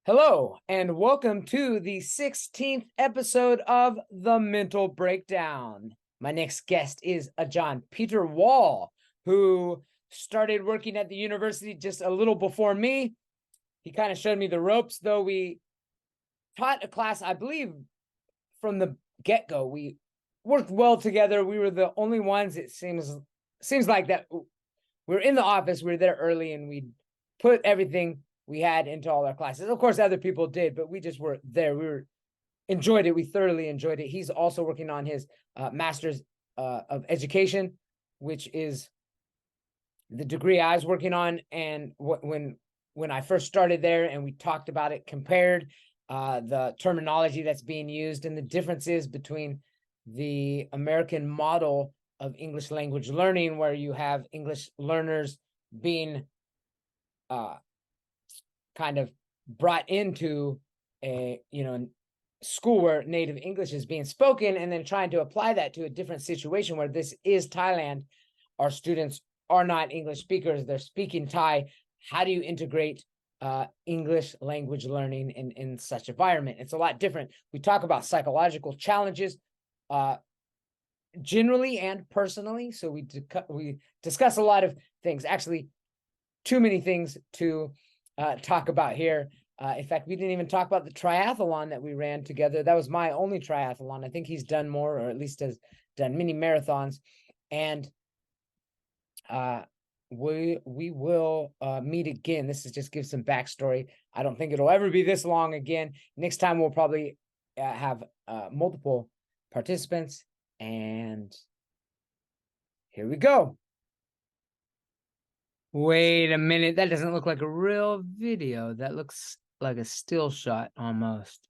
Hello, and welcome to the 16th episode of The Mental Breakdown. My next guest is John Peter Wall, who started working at the university just a little before me. He kind of showed me the ropes, though we taught a class, I believe, from the get-go. We worked well together. We were the only ones, it seems like that. We were in the office, we were there early, and we put everything we had into all our classes. Of course, other people did, but we just were there. Enjoyed it. We thoroughly enjoyed it. He's also working on his master's of education, which is the degree I was working on. And when I first started there, and we talked about it, compared the terminology that's being used and the differences between the American model of English language learning, where you have English learners being kind of brought into a school where native English is being spoken, and then trying to apply that to a different situation where this is Thailand. Our students are not English speakers, they're speaking Thai. How do you integrate English language learning in such environment? It's a lot different. We talk about psychological challenges generally and personally, so we discuss a lot of things, actually too many things to talk about here. In fact, we didn't even talk about the triathlon that we ran together. That was my only triathlon. I think he's done more, or at least has done many marathons. And we will meet again. This is just give some backstory. I don't think it'll ever be this long again. Next time we'll probably have multiple participants. And here we go. Wait a minute, that doesn't look like a real video. That looks like a still shot almost.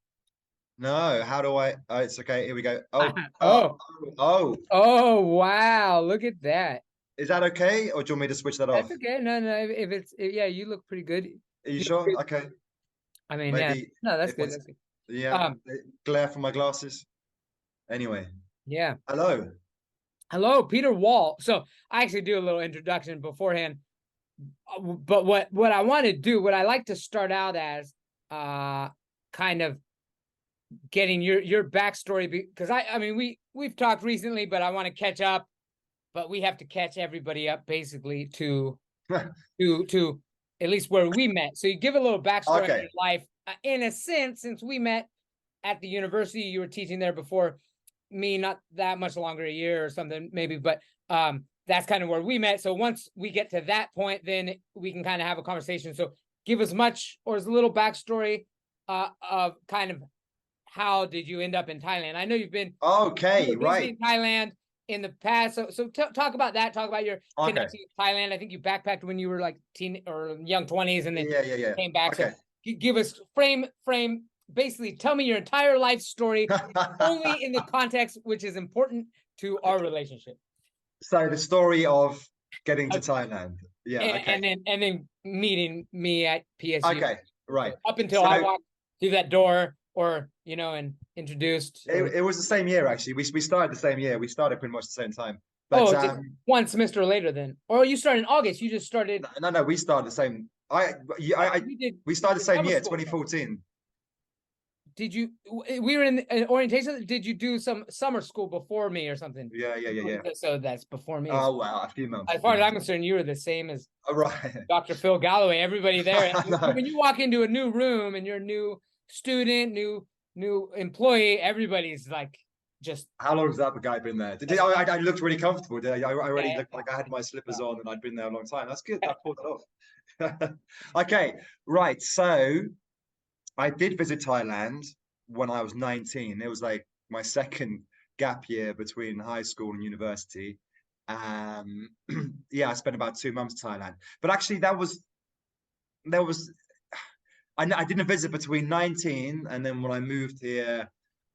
No, how do I? Oh, it's okay. Here we go. Oh, wow. Look at that. Is that okay? Or do you want me to switch that off? That's okay. No, yeah, you look pretty good. Are you sure? Okay. I mean, yeah. Maybe No, that's if good. it's, That's good. yeah, glare from my glasses. Anyway, Yeah. hello. Hello, Peter Wall. So I actually do a little introduction beforehand. But what I want to do, what I like to start out as, kind of getting your backstory, because I mean we've talked recently, but I want to catch up. But we have to catch everybody up basically to at least where we met. So you give a little backstory Okay. of your life, in a sense, since we met at the university. You were teaching there before me, not that much longer, a year or something maybe, but that's kind of where we met. So once we get to that point, then we can kind of have a conversation. So give as much or as little backstory of kind of how did you end up in Thailand. I know you've been Right. Thailand in the past. So talk about that. Talk about your Okay. connection with Thailand. I think you backpacked when you were like teen or young 20s, and then Yeah. came back. Okay. So give us frame. Basically, tell me your entire life story, only in the context which is important to our relationship. So the story of getting to Thailand. Yeah. Okay. And then meeting me at PSU. Okay. Right. Up until So I walked through that door, or and introduced. it was the same year actually. We started the same year. We started pretty much the same time. Oh, But one semester later then, or you started in August. You just started. no, we started the same. We started the same year, 2014. Did you? We were in orientation. Did you do some summer school before me or something? Yeah. So that's before me. Oh wow, a few months. As far as I'm concerned, you were the same as right. Dr. Phil Galloway. Everybody there. No. When you walk into a new room and you're a new student, new employee, everybody's like just. How long has that guy been there? I looked really comfortable. I already looked like I had my slippers on and I'd been there a long time. That's good. I pulled it off. Okay, right. So I did visit Thailand when I was 19. It was like my second gap year between high school and university. Yeah, I spent about 2 months in Thailand. But actually, I didn't visit between 19 and then when I moved here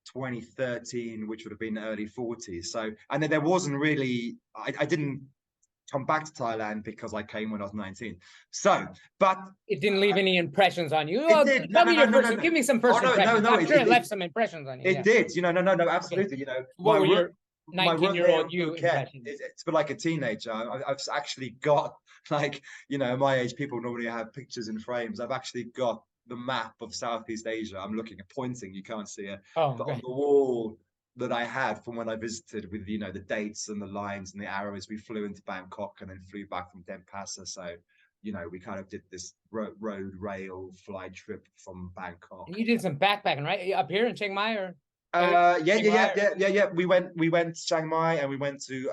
2013, which would have been early 40s. So, and then there wasn't really, I didn't come back to Thailand because I came when I was 19. So, but it didn't leave any impressions on you. It did. Give me some first impressions. I'm sure it left some impressions on you. It did. No, absolutely. What were your 19-year-old you impressions? It's been like a teenager. I've actually got like, my age people normally have pictures in frames. I've actually got the map of Southeast Asia. I'm looking at pointing, you can't see it, Oh, but on okay. the wall that I had from when I visited, with the dates and the lines and the arrows. We flew into Bangkok and then flew back from Denpasar. So we kind of did this road rail flight trip from Bangkok. And you did some backpacking, right? Up here in Chiang Mai or? Yeah. We went to Chiang Mai, and we went to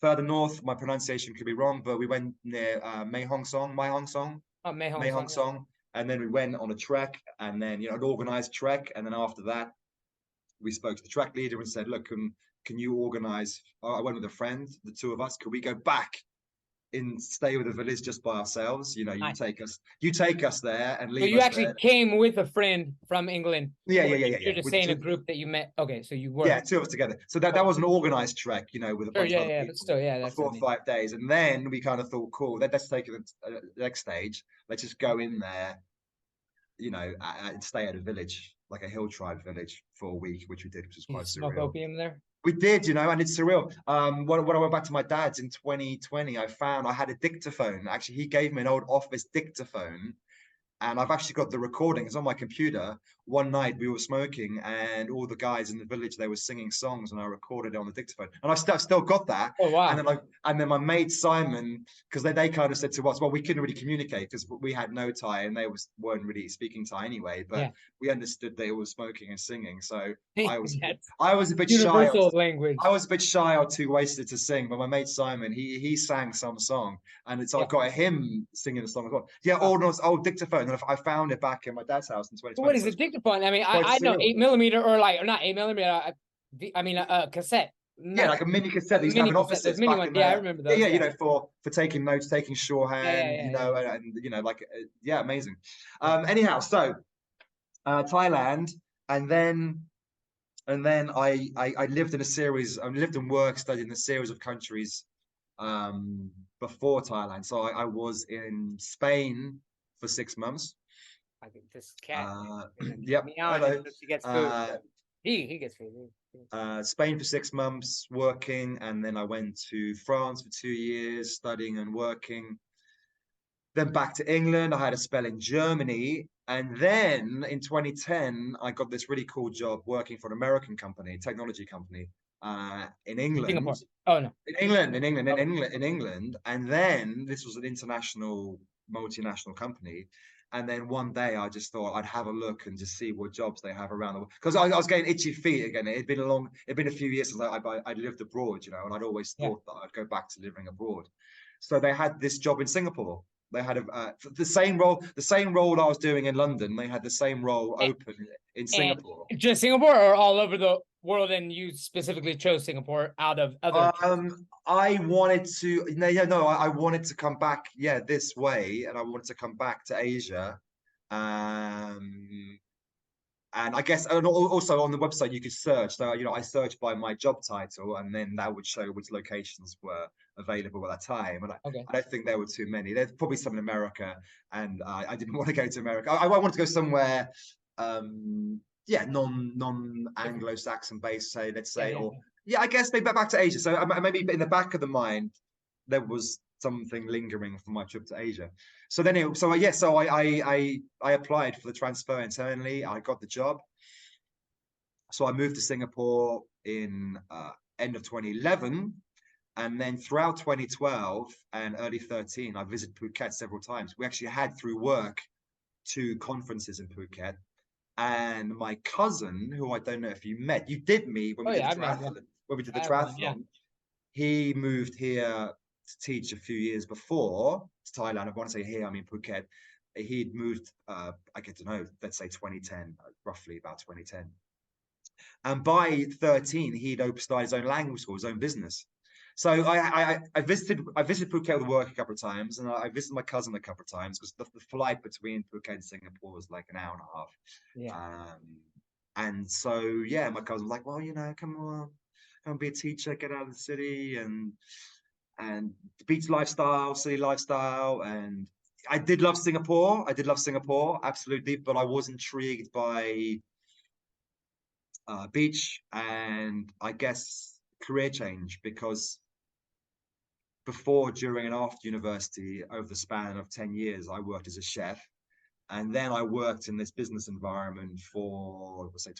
further north. My pronunciation could be wrong, but we went near Mae Hong Son, Oh, Mae Hong Mae Hong Son. Son, and then we went on a trek, and then an organized trek, and then after that, we spoke to the track leader and said, "Look, can you organize?" I went with a friend, the two of us. Could we go back and stay with the village just by ourselves? Nice. You take us there and So leave you us actually there. came with a friend from England? Yeah. You're just With saying a group that you met. Okay, so you were. Yeah, two of us together. So that was an organized trek, with a Sure, bunch of other yeah, people but still, yeah, for that's 4 or 5 days. And then we kind of thought, cool, let's take it to the next stage. Let's just go in there, and stay at a village, like a hill tribe village, for a week, which we did, which was You quite smoke surreal. opium there? We did, and it's surreal. When I went back to my dad's in 2020, I found I had a dictaphone. Actually, he gave me an old office dictaphone, and I've actually got the recording. It's on my computer. One night we were smoking, and all the guys in the village, they were singing songs, and I recorded it on the dictaphone. And I've still got that. Oh, wow. And then my mate Simon, because they kind of said to us, well, we couldn't really communicate because we had no Thai, and they weren't really speaking Thai anyway. But we understood they were smoking and singing. So I was a bit shy. Universal language. I was a bit shy or too wasted to sing, but my mate Simon, he sang some song, and I've got him singing the song as well. Yeah, old dictaphone, and I found it back in my dad's house in 2020. So what is a dictaphone? I mean, I know 8mm or not 8mm. I mean, a cassette. Yeah, like a mini cassette. These have in offices mini back one. in Yeah, I there. remember those. Yeah, for taking notes, taking shorthand, amazing. Anyhow, so Thailand, and then I lived in a series. I lived and worked, studied in a series of countries before Thailand. So I was in Spain for 6 months. I think this cat. Yep. Hello. She gets food. He gets food. Spain for 6 months working, and then I went to France for 2 years studying and working. Then back to England. I had a spell in Germany, and then in 2010 I got this really cool job working for an American company, technology company, in England. Singapore. Oh no. In England, and then this was an international, multinational company. And then one day I just thought I'd have a look and just see what jobs they have around the world, because I was getting itchy feet again. It'd been a few years since I'd lived abroad, and I'd always thought that I'd go back to living abroad. So they had this job in Singapore. They had the same role I was doing in London. They had the same role open in Singapore. Just Singapore, or all over the world, and you specifically chose Singapore out of other? I wanted to. I wanted to come back. Yeah, this way, and I wanted to come back to Asia. And I guess, and also on the website you could search. So I searched by my job title, and then that would show which locations were available at that time. And I don't think there were too many. There's probably some in America, and I didn't want to go to America. I wanted to go somewhere, non Anglo-Saxon based, let's say, I guess maybe back to Asia. So maybe in the back of the mind there was something lingering from my trip to Asia. So then I applied for the transfer internally. I got the job. So I moved to Singapore in end of 2011. And then throughout 2012 and early 13, I visited Phuket several times. We actually had, through work, 2 conferences in Phuket. And my cousin, who I don't know if you met, you did meet when we did the triathlon. When we did the triathlon, he moved here to teach a few years before to Thailand. I want to say here, I mean Phuket. He'd moved, I get to know, let's say 2010, roughly about 2010. And by 13, he'd started his own language school, his own business. So I visited Phuket with work a couple of times, and I visited my cousin a couple of times, because the flight between Phuket and Singapore was like an hour and a half. Yeah. And so my cousin was like, well, come on, come be a teacher, get out of the city, and beach lifestyle, city lifestyle. And I did love Singapore. Absolutely, but I was intrigued by beach and, I guess, career change, because before, during, and after university, over the span of 10 years, I worked as a chef. And then I worked in this business environment for, let's say,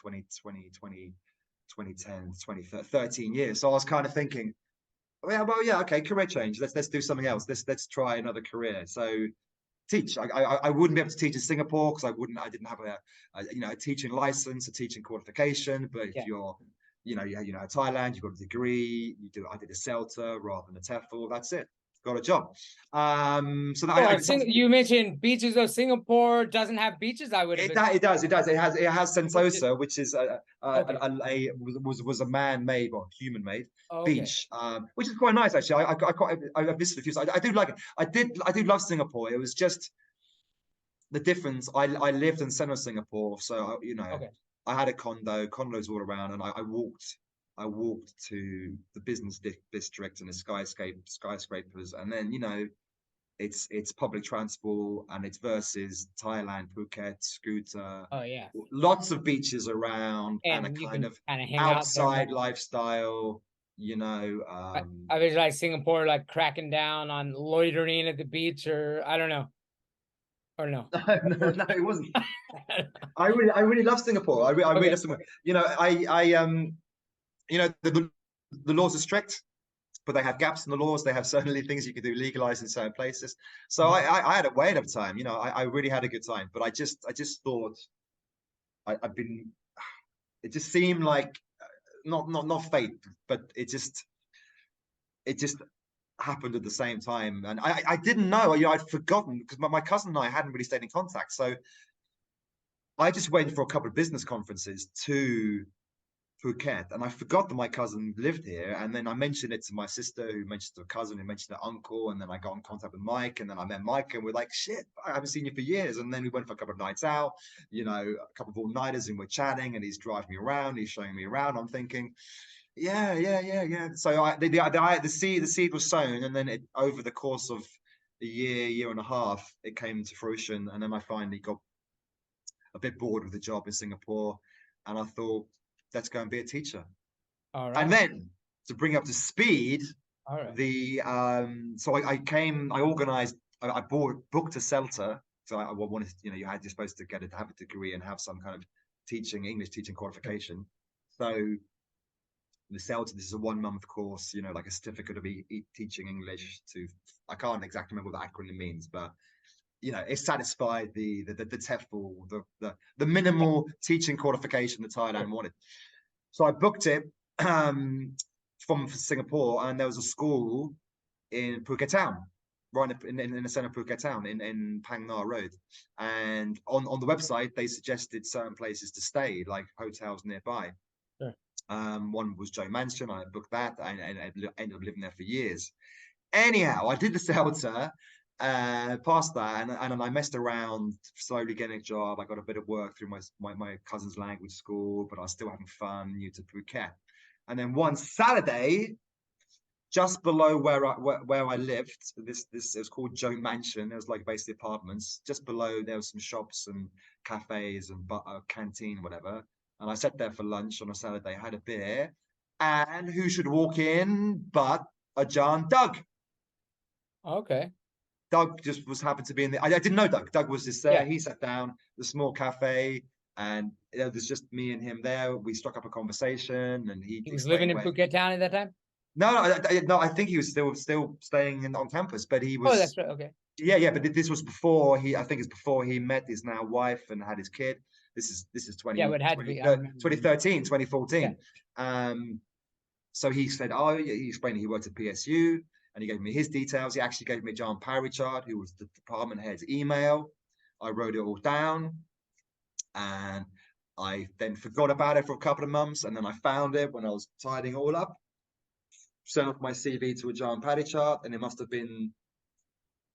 13 years. So I was kind of thinking, well, yeah, okay, career change. Let's do something else. Let's try another career. So teach. I wouldn't be able to teach in Singapore because I didn't have a teaching license, a teaching qualification. But if you're, Thailand, you've got a degree. I did a CELTA rather than a TEFL. That's it. Got a job. So you mentioned beaches of Singapore doesn't have beaches. I would have. It does. It has Sentosa, which is was a man-made or human-made beach, which is quite nice actually. I visited a few. I do like it. I do love Singapore. It was just the difference. I lived in central Singapore, so I had a condos all around, and I walked to the business district and the skyscrapers, and then it's public transport, and it's versus Thailand, Phuket, scooter. Oh yeah, lots of beaches around, and a kind of outside lifestyle. I visualize Singapore like cracking down on loitering at the beach, or I don't know. Or no, no, it wasn't. I really love Singapore. I really love Singapore. The laws are strict, but they have gaps in the laws. They have certainly things you can do legalized in certain places. So I had a whale of a time. I really had a good time. But I just thought it just seemed like not fate, but it just happened at the same time. And I didn't know, I'd forgotten, because my cousin and I hadn't really stayed in contact. So I just went for a couple of business conferences to Phuket, and I forgot that my cousin lived here. And then I mentioned it to my sister, who mentioned to a cousin, who mentioned to uncle, and then I got in contact with Mike, and then I met Mike, and we're like, shit, I haven't seen you for years. And then we went for a couple of nights out, a couple of all-nighters, and we're chatting, and he's driving me around, he's showing me around. I'm thinking, yeah. So the seed was sown, and then over the course of a year and a half, it came to fruition. And then I finally got a bit bored with the job in Singapore, and I thought, let's go and be a teacher. All right. And then to bring up to speed, so I organized, I booked a CELTA. So I wanted, you're supposed to have a degree and have some kind of English teaching qualification. So the CELTA, this is a 1 month course, like a certificate of teaching English I can't exactly remember what the acronym means, but it satisfied the TEFL, the minimal teaching qualification that Thailand wanted. So I booked it from Singapore, and there was a school in Phuket town, right in the center of Phuket town, in Phang Nga Road. And on the website, they suggested certain places to stay, like hotels nearby. Sure. One was Joe Mansion. I booked that, and I ended up living there for years. Anyhow, I did the CELTA, past that, and I messed around, slowly getting a job. I got a bit of work through my cousin's language school, but I was still having fun, new to Phuket. And then one Saturday, just below where I lived, this it was called Joe Mansion. It was like basically apartments. Just below, there was some shops and cafes and a canteen, whatever. And I sat there for lunch on a Saturday, had a beer, and who should walk in but Ajahn Doug. Okay. Doug just happened to be in the. I didn't know Doug. Doug was just there. Yeah. He sat down, the small cafe, and it was just me and him there. We struck up a conversation, and he was living in Phuket town at that time. No, I think he was still staying on campus, but he was. Oh, that's right. Okay. Yeah, but this was before he. I think it's before he met his now wife and had his kid. This is 20. Yeah, it had 2013, 2014. Yeah. So he said, he explained he worked at PSU. And he gave me his details. He actually gave me John Parrychard, who was the department head's email. I wrote it all down, and I then forgot about it for a couple of months. And then I found it when I was tidying it all up. Sent off my CV to a John Parrychard, and it must have been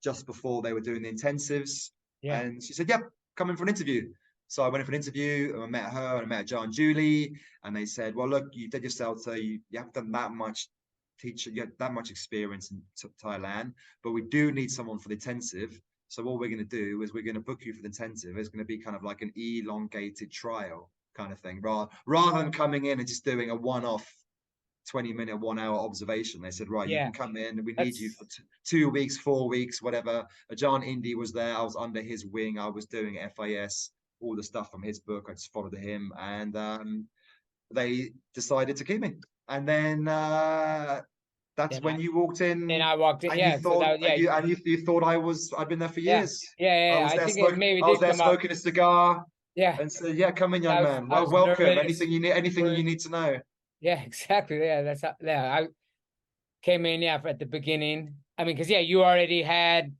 just before they were doing the intensives. Yeah. And she said, "Yep, come in for an interview." So I went in for an interview, and I met her, and I met John and Julie, and they said, "Well, look, you did your CELTA, you haven't done that much teacher, you have that much experience in Thailand, but we do need someone for the intensive. So what we're going to do is we're going to book you for the intensive. It's going to be kind of like an elongated trial kind of thing, rather than coming in and just doing a one-off 20-minute, 1 hour observation. They said, right, you Yeah. can come in. We need you for 2 weeks, 4 weeks, whatever. John Indy was there. I was under his wing. I was doing FIS, all the stuff from his book. I just followed him, and they decided to keep me. And then that's when you walked in, and I walked in. and Yeah. you thought, So that, yeah. you thought I'd been there for years. Yeah. I think it maybe did come up. Smoking a cigar. Yeah. And so, yeah, come in, young man. I Well, was welcome. nervous. Anything you need to know. Yeah, exactly. Yeah, that's how. Yeah, I came in. Yeah, at the beginning. I mean, because you already had.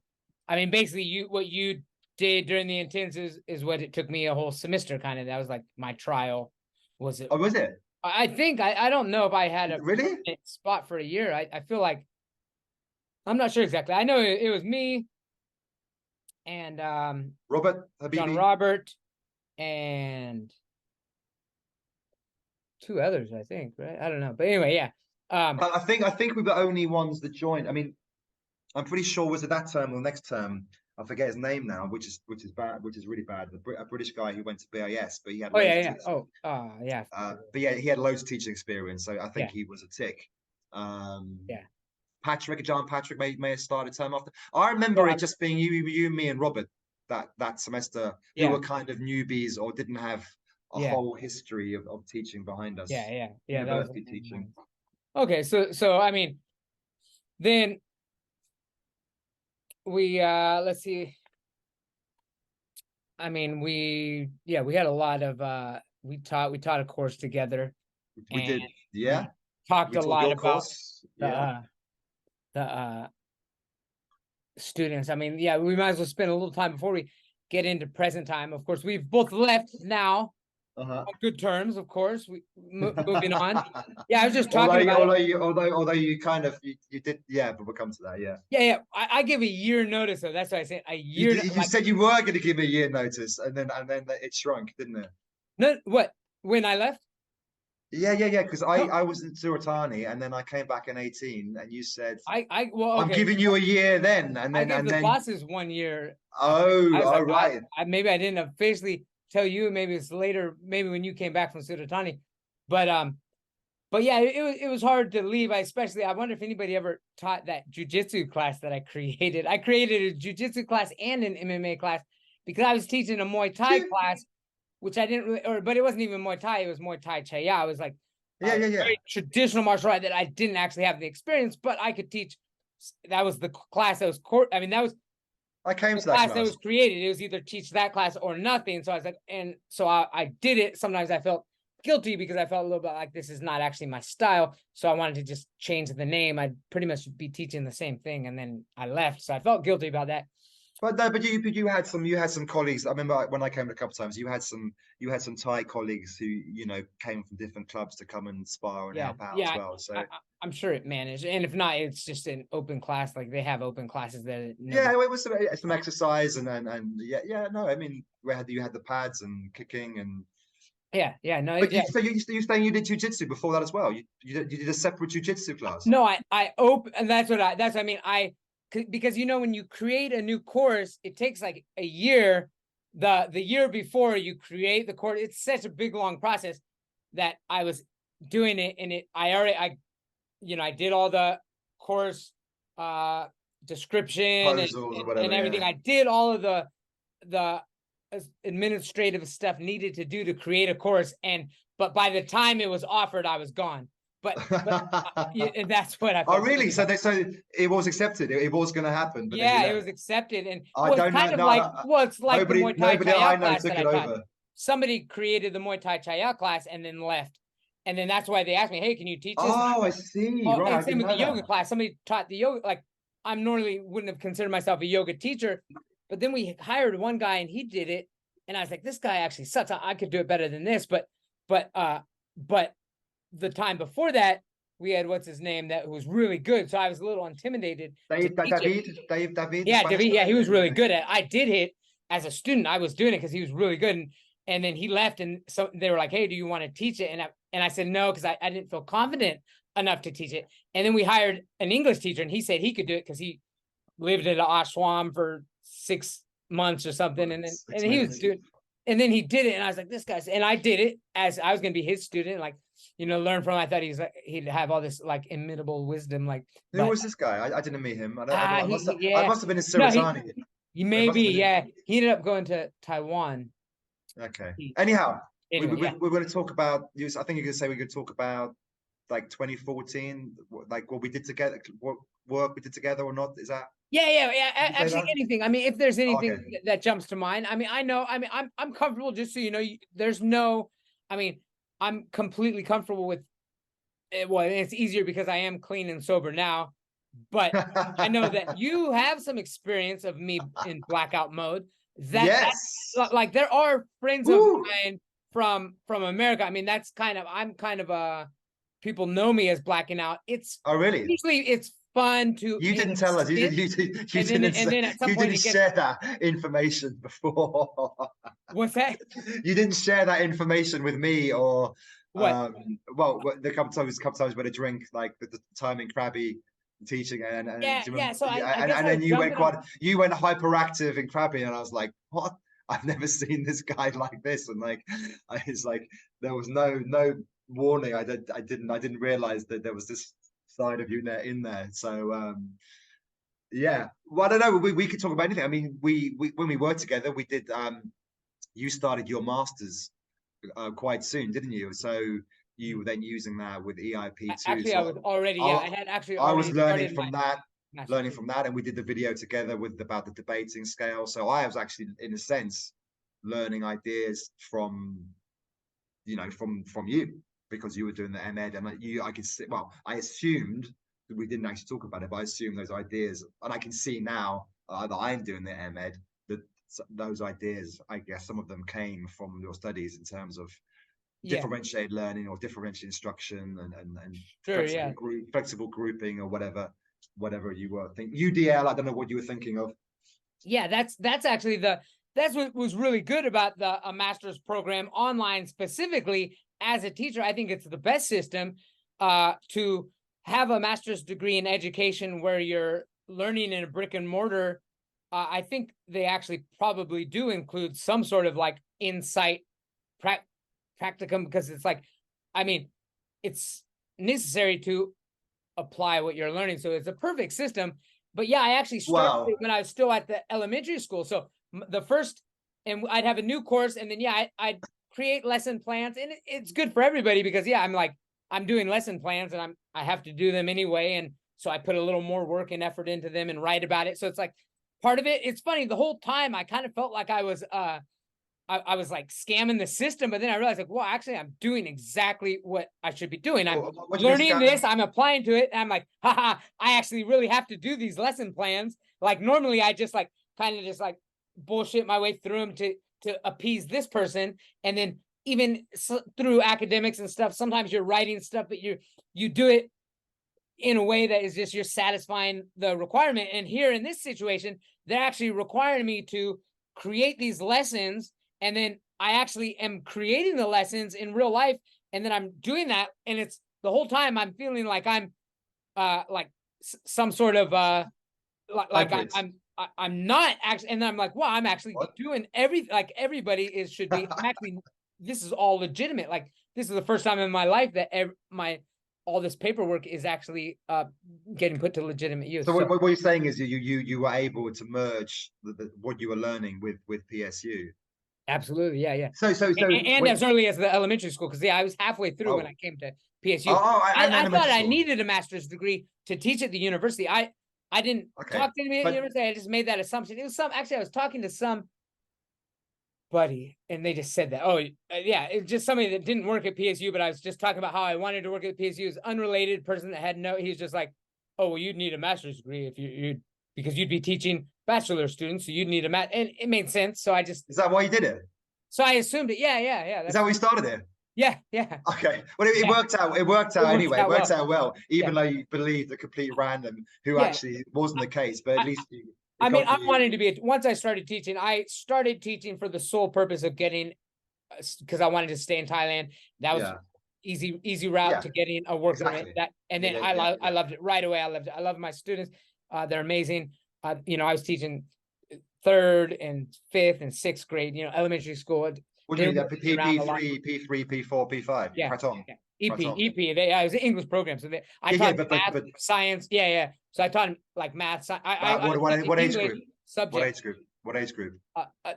I mean, basically, what you did during the intensives is what it took me a whole semester. Kind of. That was like my trial. Was it? Oh, was it? I think I don't know if I had a really spot for a year. I feel like I'm not sure exactly. I know it was me and Robert Habibi. John Robert and two others, I think, right? I don't know. But anyway, yeah. I think we were the only ones that joined. I mean, I'm pretty sure was it that term or next term? I forget his name now, which is bad, which is really bad. A British guy who went to BIS, but he had yeah. But yeah, he had loads of teaching experience, so I think he was a tick. John Patrick may have started term after. I remember it just being you, me, and Robert that semester who were kind of newbies or didn't have a whole history of teaching behind us. University teaching. Okay, so I mean, then we let's see. I mean, we had a lot of we taught a course together. We did, yeah. We talked a lot about the students. I mean, we might as well spend a little time before we get into present time. Of course, we've both left now. On good terms, of course. We moving on. Yeah, I was just talking although you kind of you did, but we'll come to that. Yeah. I give a year notice, so that's why I said a year. You said you were going to give me a year notice, and then it shrunk, didn't it? No, what? When I left? Yeah. Because I was in Suratani, and then I came back in 18, and you said I'm giving you a year then, and then the bosses 1 year. Oh, right. Maybe I didn't officially tell you, maybe it's later, maybe when you came back from Suratani, but yeah, it was hard to leave. I wonder if anybody ever taught that jujitsu class that I created. I created a jujitsu class and an MMA class because I was teaching a Muay Thai class, which I didn't really, but it wasn't even Muay Thai. It was Muay Thai Chaya. I was like, very traditional martial art that I didn't actually have the experience, but I could teach. That was the class that was I came to that class that was created. It was either teach that class or nothing. So I was like, and so I did it. Sometimes I felt guilty because I felt a little bit like this is not actually my style. So I wanted to just change the name. I'd pretty much be teaching the same thing, and then I left. So I felt guilty about that. But you had some colleagues. I remember when I came a couple of times, you had some Thai colleagues who came from different clubs to come and spar and help out as well. So I'm sure it managed, and if not, it's just an open class. Like they have open classes that. It was some exercise and no, I mean you had the pads and kicking and. No. But you saying you did jujitsu before that as well? You did a separate jujitsu class? No, I open, and that's what I mean. Because when you create a new course, it takes like a year. The year before you create the course, it's such a big long process that I was doing it, and I did all the course description and everything. I did all of the administrative stuff needed to do to create a course, but by the time it was offered, I was gone. But and that's what I felt. Oh, really? So it was accepted. It was going to happen. But it was accepted, and it's like the Muay Thai Chaya class that I taught. Somebody created the Muay Thai Chaya class and then left, and then that's why they asked me, "Hey, can you teach this?" Oh, I see. Right. And same with the yoga class. Somebody taught the yoga. Like I normally wouldn't have considered myself a yoga teacher, but then we hired one guy and he did it, and I was like, "This guy actually sucks. I could do it better than this." But the time before that, we had what's his name that was really good. So I was a little intimidated. David. Yeah, David. Yeah, he was really good at it. I did it as a student. I was doing it because he was really good. And then he left, and so they were like, "Hey, do you want to teach it?" And I said no because I didn't feel confident enough to teach it. And then we hired an English teacher, and he said he could do it because he lived at an ashram for 6 months or something. And he was doing. and then he did it, and I was like, this guy's, and I did it as I was going to be his student, like, learn from him. I thought he'd have all this like immutable wisdom, like. Who But was this guy? I didn't meet him. I must have, I yeah, must have been in no, Siratani. he It must maybe, have been yeah, he ended up going to Taiwan. Okay. Anyhow, Anyway, we're going to talk about. I think you're going to say we could talk about like 2014, like what we did together, what work we did together or not. Is that? yeah. Actually, anything. I mean, if there's anything Okay. that jumps to mind, I mean, I'm comfortable. Just so you know, there's no. I mean, I'm completely comfortable with. Well, it's easier because I am clean and sober now, but I know that you have some experience of me in blackout mode. Yes. Like there are friends of Woo. mine from America. I mean, I'm kind of a people know me as blacking out. It's Oh, really? usually it's fun to You didn't tell us. You didn't at some point share that information before. What's that? You didn't share that information with me or What? well, the couple times when a drink like the time in Krabi teaching and Yeah. So I and, guess and I was then jumping on. you went hyperactive in Krabi and I was like, what? I've never seen this guy like this, and like I was like, there was no warning. I didn't realize that there was this side of you in there. So yeah, well, I don't know. We could talk about anything. I mean, we when we were together, we did. You started your masters quite soon, didn't you? So you were then using that with EIP too. Actually, So I was already. Yeah, I had actually I was already learning started from my that, master's. and we did the video together with about the debating scale. So I was actually, in a sense, learning ideas from from you because you were doing the MEd and I could see. Well, I assumed that we didn't actually talk about it, but I assumed those ideas, and I can see now that I'm doing the MEd that those ideas, I guess, some of them came from your studies in terms of differentiated learning or differential instruction and Sure, flexible grouping or whatever you were thinking. UDL, I don't know what you were thinking of. Yeah, that's actually that's what was really good about a master's program online specifically. As a teacher, I think it's the best system to have a master's degree in education where you're learning in a brick and mortar. I think they actually probably do include some sort of like insight practicum, because it's like, I mean, it's necessary to apply what you're learning. So it's a perfect system. But yeah, I actually started it when I was still at the elementary school. So the first, and I'd have a new course, and then I'd create lesson plans, and it's good for everybody because I'm doing lesson plans, and I have to do them anyway, and so I put a little more work and effort into them and write about it. So it's like part of it. It's funny, the whole time I kind of felt like I was like scamming the system, but then I realized like, well, actually I'm doing exactly what I should be doing. I'm learning this, I'm applying to it, and I'm like, haha, I actually really have to do these lesson plans. Like normally I just like kind of just like bullshit my way through them to appease this person. And then even through academics and stuff, sometimes you're writing stuff, but you do it in a way that is just you're satisfying the requirement. And here in this situation, they're actually requiring me to create these lessons, and then I actually am creating the lessons in real life, and then I'm doing that, and it's the whole time I'm feeling like I'm like some sort of like I'm not actually, and then I'm like, wow, I'm actually doing like everybody should be. I'm actually, this is all legitimate. Like this is the first time in my life that all this paperwork is actually getting put to legitimate use. So what you're saying is you were able to merge what you were learning with PSU. Absolutely, yeah. So and as early as the elementary school, because I was halfway through when I came to PSU. I thought I needed a master's degree to teach at the university. I didn't talk to anybody at the university. I just made that assumption. It was actually I was talking to some buddy, and they just said that. Oh, yeah, it's just somebody that didn't work at PSU, but I was just talking about how I wanted to work at PSU. It was unrelated person that had he was just like, oh, well, you'd need a master's degree if you because you'd be teaching bachelor students, so you'd need and it made sense. So I just is that why you did it? So I assumed it. Yeah. Is that why we started it? Yeah. Okay. Well, it worked out. It worked out anyway. It worked out well, even though you believed a complete random who actually wasn't the case. But at least I wanted to be. Once I started teaching for the sole purpose of getting, because I wanted to stay in Thailand. That was easy route to getting a work permit. And then I loved it right away. I loved it. I love my students. They're amazing. I was teaching 3rd and 5th and 6th grade, elementary school. What do you They mean? were P moving around a lot. P3, P4, P5. Yeah, Pratom. yeah. EP, Pratom. EP. It was an English program, so I Yeah, taught yeah, math, science. Yeah, yeah. So I taught him like math. I what age English group? subject. What age group? What age group?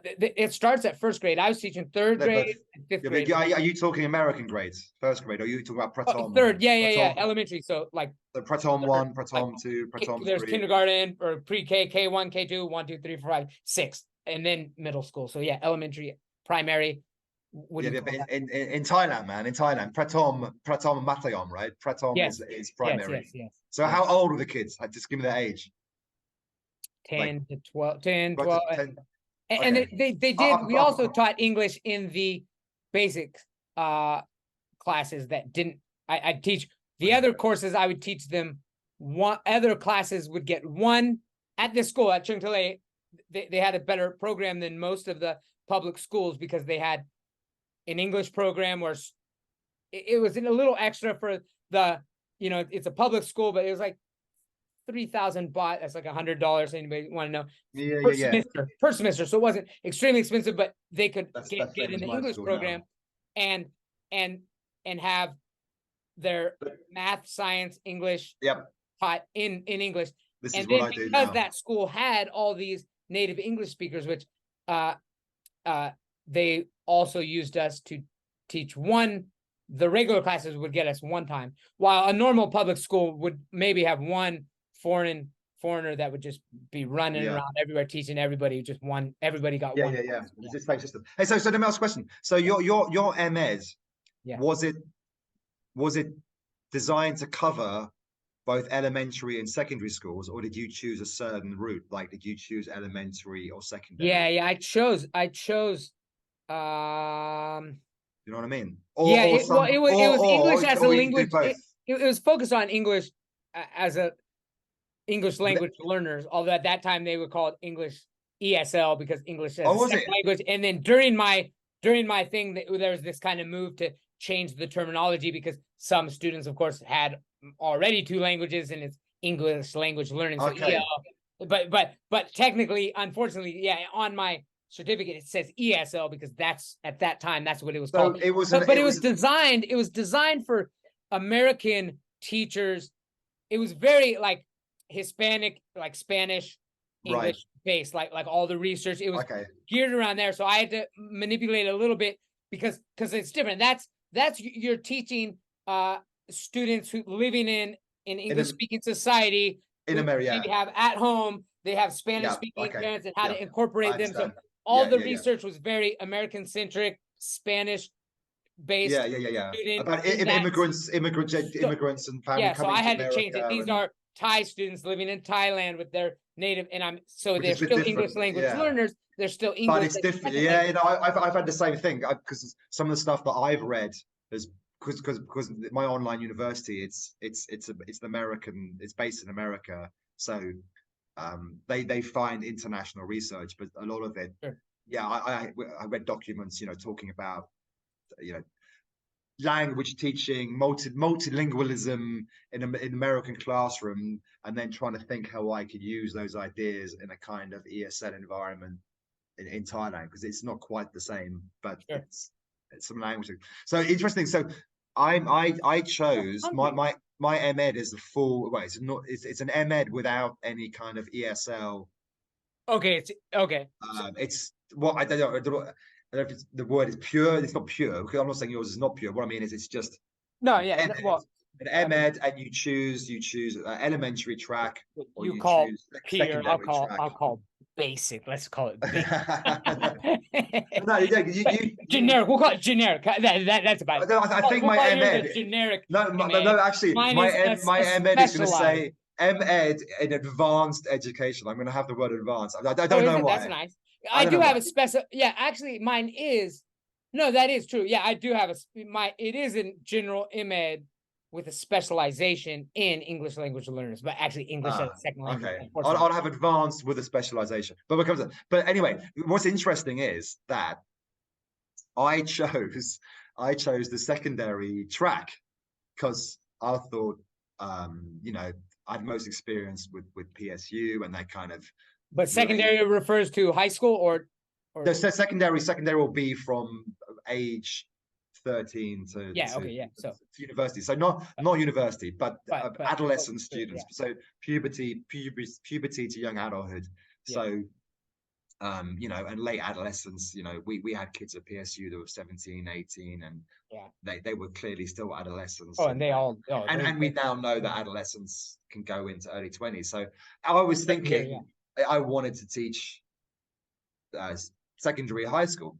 It starts at 1st grade. I was teaching 3rd No, but grade and 5th yeah, grade. but are you talking American grades? 1st grade? Or are you talking about Pratom? 3rd, yeah, Pratom, elementary. So like the Pratom 1, like Pratom 2, Pratom there's 3. kindergarten or pre-K, K1, K2, 1, 2, 3, 4, 5, 6, and then middle school. So yeah, elementary, primary. What do you call that? In Thailand, man, in Thailand, Pratom Matayom, right? Pratom Yes, is primary. yes. So how old were the kids? Just give me their age. 10 to 12, 10, Got 12. to 10. And Okay. they did. We also taught English in the basic classes that didn't. I'd teach the other courses. I would teach them. One other classes would get one at this school at Chungtale. They had a better program than most of the public schools because they had an English program where it was a little extra for the, it's a public school, but it was like 3,000 baht. That's like $100. Anybody want to know? Per semester. So it wasn't extremely expensive, but they could get in the English program and have their math, science, English taught in English. This and is then what I do because now. that school had all these native English speakers, which they also used us to teach one. The regular classes would get us one time, while a normal public school would maybe have one foreigner that would just be running around everywhere teaching everybody. Just one, everybody got one. Yeah. It's the same system. Hey, so let me ask a question. So your MEd, was it designed to cover both elementary and secondary schools, or did you choose a certain route? Like, did you choose elementary or secondary? Yeah. I chose. You know what I mean? It was English as a language. It was focused on English as a English language learners. Although at that time they would call it English ESL because English as a second language. And then during my thing, there was this kind of move to change the terminology because some students, of course, had already 2 languages and it's English language learning. So EL, but technically, unfortunately, on my certificate it says ESL because that's at that time that's what it was called. It was designed for American teachers. It was very like Hispanic, like Spanish, English based, like all the research. It was geared around there. So I had to manipulate a little bit because it's different. That's you're teaching students who living in English speaking society in America. They have at home. They have Spanish speaking parents and how to incorporate them. So all the research was very American centric, Spanish based. About immigrants and family. So I had to change it. These are Thai students living in Thailand with their native, and they're still English language learners. They're still English. But it's different. I've had the same thing because some of the stuff that I've read is because my online university, it's American. It's based in America, so they find international research, but a lot of it, I read documents, talking about, language teaching, multilingualism in American classroom, and then trying to think how I could use those ideas in a kind of ESL environment in Thailand, because it's not quite the same, but it's some language. So interesting. So I chose my MEd is the full. Well, it's an MEd without any kind of ESL. It's what I don't know if the word is pure. It's not pure because I'm not saying yours is not pure. What I mean is it's just an MEd, and you choose elementary track, or you call choose pure. I'll call basic. Let's call it basic. Generic. We'll call it generic. That's about it. I think my MEd generic. No, actually, my MEd is going to say MEd in advanced education. I'm going to have the word advanced. I don't know why. That's nice. I do have a special. Yeah, actually, mine is. No, that is true. Yeah, I do have it is in general MEd with a specialization in English language learners, but actually English as a second language. Okay, I'll have advanced with a specialization. But anyway, what's interesting is that I chose the secondary track because I thought, I had most experience with PSU, and they kind of But secondary refers to high school or the secondary will be from age 13 to university. So not university, but adolescent students. So puberty to young adulthood. So you know, and late adolescence, you know, we had kids at PSU that were 17, 18, and they were clearly still adolescents. And we now know that adolescence can go into early 20s. So I was thinking I wanted to teach secondary high school.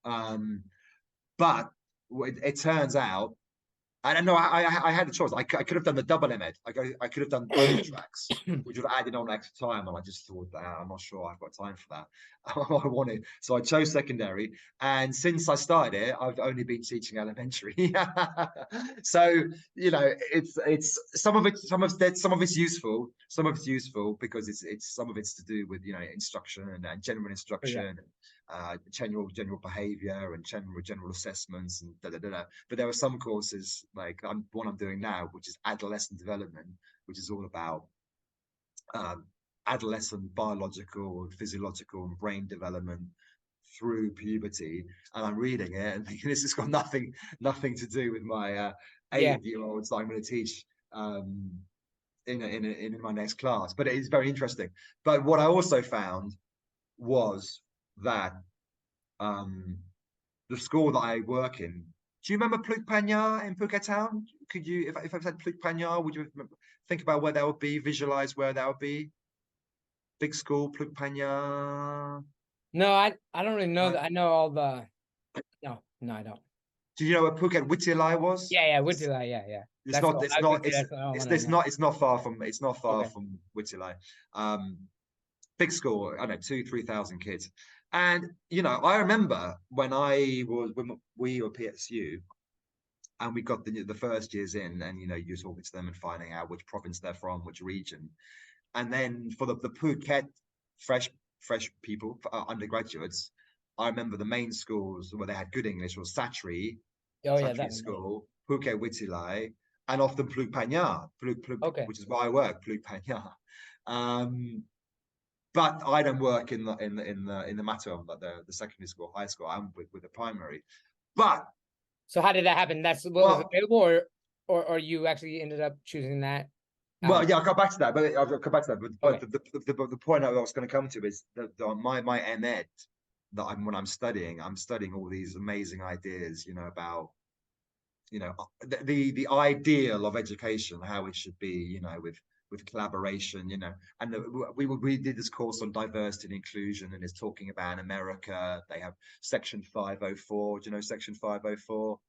But it turns out, I don't know, I had a choice. I could have done the double MEd. I could have done both tracks, which would have added on extra time. And I just thought that I'm not sure I've got time for that. I wanted, so I chose secondary. And since I started it, I've only been teaching elementary. So, you know, it's some of it's useful. Some of it's useful because it's some of it's to do with, you know, instruction and general instruction. General behavior and general assessments and but there are some courses like one I'm doing now, which is adolescent development, which is all about adolescent biological, physiological and brain development through puberty, and I'm reading it and thinking this has got nothing to do with my 8-year-olds that I'm going to teach in my next class, but it is very interesting. But what I also found was that the school that I work in, do you remember Pluk Panya in Phuket Town? Could you, if I said Pluk Panya, would you think about where that would be, visualize where that would be? Big school, Pluk Panya. No, I don't really know that. I know all the no, I don't. Do you know where Phuket Witilai was? Yeah, Witilai, yeah. It's not far from Witilai. Big school, I don't know, 2,000-3,000 kids. And, you know, I remember when we were PSU and we got the first years in, and, you know, you're talking to them and finding out which province they're from, which region. And then for the Phuket fresh people, undergraduates, I remember the main schools where they had good English was Satri, school, Phuket Witilai, and often Pluk Panya, which is where I work, Pluk Panya. But I don't work in the Mattuam, but the secondary school, high school. I'm with the primary. But so how did that happen? That's what was available, or you actually ended up choosing that? Well, yeah, I'll come back to that. But the point I was going to come to is that my MEd that when I'm studying all these amazing ideas, you know, about, you know, the ideal of education, how it should be, you know, with collaboration, you know, and we did this course on diversity and inclusion, and it's talking about in America they have Section 504. Do you know Section 504?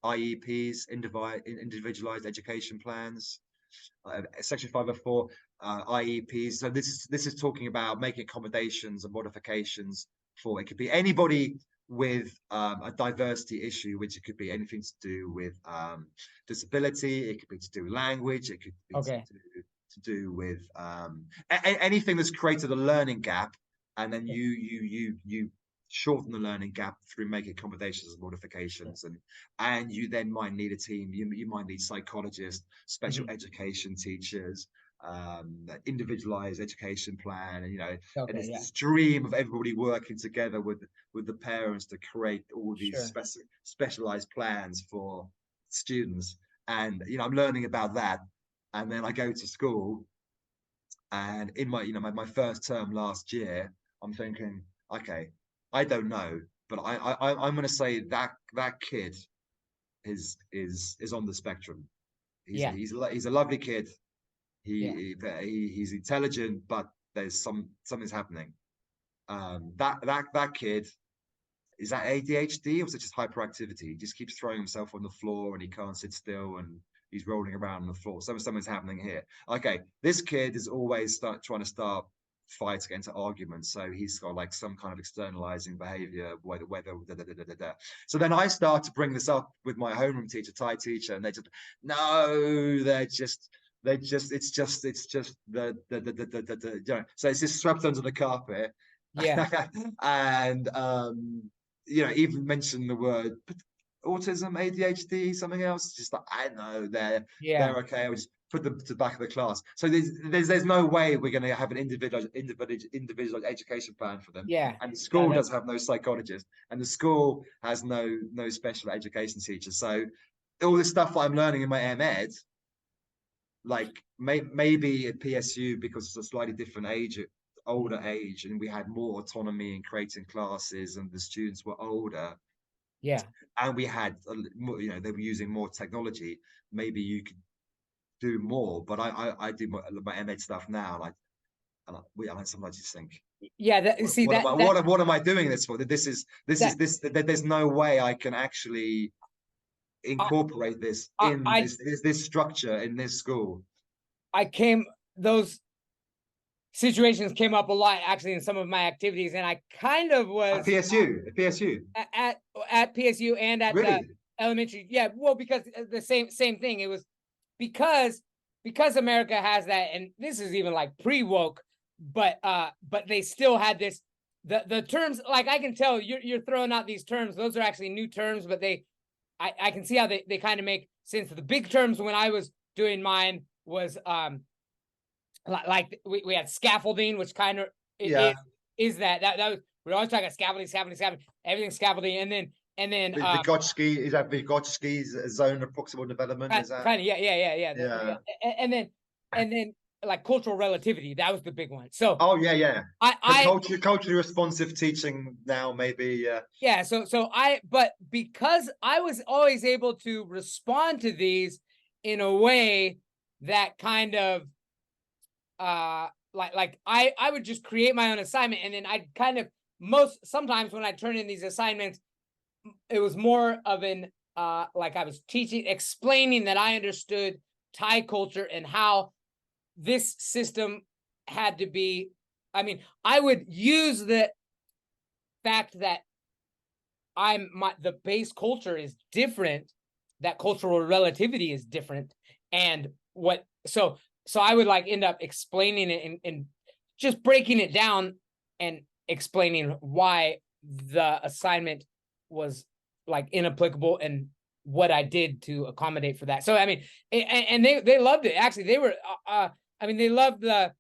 IEPs, individualized education plans. Section 504 IEPs. So this is talking about making accommodations and modifications for, it could be anybody with a diversity issue, which it could be anything to do with disability, it could be to do with language, it could be to do with anything that's created a learning gap, and then you shorten the learning gap through making accommodations and modifications, and you then might need a team. You might need psychologists, special education teachers, individualized education plan, and, you know, and it's this dream of everybody working together with the parents to create all these specialized plans for students. And, you know, I'm learning about that, and then I go to school, and in my, you know, my first term last year, I'm thinking, okay, I don't know, but I'm going to say that kid is on the spectrum. He's a lovely kid. He's intelligent, but there's something's happening. That kid, is that ADHD or is it just hyperactivity? He just keeps throwing himself on the floor and he can't sit still and he's rolling around on the floor. Something's happening here. Okay, this kid is always trying to start fights, get into arguments, so he's got like some kind of externalizing behavior, whether So then I start to bring this up with my homeroom teacher, Thai teacher, and it's just the you know, so it's just swept under the carpet. And you know, even mention the word autism, ADHD, something else, just like, I know they're okay. put them to the back of the class. So there's no way we're going to have an individual education plan for them. Yeah. And the school does have no psychologist, and the school has no special education teacher. So all this stuff I'm learning in my MEd, like maybe at PSU, because it's a slightly different age, older age, and we had more autonomy in creating classes, and the students were older. Yeah. And we had, you know, they were using more technology. Maybe you could do more, but I do my MEd stuff now, and I sometimes just think, yeah, see what that what am I doing this for? There's no way I can actually incorporate this in this structure in this school. Those situations came up a lot actually in some of my activities, and I kind of was at PSU at PSU and at really? the elementary. Yeah, well, because the same thing. It was because America has that, and this is even like pre-woke, but they still had this, the terms, like I can tell you're throwing out these terms. Those are actually new terms, but I can see how they kind of make sense. The big terms when I was doing mine was like we had scaffolding, which kind of is that was, we're always talking scaffolding, everything's scaffolding, and then Vygotsky, is that Vygotsky's zone of proximal development? Is that kind of yeah. And then like cultural relativity, that was the big one. So culturally responsive teaching now, maybe but because I was always able to respond to these in a way that kind of like I would just create my own assignment, and then I'd kind of sometimes when I turn in these assignments, it was more of an like I was explaining that I understood Thai culture and how this system had to be. I mean, I would use the fact that the base culture is different, that cultural relativity is different, and so I would like end up explaining it and just breaking it down and explaining why the assignment was like inapplicable and what I did to accommodate for that. So I mean, and they loved it. Actually, they were I mean, they loved I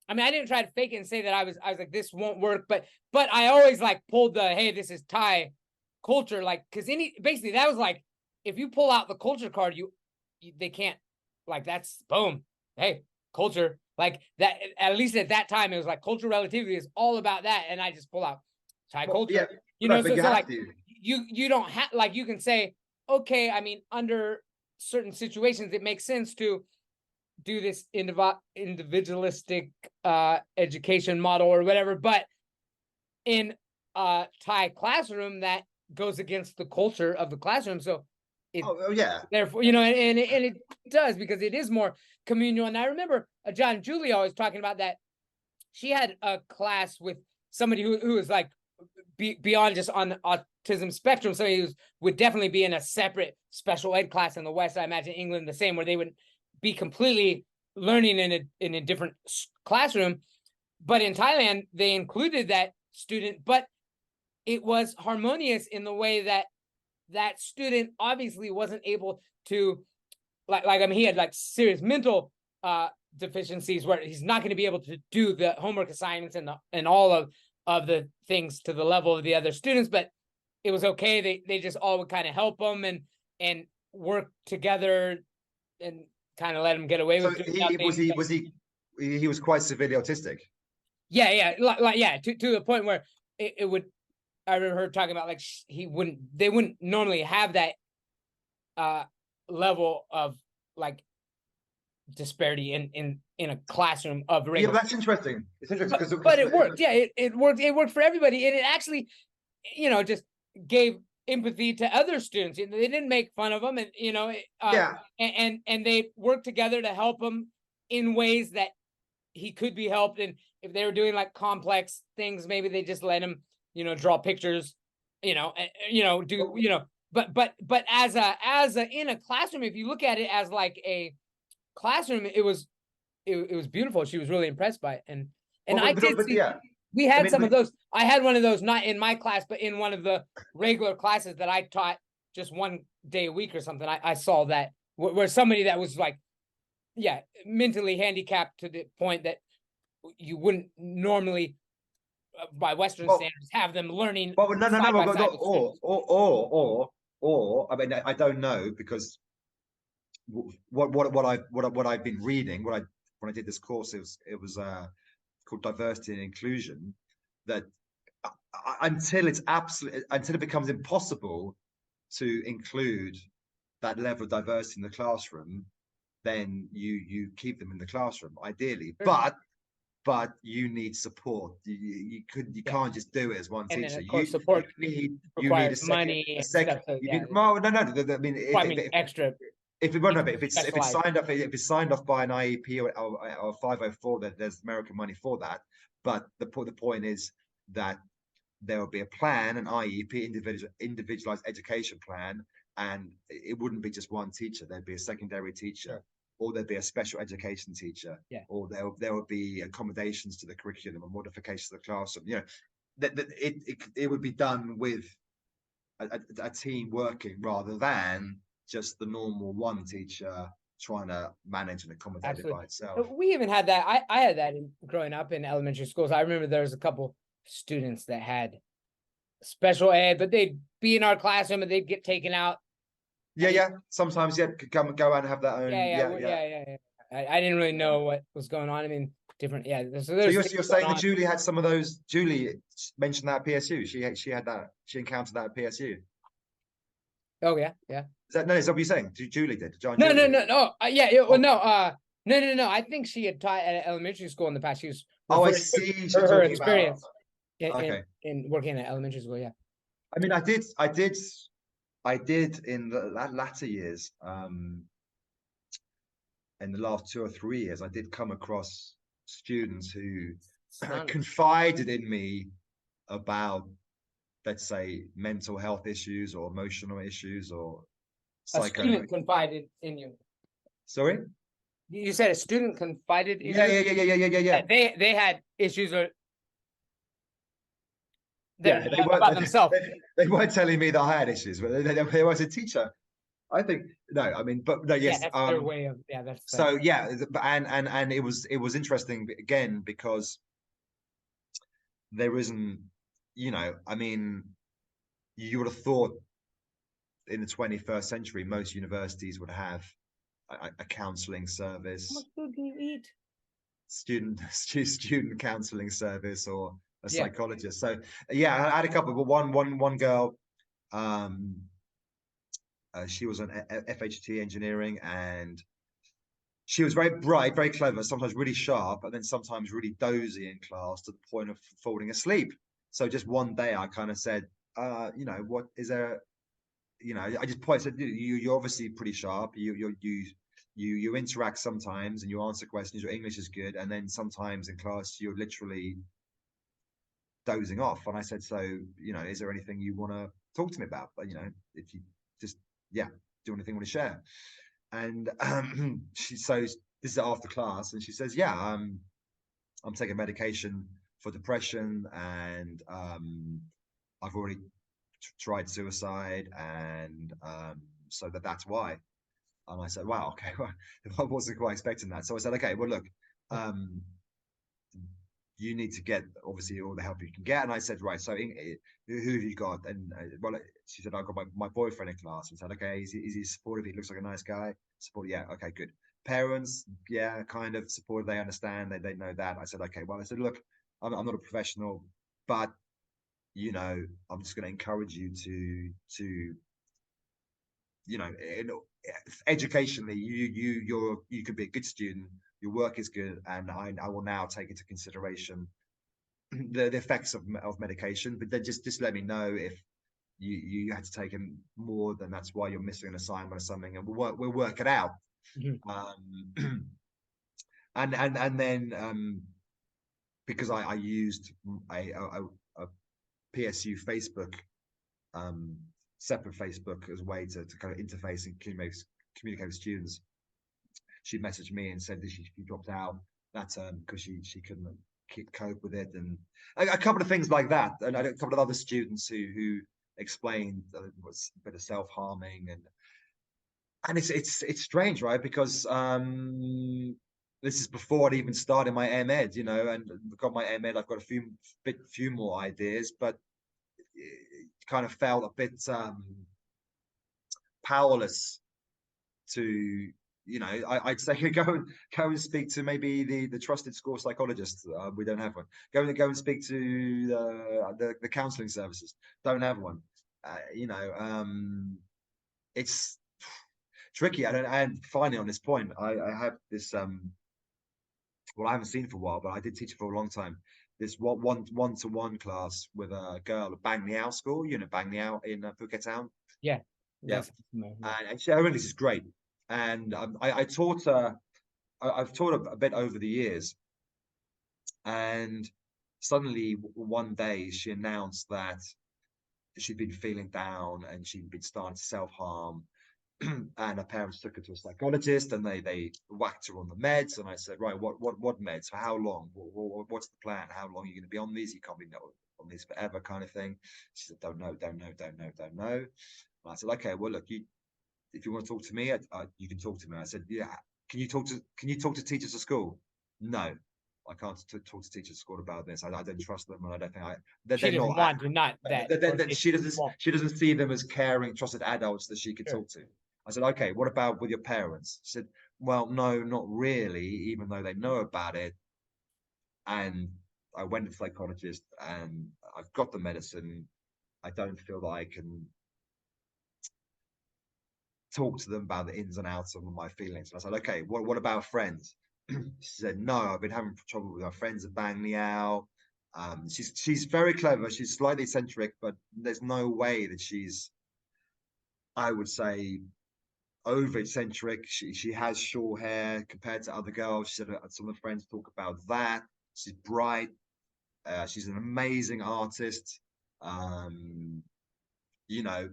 didn't try to fake it and say that I was like, this won't work, but I always like pulled hey, this is Thai culture, like, because basically that was like, if you pull out the culture card, they can't, like, that's boom. Hey, culture, like that. At least at that time, it was like cultural relativity is all about that, and I just pull out Thai culture. Yeah, so like you don't have, like, you can say, okay, I mean, under certain situations, it makes sense to do this individualistic education model or whatever, but in a Thai classroom, that goes against the culture of the classroom. So therefore, and it does, because it is more communal. And I remember John Julie always talking about that. She had a class with somebody who was like beyond just on the autism spectrum. Somebody who would definitely be in a separate special ed class in the West. I imagine England the same, where they would be completely learning in a different classroom. But in Thailand, they included that student, but it was harmonious in the way that that student obviously wasn't able to, like I mean, he had like serious mental deficiencies where he's not going to be able to do the homework assignments and all of the things to the level of the other students. But it was okay. They just all would kind of help him and work together and kind of let him get away with it. He was quite severely autistic. Yeah, to the point where it would. I remember her talking about, like, they wouldn't normally have that level of like disparity in a classroom of regular. Yeah, that's interesting. It's interesting, but it worked. Yeah, it worked. It worked for everybody, and it actually, just gave empathy to other students. They didn't make fun of them, and and they worked together to help him in ways that he could be helped. And if they were doing like complex things, maybe they just let him draw pictures, but as a in a classroom, if you look at it as like a classroom, it was beautiful. She was really impressed by it, we had some of those. I had one of those, not in my class, but in one of the regular classes that I taught just one day a week or something. I saw that where somebody that was like mentally handicapped to the point that you wouldn't normally, by Western standards, have them learning no, side by side with students. Or I mean, I don't know, because what I've been reading, when I did this course, it was called diversity and inclusion, that until it becomes impossible to include that level of diversity in the classroom, then you keep them in the classroom ideally. Sure. But you need support. You can't just do it as one And teacher. then, of course, support You need requires money a and second. stuff. So, You need, well, no. I mean, extra. if it's Specialized. if it's signed off by an IEP or 504, that there's American money for that. But the point is that there will be a plan, an IEP, individualized education plan, and it wouldn't be just one teacher. There'd be a secondary teacher, Sure. or there'd be a special education teacher, or there would be accommodations to the curriculum and modifications to the classroom. You know, that it would be done with a team working, rather than just the normal one teacher trying to manage and accommodate it by itself. We even had that. I had that growing up in elementary schools. I remember there was a couple students that had special ed, but they'd be in our classroom and they'd get taken out. Sometimes go out and have their own. I didn't really know what was going on. I mean, different. So you're saying that Julie had some of those. Julie mentioned that at PSU. She had that. She encountered that at PSU. Oh yeah. Is that what you're saying? Julie did. No. No. I think she had taught at elementary school in the past. She was. I see. Her experience in working at elementary school. Yeah. I mean, I did in the latter years. In the last 2 or 3 years, I did come across students who confided in me about, let's say, mental health issues or emotional issues or a student confided in you. Sorry? You said a student confided in you? Yeah. They had issues or they weren't about themselves. They weren't telling me that I had issues, but they was a teacher. I think no. I mean, but no. Yes. That's their way of. That's so. And it was interesting again, because there isn't. I mean, you would have thought in the 21st century, most universities would have a counselling service. How much food can you eat? Student counselling service, or a psychologist. So I had a couple, but one girl, she was an FHT engineering, and she was very bright, very clever, sometimes really sharp, and then sometimes really dozy in class to the point of falling asleep. So just one day I kind of said, what is there? I just pointed, you're obviously pretty sharp. You interact sometimes and you answer questions. Your English is good, and then sometimes in class you're literally dozing off. And I said, so is there anything you want to talk to me about? But if you just do anything you want to share. And so this is after class, and she says, I'm taking medication for depression, and I've already tried suicide, and so that's why. And I said, wow, okay. Well, I wasn't quite expecting that. So I said, okay, well, look, you need to get obviously all the help you can get. And I said, right, so who have you got? And she said, I've got my boyfriend in class. I said, okay, is he supportive? He looks like a nice guy. Support, yeah, okay, good. Parents, yeah, kind of supportive. They understand. They know that. I said, okay, well, I said, look, I'm not a professional, but I'm just going to encourage you to educationally, you could be a good student. Your work is good, and I will now take into consideration the effects of medication. But then just let me know if you had to take more, then that's why you're missing an assignment or something, and we'll work it out. Mm-hmm. And then because I used a PSU Facebook, separate Facebook, as a way to kind of interface and communicate with students. She messaged me and said that she dropped out that term because she couldn't cope with it, and a couple of things like that, and a couple of other students who explained that it was a bit of self-harming, And it's strange, right? Because this is before I'd even started my MEd, you know, and got my MEd. I've got a few more ideas, but it kind of felt a bit powerless to, you know, I'd say go and speak to maybe the trusted school psychologist. We don't have one. Go and speak to the counselling services. Don't have one. You know, it's tricky. And finally, on this point, I have this well, I haven't seen it for a while, but I did teach it for a long time. This one-to-one class with a girl at Bang Niao School, you know, Bang Niao in Phuket Town. Yeah. Yeah. Yeah. And she, her English is great. And I taught her, I've taught her a bit over the years. And suddenly one day she announced that she'd been feeling down and she'd been starting to self-harm. And her parents took her to a psychologist and they whacked her on the meds. And I said, right, what meds? For how long? What's the plan? How long are you going to be on these? You can't be on these forever, kind of thing. She said, don't know. And I said, okay, well, look, if you want to talk to me, you can talk to me. I said, yeah. Can you talk to teachers at school? No, I can't talk to teachers at school about this. I don't trust them, and I don't think She doesn't want to, not that. She doesn't see them as caring, trusted adults that she could talk to. I said, okay, what about with your parents? She said, well, no, not really, even though they know about it. And I went to the psychologist and I've got the medicine. I don't feel that I can talk to them about the ins and outs of my feelings. And I said, okay, what about friends? She said, no, I've been having trouble with my friends at Bang Liao. She's very clever. She's slightly eccentric, but there's no way that she's, I would say, over eccentric. She has short hair compared to other girls. She said some of her friends talk about that. She's bright. She's an amazing artist. You know,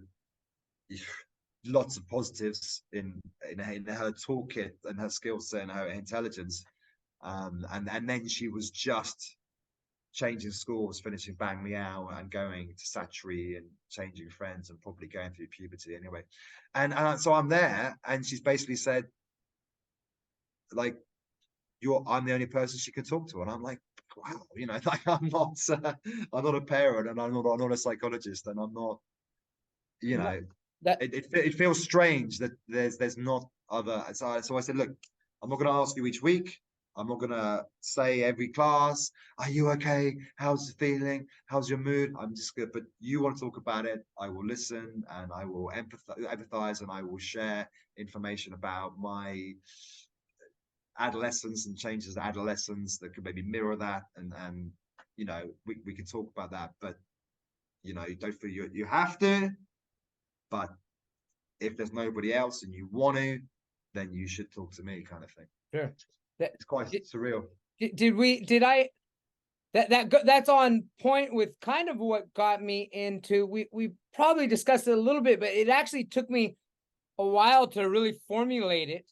lots of positives in her toolkit and her skill set and her intelligence. And then she was just changing schools, finishing Bang Liao and going to Satchery and changing friends and probably going through puberty anyway. And so I'm there, and she's basically said, like, I'm the only person she could talk to, and I'm like, wow, you know, like I'm not a parent, and I'm not a psychologist, and I'm not, you know, it feels strange that there's not other. So I said, look, I'm not going to ask you each week. I'm not going to say every class, are you okay? How's the feeling? How's your mood? I'm just good. But you want to talk about it, I will listen and I will empathize and I will share information about my adolescence and changes of adolescence that could maybe mirror that. And you know, we can talk about that. But, you know, you don't feel you have to. But if there's nobody else and you want to, then you should talk to me, kind of thing. Sure. It's quite surreal. That's on point with kind of what got me into, we probably discussed it a little bit, but it actually took me a while to really formulate it.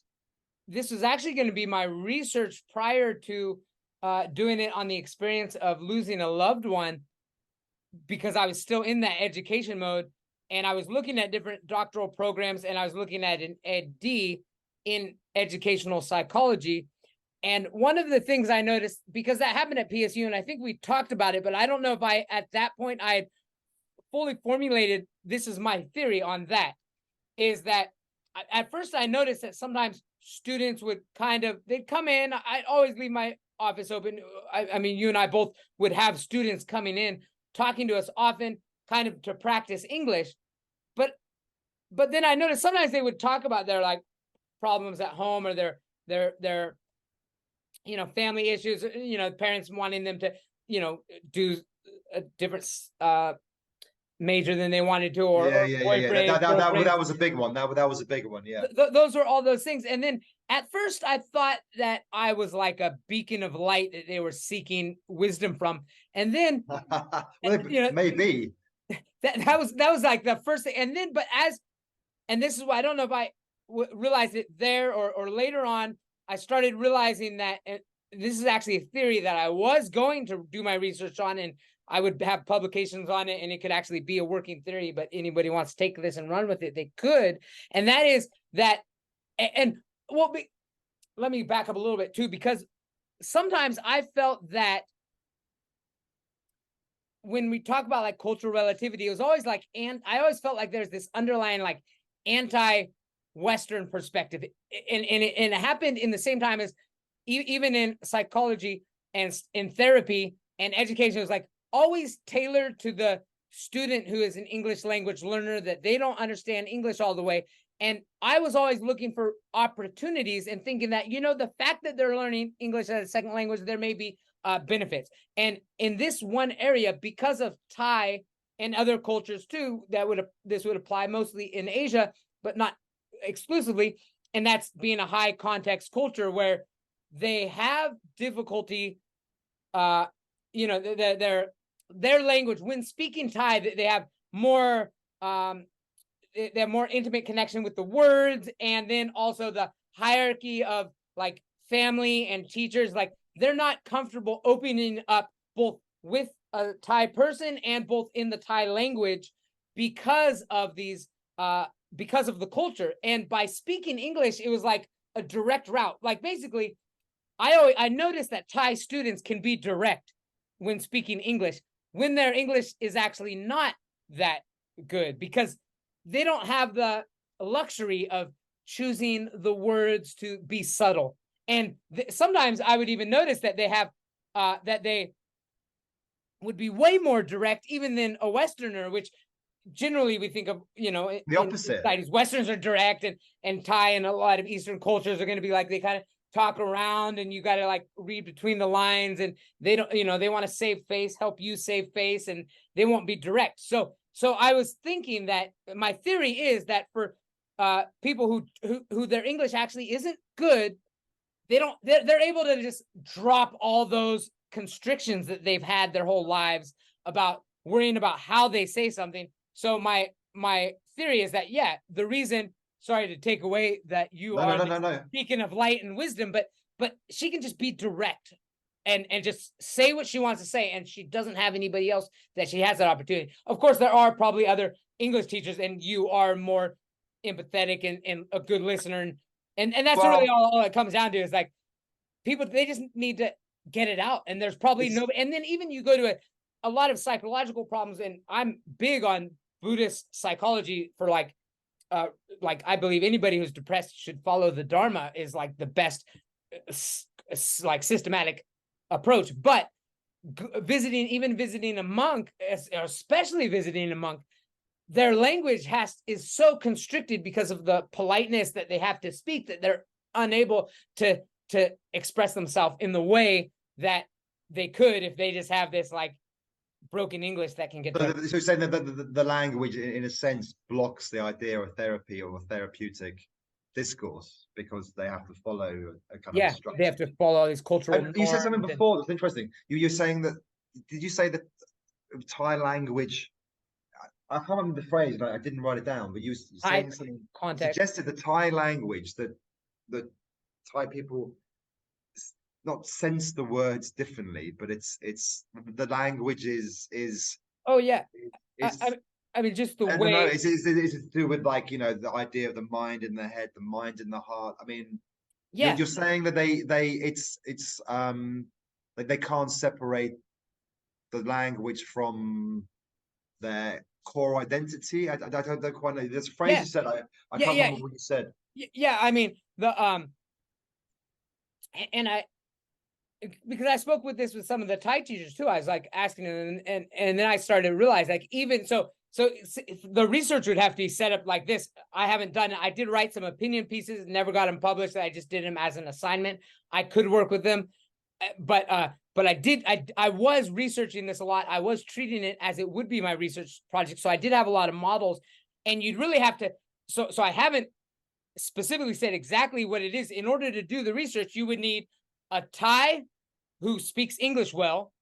This was actually going to be my research prior to doing it on the experience of losing a loved one, because I was still in that education mode. And I was looking at different doctoral programs, and I was looking at an ED in educational psychology. And one of the things I noticed, because that happened at PSU, and I think we talked about it, but I don't know if at that point I had fully formulated, this is my theory on that, is that at first I noticed that sometimes students would they'd come in. I'd always leave my office open. I mean, you and I both would have students coming in, talking to us often, kind of to practice English. But then I noticed sometimes they would talk about their like problems at home, or their you know, family issues, you know, parents wanting them to, you know, do a different major than they wanted to, or boyfriend. That was a big one. That was a big one. Yeah. Those were all those things. And then at first I thought that I was like a beacon of light that they were seeking wisdom from. And then, well, you know, maybe that was like the first thing. And then, and this is why I don't know if I realized it there or later on, I started realizing that this is actually a theory that I was going to do my research on, and I would have publications on it, and it could actually be a working theory, but anybody wants to take this and run with it, they could. And that is that And well, let me back up a little bit too, because sometimes I felt that when we talk about like cultural relativity, it was always like, and I always felt like there's this underlying like anti-Western perspective, and it happened in the same time as even in psychology and in therapy and education. It was like always tailored to the student who is an English language learner, that they don't understand English all the way. And I was always looking for opportunities and thinking that, you know, the fact that they're learning English as a second language, there may be benefits. And in this one area, because of Thai and other cultures too, this would apply mostly in Asia, but not exclusively. And that's being a high context culture where they have difficulty, you know, their language when speaking Thai, they have more they have more intimate connection with the words, and then also the hierarchy of like family and teachers. Like they're not comfortable opening up both with a Thai person and both in the Thai language because of these because of the culture. And by speaking English, it was like a direct route. Like basically, I noticed that Thai students can be direct when speaking English, when their English is actually not that good, because they don't have the luxury of choosing the words to be subtle. And sometimes I would even notice that they have that they would be way more direct even than a Westerner, which generally we think of, you know, the opposite. Westerns are direct, and Thai and a lot of Eastern cultures are going to be like, they kind of talk around and you got to like read between the lines, and they don't, you know, they want to save face, help you save face, and they won't be direct. So I was thinking that my theory is that for people who their English actually isn't good, they're able to just drop all those constrictions that they've had their whole lives about worrying about how they say something. So my theory is that, yeah, the reason, sorry to take away that you are beacon of light and wisdom, but she can just be direct and just say what she wants to say, and she doesn't have anybody else that she has that opportunity. Of course, there are probably other English teachers, and you are more empathetic and a good listener, and that's really all it comes down to, is like people, they just need to get it out, and there's probably no. And then even you go to a lot of psychological problems, and I'm big on Buddhist psychology for like I believe anybody who's depressed should follow the Dharma, is like the best like systematic approach. But visiting a monk, especially visiting a monk, their language is so constricted because of the politeness that they have to speak, that they're unable to express themselves in the way that they could if they just have this like broken English that can get. So you're saying that the language, in a sense, blocks the idea of therapy or therapeutic discourse, because they have to follow a kind of structure. They have to follow all these cultural norms. You said something before that's interesting. You're saying that, did you say that Thai language, I can't remember the phrase, I didn't write it down, but you were saying something, suggested the Thai language, that the Thai people not sense the words differently, but it's the language is oh yeah, I mean, just the way. Know, is it to do with, like, you know, the idea of the mind in the head, the mind in the heart? I mean, yeah, you're saying that it's like they can't separate the language from their core identity. I don't quite know. There's a phrase you said. I can't remember what you said. Yeah, I mean and because I spoke with some of the Thai teachers too. I was like asking them, and then I started to realize, like, even so the research would have to be set up like this. I haven't done it. I did write some opinion pieces, never got them published. I just did them as an assignment. I could work with them, but I was researching this a lot. I was treating it as it would be my research project. So I did have a lot of models, and you'd really have to. So I haven't specifically said exactly what it is. In order to do the research, you would need a Thai who speaks English well.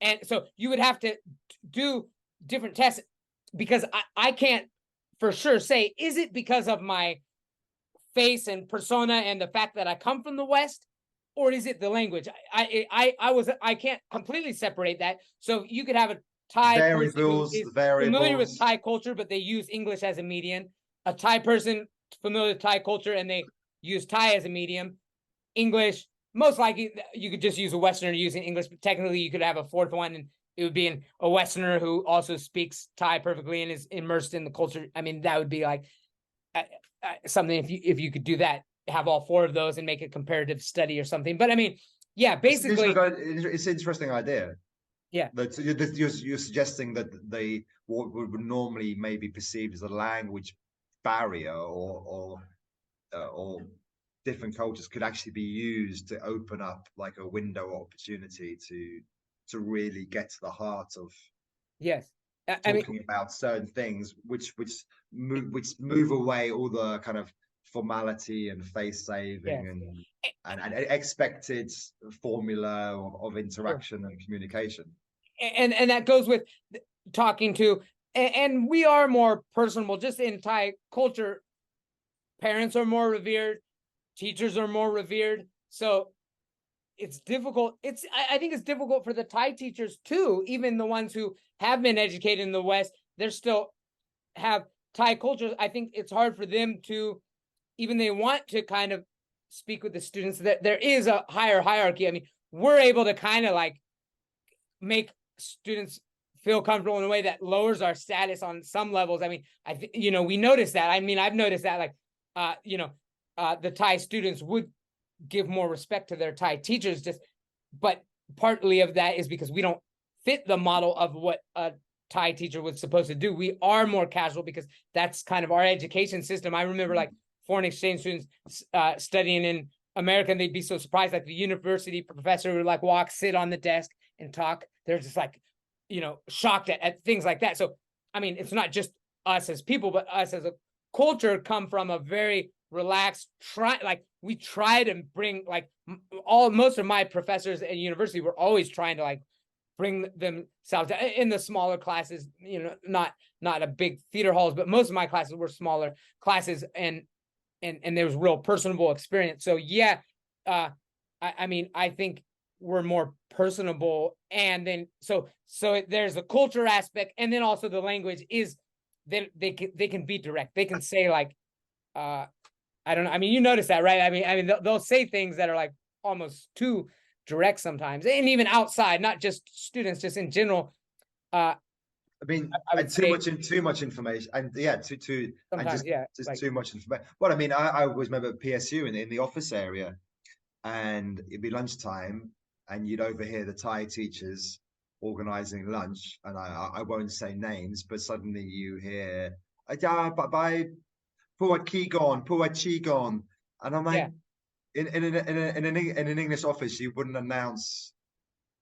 And so you would have to do different tests, because I can't for sure say, is it because of my face and persona and the fact that I come from the West, or is it the language? I can't completely separate that. So you could have a Thai person who is familiar with Thai culture, but they use English as a median, a Thai person familiar with Thai culture, and they use Thai as a medium. English, most likely you could just use a Westerner using English, but technically you could have a fourth one, and it would be a Westerner who also speaks Thai perfectly and is immersed in the culture. I mean, that would be like something if you could do that, have all four of those and make a comparative study or something. But I mean, yeah, basically, it's an interesting idea. Yeah, that you're suggesting that they what would normally maybe perceived as a language barrier or different cultures could actually be used to open up like a window of opportunity to really get to the heart of yes. I mean, talking about certain things which move away all the kind of formality and face saving yes. and expected formula of Sure. interaction and communication. And that goes with talking to, and we are more personable just in Thai culture. Parents are more revered, teachers are more revered, so it's difficult. I think it's difficult for the Thai teachers too, even the ones who have been educated in the West. They're still have Thai culture. I think it's hard for them to, even they want to kind of speak with the students, that there is a higher hierarchy. I mean, we're able to kind of like make students feel comfortable in a way that lowers our status on some levels. I mean, we notice that. I mean, I've noticed that, like, the Thai students would give more respect to their Thai teachers, but partly of that is because we don't fit the model of what a Thai teacher was supposed to do. We are more casual because that's kind of our education system. I remember like foreign exchange students studying in America, and they'd be so surprised, like the university professor would like sit on the desk and talk. They're just like, shocked at things like that. So, I mean, it's not just us as people, but us as a culture come from a very relaxed, we try to bring like most of my professors at university were always trying to like bring themselves in the smaller classes, not a big theater halls, but most of my classes were smaller classes, and there was real personable experience. So yeah, I mean, I think we're more personable, and then so there's the culture aspect, and then also the language is then they can be direct. They can say like, I don't know. I mean, you notice that, right? I mean, they'll say things that are like almost too direct sometimes, and even outside, not just students, just in general. I mean, I would too say much information, and yeah, sometimes, just like, too much information. Well, I mean, I always remember PSU in the office area, and it'd be lunchtime, and you'd overhear the Thai teachers organizing lunch, and I won't say names, but suddenly you hear, by Puat Qigong, and I'm like, yeah, in an English office, you wouldn't announce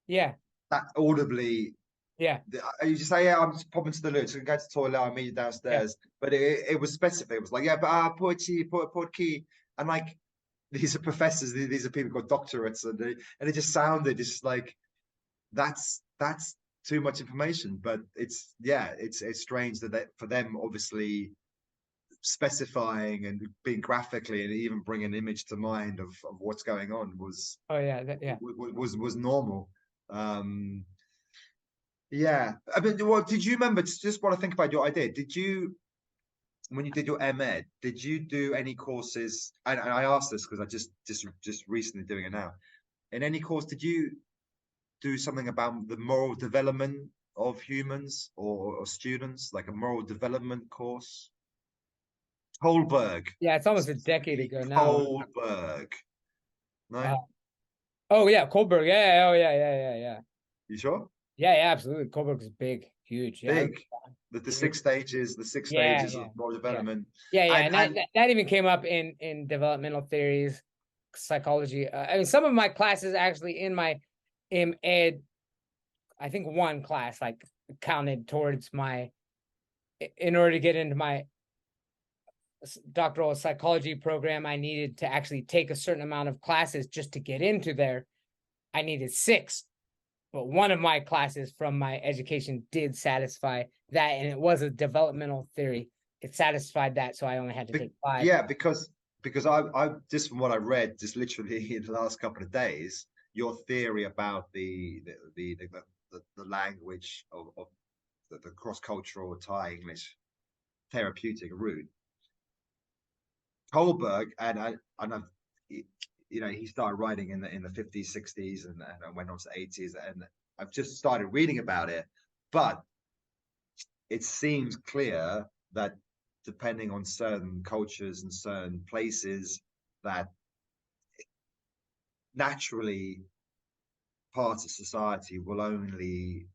yeah, that audibly. yeah, You just say, yeah, I'm just popping to the loo, so I can go to the toilet, I'll meet you yeah, downstairs. But it was specific. It was like, yeah, but Puat Qi, and like these are professors, these are people got doctorates, and it just sounded just like that's too much information. But it's strange that for them, obviously specifying and being graphically and even bring an image to mind of what's going on was oh yeah, was normal. Yeah, I mean, well, did you remember? Just want to think about your idea. Did you, when you did your MEd, did you do any courses? And I asked this because I just recently doing it now. In any course, did you do something about the moral development of humans or students, like a moral development course? Kohlberg. yeah. It's almost a decade ago now. Kohlberg. No? Uh, oh yeah, Kohlberg. Yeah. Oh yeah. You sure? Yeah. Absolutely. Kohlberg is big, huge. Yeah. Big. The six stages, Yeah. of moral development. Yeah. And And that even came up in developmental theories, psychology. I mean, some of my classes actually in my ed, I think one class like counted towards my, in order to get into my doctoral psychology program, I needed to actually take a certain amount of classes just to get into there. I needed 6, but one of my classes from my education did satisfy that, and it was a developmental theory. It satisfied that, so I only had to take 5. yeah, because I just from what I read, just literally in the last couple of days, your theory about the language of the cross cultural Thai English therapeutic route Kohlberg, and I've, he started writing in the 50s, 60s, and went on to 80s, and I've just started reading about it, but it seems clear that depending on certain cultures and certain places, that naturally parts of society will only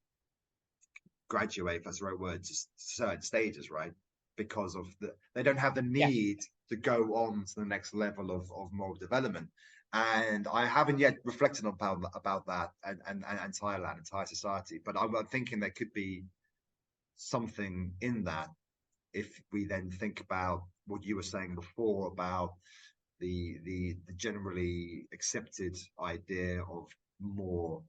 graduate, if that's the right word, to certain stages, right? Because of they don't have the need to go on to the next level of moral development. And I haven't yet reflected on about that and Thailand and Thai society, but I'm thinking there could be something in that if we then think about what you were saying before about the generally accepted idea of more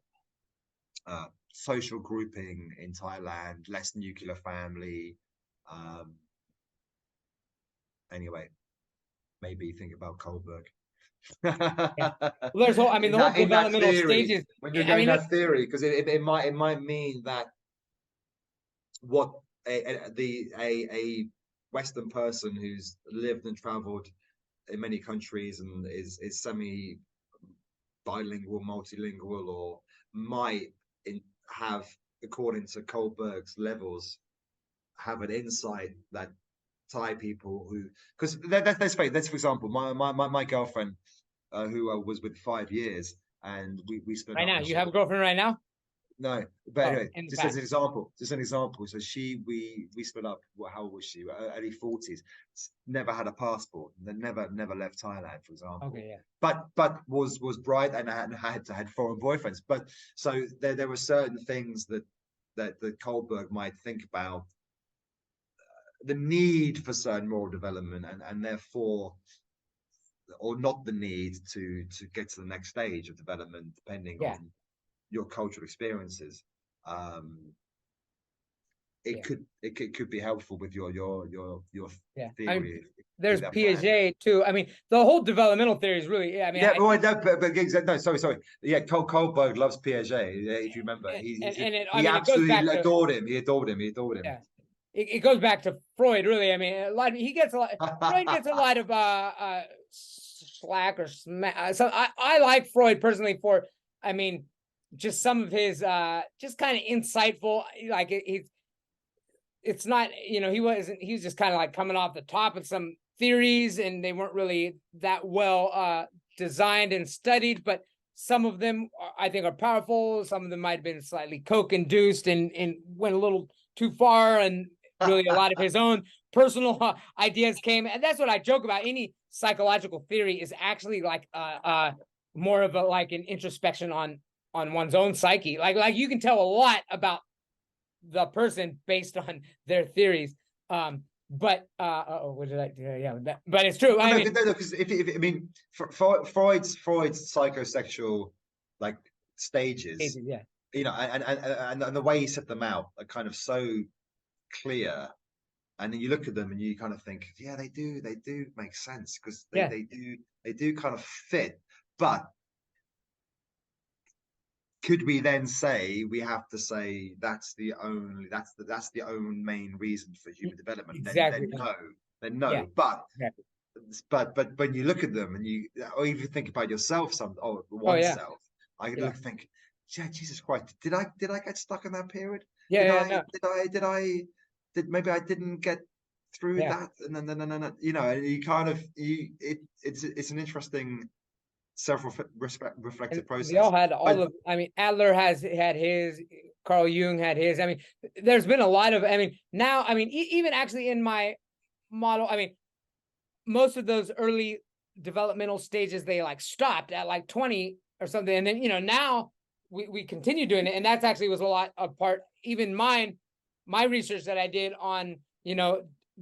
social grouping in Thailand, less nuclear family. Anyway, maybe think about Kohlberg. Yeah. Well, there's whole, the whole developmental stages. When you're doing that theory, because it might mean that what a Western person who's lived and traveled in many countries and is semi bilingual, multilingual, or might have, according to Kohlberg's levels, have an insight that Thai people who, because let's for example, my girlfriend, who I was with 5 years, and we split right up. Now, you have a girlfriend right now? No, but anyway, just as an example. So we split up. Well, how old was she? Early 40s. Never had a passport. Never left Thailand, for example. Okay, yeah. But was bright and had foreign boyfriends. But so there were certain things that Kohlberg might think about, the need for certain moral development, and therefore, or not the need to get to the next stage of development, depending on your cultural experiences. It could be helpful with your theory. There's Piaget too. The whole developmental theory is really. Sorry. Yeah, Kohlberg loves Piaget. If you remember, he absolutely adored him. He adored him. Yeah. It goes back to Freud, really. He gets a lot. Freud gets a lot of slack or smack. So I like Freud personally for, just some of his just kind of insightful. Like it's not, he was just kind of like coming off the top of some theories, and they weren't really that well designed and studied, but some of them I think are powerful. Some of them might have been slightly coke induced and went a little too far, and really a lot of his own personal ideas came. And that's what I joke about. Any psychological theory is actually like more of an introspection on one's own psyche. Like you can tell a lot about the person based on their theories. But what did I do? Yeah, but it's true. Because Freud's psychosexual stages, and the way he set them out are kind of so clear, and then you look at them and you kind of think, yeah, they do make sense, because they do kind of fit. But could we then say we have to say that's the only main reason for human development? Exactly. Then no. Yeah. But when you look at them and or even think about yourself, oneself, I could look and think, yeah, Jesus Christ, did I get stuck in that period? Did maybe I didn't get through that, and then you kind of it's an interesting self-reflective process. We all had Adler had his, Carl Jung had his. There's been a lot of, now, even actually in my model, most of those early developmental stages, they stopped at 20 or something. And then, now we continue doing it. And that's actually was a lot of part, even my research that I did on,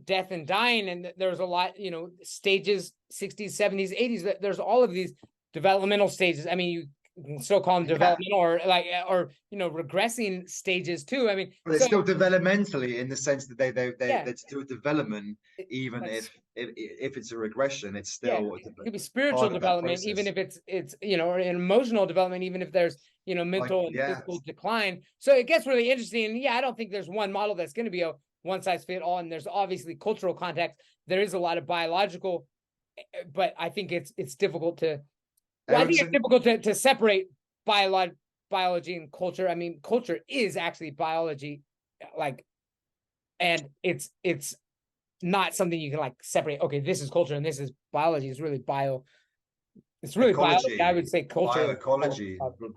death and dying. And there was a lot, stages, 60s, 70s, 80s, there's all of these developmental stages. You can still call them developmental or regressing stages too. But it's still developmentally, in the sense that they're still development, even if it's a regression, it's still it could be spiritual development, even if it's or an emotional development, even if there's mental and physical decline. So it gets really interesting. And I don't think there's one model that's going to be a one size fit all. And there's obviously cultural context. There is a lot of biological but I think it's difficult to. Well, I think it's difficult to separate biology and culture. I mean, culture is actually biology, like, and it's not something you can like separate. Okay, this is culture and this is biology. It's really bio. It's really ecology, biology. I would say culture. bioecology. What was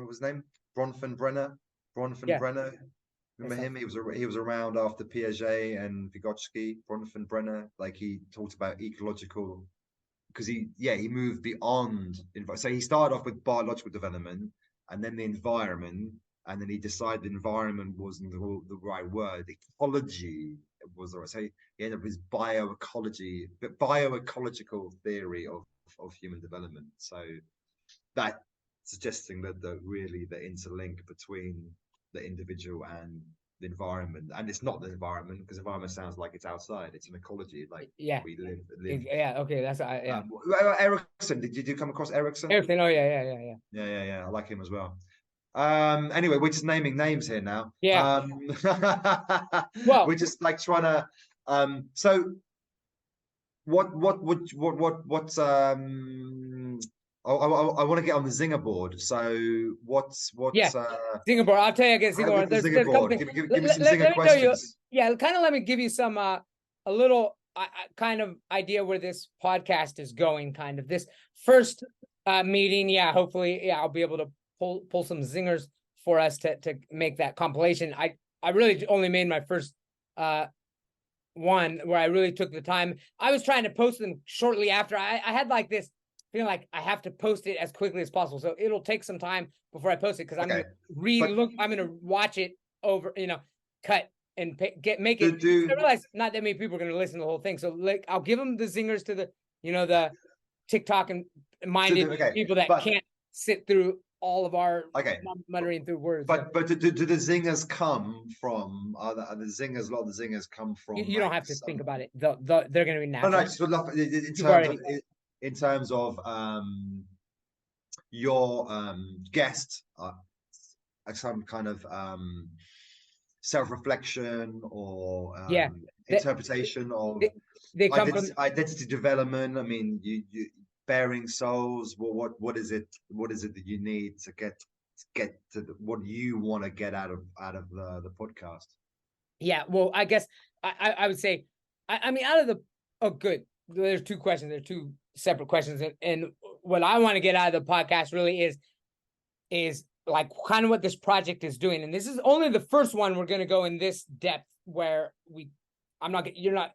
his name? Bronfenbrenner. Yeah. Remember him? He was around after Piaget and Vygotsky. Bronfenbrenner, like he talked about ecological, because he moved beyond. So he started off with biological development, and then the environment, and then he decided the environment wasn't the right word. Ecology was the right. So he ended up with his bioecological theory of human development. So that suggesting that really the interlink between the individual and the environment, and it's not the environment, because environment sounds like it's outside. It's an ecology, like we live. Yeah. Okay. That's Erickson. Did you come across Erickson? Erickson. Oh yeah. I like him as well. Anyway, we're just naming names here now. Yeah. Well, we're just like trying to. So what I want to get on the Zinger board. So what's Zinger board? I'll tell you again. Zinger board. Zinger board. Give me some Zinger questions. Kind of let me give you some a little kind of idea where this podcast is going. Kind of this first meeting. Yeah, hopefully, I'll be able to pull some zingers for us to make that compilation. I really only made my first one where I really took the time. I was trying to post them shortly after. I had like this feeling like I have to post it as quickly as possible. So it'll take some time before I post it, because I'm going to I'm going to watch it over, cut and make it. I realize not that many people are going to listen to the whole thing. So like, I'll give them the zingers to the, the TikTok and minded people that can't sit through all of our muttering through words. But do the zingers come from? Are the zingers? A lot of the zingers come from. You don't have to think about it. They're going to be natural. No, just in terms of your guest, some kind of self-reflection or interpretation of they come from identity development. I mean, you bearing souls. Well, what is it that you need to get to what you want to get out of the podcast? Yeah, well, I guess I would say, I mean, out of the good. There's two questions. There's two separate questions, and what I want to get out of the podcast really is like kind of what this project is doing. And this is only the first one we're going to go in this depth, where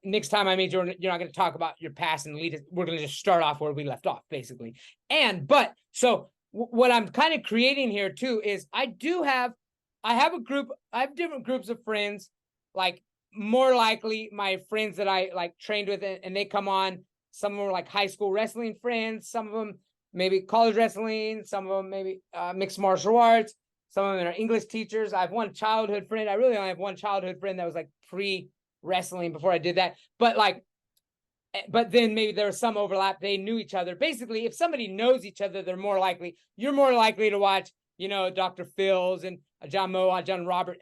next time I meet you, you're not going to talk about your past and lead it. We're going to just start off where we left off, basically. So what I'm kind of creating here too is I have different groups of friends, like more likely my friends that I like trained with, and they come on. Some of them are like high school wrestling friends, some of them maybe college wrestling, some of them maybe mixed martial arts, some of them are English teachers. I have one childhood friend. I really only have one childhood friend that was like pre-wrestling before I did that. But then maybe there was some overlap. They knew each other. Basically, if somebody knows each other, you're more likely to watch, Dr. Phil's and John Moa, John Robert,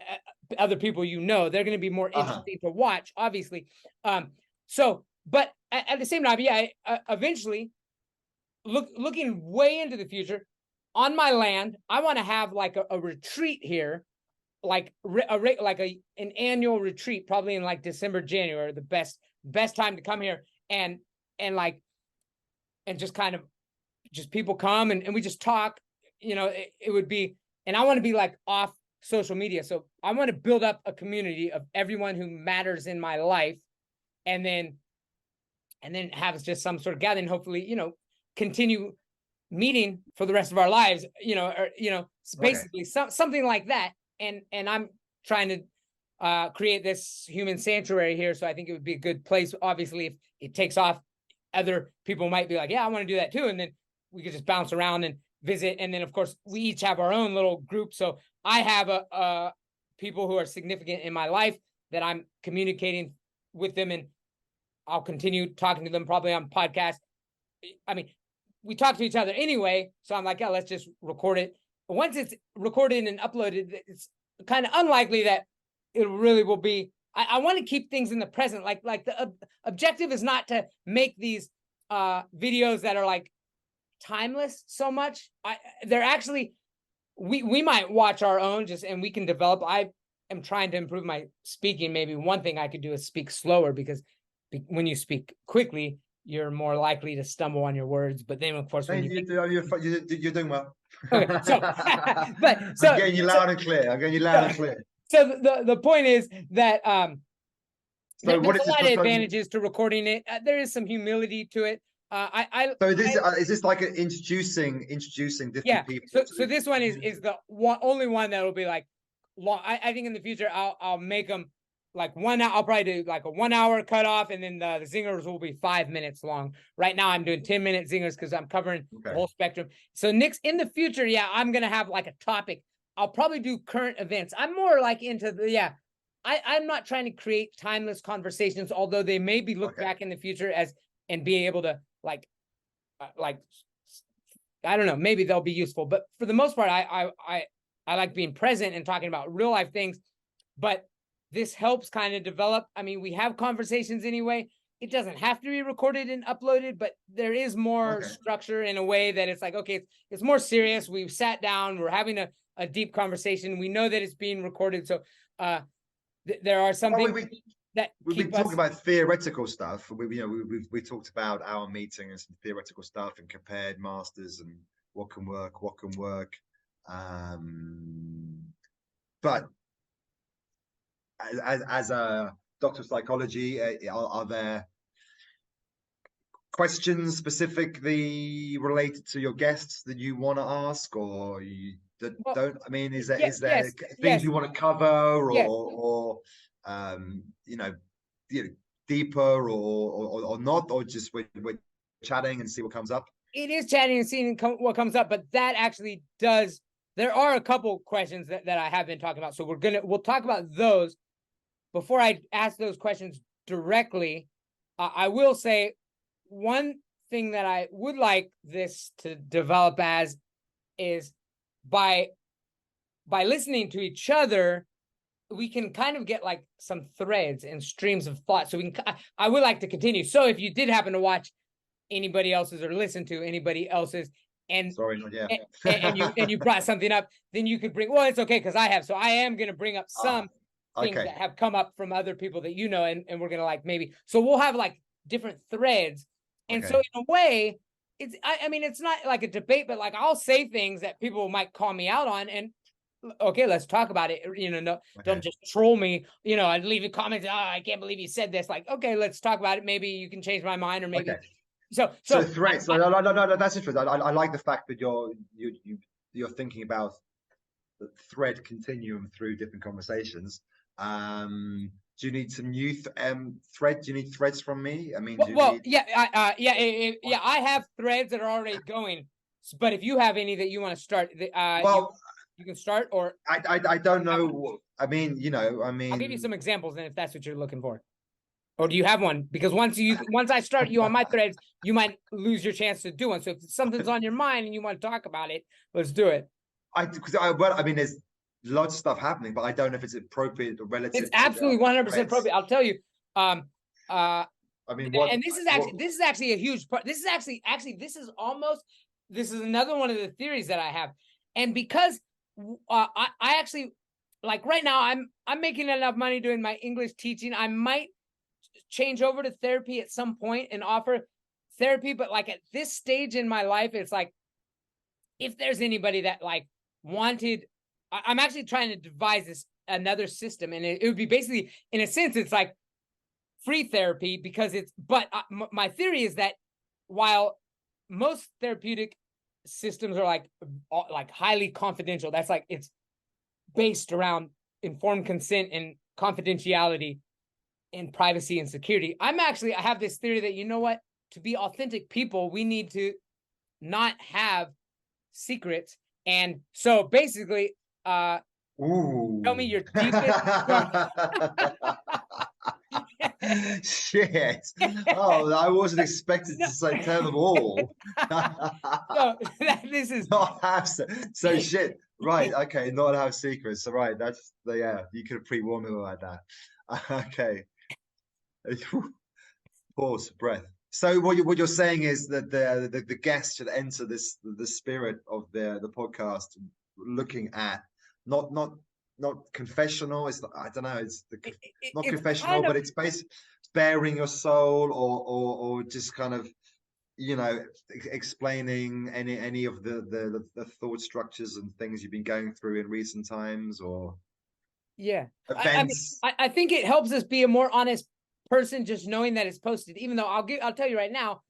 other people, they're going to be more interesting to watch, obviously. But at the same time, eventually, looking way into the future, on my land, I want to have like a retreat here, like an annual retreat, probably in like December, January, the best time to come here, and just kind of just people come and we just talk. It would be, and I want to be like off social media, so I want to build up a community of everyone who matters in my life, and then have just some sort of gathering, hopefully, continue meeting for the rest of our lives, basically something like that. And I'm trying to create this human sanctuary here. So I think it would be a good place. Obviously, if it takes off, other people might be like, yeah, I want to do that too. And then we could just bounce around and visit. And then of course we each have our own little group. So I have people who are significant in my life that I'm communicating with them, and I'll continue talking to them probably on podcasts. I mean, we talk to each other anyway, so I'm like, yeah, let's just record it. Once it's recorded and uploaded, it's kind of unlikely that it really will be I want to keep things in the present. Like the objective is not to make these videos that are like timeless so much. They're actually, we might watch our own and we can develop. I am trying to improve my speaking. Maybe one thing I could do is speak slower, because when you speak quickly, you're more likely to stumble on your words. But then, of course, when you're doing well. Okay, so I'm getting you loud and clear. I'm getting you loud and clear. So the point is that so there's a lot of advantages to recording it. There is some humility to it. Is this like introducing different people? So this one is the only one that will be like long. I think in the future I'll make them like 1 hour. I'll probably do like a 1 hour cutoff, and then the zingers will be 5 minutes long. Right now I'm doing 10-minute zingers because I'm covering the whole spectrum. So next in the future, I'm gonna have like a topic. I'll probably do current events. I'm more like into the I'm not trying to create timeless conversations, although they may be looked back in the future as and be able to like I don't know, maybe they'll be useful. But for the most part, I like being present and talking about real life things. But this helps kind of develop. I mean, we have conversations anyway. It doesn't have to be recorded and uploaded, but there is more structure in a way that it's like, okay, it's more serious. We've sat down, we're having a deep conversation. We know that it's being recorded. So there are some things that we've been talking about theoretical stuff. We talked about our meeting and some theoretical stuff and compared masters and what can work. But as a doctor of psychology, are there questions specifically related to your guests that you want to ask, or you don't? I mean, is there things you want to cover, or deeper, or not, or just we're chatting and see what comes up? It is chatting and seeing what comes up, but that actually does. There are a couple questions that I have been talking about, so we'll talk about those. Before I ask those questions directly, I will say one thing that I would like this to develop as is by listening to each other, we can kind of get like some threads and streams of thought. So I would like to continue. So if you did happen to watch anybody else's or listen to anybody else's, and and you brought something up, then you could bring. Well, it's okay because I have. So I am going to bring up some things that have come up from other people that you know, and we're going to like maybe. So we'll have like different threads, and so in a way, it's. I mean, it's not like a debate, but like I'll say things that people might call me out on, and okay, let's talk about it. Don't just troll me. I'd leave a comment. Oh, I can't believe you said this. Like, okay, let's talk about it. Maybe you can change my mind, or maybe. So threats. No, that's interesting. I like the fact that you're thinking about the thread continuum through different conversations. Do you need some new thread? Do you need threads from me? I mean, I have threads that are already going. But if you have any that you want to start, you can start. Or I don't know. I mean, I'll give you some examples, and if that's what you're looking for. Or do you have one? Because once I start you on my threads, you might lose your chance to do one. So if something's on your mind and you want to talk about it, let's do it. I mean, there's lots of stuff happening, but I don't know if it's appropriate or relative. It's absolutely 100% appropriate. I'll tell you. I mean, and this is actually a huge part. This is actually this is another one of the theories that I have, and because I actually like right now I'm making enough money doing my English teaching. I might change over to therapy at some point and offer therapy, but like at this stage in my life, it's like if there's anybody that like wanted, I'm actually trying to devise another system, and it would be basically, in a sense, it's like free therapy because my theory is that while most therapeutic systems are like highly confidential, that's like it's based around informed consent and confidentiality and privacy and security. I have this theory that, to be authentic people, we need to not have secrets. And so basically, tell me your deepest Shit. Oh, I wasn't expected to say tell them all. So this is Not have so shit. Right. Okay. Not have secrets. So right. That's the yeah. You could have pre-warned me like that. Okay. Pause. Breath. So what you're saying is that the guest should enter the spirit of the podcast, looking at not confessional. It's I don't know. It's not it's confessional, kind of, but it's bearing your soul, or just kind of explaining any of the thought structures and things you've been going through in recent times or yeah. I mean, events. I think it helps us be a more honest person just knowing that it's posted. Even though I'll tell you right now,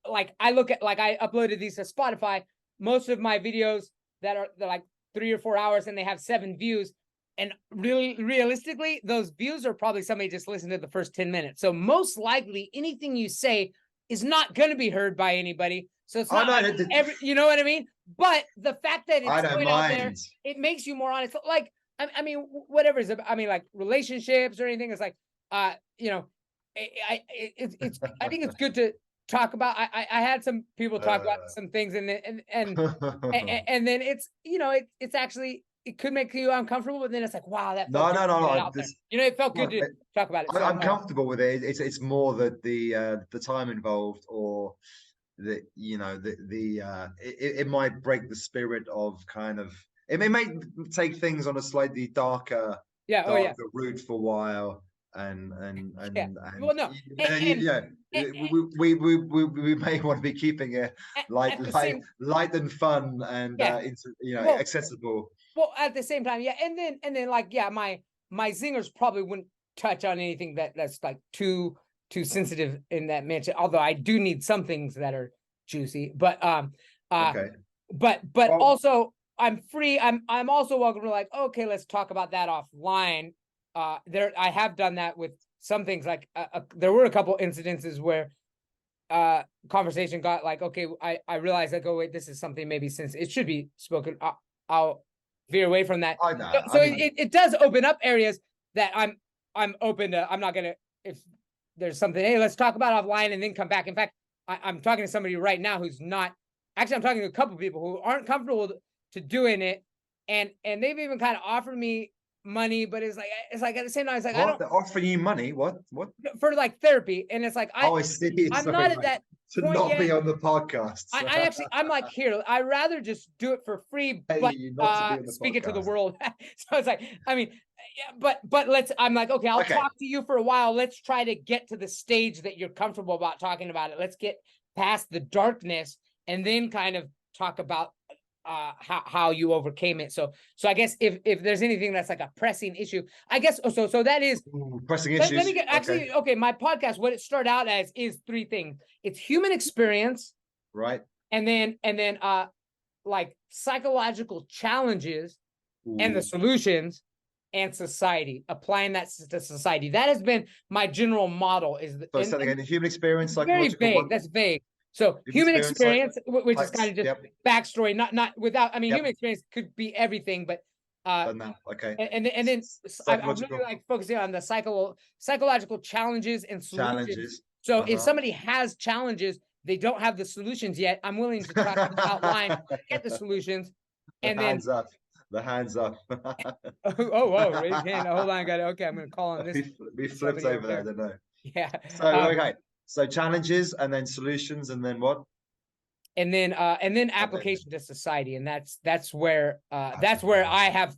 like I look at, like I uploaded these to Spotify. Most of my videos they're like 3 or 4 hours and they have 7 views. And really, realistically, those views are probably somebody just listened to the first 10 minutes. So most likely anything you say is not going to be heard by anybody. So it's not like you know what I mean? But the fact that it's going out there, it makes you more honest. Like, I mean, whatever is, I mean, like relationships or anything. It's like, you know, I think it's good to talk about. I had some people talk about some things and then it's, you know, it's actually, it could make you uncomfortable, but then it's like, wow, that felt no. You know, it felt good to talk about it. So, I'm comfortable with it. It's more that the time involved, or the it might break the spirit of kind of, it may take things on a slightly darker route for a while. And well, no, we may want to be keeping it light and fun and accessible. Well, at the same time, and then like, my zingers probably wouldn't touch on anything that's like too sensitive in that mention. Although I do need some things that are juicy, but but also I'm free. I'm also welcome to, like, okay, let's talk about that offline. I have done that with some things, like there were a couple incidences where conversation got like, okay, I realized, like, oh wait, this is something maybe since it should be spoken. I'll veer away from that. I know. So it does open up areas that I'm open to. I'm not gonna, if there's something, hey, let's talk about offline and then come back. In fact, I'm talking to somebody right now who's not, actually I'm talking to a couple people who aren't comfortable to doing it, and they've even kind of offered me money, but it's like at the same time, it's like, what? They're offering you money? What for like therapy? And it's like, I see. I'm not at that to point not yet. be on the podcast. I'm like, here, I'd rather just do it for free, but speak it to the world. So it's like, I mean, but I'm like, okay, I'll talk to you for a while. Let's try to get to the stage that you're comfortable about talking about it. Let's get past the darkness and then kind of talk about how you overcame it. So I guess if there's anything that's like a pressing issue, I guess so that is pressing issues. Let me get, actually, okay, my podcast, what it started out as is 3 things. It's human experience, right? And then like psychological challenges and the solutions, and society, applying that to society. That has been my general model. Is the human experience, very vague. That's vague. So human experience, which is kind of just backstory, not without. I mean, human experience could be everything, but and then I'm really like focusing on the psychological challenges and solutions. So if somebody has challenges, they don't have the solutions yet, I'm willing to try to outline, get the solutions, and then the hands up. oh, raise hand. Hold on, I'm gonna call on this. We flipped over there, don't know. Yeah. So okay. So challenges, and then solutions, and then what? And then application to society, and that's where I have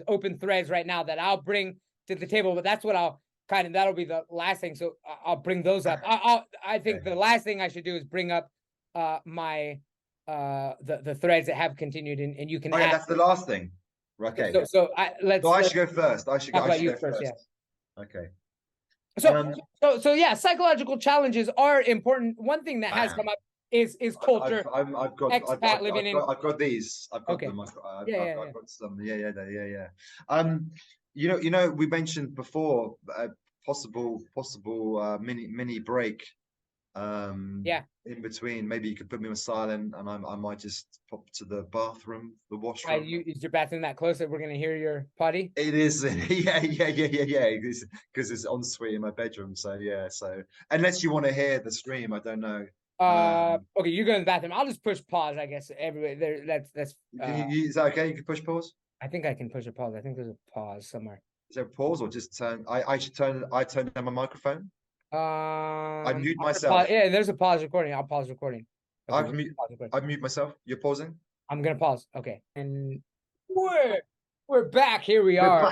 open threads right now that I'll bring to the table. But that's what that'll be the last thing. So I'll bring those up. I think the last thing I should do is bring up my the threads that have continued, and you can. Oh yeah, that's the last thing. Okay. So I should go first. I should go first. Yeah. Okay. So yeah, psychological challenges are important. One thing that has come up is culture. I've got expat living in. I've got these. I've got them. I've got some. Yeah. You know, we mentioned before possible mini break In between. Maybe you could put me on silent, and I might just pop to the bathroom, the washroom. Is your bathroom that close that we're gonna hear your potty? It is, yeah. Because it's ensuite in my bedroom. So yeah. So unless you want to hear the stream, I don't know. Okay, you go to the bathroom. I'll just push pause, I guess. Everywhere there. That's. Is that okay? You can push pause. I think I can push a pause. I think there's a pause somewhere. Is there a pause or just turn? I should turn. I turn down my microphone. I mute myself. Yeah, there's a pause recording. I'll pause recording. Okay, I mute myself. You're pausing. I'm gonna pause. Okay, and we're back. Here we are.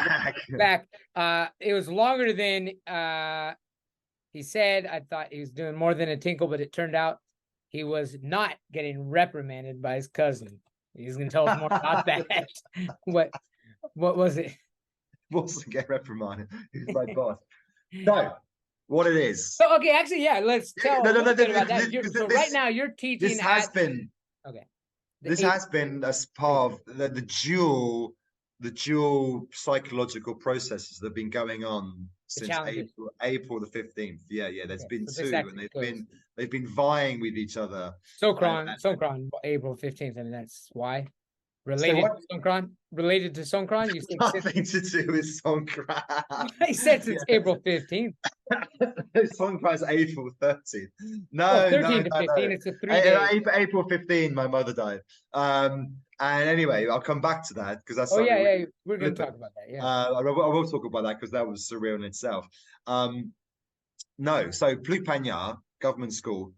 Back. It was longer than he said. I thought he was doing more than a tinkle, but it turned out he was not getting reprimanded by his cousin. He's gonna tell us more about that. What was it? Wasn't get reprimanded. He's my boss. No, what it is. So, okay, actually, yeah. Let's tell a little bit about that. So right now you're teaching. This has been okay. This has been as part of the dual psychological processes that have been going on since April the 15th. Yeah. There's been two, and they've been vying with each other. Songkran, April 15th, and that's why. Related to Songkran? You said nothing to do with Songkran. He said since April 15th. Songkran's April 13th. No, 13 to 15. No. It's a 3 day. April 15, my mother died. And anyway, I'll come back to that because that's. Oh yeah, we're going to talk about that. Yeah, I will talk about that because that was surreal in itself. No, so Plupanya government school,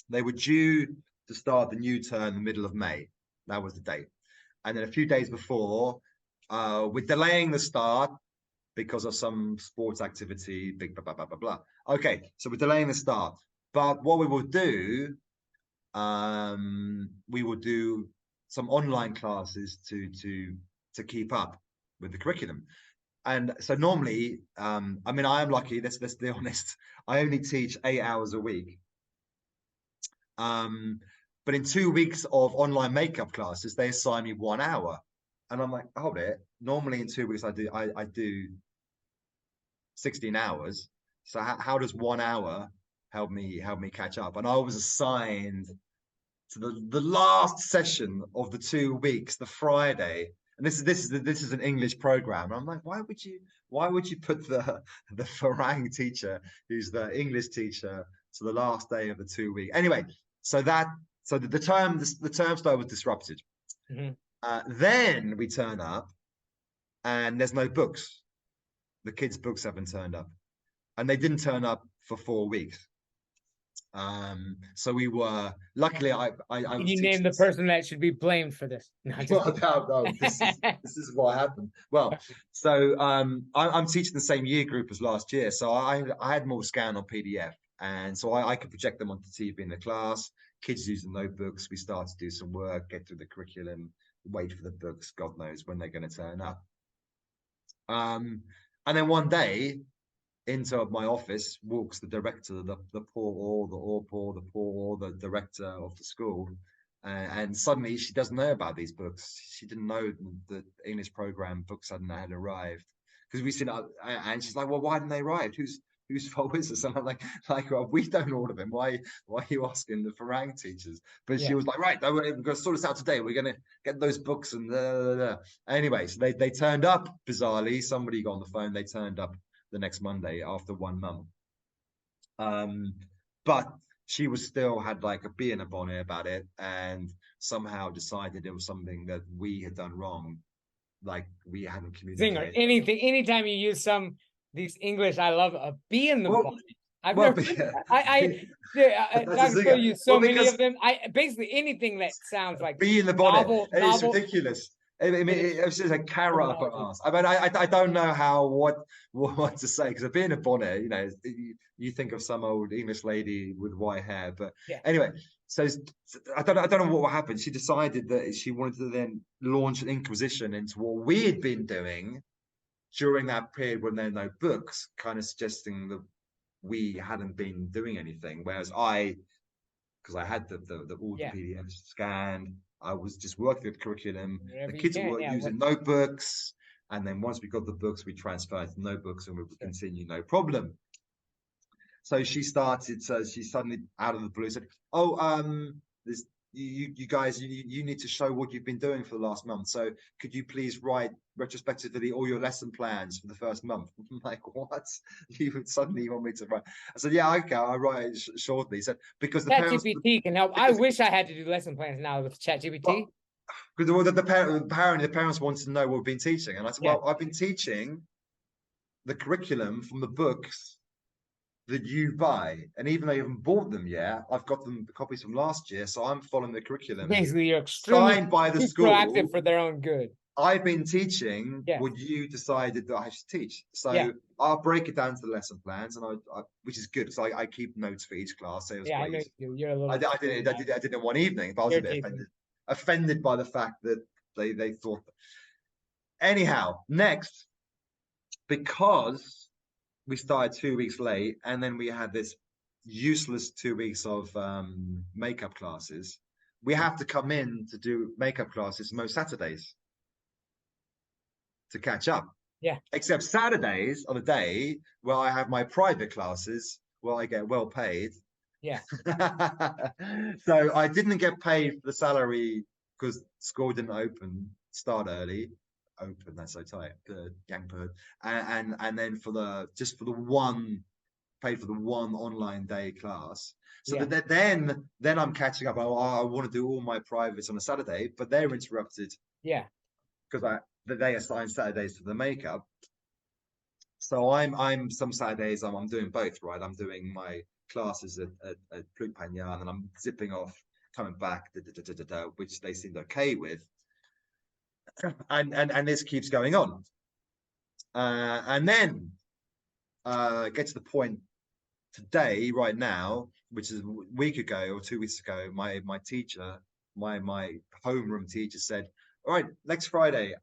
they were due to start the new term in the middle of May. That was the date. And then a few days before, we're delaying the start because of some sports activity, big blah, blah, blah, blah, blah. Okay, so we're delaying the start. But what we will do, we will do some online classes to keep up with the curriculum. And so normally, I mean, I am lucky, let's be honest. I only teach 8 hours a week. But in 2 weeks of online makeup classes, they assign me 1 hour. And I'm like, hold it. Normally in 2 weeks, I do 16 hours. So how does 1 hour help me catch up? And I was assigned to the last session of the 2 weeks, the Friday. And this is an English program. And I'm like, why would you put the Farang teacher, who's the English teacher, to the last day of the 2 week? Anyway, so the term start was disrupted. Then we turn up and there's no books. The kids' books haven't turned up, and they didn't turn up for 4 weeks. So we were luckily. You named the person that should be blamed for this. No, this is what happened. Well, so I'm teaching the same year group as last year, so I had more scan on PDF, and so I could project them onto TV in the class. Kids use the notebooks. We start to do some work, get through the curriculum, wait for the books. God knows when they're going to turn up. And then one day, into my office walks the director, the director of the school, and suddenly she doesn't know about these books. She didn't know the English program books hadn't arrived, because we said, and she's like, well, why didn't they arrive? Whose fault is this? And I'm like, well, we don't order them. Why are you asking the Farang teachers? But she was like, right, we're going to sort this out today. We're going to get those books and anyway, so they turned up bizarrely. Somebody got on the phone. They turned up the next Monday after 1 month. But she was still had like a bee in a bonnet about it, and somehow decided it was something that we had done wrong, like we hadn't communicated. Zinger, anytime you use these English, I love a bee in the bonnet. I can show you so many of them. Basically anything that sounds like bee in the bonnet. It's ridiculous. I mean, it's just a carrot up our ass. I mean, I don't know what to say, because being a bonnet, you think of some old English lady with white hair. But anyway, so I don't know what happened. She decided that she wanted to then launch an inquisition into what we had been doing during that period when there were no books, kind of suggesting that we hadn't been doing anything. Whereas because I had the PDFs scanned, I was just working with the curriculum. The kids were using notebooks, and then once we got the books, we transferred to notebooks, and we would continue, no problem. So she started. So she suddenly out of the blue said, "Oh, this you guys, you need to show what you've been doing for the last month. So could you please write retrospectively all your lesson plans for the first month?" I'm like, "What? You suddenly want me to write?" I said, "Yeah, okay, I'll write it shortly." He said, "Because the parents." ChatGPT can help. I wish I had to do lesson plans now with ChatGPT. Well, because the parents wanted to know what we've been teaching, and I said, Yeah. "Well, I've been teaching the curriculum from the books that you buy, and even though you haven't bought them yet, I've got them the copies from last year, so I'm following the curriculum Basically, you're extremely signed by the proactive school. for their own good. I've been teaching Yeah. what you decided that I should teach, so Yeah. I'll break it down to the lesson plans, and which is good because I keep notes for each class. So it was Yeah, I great. know you. You're a little. I did it in one evening, but I was a bit offended by the fact that they thought. Anyhow, next, because we started 2 weeks late, and then we had this useless 2 weeks of makeup classes. We have to come in to do makeup classes most Saturdays to catch up. Yeah. Except Saturdays are the day where I have my private classes where I get well paid. Yeah. So I didn't get paid for the salary because school didn't start early. Open, that's so tight. The young bird. And then for the paid for the one online day class. So Yeah. that then I'm catching up. I want to do all my privates on a Saturday, but they're interrupted. Yeah. Because they assign Saturdays to the makeup. So I'm some Saturdays I'm doing both, right? I'm doing my classes at Plug Panya, and then I'm zipping off, coming back, which they seemed okay with. And this keeps going on. And then get to the point today, right now, which is a week ago or 2 weeks ago, my teacher, my homeroom teacher said, "All right, next Friday,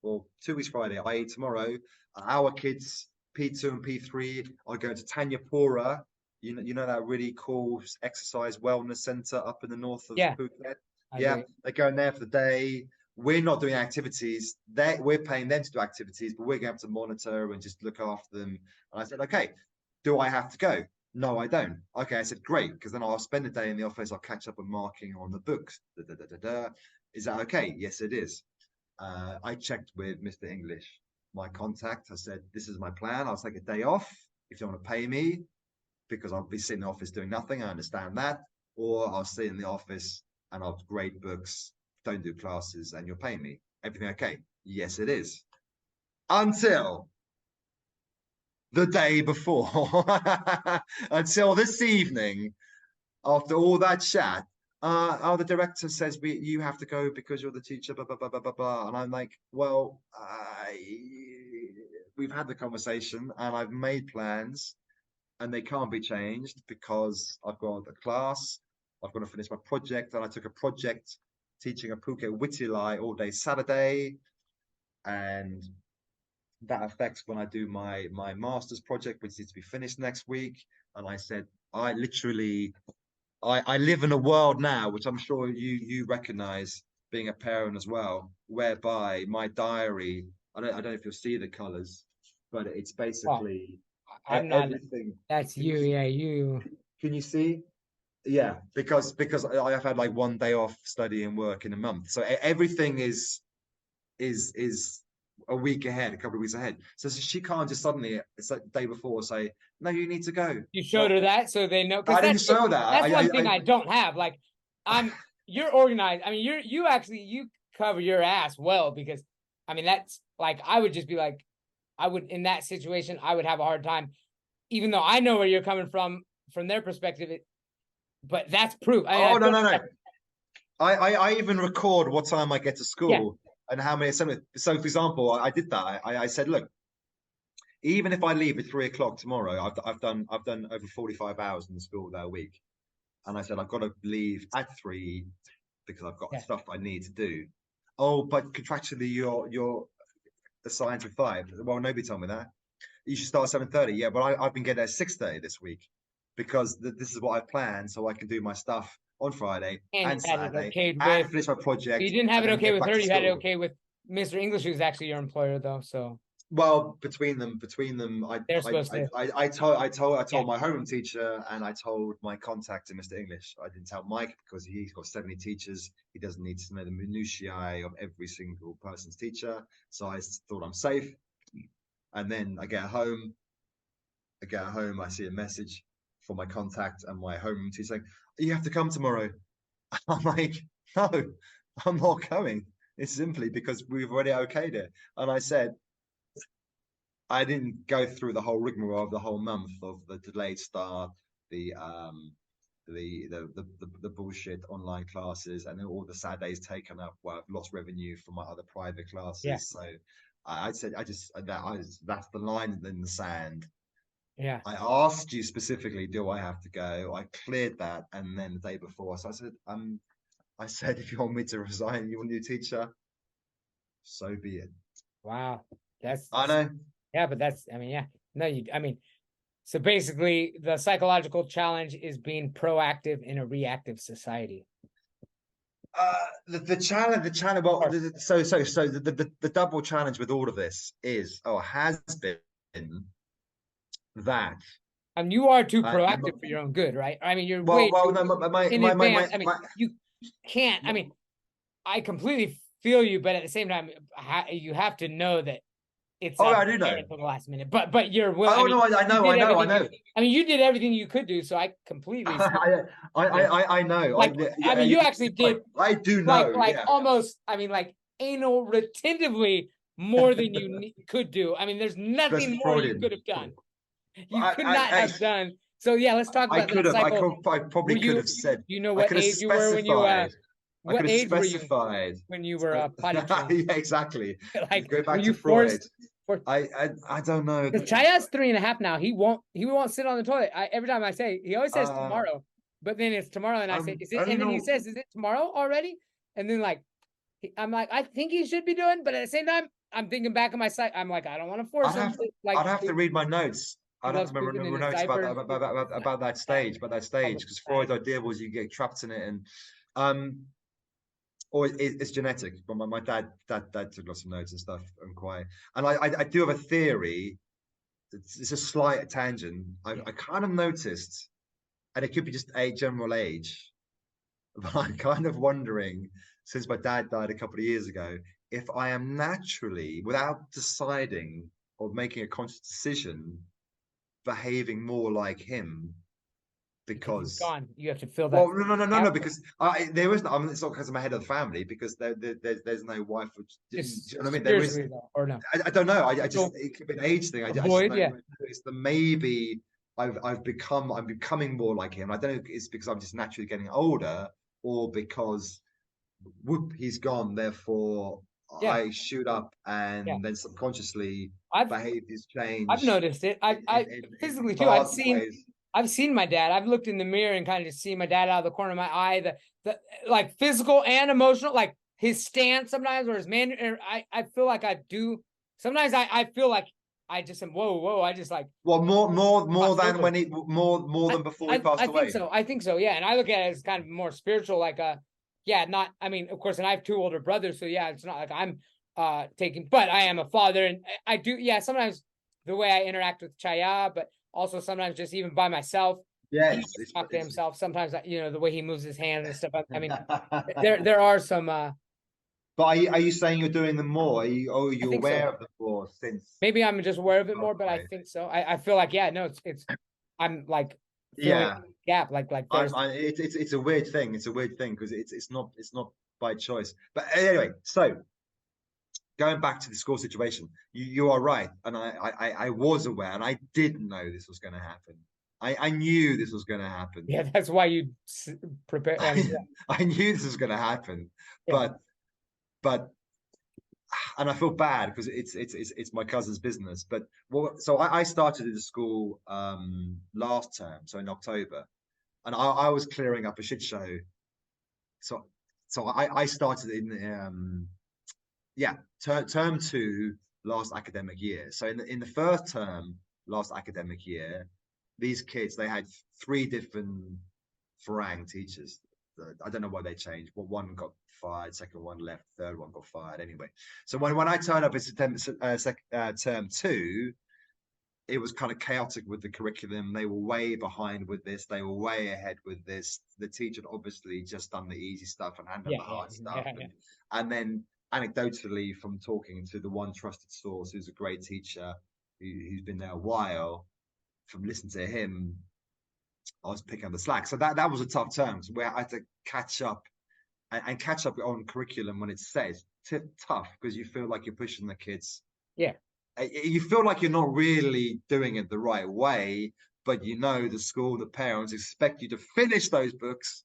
or 2 weeks Friday, i.e. tomorrow, our kids, P2 and P3, are going to Tanyapura. You know that really cool exercise wellness center up in the north of Phuket? Yeah, they're going there for the day. We're not doing activities. We're paying them to do activities, but we're going to have to monitor and just look after them." And I said, "Okay, do I have to go?" "No, I don't." "Okay," I said, "Great, because then I'll spend a day in the office. I'll catch up on marking on the books. Is that okay?" "Yes, it is." I checked with Mr. English, my contact. I said, "This is my plan. I'll take a day off if you want to pay me, because I'll be sitting in the office doing nothing. I understand that. Or I'll stay in the office and I'll grade books, don't do classes, and you'll pay me. Everything okay?" "Yes, it is." Until the day before, until this evening, after all that chat, the director says you have to go because you're the teacher, blah, blah, blah, blah, blah, blah. And I'm like, well, we've had the conversation and I've made plans and they can't be changed because I've got a class, I've got to finish my project, and I took a project teaching a Phuket Witilai all day Saturday, and that affects when I do my master's project, which needs to be finished next week. And I said, I live in a world now, which I'm sure you recognize, being a parent as well, whereby my diary, I don't know if you'll see the colors, but it's basically I'm not everything. That's you. Yeah, you. Can you see? Yeah, because I've had like one day off study and work in a month, so everything is a week ahead, a couple of weeks ahead. So she can't just suddenly, it's like the day before, say, "No, you need to go." You showed her that so they know. I didn't show that. That's one thing I don't have. Like, you're organized. I mean, you cover your ass well, because I mean, that's like, I would just be like, in that situation, I would have a hard time, even though I know where you're coming from their perspective. But that's proof. No. I even record what time I get to school and how many. So, for example, I did that. I said, look, even if I leave at 3 o'clock tomorrow, I've done over 45 hours in the school that week, and I said I've got to leave at 3 because I've got stuff I need to do. "Oh, but contractually you're assigned to 5. Well, nobody told me that. You should start at 7:30. Yeah, but I've been getting there 6:30 this week because this is what I've planned, so I can do my stuff on Friday and Saturday and finish my project." You didn't have it okay with her. You had it school. okay with Mr. English, who's actually your employer, though. So Well, between them, They're supposed to. I told Yeah. my homeroom teacher and I told my contact in Mr. English. I didn't tell Mike because he's got 70 teachers. He doesn't need to know the minutiae of every single person's teacher. So I thought I'm safe. And then I get home. I see a message from my contact and my homeroom teacher saying, "You have to come tomorrow." I'm like, "No, I'm not coming. It's simply because we've already okayed it." And I said, I didn't go through the whole rigmarole of the whole month of the delayed start, the the bullshit online classes, and then all the Saturdays taken up where I've lost revenue from my other private classes. Yeah. So I said, that's the line in the sand. Yeah. I asked you specifically, do I have to go? I cleared that, and then the day before, so I said, if you want me to resign, you want a new teacher, so be it. Wow. I know. Yeah, but I mean, yeah. No, so basically the psychological challenge is being proactive in a reactive society. The challenge. Well, so the double challenge with all of this has been that. And you are too proactive for your own good, right? I mean, you're in advance. I mean, you can't. I mean, I completely feel you, but at the same time, you have to know that it's I do know until the last minute. But you're willing. Oh no, I know. I mean, you did everything you could do, so I completely. I know. Like, I mean, you actually did. I do know. Like almost. I mean, like anal retentively more than you could do. I mean, there's nothing more you could have done. You could not have done. So yeah, let's talk about I could have. I probably could have said. You know what age you were when you what age were you when you were potty trained? Yeah, exactly. Like, go back to Freud. I don't know. Because Chaya's 3.5 now. He won't sit on the toilet. Every time I say, he always says tomorrow, but then it's tomorrow, and I say, is it? And then he says, is it tomorrow already? And then I'm like, I think he should be doing, but at the same time, I'm thinking back in my site. I'm like, I don't want to force him. I'd have to read my notes. I'd have to remember notes about that stage, because Freud's idea was you get trapped in it, and or it's genetic. But my dad took lots of notes and stuff, and I do have a theory. It's a slight tangent. I kind of noticed, and it could be just a general age, but I'm kind of wondering, since my dad died a couple of years ago, if I am naturally, without deciding or making a conscious decision, behaving more like him, because gone. You have to fill that. Well, no, because there isn't. I mean, it's not because I'm head of the family, because there's no wife. You know what I mean? There is, or no? I don't know. I just it could be an age thing. It's maybe I'm becoming more like him. I don't know if it's because I'm just naturally getting older, or because whoop, he's gone. Therefore, I shoot up, and then subconsciously behaviors change. I've noticed it. I physically too. I've seen my dad. I've looked in the mirror and kind of just seen my dad out of the corner of my eye. The like physical and emotional, like his stance sometimes, or his manner. I feel like I do. Sometimes I feel like I just am. Whoa! I just like. Well, more than when he more than before he passed away. I think so. Yeah, and I look at it as kind of more spiritual. Like not. I mean, of course, and I have 2 older brothers, so yeah, it's not like I'm taking. But I am a father, and I do. Yeah, sometimes the way I interact with Chaya, but also sometimes just even by myself. Yes, he talk to himself. Sometimes the way he moves his hands and stuff. I mean, there are some. But are you saying you're doing them more? Are you aware of them more since? Maybe I'm just aware of it more, but I think so. I feel like it's. I'm like. Gap like it's a weird thing. Because it's not by choice. But anyway, so going back to the school situation, you are right, and I was aware, and I didn't know this was going to happen. I knew this was going to happen. Yeah, that's why you prepare. I knew this was going to happen, but and I feel bad because it's my cousin's business. But so I started in the school last term, so in October, and I was clearing up a shit show. So I started in term 2 last academic year. So in the first term last academic year, these kids, they had 3 different Farang teachers. I don't know why they changed. Well, one got fired, second one left, third one got fired. Anyway, so when I turned up in term 2, it was kind of chaotic with the curriculum. They were way behind with this. They were way ahead with this. The teacher had obviously just done the easy stuff and handled the hard stuff. And then anecdotally, from talking to the one trusted source, who's a great teacher, who's been there a while, from listening to him, I was picking up the slack. So that was a tough term, where I had to catch up and catch up on curriculum when it's set. It's tough because you feel like you're pushing the kids. Yeah. You feel like you're not really doing it the right way, but the school, the parents expect you to finish those books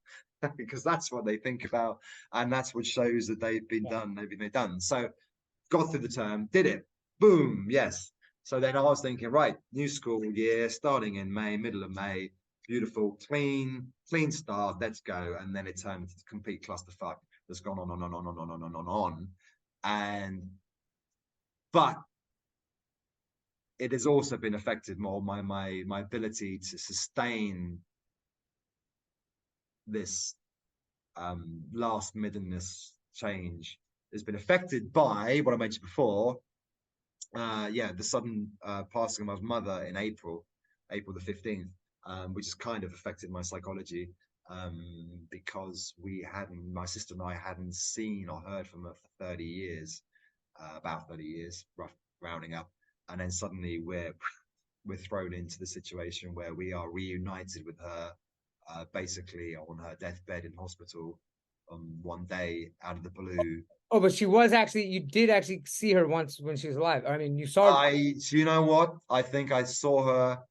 because that's what they think about, and that's what shows that they've been done. So got through the term, did it, boom, yes. So then I was thinking, right, new school year starting in May, middle of May, beautiful, clean start, let's go. And then it turned into a complete clusterfuck that's gone on. But it has also been affected more my ability to sustain this last middleness change has been affected by what I mentioned before. The sudden passing of my mother in April the 15th, which has kind of affected my psychology, because my sister and I hadn't seen or heard from her for 30 years, about 30 years, rough rounding up. And then suddenly we're thrown into the situation where we are reunited with her, basically on her deathbed in hospital, one day out of the blue. Oh, but you did actually see her once when she was alive. I mean, you saw her. You know what? I think I saw her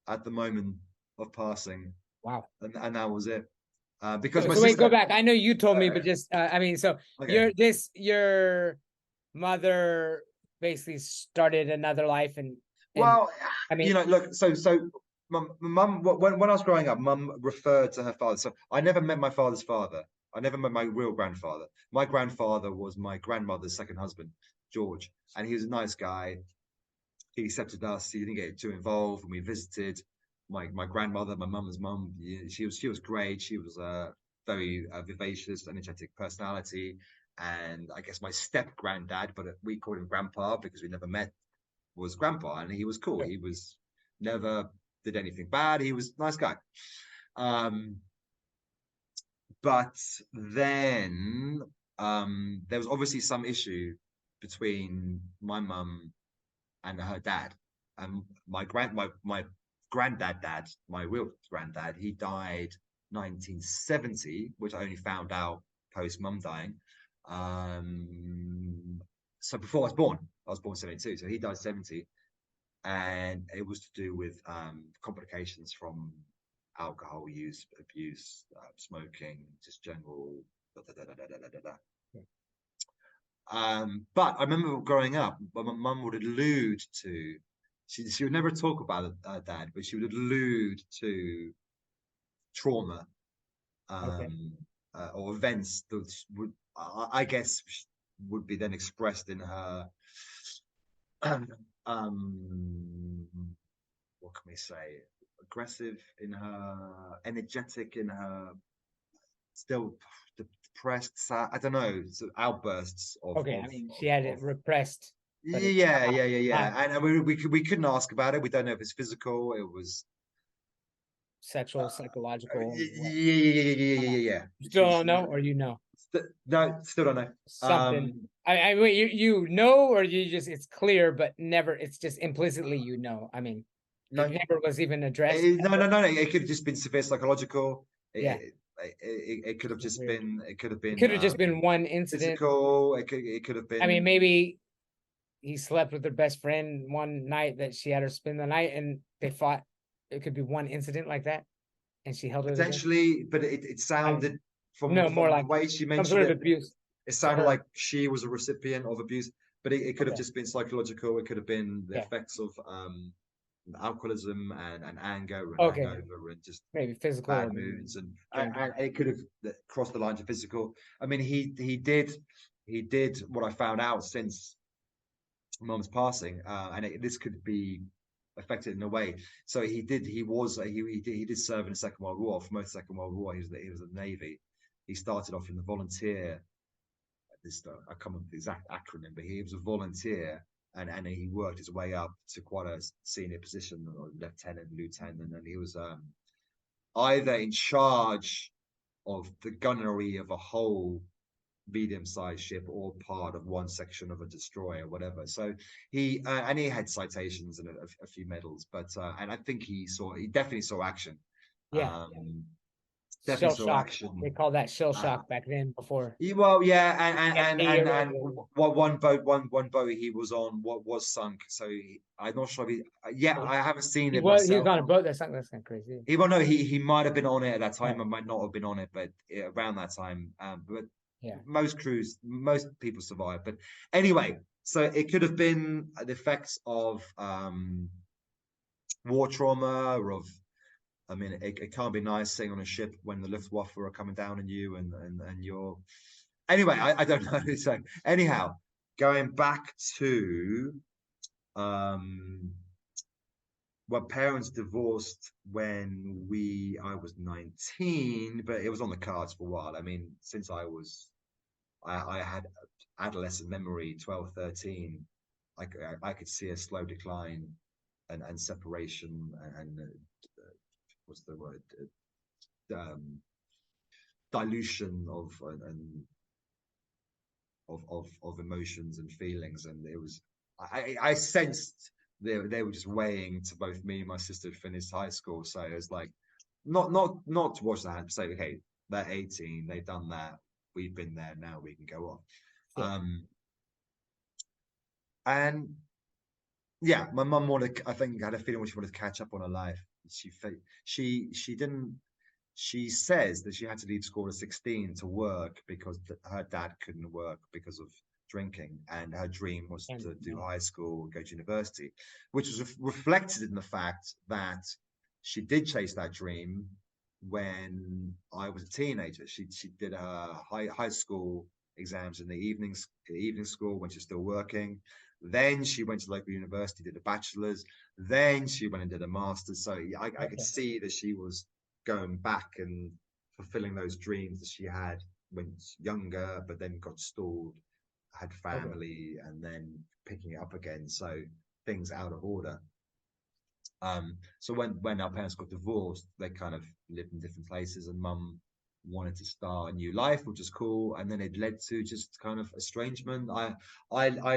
at the moment of passing. Wow. And that was it. Because my sister... Wait, go back. I know you told me, but just, okay. Your mother basically started another life, and well, I mean, look, so mum, when I was growing up, mum referred to her father. So I never met my father's father. I never met my real grandfather. My grandfather was my grandmother's second husband, George, and he was a nice guy. He accepted us. He didn't get too involved, and we visited my grandmother, my mum's mum. She was great. She was a very vivacious, energetic personality. And I guess my step granddad, but we called him Grandpa because we never met, was Grandpa, and he was cool. He was never did anything bad. He was a nice guy. But then there was obviously some issue between my mum and her dad. And my granddad, my real granddad, he died 1970, which I only found out post mum dying. So before I was born 72, so he died 70, and it was to do with complications from alcohol use, abuse, smoking, just general but I remember growing up, my mum would allude to, she would never talk about her dad, but she would allude to trauma, or events that would, I guess, would be then expressed in her, what can we say, aggressive in her, energetic in her, still depressed, sad, I don't know, so outbursts of, I mean, she had it repressed. Yeah. And we couldn't ask about it. We don't know if it's physical, it was sexual, psychological. Yeah. Still don't know, or no, still don't know. Something. I mean, you know, or you just, it's clear, but never, it's just implicitly, I mean, no, it never was even addressed. No. It could have just been severe psychological. It could have just been. It could have been. It could have just been one incident. Physical. It could have been. I mean, maybe he slept with her best friend one night that she had her spend the night, and they fought. It could be one incident like that, and she held it potentially. But it sounded from more like the way she mentioned some sort of abuse. It sounded like she was a recipient of abuse, but it could have just been psychological. It could have been the effects of alcoholism and anger and hangover and just maybe physical bad moods, and it could have crossed the line to physical. I mean, he did what I found out since Mum's passing, and this could be affected in a way. So he did serve in the Second World War. For most of the Second World War, he was in the Navy. He started off in the volunteer. I can't remember the exact acronym, but he was a volunteer, and he worked his way up to quite a senior position, or lieutenant, and he was either in charge of the gunnery of a whole medium-sized ship or part of one section of a destroyer, whatever. So he had citations and a few medals, but and I think he definitely saw action. Yeah. Definitely Shell saw shock. action. They call that shell shock back then before. Well, yeah, and one boat he was on was sunk. So I'm not sure. I haven't seen it myself. He was on a boat that sunk. That's kind of crazy. He might have been on it at that time. I might not have been on it, but around that time. But most people survive. But anyway, so it could have been the effects of war trauma, or of. I mean, it can't be nice sitting on a ship when the Luftwaffe are coming down on you and you're. Anyway, I don't know. So anyhow, going back to parents divorced when I was 19, but it was on the cards for a while. I mean, since I had adolescent memory, 12, 13, I could see a slow decline and separation and what's the word? Dilution of emotions and feelings, and it was I sensed they were just weighing to both me and my sister finished high school, so it was like not to wash their hands, say okay, they're 18, they've done that, we've been there, now we can go on. And yeah, my mum I think had a feeling she wanted to catch up on her life. She didn't. She says that she had to leave school at 16 to work because her dad couldn't work because of drinking, and her dream was to do high school and go to university, which was reflected in the fact that she did chase that dream when I was a teenager. She did her high school exams in the evening school when she's still working. Then she went to local university, did a bachelor's. Then she went and did a master's. So I could see that she was going back and fulfilling those dreams that she had when she was younger, but then got stalled, had family, and then picking it up again. So things out of order. So when our parents got divorced, they kind of lived in different places, and mum wanted to start a new life, which is cool. And then it led to just kind of estrangement. I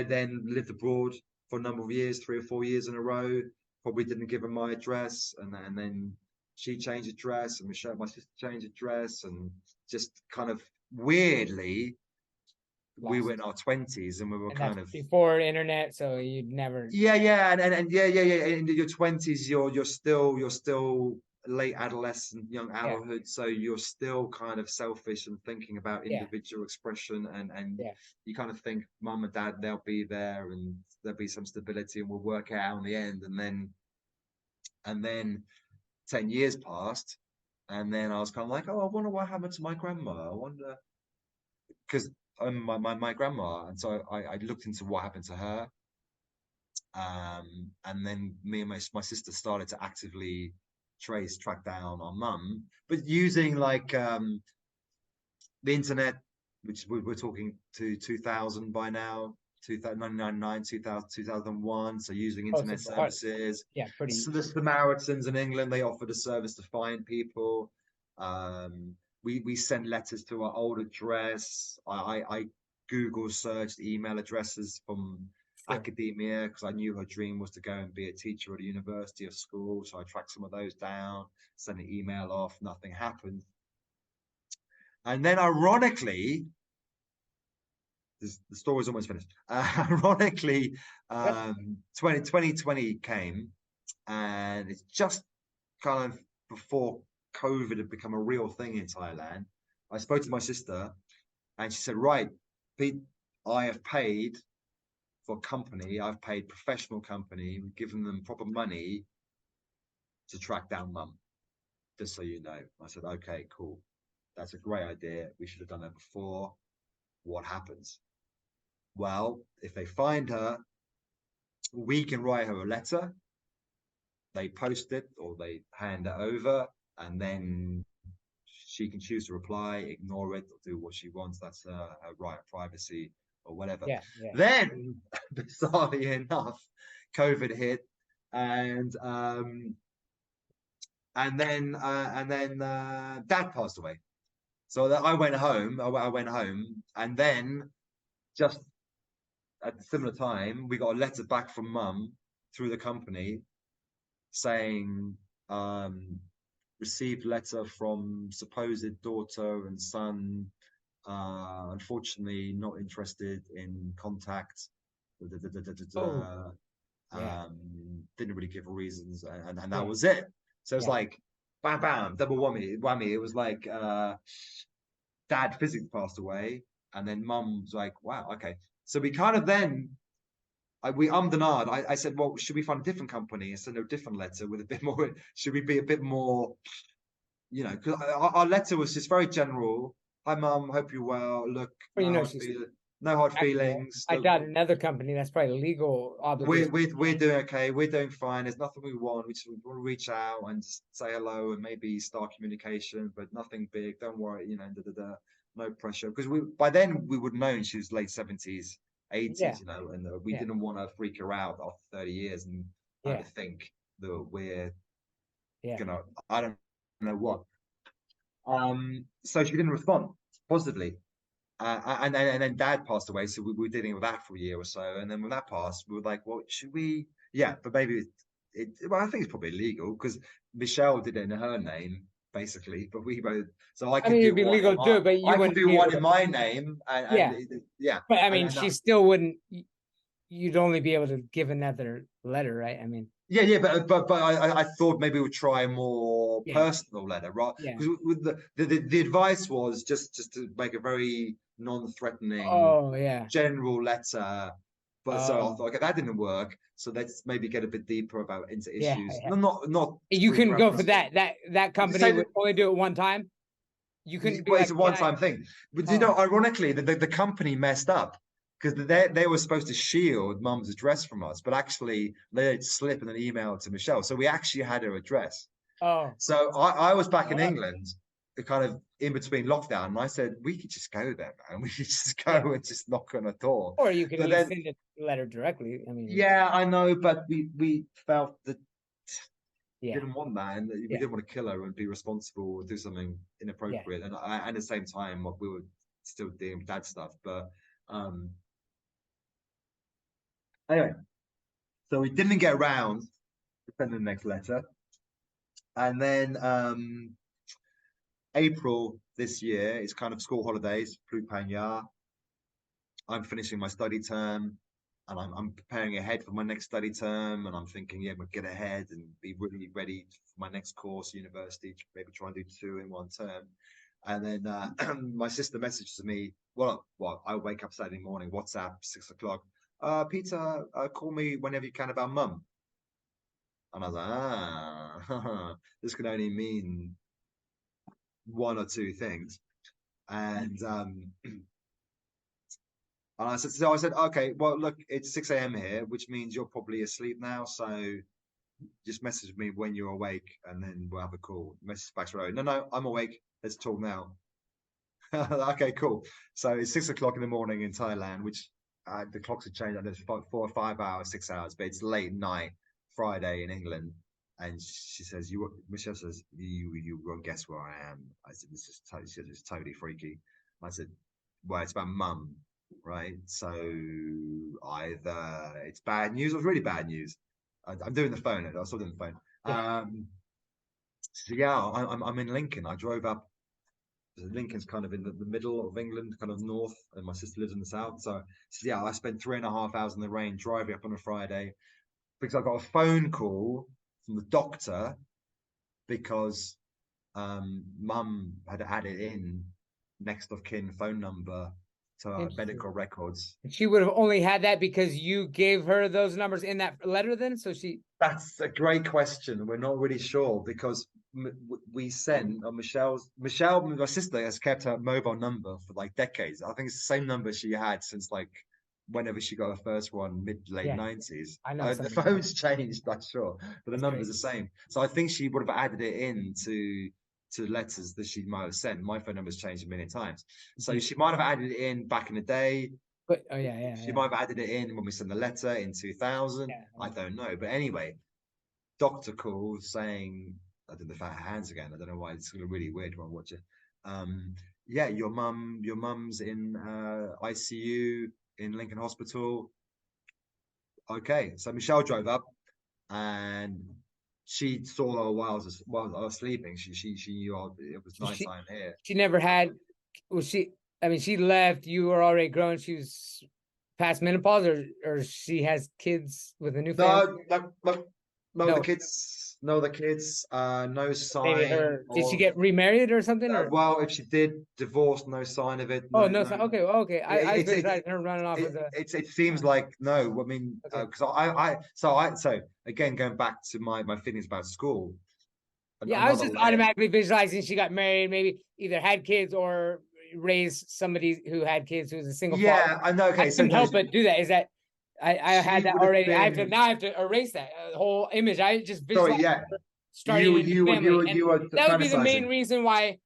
then lived abroad for a number of years, 3 or 4 years in a row. Probably didn't give her my address, and then she changed address, and my sister changed address, and just kind of weirdly, we were in our 20s, and we were kind of before internet, so you'd never. And in your 20s, you're still late adolescent, young adulthood, so you're still kind of selfish and thinking about individual expression, and you kind of think mum and dad, they'll be there and there'll be some stability and we'll work it out in the end. And then 10 years passed, and then I was kind of like, oh, I wonder what happened to my grandma. I wonder, because my grandma, and so I looked into what happened to her. And then me and my sister started to actively track down our mum, but using like the internet, which we're talking to 2000 by now, 1999, 2000, 2001. So using internet services. Pretty. So the Samaritans in England, they offered a service to find people. We sent letters to our old address. I Google searched email addresses from academia, because I knew her dream was to go and be a teacher at a university or school. So I tracked some of those down, sent an email off, nothing happened. And then ironically, the story's almost finished. Ironically, 2020 came, and it's just kind of before COVID had become a real thing in Thailand. I spoke to my sister, and she said, right, Pete, I have paid for a company, I've paid professional company, we've given them proper money to track down mum, just so you know. I said, okay, cool. That's a great idea. We should have done that before. What happens? Well, if they find her, we can write her a letter, they post it or they hand it over, and then she can choose to reply, ignore it, or do what she wants. That's her right of privacy or whatever. Yeah, yeah. Then, bizarrely enough, COVID hit, and Dad passed away. So that I went home. I went home, and then just at a similar time, we got a letter back from Mum through the company saying, received letter from supposed daughter and son. Unfortunately, not interested in contact. Oh, yeah, Didn't really give reasons, and yeah, that was it. So it's yeah. like, bam, bam, double whammy. It was like, Dad physically passed away, and then Mum was like, wow, okay. So we kind of then we ummed and ahed. I said, well, should we find a different company and send a different letter with a bit more? Should we be a bit more, because our letter was just very general. Hi, Mum. Hope you're well. Look, Well, she's no hard actually, feelings. I Look, doubt another company that's probably legal obligation. we're doing okay. We're doing fine. There's nothing we want. We just want to reach out and just say hello and maybe start communication, but nothing big. Don't worry. No pressure, because by then we would have known she was late 70s, 80s. Yeah, And we yeah, didn't want to freak her out after 30 years and yeah, think that we're yeah. I don't know what. So she didn't respond positively. And then Dad passed away, so we were dealing with that for a year or so. And then when that passed, we were like, "Well, should we?" Yeah, but maybe well, I think it's probably illegal because Michelle did it in her name, basically. But we both, so I I could mean, do it'd be one legal to do it, but you I could wouldn't do be able one to. in my name, Yeah, yeah. but I mean, And she still wouldn't. You'd only be able to give another letter, right? I mean, yeah, but I thought maybe we'd try a more yeah, personal letter, right? yeah. Because with the advice was just to make a very non-threatening Oh, yeah. general letter. But so I Oh, thought, okay, that didn't work. So let's maybe get a bit deeper into yeah, issues. yeah. Not to You freak her couldn't out, go but for that. That just company say would that, only do it one time. You couldn't be well, it's a like, can I? one-time thing. But Oh, ironically, the company messed up because they were supposed to shield Mum's address from us, but actually they let it slip in an email to Michelle. So we actually had her address. oh, So I was back in oh, England, kind of in between lockdown, and I said, we could just go there, man. We could just go yeah. and just knock on a door. Or you could at But least then, send a letter directly. I mean, yeah, I know, but we felt that yeah, didn't want that, and we yeah, didn't want to kill her and be responsible or do something yeah. inappropriate. And at the same time, we were still dealing with Dad stuff. But um, anyway, so we didn't get around to sending the next letter, and then April this year is kind of school holidays, Plupanya. I'm finishing my study term, and I'm preparing ahead for my next study term, and I'm thinking, yeah, we'll get ahead and be really ready for my next course, university, maybe try and do 2 in 1 term. And then my sister messages me, well, I wake up Saturday morning, WhatsApp, 6 o'clock. Peter, call me whenever you can about Mum. And I was like, this can only mean 1 or 2 things. And And I said, okay, well, look, it's 6 a.m. here, which means you're probably asleep now. So just message me when you're awake, and then we'll have a call. Message back straight away. No, I'm awake. Let's talk now. Okay, cool. So it's 6 o'clock in the morning in Thailand, which the clocks have changed. I know it's 4 or 5 hours, 6 hours, but it's late night Friday in England. And she says, Michelle says, you won't guess where I am. I said, it's totally freaky. I said, well, it's about Mum, right? So either it's bad news or it's really bad news. I'm doing the phone. I was still doing the phone. Yeah. So yeah, I'm in Lincoln. I drove up. Lincoln's kind of in the middle of England, kind of north, and my sister lives in the south. So yeah, I spent 3.5 hours in the rain driving up on a Friday because I got a phone call from the doctor because Mum had added in next of kin phone number to our Interesting. medical records. She would have only had that because you gave her those numbers in that letter then? So That's a great question. We're not really sure because we sent Michelle, my sister, has kept her mobile number for like decades. I think it's the same number she had since like whenever she got her first one, late Yeah, 90s. I know The something like phone's changed, I'm sure, but the that's number's crazy. the same. So I think she would have added it in to letters that she might have sent. My phone number's changed a million times. So Mhm. she might have added it in back in the day. But oh yeah, yeah, She yeah, might have added it in when we sent the letter in 2000. yeah. I don't know. But anyway, doctor calls saying, I did the fat hands again. I don't know why. It's really weird when I watch it. Yeah, your mum's in ICU in Lincoln Hospital. Okay, so Michelle drove up and she saw her while I was sleeping. She knew it was So nighttime here. she never had. Was she? I mean, she left. You were already grown. She was past menopause, or she has kids with a new family. No, no, no, no, the No, kids, no, the kids, no maybe sign her. Did she of, get remarried or something? Or well, if she did, divorce, no sign of it, oh no, no, no. so okay, well, okay. I It, it, visualized her running off with a. it seems like no. I mean, Okay. because so again, going back to my feelings about school, Yeah, I was another just layer. automatically visualizing she got married, maybe either had kids or raised somebody who had kids who was a single father. Yeah, I know. I Okay, so couldn't no, help but do that. Is that I she had that would have already. been. I have to erase that whole image. I just Sorry, visualized yeah, her starting a new family, and you were that would be the main fantasizing. reason why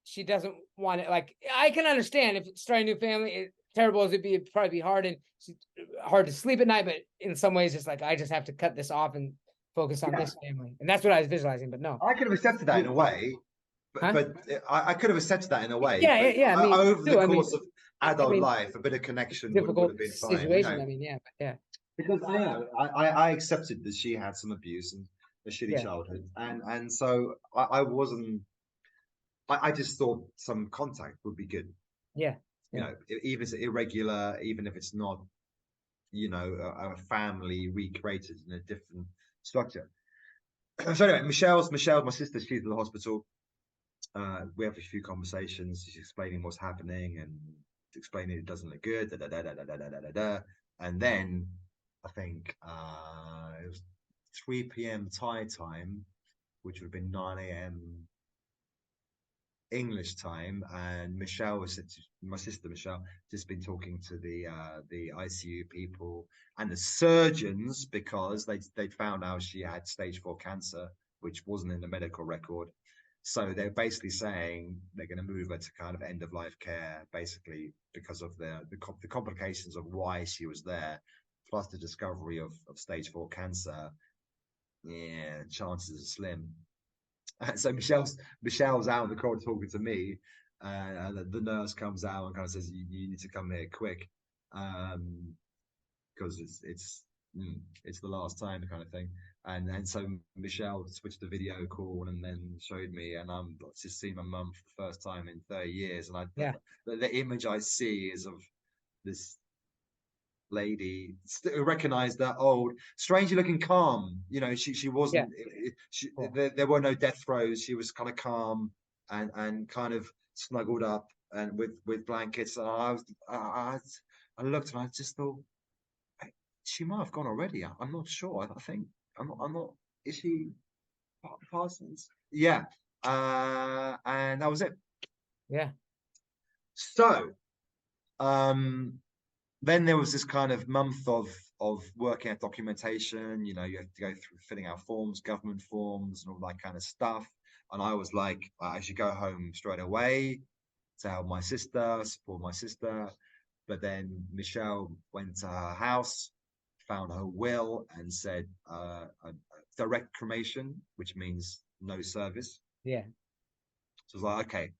she doesn't want it. Like I can understand if starting a new family, terrible as it'd probably be hard and hard to sleep at night. But in some ways, it's like I just have to cut this off and focus on Yeah, this family, and that's what I was visualizing. But no, I could have accepted that in a way, huh? but I could have accepted that in a way. Yeah, But yeah, I mean, over the too. I course mean, of I adult mean, life, a bit of connection would difficult have been fine, you situation. know. I mean, yeah, but yeah, Because I know I accepted that she had some abuse and a shitty yeah, childhood, and so I wasn't. I just thought some contact would be good, yeah, you yeah, know, even if it's irregular, even if it's not, you know, a family recreated in a different structure. So anyway, Michelle's my sister. She's in the hospital. We have a few conversations. She's explaining what's happening and explaining it doesn't look good. Da, da, da, da, da, da, da, da, da. And then I think it was 3 p.m. Thai time, which would have been 9 a.m. English time, and my sister Michelle, just been talking to the ICU people and the surgeons because they found out she had stage 4 cancer, which wasn't in the medical record. So they're basically saying they're going to move her to kind of end of life care, basically because of the complications of why she was there, plus the discovery of stage 4 cancer. Yeah, chances are slim. And so Michelle's out in the corridor talking to me, and the nurse comes out and kind of says, "You need to come here quick, because it's the last time," kind of thing. And so Michelle switched the video call and then showed me, and I'm just seeing my mum for the first time in 30 years, and yeah, the image I see is of this lady recognized that old strangely looking calm, you know, she yeah. wasn't Cool. there were no death throes. She was kind of calm and kind of snuggled up and with blankets, and I looked and I just thought, "Hey, she might have gone already. I'm not sure. I think I'm not is she Parsons?" Yeah. And that was it. Yeah, So then there was this kind of month of working out documentation. You know, you have to go through filling out forms, government forms, and all that kind of stuff. And I was like, I should go home straight away to help my sister, support my sister. But then Michelle went to her house, found her will, and said a direct cremation, which means no service. yeah, So I was like, okay,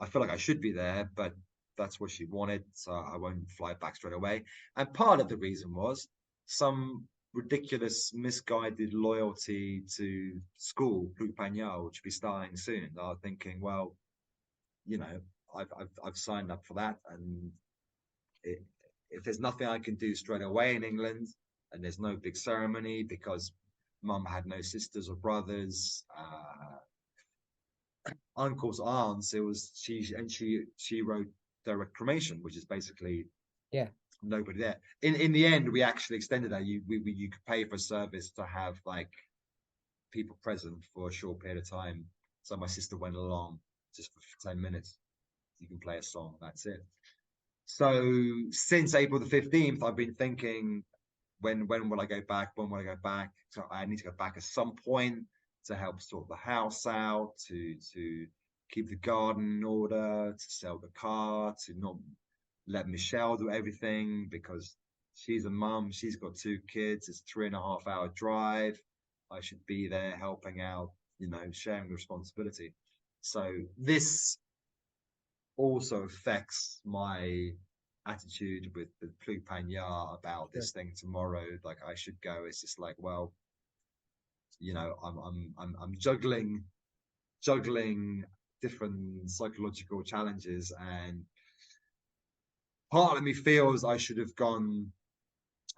I feel like I should be there, but that's what she wanted, so I won't fly back straight away. And part of the reason was some ridiculous, misguided loyalty to school, Panyao, which will be starting soon. I was thinking, well, you know, I've signed up for that, and it, if there's nothing I can do straight away in England, and there's no big ceremony because mum had no sisters or brothers, uncles, aunts. It was she wrote direct cremation, which is basically yeah, nobody there. In the end, we actually extended that. You could pay for a service to have like people present for a short period of time. So my sister went along just for 10 minutes. You can play a song. That's it. So since April the 15th, I've been thinking, when will I go back? When will I go back? So I need to go back at some point to help sort the house out, to keep the garden in order, to sell the car, to not let Michelle do everything because she's a mum. She's got 2 kids. It's 3.5 hour drive. I should be there helping out, sharing the responsibility. So this also affects my attitude with the Plupanya about Sure. this thing tomorrow. Like I should go. It's just like, well, I'm juggling different psychological challenges, and part of me feels I should have gone.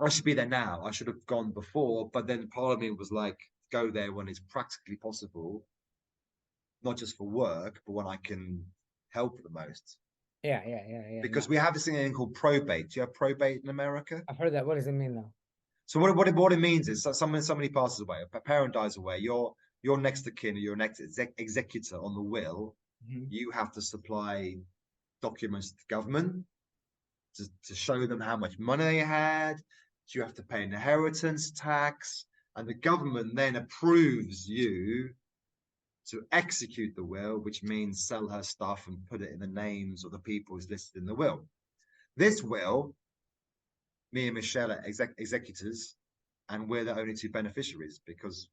I should be there now. I should have gone before, but then part of me was like, go there when it's practically possible, not just for work, but when I can help the most. Yeah. Because we have this thing called probate. Do you have probate in America? I've heard that. What does it mean though? So what it means is that somebody passes away, a parent dies away, you're next to kin, or you're next executor on the will. Mhm. You have to supply documents to the government to show them how much money they had. You have to pay an inheritance tax, and the government then approves you to execute the will, which means sell her stuff and put it in the names of the people who's listed in the will. This will, me and Michelle are executors, and we're the only 2 beneficiaries because,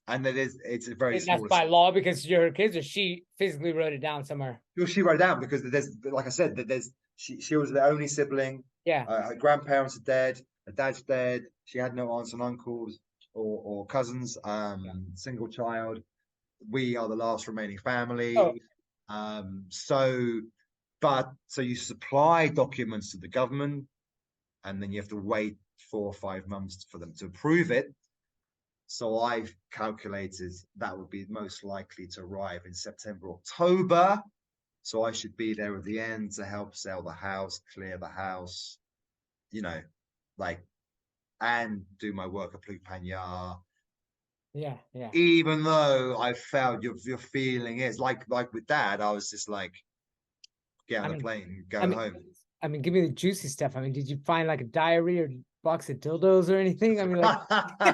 and it's a very And that's small. by law because you're her kids, or she physically wrote it down somewhere. Well, she wrote it down because there's, like I said, that she was the only sibling. Yeah. Her grandparents are dead. Her dad's dead. She had no aunts and uncles or cousins. Single child. We are the last remaining family. Oh, So you supply documents to the government, and then you have to wait 4 or 5 months for them to approve it. So I've calculated that would be most likely to arrive in September, October. So I should be there at the end to help sell the house, clear the house, and do my work at Plupanya. yeah. Even though I felt your feeling is like with Dad, I was just like, get on a plane, go home. I mean, give me the juicy stuff. I mean, did you find like a diary or box of dildos or anything? I mean, like,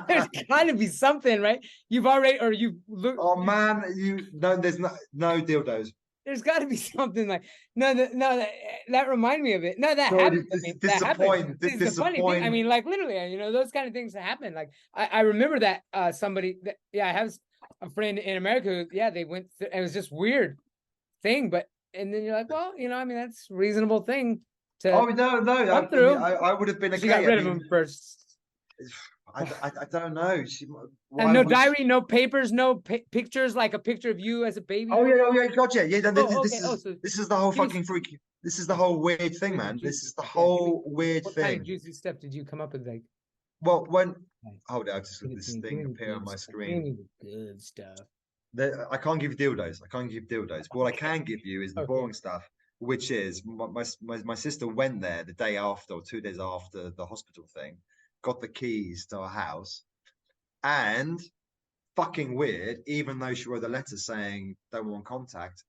there's got to be something, right? You've already, or you look. Oh man, there's no dildos. There's got to be something like that reminded me of it. No, that So happened. That happened. It's the funny thing. I mean, like literally, those kind of things that happen. Like I remember that somebody that I have a friend in America who, they went through, it was just weird thing, but and then you're like, well, I mean, that's a reasonable thing to no, through. I would have been okay. She got rid of him first. I don't know. And no diary, no papers, no pictures, like a picture of you as a baby. Oh yeah, gotcha. Yeah, this is the whole fucking freaky. This is the whole weird thing, man. This is the whole weird thing. What kind of juicy stuff did you come up with? Like, well, hold on, I just got this thing appear on my screen. Give me the good stuff. I can't give you dildos. I can't give you dildos. What I can give you is the boring stuff, which is my sister went there the day after or 2 days after the hospital thing, got the keys to our house, and fucking weird, even though she wrote a letter saying don't want contact,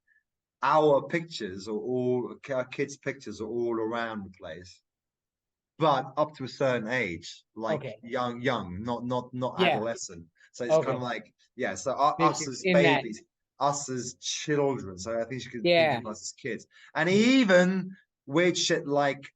our kids' pictures are all around the place, but up to a certain age, like young, not adolescent. So it's kind of like, so us as babies, us as children. So I think she could think of us as kids, and even weird shit like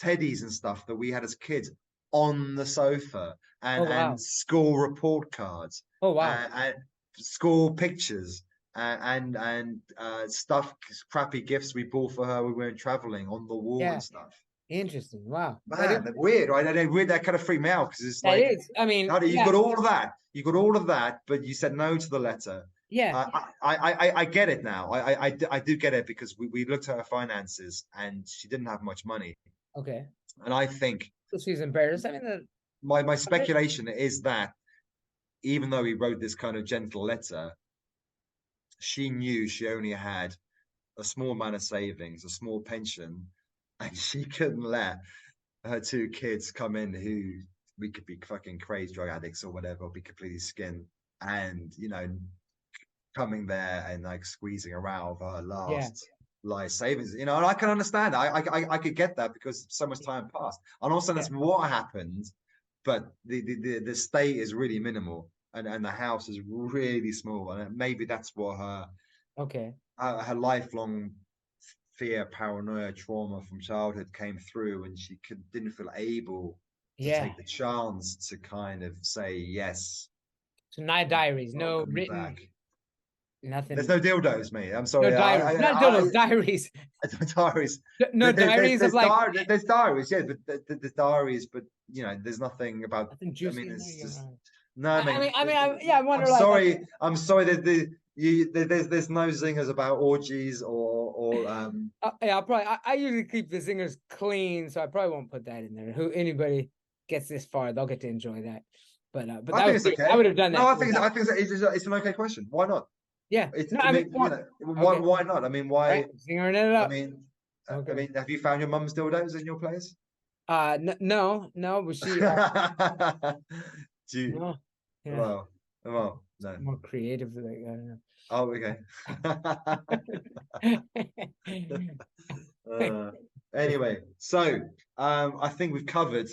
teddies and stuff that we had as kids on the sofa, and school report cards. And school pictures and stuff, crappy gifts we bought for her when we were traveling on the wall and stuff. Interesting. Wow. Man, weird, right? That kind of freaked me out because it's like, that is. I mean, you got all of that. You got all of that, but you said no to the letter. Yeah. I get it now. I do get it because we looked at her finances and she didn't have much money. Okay. And I think she's embarrassed. I mean, my speculation is that even though he wrote this kind of gentle letter, she knew she only had a small amount of savings, a small pension, and she couldn't let her 2 kids come in who we could be fucking crazy drug addicts or whatever, or be completely skinned, and coming there and like squeezing around of her last life savings, you know, and I can understand. I could get that because so much time passed, and also that's what happened. But the state is really minimal, and the house is really small, and maybe that's what her lifelong fear, paranoia, trauma from childhood came through, and she didn't feel able to take the chance to kind of say yes. So not diaries, no written, back. nothing. There's no dildos, mate. I'm sorry. No diaries, not dildos, diaries. Diaries. No diaries of like. There's diaries, yeah, but there's diaries, but you know, there's nothing about. Nothing juicy. I mean, it's just no. I mean, I wonder. I'm sorry that there's no zingers about orgies or yeah, I usually keep the zingers clean, so I probably won't put that in there. Who anybody gets this far, they'll get to enjoy that. But I think it's okay. I would have done that. No, I think it's an okay question. Why not? Yeah. Why not? I mean, why? Right. Zingering it up. I mean, have you found your mum's dildos in your place? No, but she. Do you? No. Yeah. Well, no. More creative, like I don't know. Oh, okay. Anyway, so I think we've covered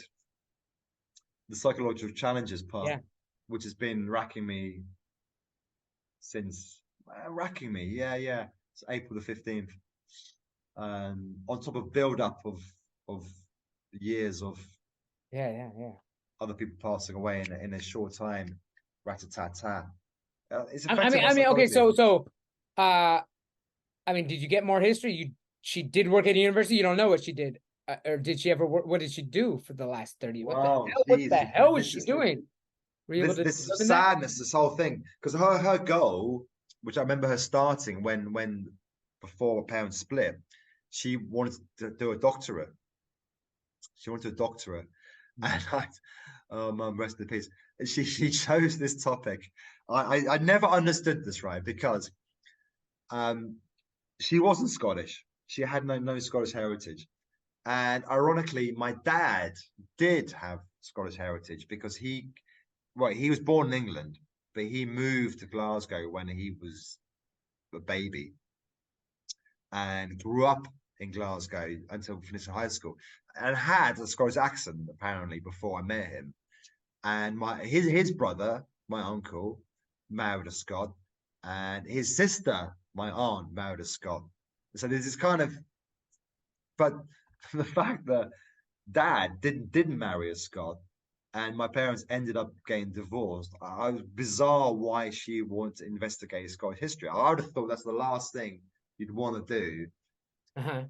the psychological challenges part, which has been racking me since it's April the 15th. On top of build up of years of other people passing away in a short time, rat-a-tat-tat. Okay, I mean, did you get more history? She did work at a university. You don't know what she did, or did she ever work? What did she do for the last 30? What the hell was she doing? This is sadness, this whole thing, because her goal, which I remember her starting when before her parents split, she wanted to do a doctorate. And mum, rest in peace. She chose this topic. I never understood this, right? Because she wasn't Scottish. She had no Scottish heritage. And ironically, my dad did have Scottish heritage because he was born in England, but he moved to Glasgow when he was a baby and grew up in Glasgow until finishing high school, and had a Scottish accent apparently before I met him. And his brother, my uncle, married a Scot, and his sister, my aunt, married a Scot. So there's this kind of, but the fact that dad didn't marry a Scot, and my parents ended up getting divorced, I was bizarre why she wanted to investigate Scottish history. I would have thought that's the last thing you'd want to do.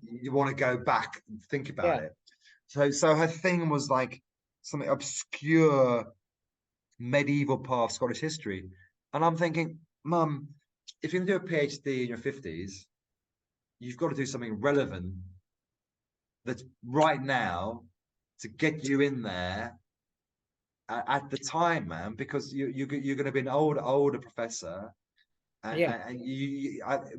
You want to go back and think about it. So her thing was like something obscure medieval part of Scottish history. And I'm thinking, Mum, if you're going to do a PhD in your 50s, you've got to do something relevant that's right now to get you in there at the time, man, because you're going to be an older professor. And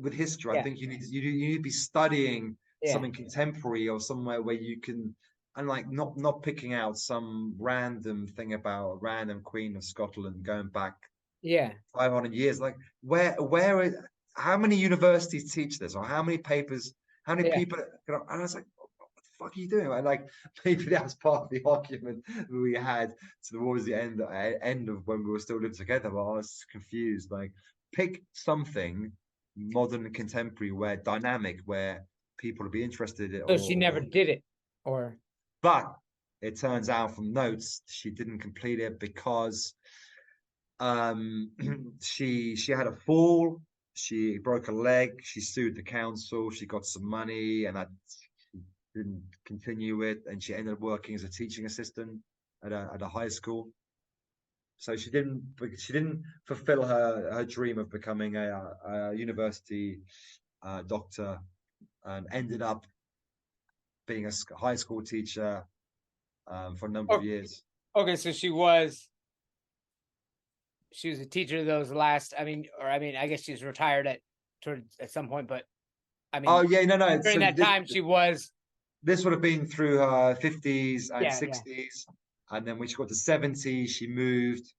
with history, I think you need to be studying something contemporary or somewhere where you can, and like not picking out some random thing about a random queen of Scotland going back 500 years. Like how many universities teach this, or how many papers, how many people? And I was like, what the fuck are you doing? Like maybe that was part of the argument we had towards the end of when we were still living together. But I was confused. Like, pick something modern and contemporary, where dynamic, where people will be interested in it. So she never did it, but it turns out from notes she didn't complete it because she had a fall, she broke a leg, she sued the council, she got some money, and she didn't continue it, and she ended up working as a teaching assistant at a high school. So she didn't fulfill her dream of becoming a university doctor, and ended up being a high school teacher for a number of years. Okay, so she was a teacher those last. I guess she's retired at some point, but I mean. During that time, she was. This would have been through her 50s and 60s. And then when she got to 70, she moved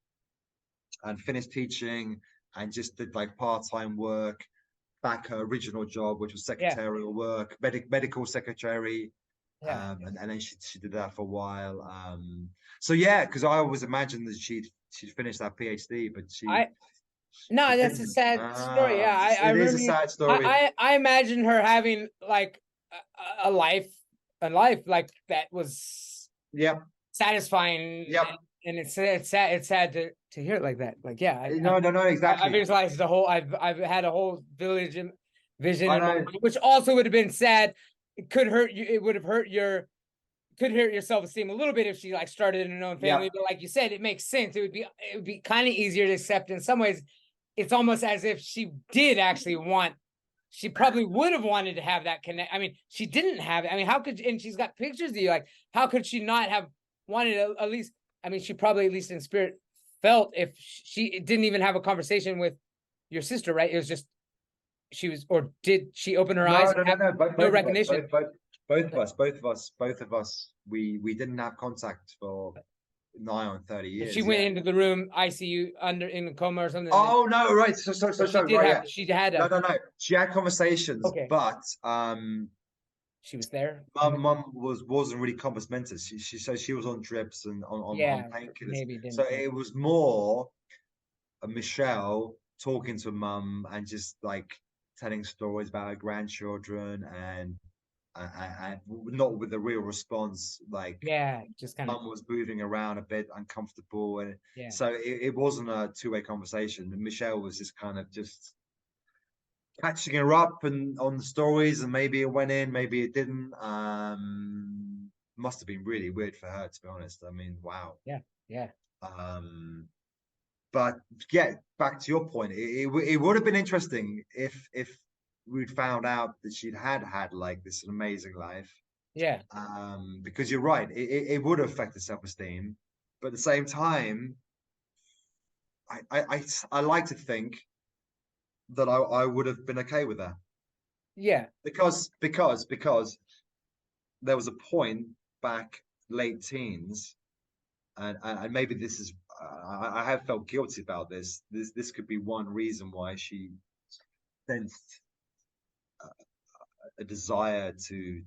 and finished teaching and just did like part-time work back her original job, which was Yeah. secretarial work, medical secretary. Yeah. And then she did that for a while. So yeah, because I always imagined that she'd finished that PhD, but she No, that's a didn't. sad story. Yeah, I It is remember a sad story. I imagine her having like a life, like that was Yep. satisfying. Yep. And it's sad to hear it like that. Like, yeah, No, exactly. I visualized the whole. I've had a whole vision I in my know. mind, which also would have been sad. It could hurt you. It would have hurt your self-esteem a little bit if she like started in her own family. Yep. But like you said, it makes sense. It would be kind of easier to accept. In some ways, it's almost as if she did actually want. She probably would have wanted to have that connect. I mean, she didn't have it. I mean, how could? And she's got pictures of you. Like, how could she not have wanted at least? I mean, she probably at least in spirit felt if she didn't even have a conversation with your sister, right? It was just she was, or did she open her eyes? No. No recognition. Both of us. We didn't have contact for nigh on 30 years. She went into the room, ICU, in a coma or something. Oh no, right. So right. She had no. She had conversations, okay. But she was there. Mum wasn't really compass mentis. She said she was on drips and on painkillers. Maybe so it was more Michelle talking to Mum and just like telling stories about her grandchildren and not with a real response. Like just kind Mum was moving around a bit uncomfortable, and yeah. So it wasn't a two-way conversation. And Michelle was just kind of just catching her up and on the stories, and maybe it went in, maybe it didn't. Must have been really weird for her, to be honest. I mean, wow. Yeah. But yeah, back to your point, it would have been interesting if we'd found out that she'd had like this amazing life. Yeah. Because you're right, it would affect the self-esteem, but at the same time, I like to think that I would have been okay with that. Yeah. Because there was a point back late teens, and maybe this is I have felt guilty about this. This could be one reason why she sensed a desire to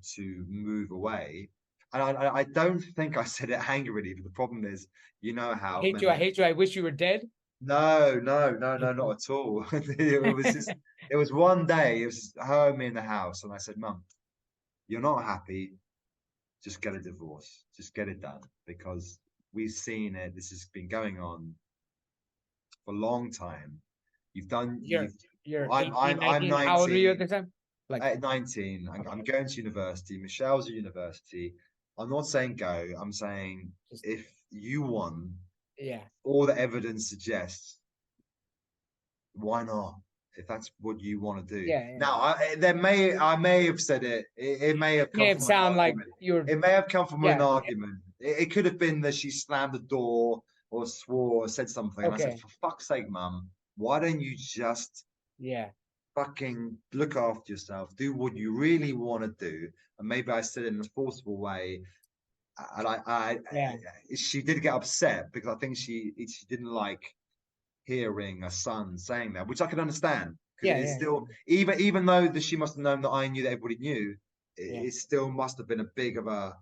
move away. And I don't think I said it angrily, but the problem is, you know how I hate you. I wish you were dead. No, not at all. It was one day, it was her and me in the house, and I said, Mum, you're not happy, just get a divorce. Just get it done. Because we've seen it, this has been going on for a long time. I'm 19. How old were you at the time? Like at 19. I'm going to university. Michelle's at university. I'm not saying go. I'm saying if you won, all the evidence suggests, why not? If that's what you want to do. Now, I may have said it. It may have come from sound like It may have come from an argument. It could have been that she slammed the door or swore or said something. And I said, for fuck's sake, Mum, why don't you just fucking look after yourself, do what you really want to do? And maybe I said it in a forcible way, and she did get upset because I think she didn't like hearing a son saying that, which I can understand. It's still even though that she must have known that I knew that everybody knew, it still must have been a big of a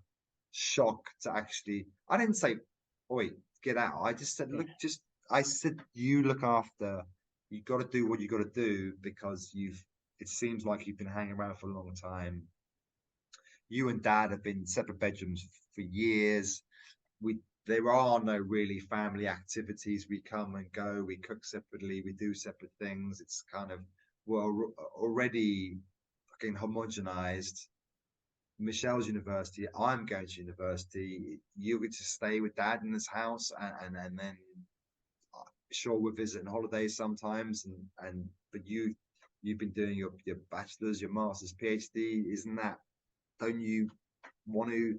shock to actually. I didn't say, "Oi, get out." I just said, "Look, I said you look after. You got to do what you got to do because it seems like you've been hanging around for a long time. You and Dad have been in separate bedrooms for years. There are no really family activities. We come and go. We cook separately. We do separate things. It's kind of already fucking homogenized. Michelle's university. I'm going to university. You get to stay with Dad in this house, and then." Sure, we're visiting holidays sometimes, but you've been doing your bachelor's, your master's, PhD, isn't that? Don't you want to?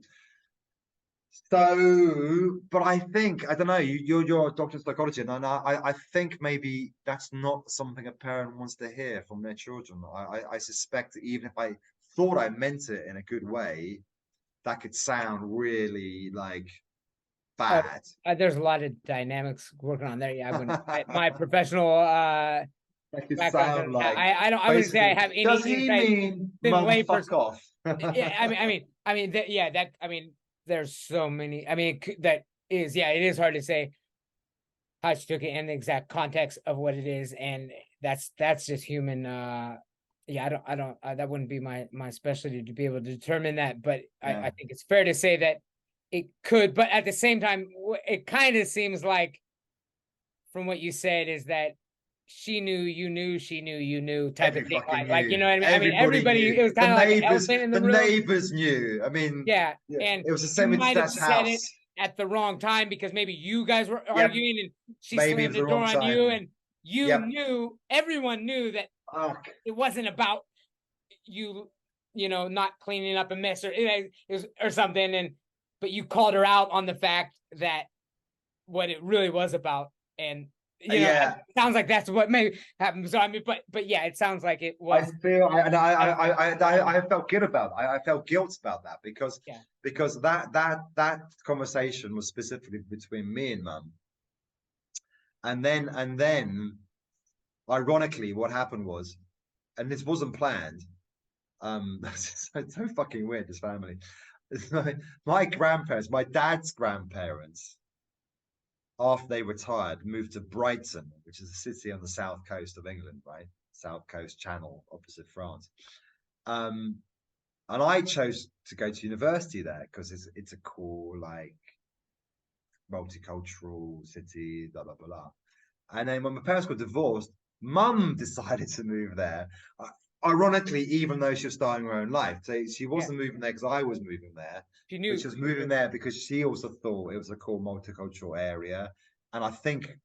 So, but I don't know. You're a doctor of psychology, and I think maybe that's not something a parent wants to hear from their children. I suspect that even if I thought I meant it in a good way, that could sound really like bad. There's a lot of dynamics working on there. My professional Make it background. sound like I wouldn't say I basically. have any Does he insight mean than mum layperson. fuck off? Yeah, yeah, that, I mean, there's so many. I mean, that is, yeah, it is hard to say how she took it and the exact context of what it is, and that's just human. Yeah, that wouldn't be my specialty to be able to determine that, but Yeah. I think it's fair to say that it could, but at the same time, it kind of seems like, from what you said, is that she knew you knew she knew you knew type Every of thing, fucking like, you knew. know what I mean? I mean, Everybody everybody, knew. it was kind of like an elephant in the The room. neighbors knew. I mean, Yeah, yeah, and it was the you same with might have Dad's said it house. at the wrong time because maybe you guys were Yep. arguing and she Maybe it slammed was the the door wrong on you, time. and you Yep. knew, everyone knew that Fuck. it wasn't about you, not cleaning up a mess, or it was, or something, but you called her out on the fact that what it really was about, and Yeah. it sounds like that's what may happen. So I mean, but yeah, it sounds like it I was. feel, I felt good about. I felt guilt about that because Yeah. that conversation was specifically between me and Mum, and then, ironically, what happened was, and this wasn't planned. It's so fucking weird. This family, my grandparents, my dad's grandparents, after they retired, moved to Brighton, which is a city on the south coast of England, right? South Coast Channel, opposite France. And I chose to go to university there because it's a cool, like, multicultural city, blah blah blah. And then when my parents got divorced, Mum decided to move there. Ironically, even though she was starting her own life, so she wasn't moving there because I was moving there. She knew. But she was moving there because she also thought it was a cool multicultural area. And I think,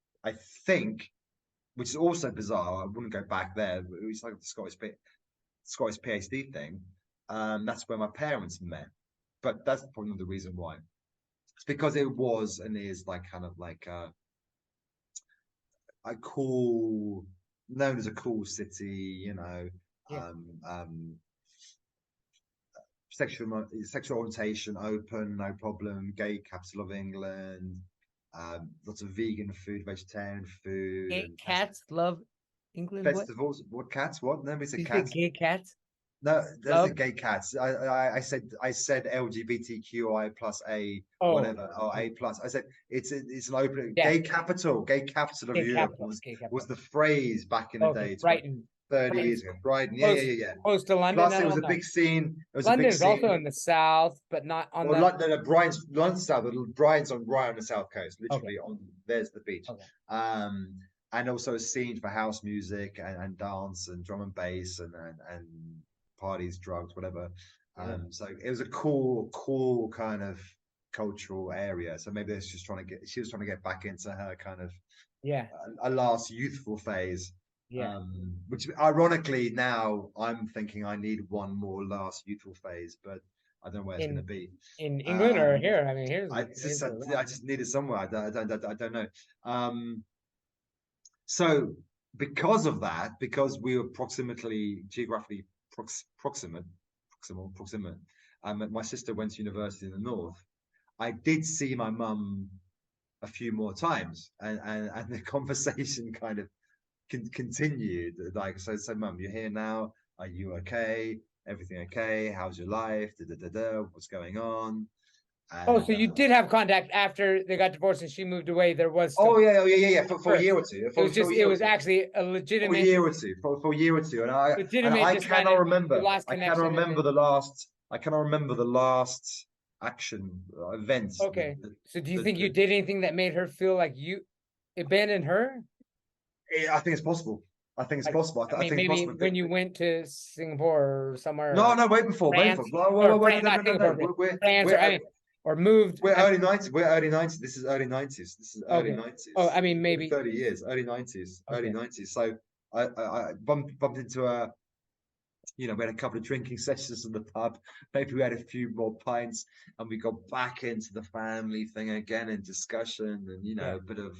which is also bizarre, I wouldn't go back there. It was like the Scottish PhD thing. That's where my parents met. But that's probably not the reason why. It's because it was and is like kind of like a cool, known as a cool city, Yeah. Sexual orientation open, no problem. Gay capital of England. Lots of vegan food, vegetarian food, Gay and cats love England. festivals. What cats? What? Nobody said You say cats. gay cats? No, those Love? are gay cats. I said LGBTQI plus A Oh, whatever, or A plus. I said it's an open yeah. gay capital of Gay Europe capital. Gay was capital. the phrase back in the Okay, day, Brighton. 30 Brighton's years ago. Brighton, close, yeah. close to London. Plus, I it was don't a know. big scene. It was a big London's also scene. in the south, but not on Well, the. London, London's south. Brighton's right on the south coast, literally Okay. on. There's the beach. Okay. And also a scene for house music and dance and drum and bass and parties, drugs, whatever. Yeah. So it was a cool kind of cultural area. So maybe she was trying to get back into her kind of Yeah. a last youthful phase. Yeah. Which ironically now I'm thinking I need one more last youthful phase, but I don't know where it's going to be. In England or here? I mean, I just need it somewhere. I don't know. So because of that, because we were geographically proximate, my sister went to university in the north. I did see my mum a few more times, and the conversation kind of continued. Like, so Mum, you're here now. Are you okay? Everything okay? How's your life? What's going on? So you did have contact after they got divorced and she moved away. There was still. Oh yeah. For a year or two. It was actually a legitimate. For a year or two. For a year or two, and I cannot remember. I cannot remember the last. I cannot remember the last action event. Okay. So do you think you did anything that made her feel like you abandoned her? I think it's possible. I think it's possible. I think maybe it's possible. when you went to Singapore or somewhere. No, way before. France, or moved. We're early 90s. We're early 90s. This is early 90s. This is early 90s. Oh, I mean, maybe 30 years. Early 90s. Early 90s. So I bumped into a. We had a couple of drinking sessions in the pub. Maybe we had a few more pints, and we got back into the family thing again in discussion, and a bit of,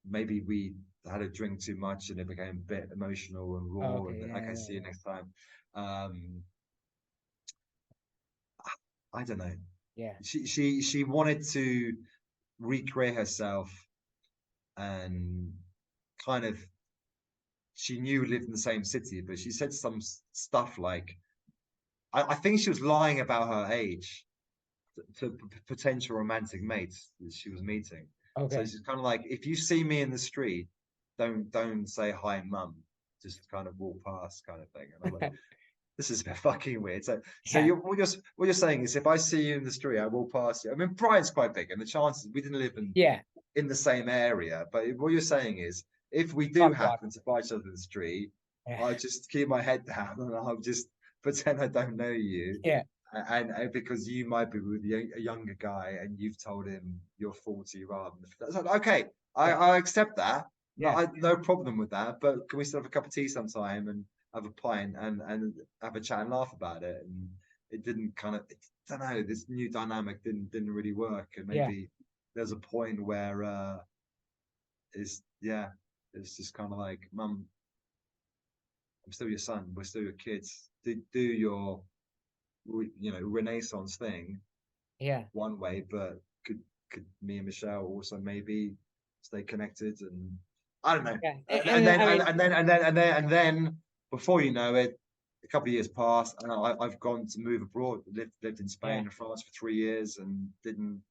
maybe we had a drink too much and it became a bit emotional and raw. And see you next time. I don't know. Yeah. She wanted to recreate herself and kind of she knew lived in the same city, but she said some stuff like, I think she was lying about her age to potential romantic mates that she was meeting. So Okay. she's kind of like, if you see me in the street, don't say hi, mum. Just kind of walk past, kind of thing. And I'm like, this is a bit fucking weird. So Yeah. what you're saying is, if I see you in the street, I walk past you. I mean, Brian's quite big, and the chances we didn't live Yeah. in the same area. But what you're saying is, if we do Fuck block. happen to find each other in the street, Yeah. I'll just keep my head down and I'll just pretend I don't know you. Yeah. And because you might be with a younger guy and you've told him you're 40 rather than like, okay, Yeah. I accept that. Yeah. No problem with that. But can we still have a cup of tea sometime and have a pint and have a chat and laugh about it? And it didn't kind of, I don't know, this new dynamic didn't really work. And Yeah. maybe there's a point where it's just kind of like, mum, I'm still your son, we're still your kids. Do your Renaissance thing Yeah. one way, but could me and Michelle also maybe stay connected? And I don't know. Yeah. And then before you know it, a couple of years passed, and I've gone to move abroad, lived in Spain Yeah. and France for 3 years, and didn't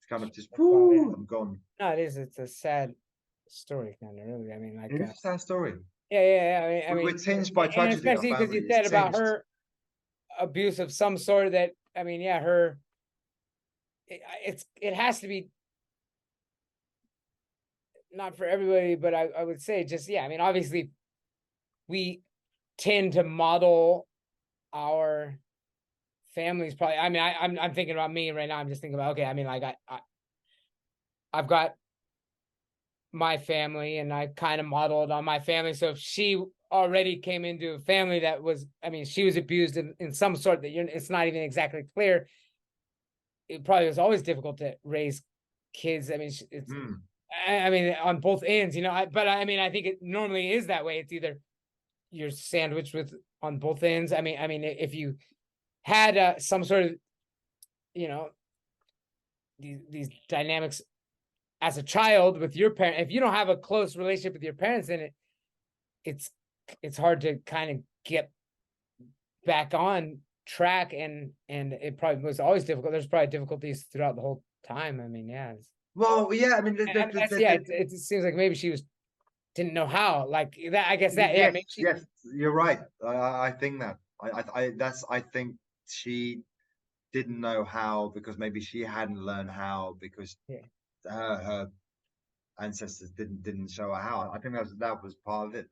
kind of just Yeah. I'm gone. No, it is. It's a sad story, kind of, really. I mean, like, It is a sad story. yeah. We're tinged by And tragedy. Our especially because family you is said about tinged. her abuse of some sort that, I mean, yeah, it has to be not for everybody, but I would say just, yeah, I mean, obviously we tend to model our families probably. I mean, I'm thinking about me right now. I'm just thinking about, okay, I mean, like I've got my family and I kind of modeled on my family. So if she already came into a family that was, I mean, she was abused in some sort that it's not even exactly clear. It probably was always difficult to raise kids. I mean, it's, I mean, on both ends, but I mean, I think it normally is that way. It's either you're sandwiched with on both ends. I mean, if you had some sort of, you know, these dynamics as a child with your parent, if you don't have a close relationship with your parents, then it's hard to kind of get back on track, and it probably was always difficult. There's probably difficulties throughout the whole time. I mean, yeah. Well, yeah, I mean, It seems like maybe she didn't know how, like that. I guess that, yeah, maybe yes, you're right. I think that I think she didn't know how because maybe she hadn't learned how because yeah, her ancestors didn't show her how. I think that was part of it.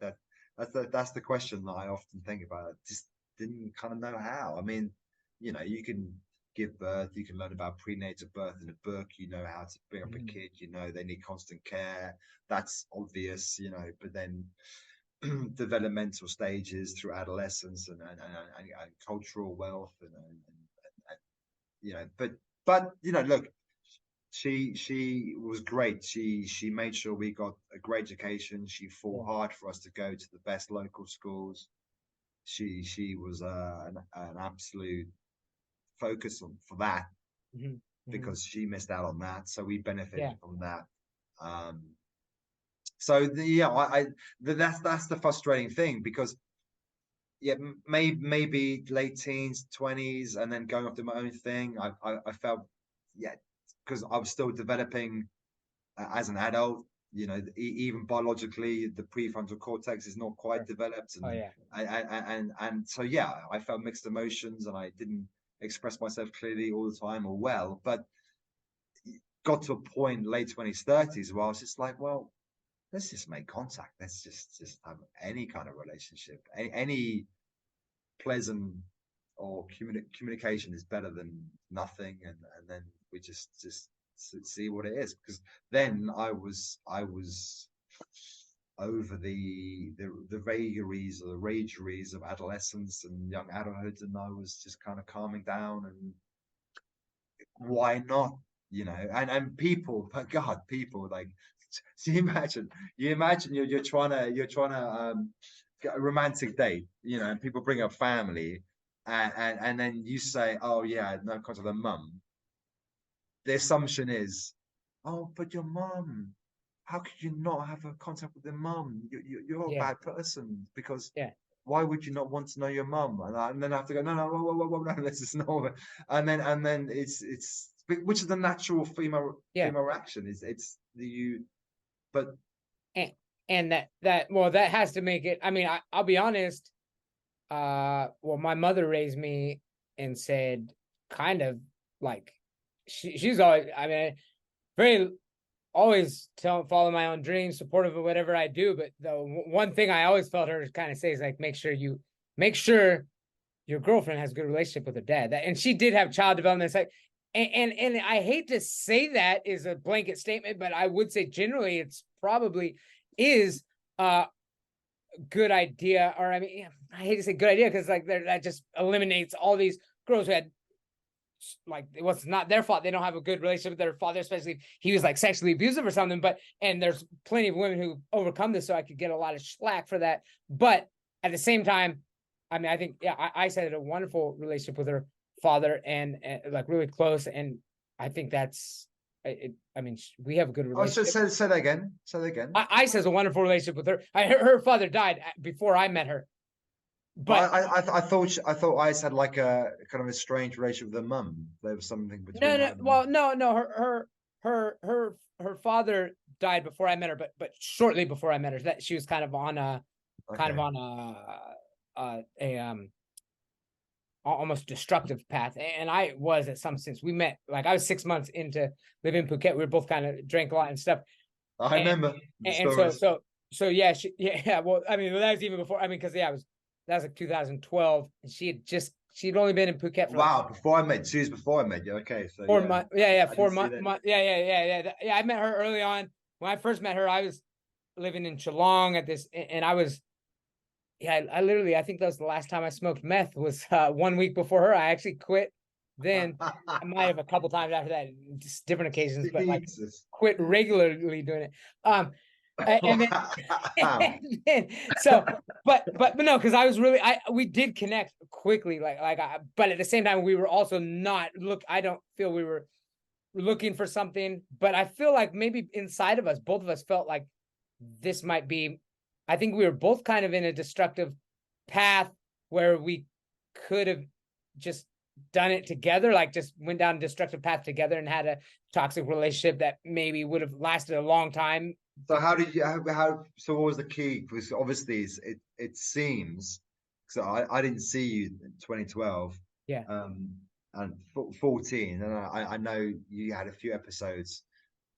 That's the question that I often think about. Just didn't kind of know how. I mean, you can give birth, you can learn about prenatal birth in a book. You know how to bring up a kid. They need constant care. That's obvious, But then developmental stages through adolescence and cultural wealth but look, she was great. She made sure we got a great education. She fought hard for us to go to the best local schools. She was an absolute focus for that because she missed out on that, so we benefited from that. That's the frustrating thing because maybe late teens, 20s, and then going off to my own thing. I felt because I was still developing as an adult. Even biologically, the prefrontal cortex is not quite developed, and so I felt mixed emotions, and I didn't express myself clearly all the time or well, but got to a point late 20s, 30s where I was just like, well, let's just make contact. Let's just have any kind of relationship. Any pleasant or communication is better than nothing, and then we just see what it is. Because then I was over the vagaries or the rageries of adolescence and young adulthood, and I was just kind of calming down. And why not? And people, but God, people like. So you imagine you're trying to get a romantic date, and people bring up family, and then you say, oh yeah, no contact with mum. The assumption is, oh, but your mum how could you not have a contact with their mum? You're a Yeah. bad person because Yeah. why would you not want to know your mum? And then I have to go, no, no, this is not. And then it's which is the natural female Yeah. reaction is it's you, but And that has to make it. I mean, I'll be honest. Well, my mother raised me and said, kind of like, she's always, I mean, very always follow my own dreams, supportive of whatever I do. But the one thing I always felt her kind of say is like, make sure your girlfriend has a good relationship with her dad. And she did have child development. It's like, and I hate to say that is a blanket statement, but I would say generally it's probably is a good idea. Or I mean, I hate to say good idea because like that just eliminates all these girls who had, like, it was not their fault they don't have a good relationship with their father, especially if he was like sexually abusive or something. But and there's plenty of women who overcome this, so I could get a lot of slack for that. But at the same time, I mean, I think I said a wonderful relationship with her father and like really close, and I think that's it. I mean, we have a good relationship. Say that again. Say that again. I says a wonderful relationship with her. Her father died before I met her. But I thought Ice had like a kind of a strange relationship with her mum. There was something between no. Well, no. Her father died before I met her, but shortly before I met her, that she was kind of on a almost destructive path, and I was at some sense. We met like I was 6 months into living in Phuket. We were both kind of drank a lot and stuff. I remember. And so yeah, well, I mean, that was even before. I mean, because that was like 2012, and she'd only been in Phuket for before I met. She was before I met you. Okay, so 4 months. Yeah, 4 months. Yeah. I met her early on. When I first met her, I was living in Geelong at this, and I was, I literally, I think that was the last time I smoked meth was 1 week before her. I actually quit. Then I might have a couple times after that, just different occasions, but like quit regularly doing it. And then so but no, because I was really we did connect quickly, but at the same time we were also not I don't feel we were looking for something, but I feel like maybe inside of us, both of us felt like this might be, I think we were both kind of in a destructive path where we could have just done it together, like just went down a destructive path together and had a toxic relationship that maybe would have lasted a long time. So how did you so what was the key? Because obviously it seems, so I didn't see you in 2012 and 14, and I know you had a few episodes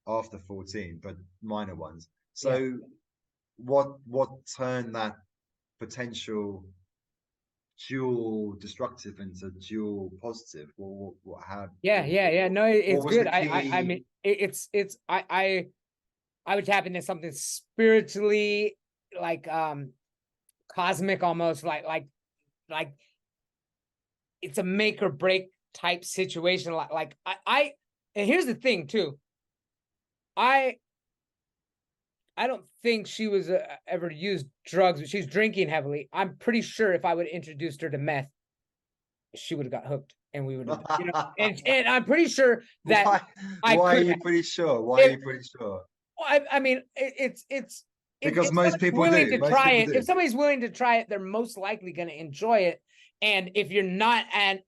after 14, but minor ones. So what turned that potential dual destructive into dual positive? What had no, it's good. I mean it's I would tap into something spiritually, like cosmic, almost like it's a make or break type situation. Like I and here's the thing too. I don't think she was ever used drugs, but she's drinking heavily. I'm pretty sure if I would have introduced her to meth, she would have got hooked, and we would have, and I'm pretty sure that why are you pretty sure? Why are you pretty sure? I mean, it's because if most people willing do. To try it. If somebody's willing to try it, they're most likely going to enjoy it. And if you're not at,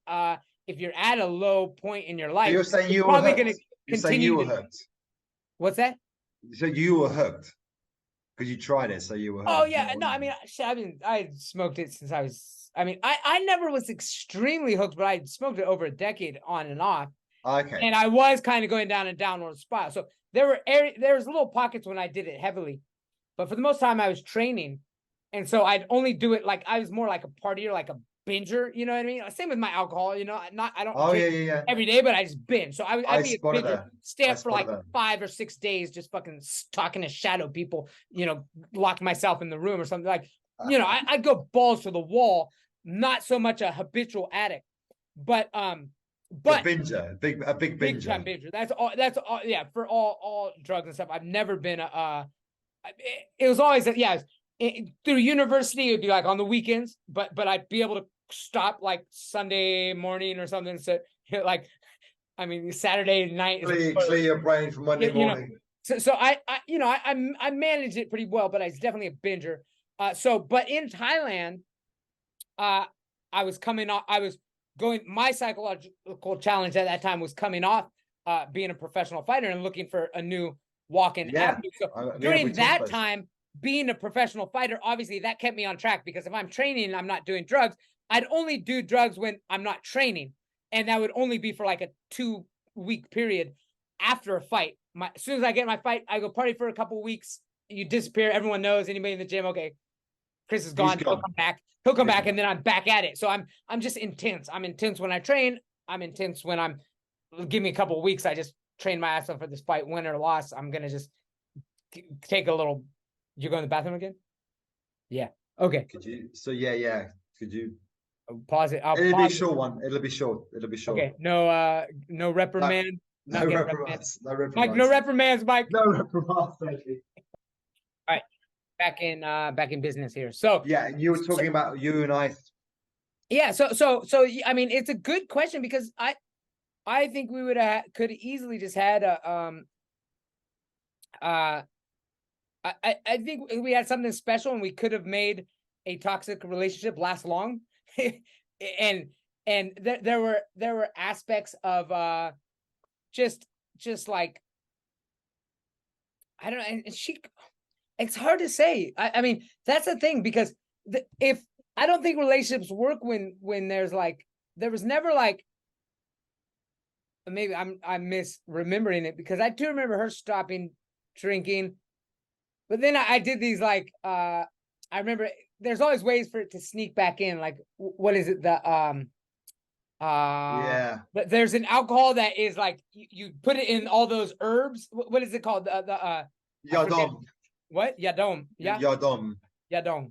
if you're at a low point in your life, so you're saying you were probably going to continue. You were hooked. What's that? So you were hooked because you tried it. So you were hooked. Oh yeah, no, I mean, I smoked it since I was. I mean, I never was extremely hooked, but I smoked it over a decade on and off. Okay. And I was kind of going down a downward spiral. So there was little pockets when I did it heavily, but for the most time I was training, and so I'd only do it like I was more like a partier, like a binger. You know what I mean? Same with my alcohol. I don't drink every day, but I just binge. So I'd be a binger, stay up for like 5 or 6 days, just fucking talking to shadow people. Lock myself in the room or something like. I'd go balls to the wall. Not so much a habitual addict, but a binger, a big binger. Big time binger. That's all. Yeah, for all drugs and stuff. I've never been it was always through university. It'd be like on the weekends, but I'd be able to stop like Sunday morning or something. So like, I mean, Saturday night. Clear your brain for Monday morning. So I managed it pretty well, but I was definitely a binger. But in Thailand, I was coming off. My psychological challenge at that time was coming off being a professional fighter and looking for a new walk-in avenue. So during that time, being a professional fighter, obviously that kept me on track, because if I'm training and I'm not doing drugs, I'd only do drugs when I'm not training, and that would only be for like a 2-week period after a fight. As soon as I get my fight, I go party for a couple of weeks. You disappear. Everyone knows. Anybody in the gym, okay, Chris is gone. He'll come back. He'll come back, and then I'm back at it. So I'm just intense. I'm intense when I train. I'm intense when I'm. Give me a couple of weeks. I just train my ass off for this fight, win or loss. I'm gonna just take a little. You go in the bathroom again? Yeah. Okay. Could you? So yeah. Could you pause it? It'll be a short one. It'll be short. Okay. No reprimand. No reprimands. No reprimands. Mike, no reprimands, Mike. No reprimands, thank you. All right. Back in business here. So yeah, and you were talking about you and I. Yeah. So I mean, it's a good question, because I think we could easily just had a I think we had something special, and we could have made a toxic relationship last long. and there were aspects of just like, I don't know, and it's hard to say. I mean, that's the thing, because if I don't think relationships work when there's like, there was never like, maybe I'm misremembering it, because I do remember her stopping drinking, but then I did these like I remember there's always ways for it to sneak back in. Like, what is it? But there's an alcohol that is like you put it in all those herbs. What is it called? Yadom. What? Yadom. Yeah. Yadom. Yadong.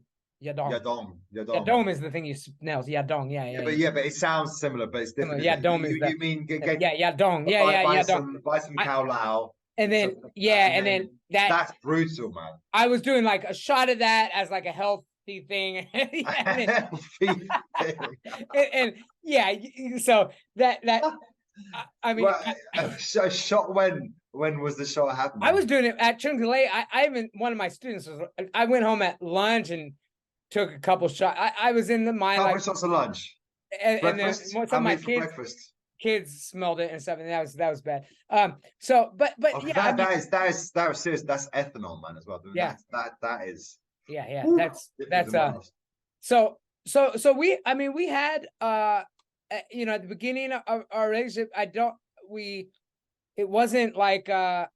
Yadom is the thing you smell. Yadong. Yeah, but it sounds similar, but it's different. Yadom is you mean yadong. Buy some cow lao. And then that's brutal, man. I was doing like a shot of that as like a healthy thing. So that I mean, a shot when was the shot happening? I was doing it at Chungale. I even one of my students I went home at lunch and took a couple shots. I was in the mind like shots of lunch. And then some of my kids smelled it and stuff, and that was bad. But yeah, that is serious. That's ethanol, man, as well. Yeah, that is. Yeah. That's So we had at the beginning of our relationship, it wasn't like there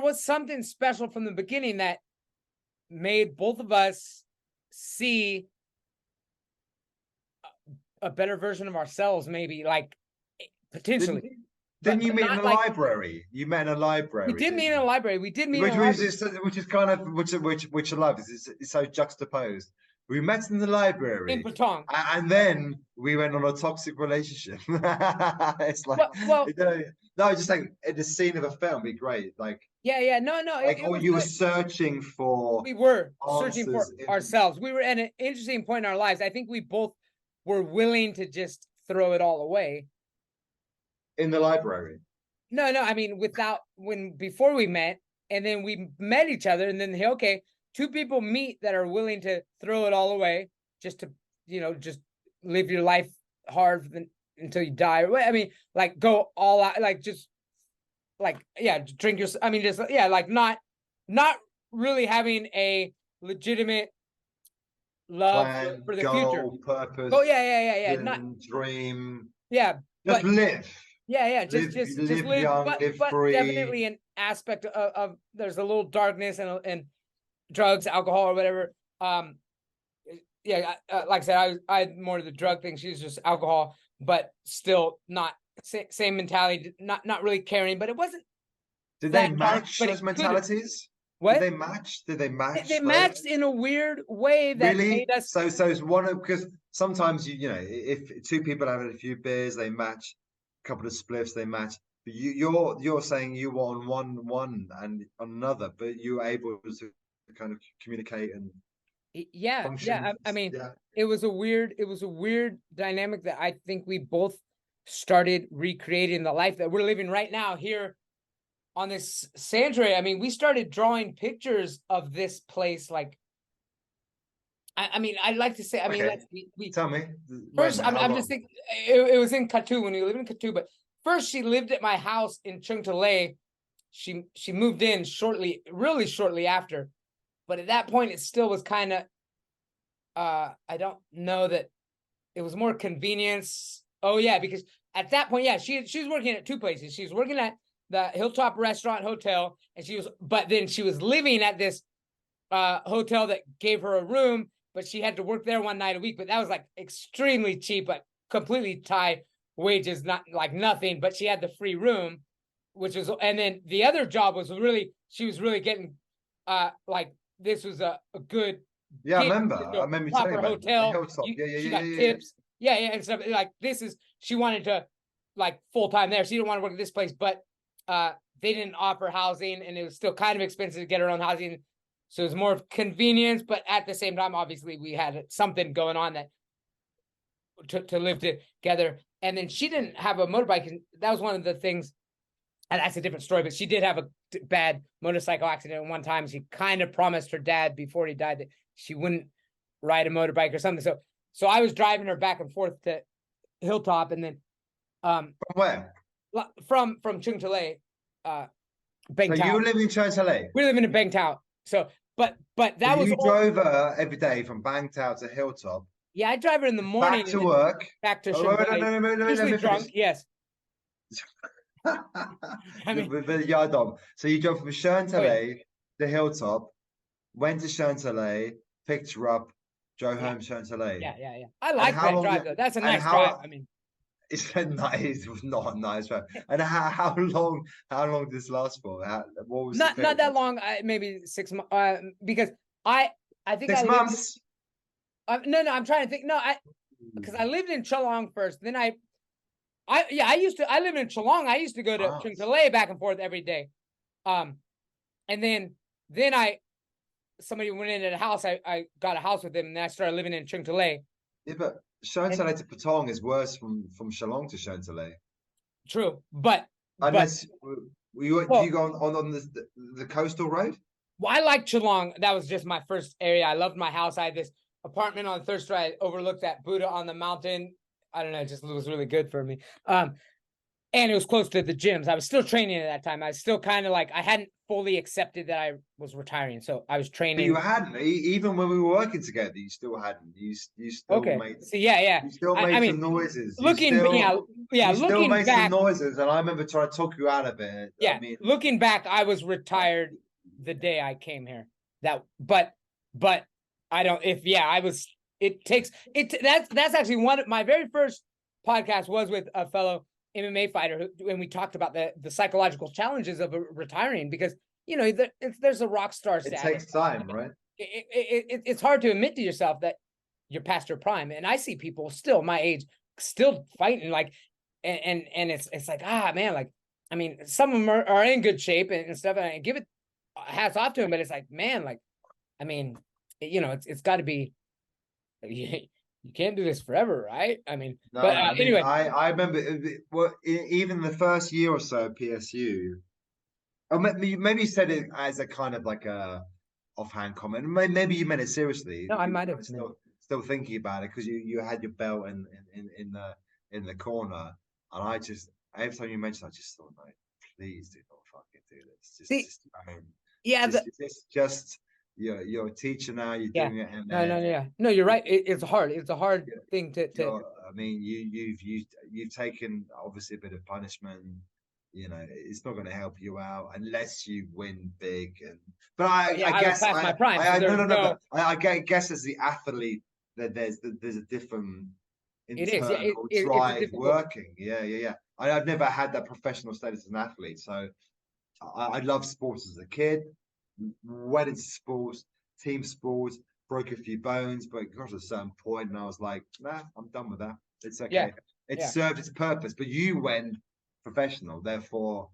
was something special from the beginning that made both of us see a better version of ourselves, maybe, like, potentially. Didn't you meet in a library? You met in a library. We did meet in a library. We did meet which is kind of which I love. It's so juxtaposed. We met in the library in Patong, and then we went on a toxic relationship. It's like, no, just like in the scene of a film, be great. Like, no, like, you were searching for. We were searching for ourselves. We were at an interesting point in our lives. I think we both were willing to just throw it all away. In the library? No, I mean, before we met, and then we met each other, and then two people meet that are willing to throw it all away just to, just live your life hard until you die. I mean, like, go all out, like, just like, drink your, I mean, just, like, not really having a legitimate love plan, for the goal, future. Purpose. Oh, yeah. Not dream. Yeah. Just live. Yeah. Just live young, but free. Definitely an aspect of there's a little darkness and drugs, alcohol, or whatever. Like I said, I had more of the drug thing. She was just alcohol, but still not same mentality. Not really caring, but it wasn't. Did they match those mentalities? What? Did they match? They matched in a weird way that made us. So it's one of, because sometimes if two people have a few beers, they match. A couple of spliffs, they match. But you're saying you were on one and on another, but you were able to kind of communicate and function. I mean, it was a weird dynamic that I think we both started recreating the life that we're living right now here on this sanctuary, I mean, we started drawing pictures of this place. Like, I mean, I'd like to say, I mean, Okay. we Tell me first, when, how I'm long? just thinking it was in Katu when we lived in Katu, but first she lived at my house in Chungtalay. She moved in really shortly after, but at that point it still was kind of, I don't know that it was more convenience. Oh yeah, because at that point, yeah, she was working at two places. She was working at the Hilltop Restaurant Hotel, and but then she was living at this hotel that gave her a room, but she had to work there one night a week. But that was like extremely cheap, like completely Thai wages, not like nothing. But she had the free room, which was, and then the other job was she was really getting, like this was a good. Yeah, Gig, I remember you telling proper me about the hotel. hilltop. She got tips. Yeah, and stuff like this is. She wanted to like full time there. She didn't want to work at this place, but they didn't offer housing, and it was still kind of expensive to get her own housing. So it was more of convenience, but at the same time, obviously, we had something going on that to live together. And then she didn't have a motorbike, and that was one of the things. And that's a different story, but she did have a bad motorcycle accident one time. She kind of promised her dad before he died that she wouldn't ride a motorbike or something. So I was driving her back and forth to Hilltop, and then From where? from Chungtalay, Bang So Tao. you were living in Chantilly? We're living in Bang Tao. So, but that was you drove her every day from Bangtao to Hilltop. Yeah, I drive her in the morning. Back to work. Back to Let usually me drunk. finish. Yes. I mean, with the yard on. So you drove from Chantilly to Hilltop, went to Chantilly, picked her up, drove home Chantilly. Yeah. I like that drive though. That's a nice drive. I mean, it's nice. It was not a nice drive. And how long did this last for? What was not that long? Maybe 6 months. Because I think 6 months. No, I'm trying to think. No, because I lived in Chalong first. Then I lived in Chalong. I used to go to Chungtalay back and forth every day. And then somebody went into the house. I got a house with them, and then I started living in Chungtalay. Yeah, but Chantilly to Patong is worse from Chalong to Chantilly. True, but unless do you go on the coastal road? Well, I like Chalong. That was just my first area. I loved my house. I had this apartment on the third story. I overlooked that Buddha on the mountain. I don't know, it just was really good for me. And it was close to the gyms. I was still training at that time. I was still kind of like, I hadn't fully accepted that I was retiring. So I was training. But you hadn't, even when we were working together, you still hadn't. You still made. So yeah. You still made some noises. Looking made back, some noises, and I remember trying to talk you out of it. Yeah, I mean, looking back, I was retired the day I came here. But I don't. I was. It takes it. That's actually one of my very first podcast was with a fellow MMA fighter, and we talked about the psychological challenges of retiring, because there's a rock star status. It takes time, right? It's hard to admit to yourself that you're past your prime, and I see people still my age still fighting, like, and it's like, man, like, I mean, some of them are in good shape and stuff, and I give it hats off to them, but it's like, man, like, I mean, it's got to be. You can't do this forever, right? I mean, no, but anyway, I remember even the first year or so at PSU, or maybe you said it as a kind of like a offhand comment. Maybe you meant it seriously. No, I might have still thinking about it, because you had your belt in the corner, and I just, every time you mentioned, I just thought, no, please do not fucking do this. You're a teacher now. You're doing it. No, you're right. It's hard. It's a hard thing to. I mean, you've taken obviously a bit of punishment. It's not going to help you out unless you win big. But I guess past my prime. I guess as the athlete, that there's a different internal drive working. Yeah. I've never had that professional status as an athlete, so I love sports as a kid. Went into sports, team sports, broke a few bones, but it got to a certain point, and I was like, nah, I'm done with that. It's okay. It served its purpose. But you went professional, therefore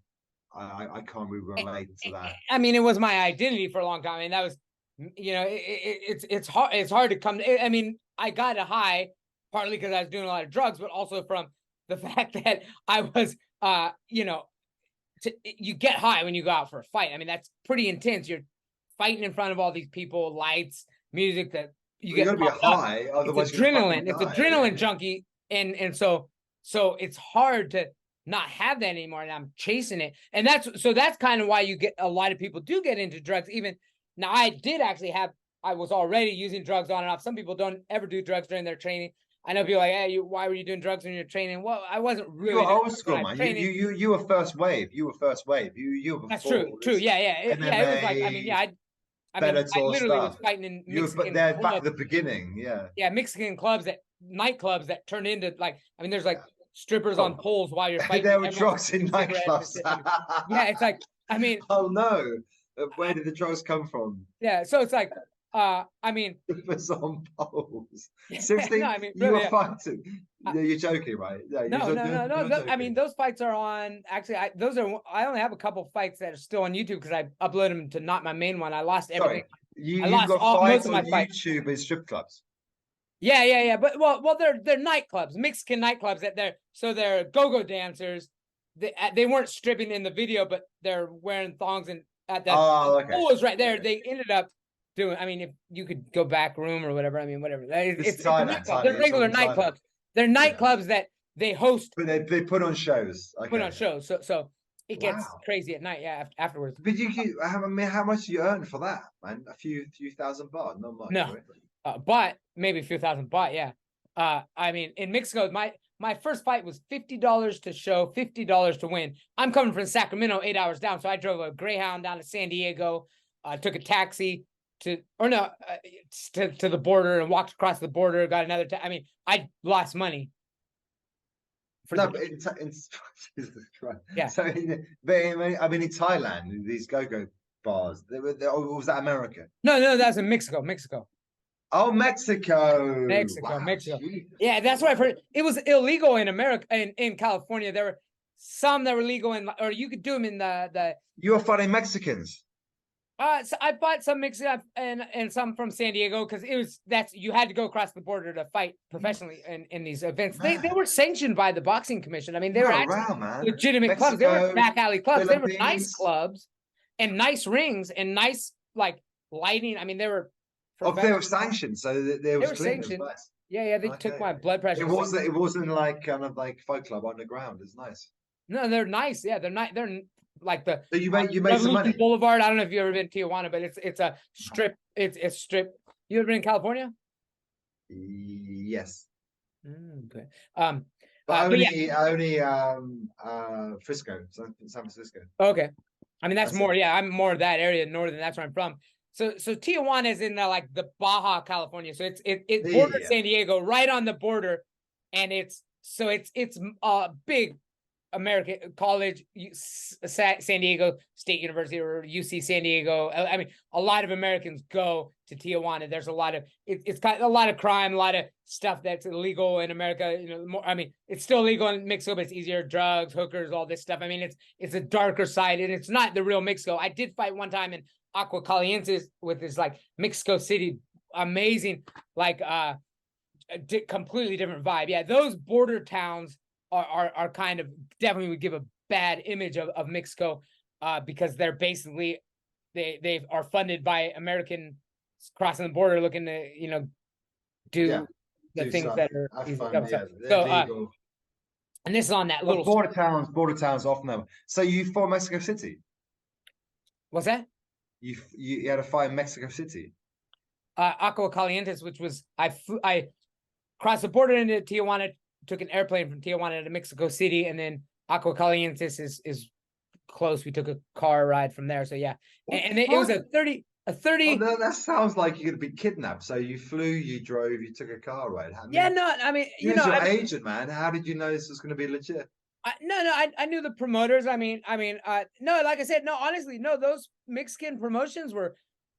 I can't really relate to that. I mean, it was my identity for a long time. I mean, that was, it's hard to come. I mean, I got a high partly because I was doing a lot of drugs, but also from the fact that I was, you get high when you go out for a fight. I mean, that's pretty intense. You're fighting in front of all these people, lights, music that you get. You're gonna be high, otherwise it's you're gonna adrenaline. It's fucking die. adrenaline junkie, and so it's hard to not have that anymore. And I'm chasing it, and that's kind of why you get a lot of people do get into drugs. Even now, I was already using drugs on and off. Some people don't ever do drugs during their training. I know people are like, hey, why were you doing drugs when you're training? Well, I wasn't really. You were old school, man. You were first wave. You were first wave. You were That's before. true. Yeah. It was like, I mean, yeah, I literally was fighting in Mexican there clubs. back at the beginning, yeah. Yeah, Mexican nightclubs that turned into like, I mean, there's like strippers on poles while you're fighting. There were drugs in nightclubs. Yeah, it's like, I mean. Oh no, where did the drugs come from? Yeah, so it's like, I mean. Strippers on poles. Seriously, no, I mean, you were fighting. You're joking, right? Yeah, no. I mean, those fights are on. Actually, I only have a couple fights that are still on YouTube because I uploaded them to not my main one. I lost everything. You've got fights on YouTube in strip clubs. Yeah. But well, they're nightclubs, Mexican nightclubs they're go-go dancers. They weren't stripping in the video, but they're wearing thongs and at that. Oh, okay. Pool was right there. They ended up doing. I mean, if you could go back room or whatever. I mean, whatever. It's Thailand. They're regular nightclubs. They're nightclubs that they host. But they put on shows. Okay. Put on shows. So it gets crazy at night. Yeah, afterwards. But how much do you earn for that, man? A few thousand baht, not much. No, but maybe a few thousand baht. Yeah. I mean, in Mexico, my first fight was $50 to show, $50 to win. I'm coming from Sacramento, 8 hours down, so I drove a Greyhound down to San Diego. Took a taxi to the border and walked across the border. Got another. I mean, I lost money. Yeah. So, I mean, in Thailand, these go-go bars, was that America? No, that's in Mexico. Oh, Mexico. Wow, yeah, that's what I've heard. It was illegal in America, in California. There were some that were legal or you could do them in the. You were fighting Mexicans. So I bought some Mexican and some from San Diego because you had to go across the border to fight professionally in these events. They were sanctioned by the boxing commission. I mean, they were actually legitimate clubs. They were back alley clubs. Philippines. They were nice clubs and nice rings and nice like lighting. I mean, they were. They were sanctioned, so they were sanctioned. Nice. Yeah. They took my blood pressure. It wasn't like kind of like fight club underground. It's nice. No, they're nice. Yeah, they're not. They're like the. So you made some money. Boulevard. I don't know if you've ever been to Tijuana, but it's a strip. It's strip. You ever been in California? Yes. Okay. Only Frisco, San Francisco. Okay. I mean that's more. Yeah, I'm more of that area, northern. That's where I'm from. So Tijuana is in the Baja California. So it borders San Diego, right on the border, and it's a big American college, San Diego State University or UC San Diego. I mean, a lot of Americans go to Tijuana. There's a lot of it's got a lot of crime, a lot of stuff that's illegal in America. I mean, it's still illegal in Mexico, but it's easier. Drugs, hookers, all this stuff. I mean, it's a darker side, and it's not the real Mexico. I did fight one time in Agua Caliente with this like Mexico City, amazing, like completely different vibe. Yeah, those border towns are kind of definitely would give a bad image of Mexico because they're basically they are funded by Americans crossing the border looking to do the things stuff. That are and this is on that little border towns often have. So you fought Mexico City? What's that? You had a fight in Mexico City? Agua Calientes, which was I crossed the border into Tijuana, took an airplane from Tijuana to Mexico City, and then Agua Calientes is close. We took a car ride from there. So yeah, and it was a 30. Oh, no, that sounds like you're gonna be kidnapped. So you flew, you drove, you took a car ride. I mean, your agent, man. How did you know this was gonna be legit? I knew the promoters. I mean, no, like I said, no, honestly, no, those Mexican promotions were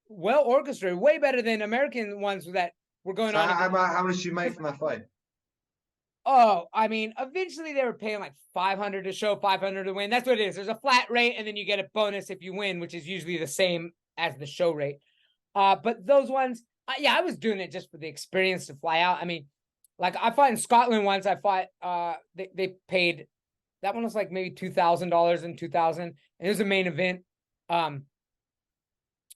well orchestrated, way better than American ones that were going on. How much did you make from that fight? Oh, I mean, eventually they were paying like 500 to show, 500 to win. That's what it is. There's a flat rate, and then you get a bonus if you win, which is usually the same as the show rate. But those ones, I was doing it just for the experience to fly out. I mean, like I fought in Scotland once. I fought. They paid that one was like maybe $2,000 in 2000, and it was a main event. And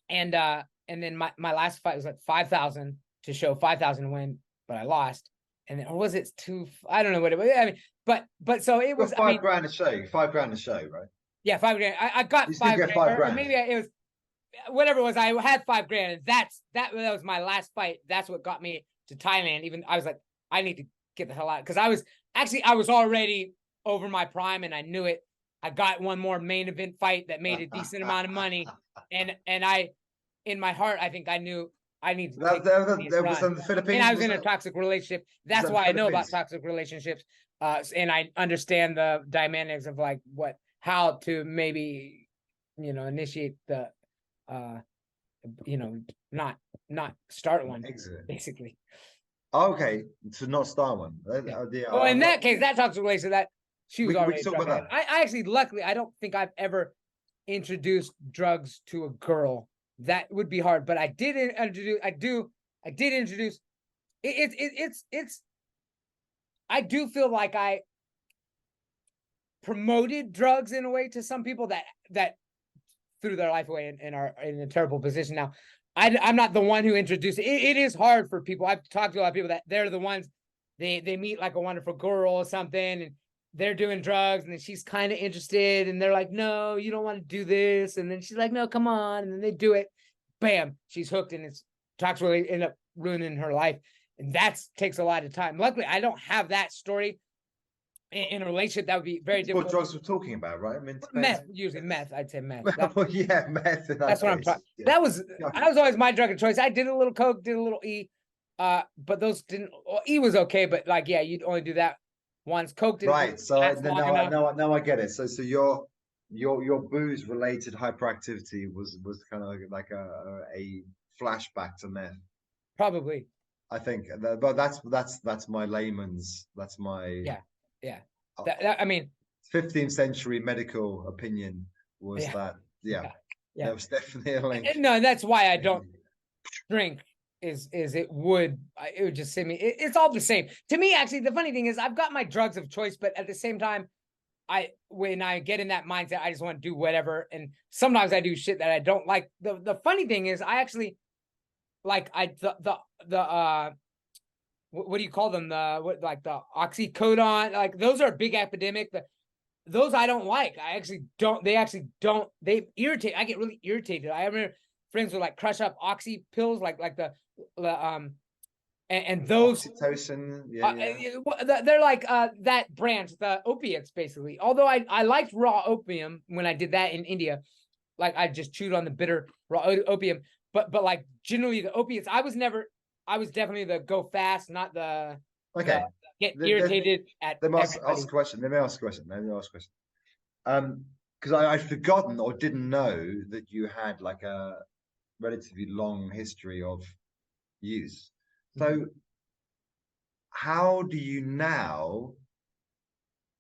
then my last fight was like 5,000 to show 5,000 to win, but I lost. And then, or was it I don't know what it was. I mean, but so it was. $5 grand a show. $5 grand a show, right? Yeah, 5 grand. I got You still 5 get grand, 5 grand. or maybe it was whatever it was. I had 5 grand, and that was my last fight. That's what got me to Thailand. Even I was like, I need to get the hell out, because I was already over my prime, and I knew it. I got one more main event fight that made a decent amount of money, and I, in my heart, I think I knew I need to take That was in the Philippines, and I was in a toxic relationship. That's why I know about toxic relationships, and I understand the dynamics of like how to maybe, initiate the, not start one, basically. Okay, to not start one. Well, in that case, that toxic relationship, that she was already talk about that. I actually, luckily, I don't think I've ever introduced drugs to a girl. That would be hard, but I did introduce. I did introduce. It's. I do feel like I promoted drugs in a way to some people that threw their life away and are in a terrible position now. I'm not the one who introduced it. It is hard for people. I've talked to a lot of people that they're the ones, they meet like a wonderful girl or something, and they're doing drugs, and then she's kind of interested, and they're like, no, you don't want to do this. And then she's like, no, come on. And then they do it. Bam, she's hooked, and it's toxic, really end up ruining her life. And that takes a lot of time. Luckily, I don't have that story in a relationship. That would be very difficult. What drugs we're talking about, right? I mean, meth, usually meth. I'd say meth. Well, yeah, meth. That's what I'm talking. Yeah. That was always my drug of choice. I did a little coke, did a little E, but those didn't. Well, E was okay, but like, yeah, you'd only do that once. Coke didn't. Right. So now I get it. So your booze related hyperactivity was kind of like a flashback to meth. Probably. I think, but that's my layman's. That's my I mean, 15th century medical opinion was that. Yeah, there was definitely a link. No, that's why I don't drink. It would just send me. It's all the same to me. Actually, the funny thing is, I've got my drugs of choice, but at the same time, when I get in that mindset, I just want to do whatever. And sometimes I do shit that I don't like. The funny thing is, I actually like what do you call them? The oxycodone, like those are a big epidemic. Those I don't like. I actually don't. They irritate. I get really irritated. I remember friends would like crush up oxy pills, like the and those oxytocin. They're like that branch, the opiates, basically. Although I liked raw opium when I did that in India, like I just chewed on the bitter raw opium. But like generally the opiates, I was definitely the go fast, not the get irritated at. Let me ask a question. Because I'd forgotten or didn't know that you had like a relatively long history of use. So how do you now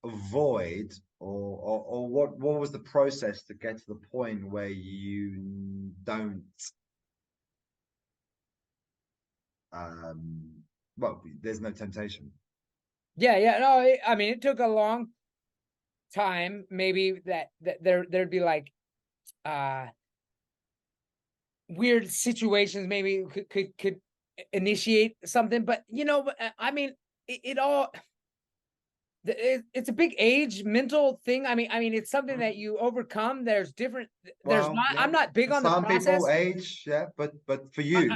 avoid or what was the process to get to the point where you don't well, there's no temptation. No, I mean, it took a long time. Maybe that there'd be like weird situations maybe could initiate something, but I mean, it's a big age mental thing. I mean, it's something that you overcome. There's different. I'm not big on the process. Some people age, but for you,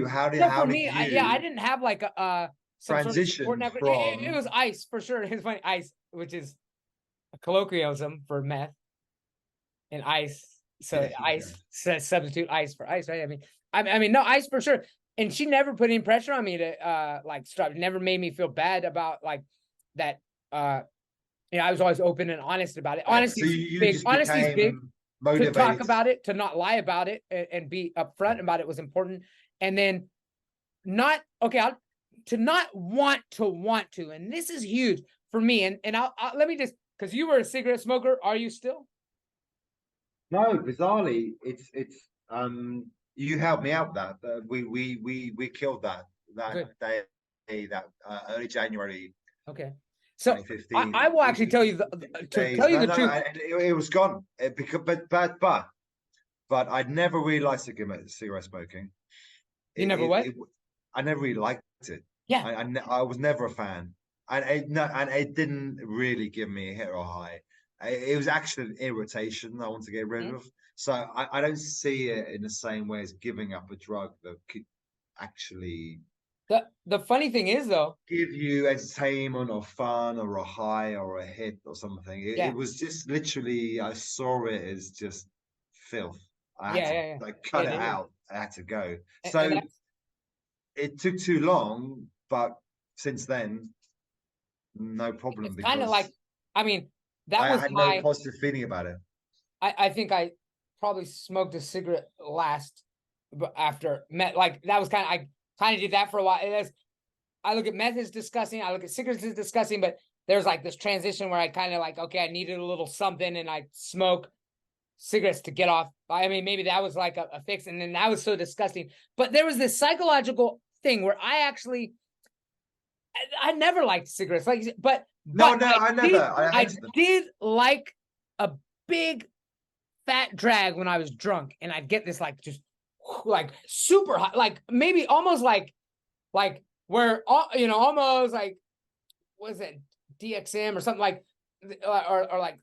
how did you? I didn't have like a transition from. It was ice for sure. It's funny, ice, which is a colloquialism for meth, and ice. So ice substitute ice for ice, right? I mean, no, ice for sure. And she never put any pressure on me to like stop. Never made me feel bad about like that. I was always open and honest about it. Honesty is big. Honesty is big. Motivated. To talk about it, to not lie about it, and be upfront about it was important. And then to not want to, and this is huge for me. And I'll let me just, because you were a cigarette smoker. Are you still? No, bizarrely, it's you helped me out that we killed that day, that early January. Okay, So 2015. I will actually tell you to tell you the truth. It was gone. But I'd never really liked cigarette smoking. You never what? I never really liked it. Yeah. I was never a fan, and it didn't really give me a hit or a high. It was actually an irritation I want to get rid of. So I don't see it in the same way as giving up a drug that could actually. The funny thing is, though, give you entertainment or fun or a high or a hit or something. It was just literally, I saw it as just filth. I had to like cut it out. I had to go. So it took too long, but since then, no problem. It's kind of like, I mean, I had no positive feeling about it. I think I probably smoked a cigarette last, but after meth, like that was I kind of did that for a while. I look at meth as disgusting. I look at cigarettes as disgusting, but there's like this transition where I kind of like, okay, I needed a little something, and I smoke cigarettes to get off. I mean, maybe that was like a fix, and then that was so disgusting. But there was this psychological thing where I never liked cigarettes, but I did like a big fat drag when I was drunk, and I'd get this like just like super hot, like maybe almost like where almost like what is it, DXM or something like, or like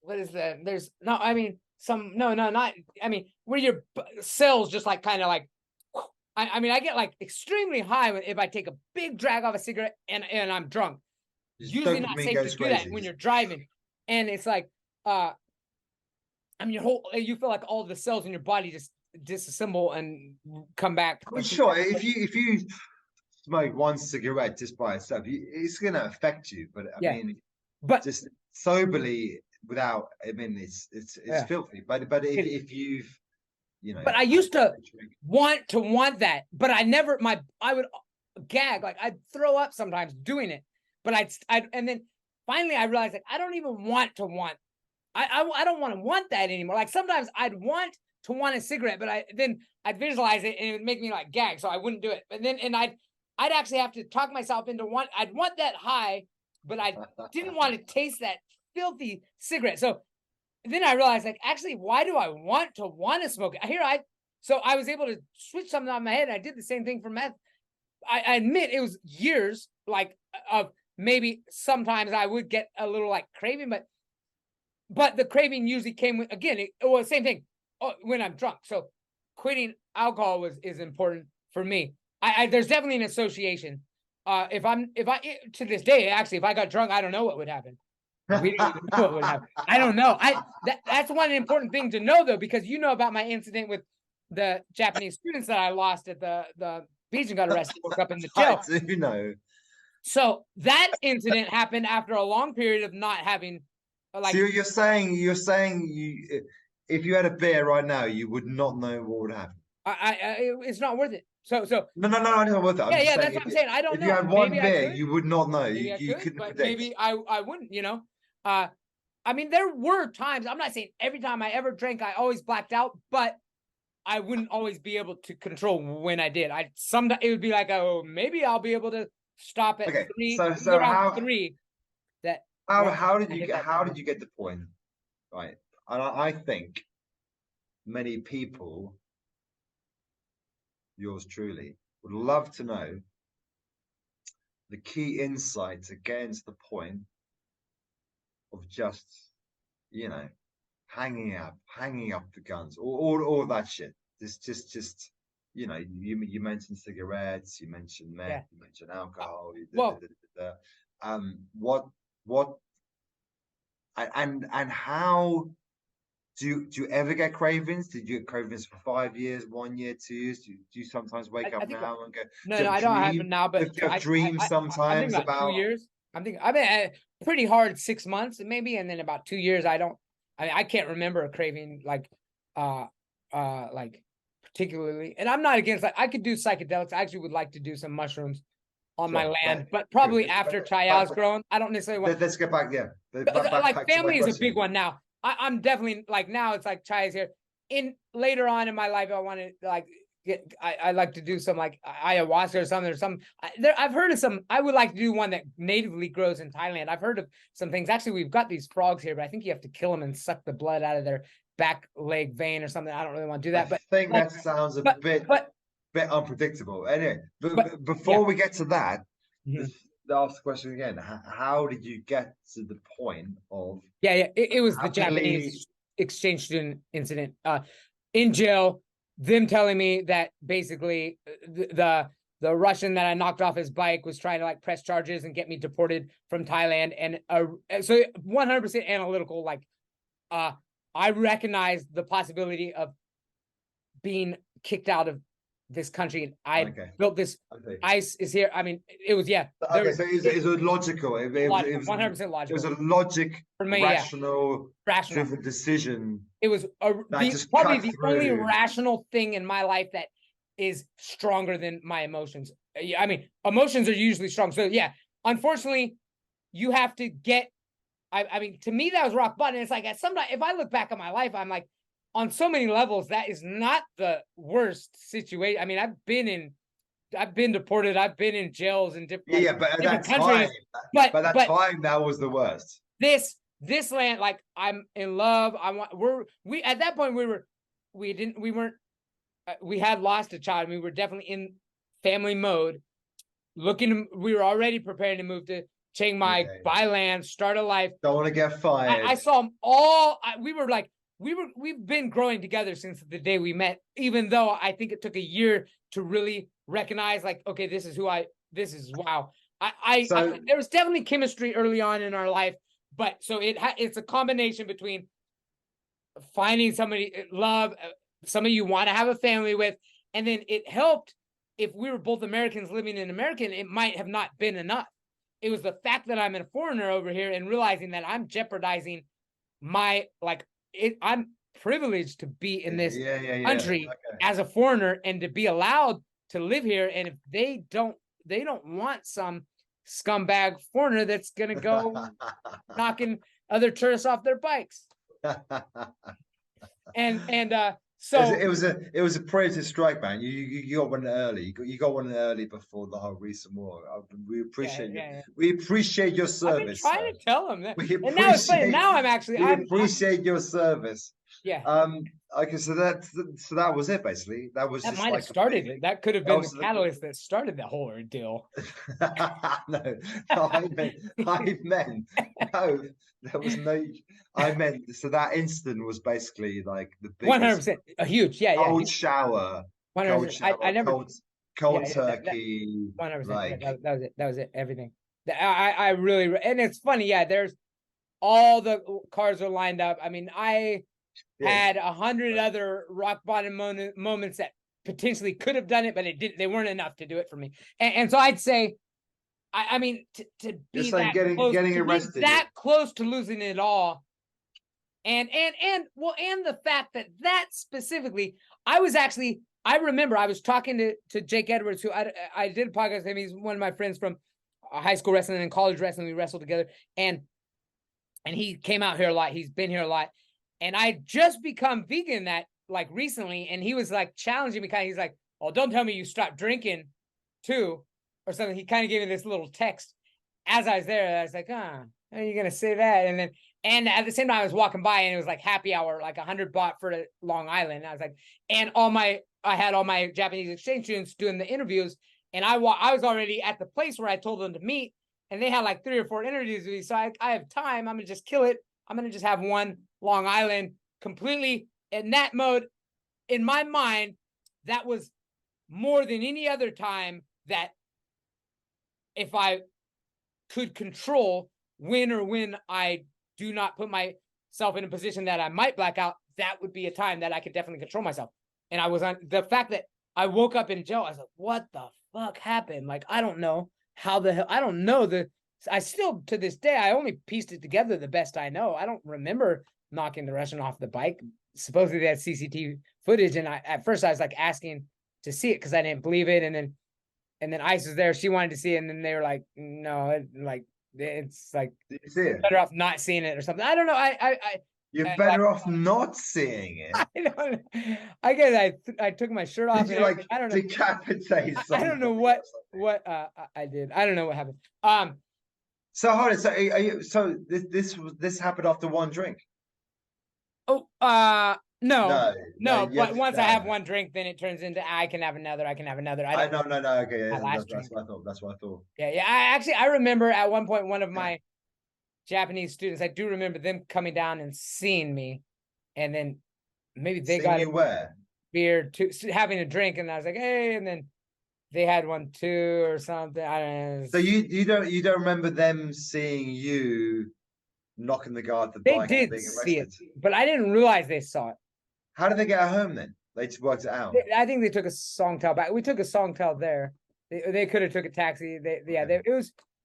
what is that? There's no, I mean not I mean where your cells just like kind of like. I mean, I get like extremely high if I take a big drag off a cigarette and I'm drunk. Usually not safe to do that when you're driving. And it's like, I mean, you feel like all the cells in your body just disassemble and come back. Well, sure, if you smoke one cigarette just by itself, it's going to affect you. But I mean, but just soberly without, I mean, it's filthy. But if you've but I used to want that, but I would gag, like I'd throw up sometimes doing it, but and then finally I realized like I don't even want I don't want that anymore. Like sometimes I'd want a cigarette, but I'd visualize it and it would make me like gag, so I wouldn't do it. But then I'd actually have to talk myself into I'd want that high, but I didn't want to taste that filthy cigarette. So then I realized, like, actually, why do I want to smoke it? So I was able to switch something on my head. I did the same thing for meth. I admit it was years, like, of maybe sometimes I would get a little like craving, but the craving usually came with, again, it was the same thing when I'm drunk. So quitting alcohol is important for me. There's definitely an association. If I to this day, actually, if I got drunk, I don't know what would happen. We don't even know what would happen. I don't know. That's one important thing to know, though, because you know about my incident with the Japanese students that I lost at the beach and got arrested, woke up in the jail. I do know. So that incident happened after a long period of not having. Like, so you're saying if you had a beer right now, you would not know what would happen. It's not worth it. So no, it's not worth it. Yeah, that's what I'm saying. I don't know. If you had one beer, you would not know. You couldn't predict. Maybe I wouldn't. I mean, there were times. I'm not saying every time I ever drank, I always blacked out, but I wouldn't always be able to control when I did. Sometimes it would be like, oh, maybe I'll be able to stop at 3. So how 3? That how did you get the point? Right, and I think many people, yours truly, would love to know the key insight to getting to the point of just, hanging up the guns, all that shit. Just you mentioned cigarettes, you mentioned meth, you mentioned alcohol. And how do you ever get cravings? Did you get cravings for 5 years, 1 year, 2 years? Do you sometimes wake up now and go? No, I don't have it now. But do you dream sometimes about 2 years? I mean, pretty hard 6 months maybe, and then about 2 years. I can't remember a craving like particularly. And I'm not against that. I could do psychedelics. I actually would like to do some mushrooms on my land, but probably after Chaya's grown. I don't necessarily want. Let's get back. Yeah, like family is a big one now. I'm definitely like now. It's like Chaya's here. Later on in my life, I want to like I like to do some like ayahuasca or something. I've heard of some. I would like to do one that natively grows in Thailand. I've heard of some things. Actually, we've got these frogs here, but I think you have to kill them and suck the blood out of their back leg vein or something. I don't really want to do that. But I think like, that sounds a bit unpredictable. Anyway, before we get to that, ask the question again. How did you get to the point of? It was the Japanese exchange student incident. In jail, them telling me that basically the Russian that I knocked off his bike was trying to like press charges and get me deported from Thailand, and so 100% analytical. Like, I recognized the possibility of being kicked out of this country. I built this. ICE is here. I mean, it was Okay, so it was logical. It was 100% logical. It was a logic, for me, rational, driven decision. It was probably the only rational thing in my life that is stronger than my emotions. I mean, emotions are usually strong. So yeah, unfortunately, you have to get. I mean, to me, that was rock bottom. It's like sometimes if I look back on my life, I'm like, on so many levels, that is not the worst situation. I mean, I've been deported. I've been in jails in different but at that countries. Time, but time, that was the worst. This land, like, I'm in love. We at that point we had lost a child. We were definitely in family mode. We were already preparing to move to Chiang Mai, buy land, start a life. Don't want to get fired. I saw them all. We've been growing together since the day we met, even though I think it took a year to really recognize, like, okay, this is wow. There was definitely chemistry early on in our life, but so it's a combination between finding somebody somebody you want to have a family with, and then it helped if we were both Americans living in America. It might have not been enough. It was the fact that I'm a foreigner over here and realizing that I'm jeopardizing my I'm privileged to be in this country as a foreigner and to be allowed to live here. And if they don't want some scumbag foreigner that's gonna go knocking other tourists off their bikes. So it was a predator strike, man. You got one early. You got one early before the whole recent war. We appreciate We appreciate your service. I've been trying to tell them that. And now it's funny. Now I appreciate your service. Yeah. Okay, so that was it basically. That might have started it. That could have been the catalyst that started the whole ordeal. No, I meant no. There was no. I meant so that incident was basically like the biggest 100% a huge cold shower. 100%. I never cold turkey. 100%. That was it. Everything. I really, and it's funny. Yeah, there's all the cars are lined up. I mean, I had 100 other rock bottom moments that potentially could have done it, but they weren't enough to do it for me. And so I'd say, I mean, to be like getting arrested, that close to losing it all, and the fact that specifically, I remember I was talking to Jake Edwards, who I did a podcast with him. He's one of my friends from high school wrestling and college wrestling. We wrestled together, and he came out here a lot. He's been here a lot. And I just become vegan recently, and he was like challenging me. He's like, "Oh, don't tell me you stopped drinking too," or something. He kind of gave me this little text as I was there. I was like, "How are you gonna say that?" And at the same time, I was walking by, and it was like happy hour, like 100 baht for Long Island. And I was like, and I had all my Japanese exchange students doing the interviews, and I was already at the place where I told them to meet, and they had like 3 or 4 interviews with me. So I have time. I'm gonna just kill it. I'm gonna just have one Long Island completely in that mode. In my mind, that was more than any other time that if I could control when I do not put myself in a position that I might black out, that would be a time that I could definitely control myself. And I was on the fact that I woke up in jail. I was like, what the fuck happened? Like, I don't know how the hell, I don't know I still, to this day, I only pieced it together the best I know. I don't remember knocking the Russian off the bike. Supposedly they had CCTV footage, and at first I was like asking to see it because I didn't believe it, and then Ice was there. She wanted to see it, and then they were like, "No, it's like better off not seeing it or something." I don't know. You're better off not seeing it. I don't know. I guess I took my shirt off. Did you And like I don't know. decapitate I don't know somebody? what I did. I don't know what happened. So hold on. So so this happened after one drink? Oh, no, No. but once I have No. one drink, then it turns into I can have another. I can have another. I I don't. no. Okay, My yeah, last that's drink. what I thought. That's what I thought. Yeah. I remember at one point one of my Japanese students. I do remember them coming down and seeing me, and then maybe they Seeing got you where? beer too, having a drink, and I was like, hey, and then they had one too or something. I don't know. So you don't remember them seeing you knocking the guard the They bike and did being see it, arrested? but I didn't realize they saw it. How did they get home then? They just worked it out. I think they took a Songtel back. We took a Songtel there. They could have took a taxi. It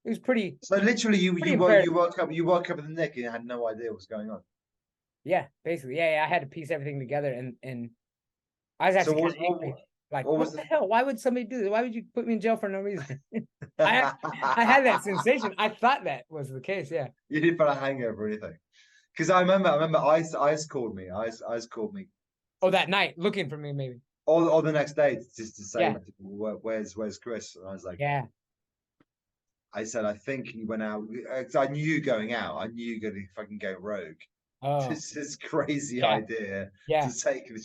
was pretty. So literally, Pretty you woke up with the nick and you had no idea what was going on. Yeah, basically. Yeah. I had to piece everything together, and I was So actually kind of angry. Like, what the hell? Why would somebody do this? Why would you put me in jail for no reason? I had that sensation. I thought that was the case. Yeah. You didn't feel a hangover or anything? Because I remember Ice called me. Ice called me. Oh, that night, looking for me, maybe. Or the next day, just to say, Yeah. where's Chris? And I was like, Yeah. I said, I think he went out. 'Cause I knew going out. I knew going to fucking go rogue. Oh. This crazy idea Yeah. to take the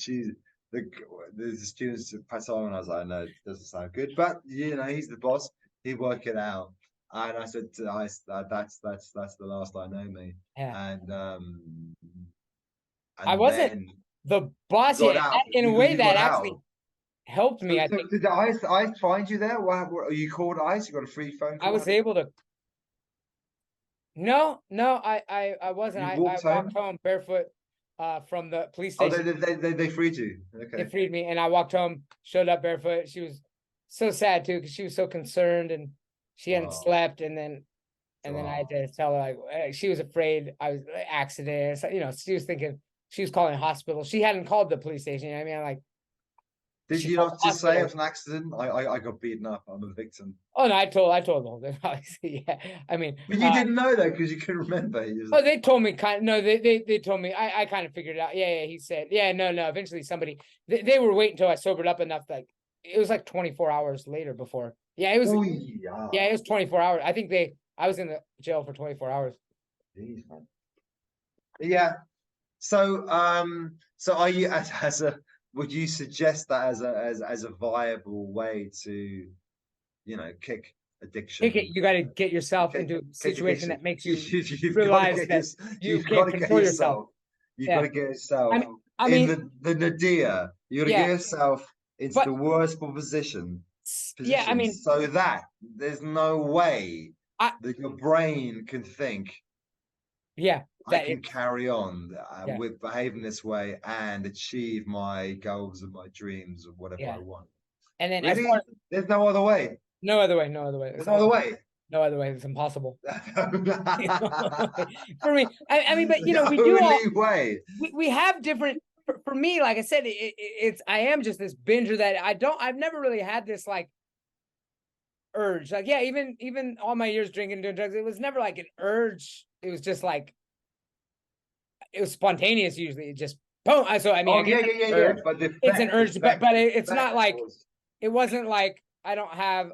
students to pass on. And I was like, no, it doesn't sound good. But you know, he's the boss. He'd work it out. And I said to Ice, that's the last I know, me. Yeah. And I wasn't then the boss got yet. out. In a You way, that got actually out. helped me. So, I think did Ice find you there? What you called Ice? You got a free phone call? I was able to. No, I wasn't. You I walked walked home? home barefoot from the police Oh, station. they freed you. They Okay. freed me, and I walked home, showed up barefoot. She was so sad too, because she was so concerned, and she hadn't Wow. slept, and then I had to tell her, like, she was afraid I was accident. So, she was thinking she was calling a hospital. She hadn't called the police station. You know what I mean, like, Did she you called not the just say it hospital. was an accident? I got beaten up. I'm a victim. Oh no, I told the whole thing. Obviously, yeah. I mean, But you didn't know that because you couldn't remember. oh, they told me no, they told me. I kind of figured it out. Yeah, he said, yeah, no. Eventually, somebody they were waiting until I sobered up enough. Like, it was like 24 hours later before. Yeah, it was. Oh, yeah. Yeah, it was 24 hours. I think I was in the jail for 24 hours. Jeez, man. Yeah. So are you as a would you suggest that as a viable way to, kick addiction? You got to get yourself into a situation that makes you realize that you can't control yourself. You've got to get yourself I mean, in the nadir. You got to get yourself into the worst position. Yeah, I mean, so that there's no way that your brain can think. Yeah, I can carry on with behaving this way and achieve my goals and my dreams or whatever I want. And then really? There's no other way. No other way. There's no other way. No other way. It's impossible. For me, I mean, but we do we have different. For me, like I said, I am just this binger that I've never really had this like urge. Like, yeah, even all my years drinking, doing drugs, it was never like an urge. It was just like, it was spontaneous usually. It just boom. So I mean, yeah. But it's an urge, but it's not like it wasn't like I don't have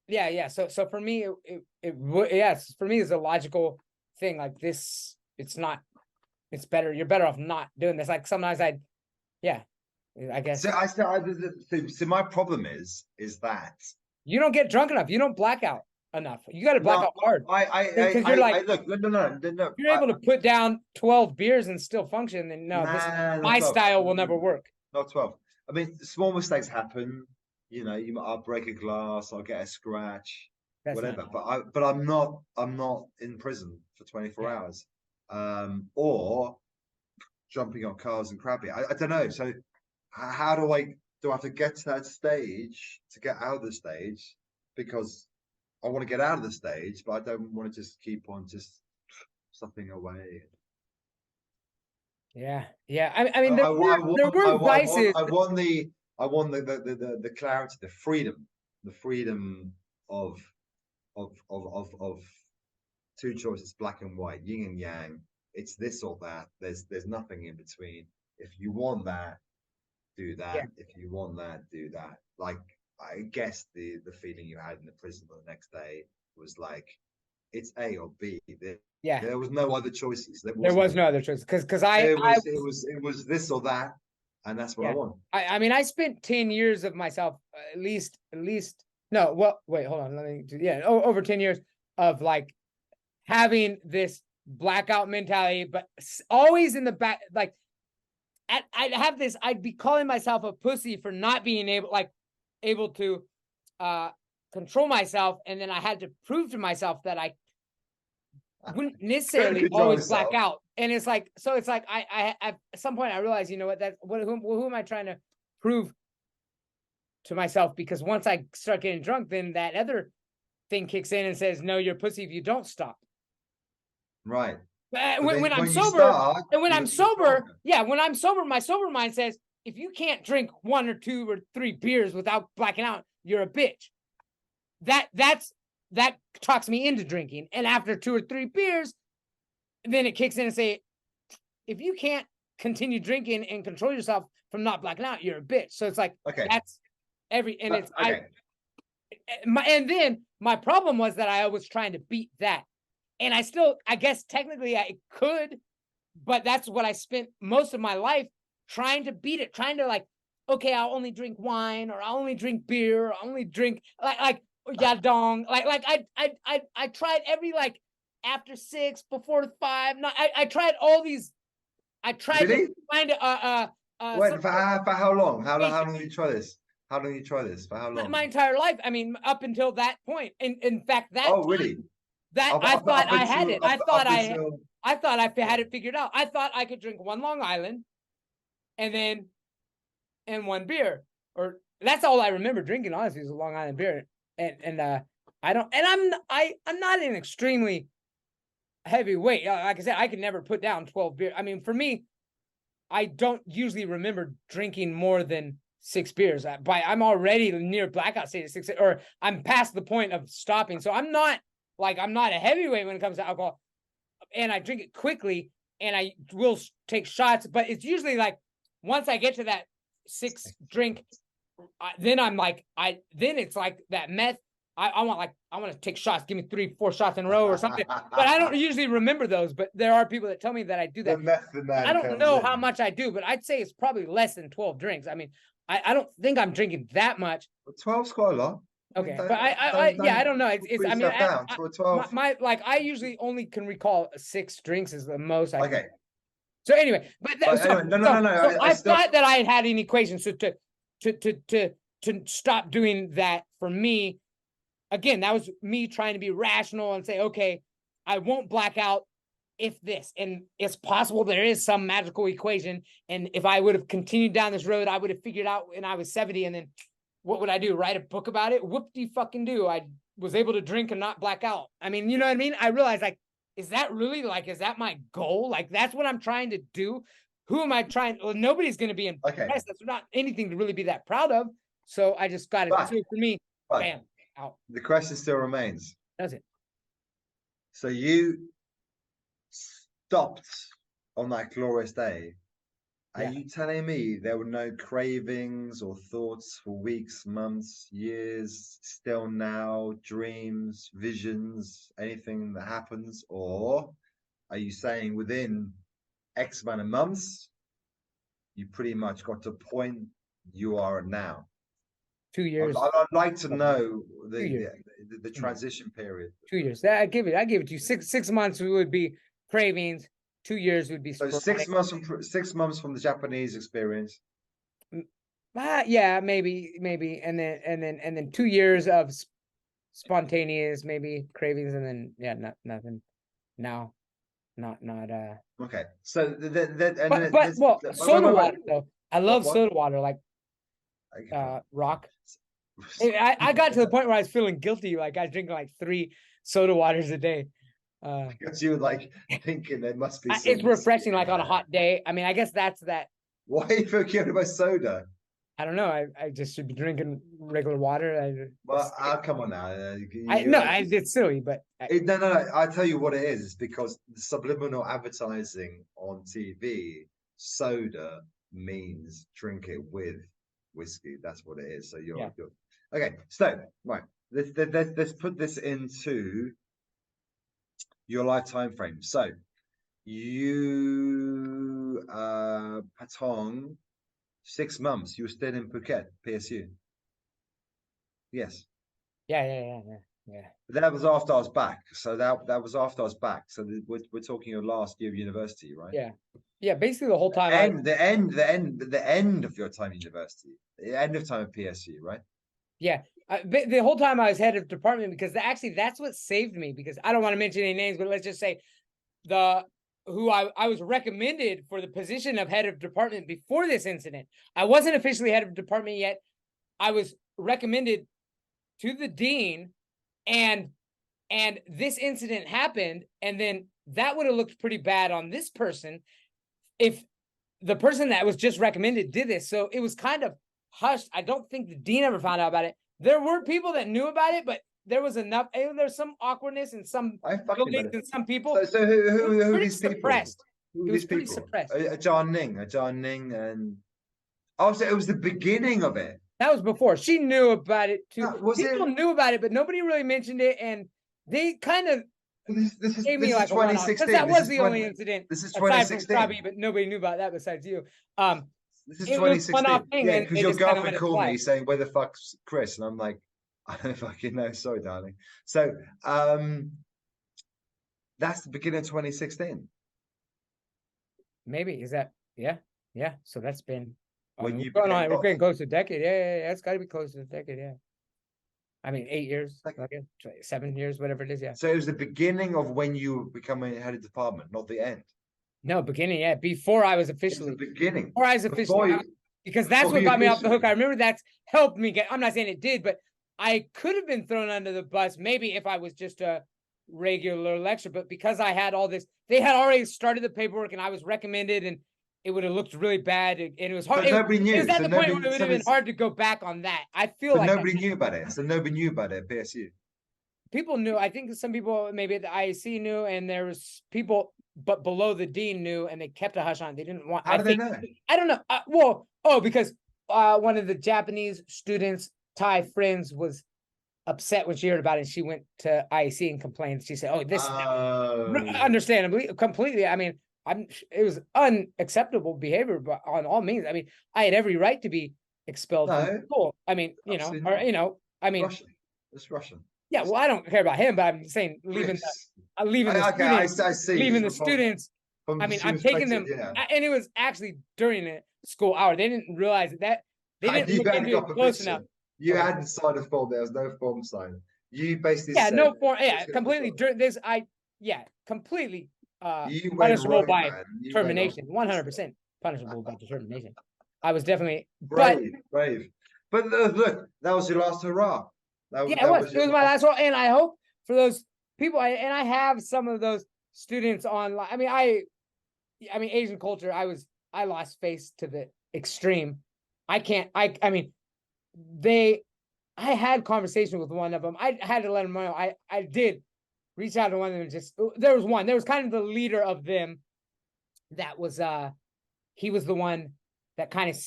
yeah. So for me, for me it's a logical thing. Like this, it's not. It's better. You're better off not doing this. Like sometimes I guess. So my problem is that you don't get drunk enough. You don't black out enough. You got to black out hard. Because you're like, look, no. You're able to put down 12 beers and still function. And my style will never work. Not 12. I mean, small mistakes happen. I'll break a glass. I'll get a scratch. Whatever. But I'm not in prison for 24 hours. Or jumping on cars and crappy. I don't know. So how do I have to get to that stage to get out of the stage? Because I want to get out of the stage, but I don't want to just keep on just slipping away. Yeah. I mean, there were vices. I want the clarity, the freedom of two choices, black and white, yin and yang. it's this or that. There's nothing in between. If you want that, do that. Yeah. If you want that, do that. Like, I guess the feeling you had in the prison the next day was like, it's A or B. Yeah. There was no other choices. There was no other choice because it was this or that, and that's what I yeah. want. I mean, I spent 10 years of myself, at least, no, well, wait, hold on. Over 10 years of like having this blackout mentality, but always in the back, like, I'd have this, I'd be calling myself a pussy for not being able to control myself. And then I had to prove to myself that I wouldn't necessarily always black out. And it's like, so it's like, I at some point I realized, you know what, who am I trying to prove to myself? Because once I start getting drunk, then that other thing kicks in and says, no, you're a pussy if you don't stop. Right. When I'm sober, when I'm sober, my sober mind says, if you can't drink 1 or 2 or 3 beers without blacking out, you're a bitch. That talks me into drinking. And after 2 or 3 beers, then it kicks in and say, if you can't continue drinking and control yourself from not blacking out, you're a bitch. So it's like, that's and then my problem was that I was trying to beat that. And I guess technically I could, but that's what I spent most of my life trying to beat it, trying to like, okay, I'll only drink wine, or I'll only drink beer, or I'll only drink like yadong. I tried every, like, after 6, before 5. I tried all these. I tried to find wait, for how long? How long did you try this? How long did you try this? For how long? My entire life. I mean, up until that point. In fact, that really? That I thought I had it. I thought I had it figured out. I thought I could drink 1 Long Island and 1 beer. Or that's all I remember drinking, honestly, was a Long Island beer. I'm not an extremely heavy weight. Like I said, I could never put down 12 beer. I mean, for me, I don't usually remember drinking more than 6 beers. I'm already near blackout state at 6, or I'm past the point of stopping. So I'm not a heavyweight when it comes to alcohol, and I drink it quickly, and I will take shots. But it's usually like, once I get to that 6 drink, then I'm like, then it's like that meth. I want to take shots. Give me 3, 4 shots in a row or something. But I don't usually remember those. But there are people that tell me that I do that. I don't know how much I do, but I'd say it's probably less than 12 drinks. I mean, I don't think I'm drinking that much. 12's quite a lot. Okay, but I don't know. It's I mean, I usually only can recall 6 drinks is the most. Okay. So anyway, I thought that I had an equation. So to stop doing that, for me, again, that was me trying to be rational and say, okay, I won't black out if this, and it's possible there is some magical equation. And if I would have continued down this road, I would have figured out when I was 70, and then what would I do? Write a book about it? Whoop-de-fucking-do. I was able to drink and not black out. I mean, you know what I mean? I realized, like, is that really, like, is that my goal? Like, that's what I'm trying to do? Who am I trying? Well, nobody's going to be impressed. That's not anything to really be that proud of. So I just got it. So for me, bam, out. The question still remains. Does it? So you stopped on that glorious day. Are you telling me there were no cravings or thoughts for weeks, months, years, still now, dreams, visions, anything that happens? Or are you saying within X amount of months, you pretty much got to a point you are at now? 2 years. I'd like to know the transition period. 2 years. I give it to you. 6 months would be cravings. 2 years would be so sporadic. 6 months from the Japanese experience. Yeah, maybe, and then 2 years of spontaneous, maybe cravings, and then nothing. No, not. Okay, so soda water though. I love soda water, like rock. I got to the point where I was feeling guilty, like I was drinking like 3 soda waters a day. Because you were like thinking there must be. It's refreshing, like on a hot day. I mean, I guess that's that. Why are you feel guilty about soda? I don't know. I just should be drinking regular water. Well, come on now. It's silly, but no. I tell you what it is. It's because the subliminal advertising on TV, soda means drink it with whiskey. That's what it is. So you're okay. So right, let's put this into your lifetime frame. So you Patong, 6 months. You were still in Phuket, PSU. Yes. Yeah. But that was after I was back. So that was after I was back. So we're talking your last year of university, right? Yeah. Basically, the whole time. The end of your time in university, the end of time at PSU, right? Yeah. The whole time I was head of department, because that's what saved me. Because I don't want to mention any names, but let's just say who I was recommended for the position of head of department before this incident. I wasn't officially head of department yet. I was recommended to the dean, and this incident happened, and then that would have looked pretty bad on this person if the person that was just recommended did this. So it was kind of hushed. I don't think the dean ever found out about it. There were people that knew about it, but there was enough. There's some awkwardness in some buildings and some people. So who are these people? Suppressed. Who are these people? Suppressed. John Ning, and so it was the beginning of it. That was before. She knew about it too. People knew about it, but nobody really mentioned it, and they kind of this is 2016. Because that was the only incident. This is 2016. Probably, but nobody knew about that besides you. This is 2016. Yeah, because your girlfriend called me saying, "Where the fuck's Chris?" And I'm like, "I don't fucking know. Sorry, darling." So that's the beginning of 2016. Maybe is that? Yeah. So that's been. When you we're getting close to a decade. Yeah. It's got to be close to a decade. Yeah. I mean, 8 years, 7 years, whatever it is. Yeah. So it was the beginning of when you become head of department, not the end. No, beginning. Yeah, before I was officially. The beginning. Before I was officially. Because that's what got me off the hook. I remember that's helped me get. I'm not saying it did, but I could have been thrown under the bus maybe if I was just a regular lecturer. But because I had all this, they had already started the paperwork, and I was recommended, and it would have looked really bad, and it was hard. Nobody knew. It was at the point where it would have been hard to go back on that. I feel like nobody knew about it. So nobody knew about it at PSU. People knew. I think some people maybe at the IAC knew, and there was people, but below the dean knew, and they kept a hush on it. They didn't want. How do they know? I don't know. Because one of the Japanese students, Thai friends, was upset when she heard about it. She went to IAC and complained. She said, "Oh, this understandably, completely." I mean. It was unacceptable behavior, but on all means, I mean, I had every right to be expelled from school. I mean, Russian. It's Russian. Yeah, well, I don't care about him, but I'm saying leaving the students. I mean, I'm taking them, and it was actually during the school hour. They didn't realize that they didn't look into it close enough. You hadn't signed a form. There was no form signed. You basically said, no form. Yeah, completely. During this, completely. Punishable by termination, 100% punishable by termination. I was definitely brave. But look, that was your last hurrah. It was my last hurrah, and I hope for those people. I have some of those students online. I mean, Asian culture. I lost face to the extreme. I had conversation with one of them. I had to let them know. I did. Reach out to one of them. There was kind of the leader of them. That was he was the one that kind of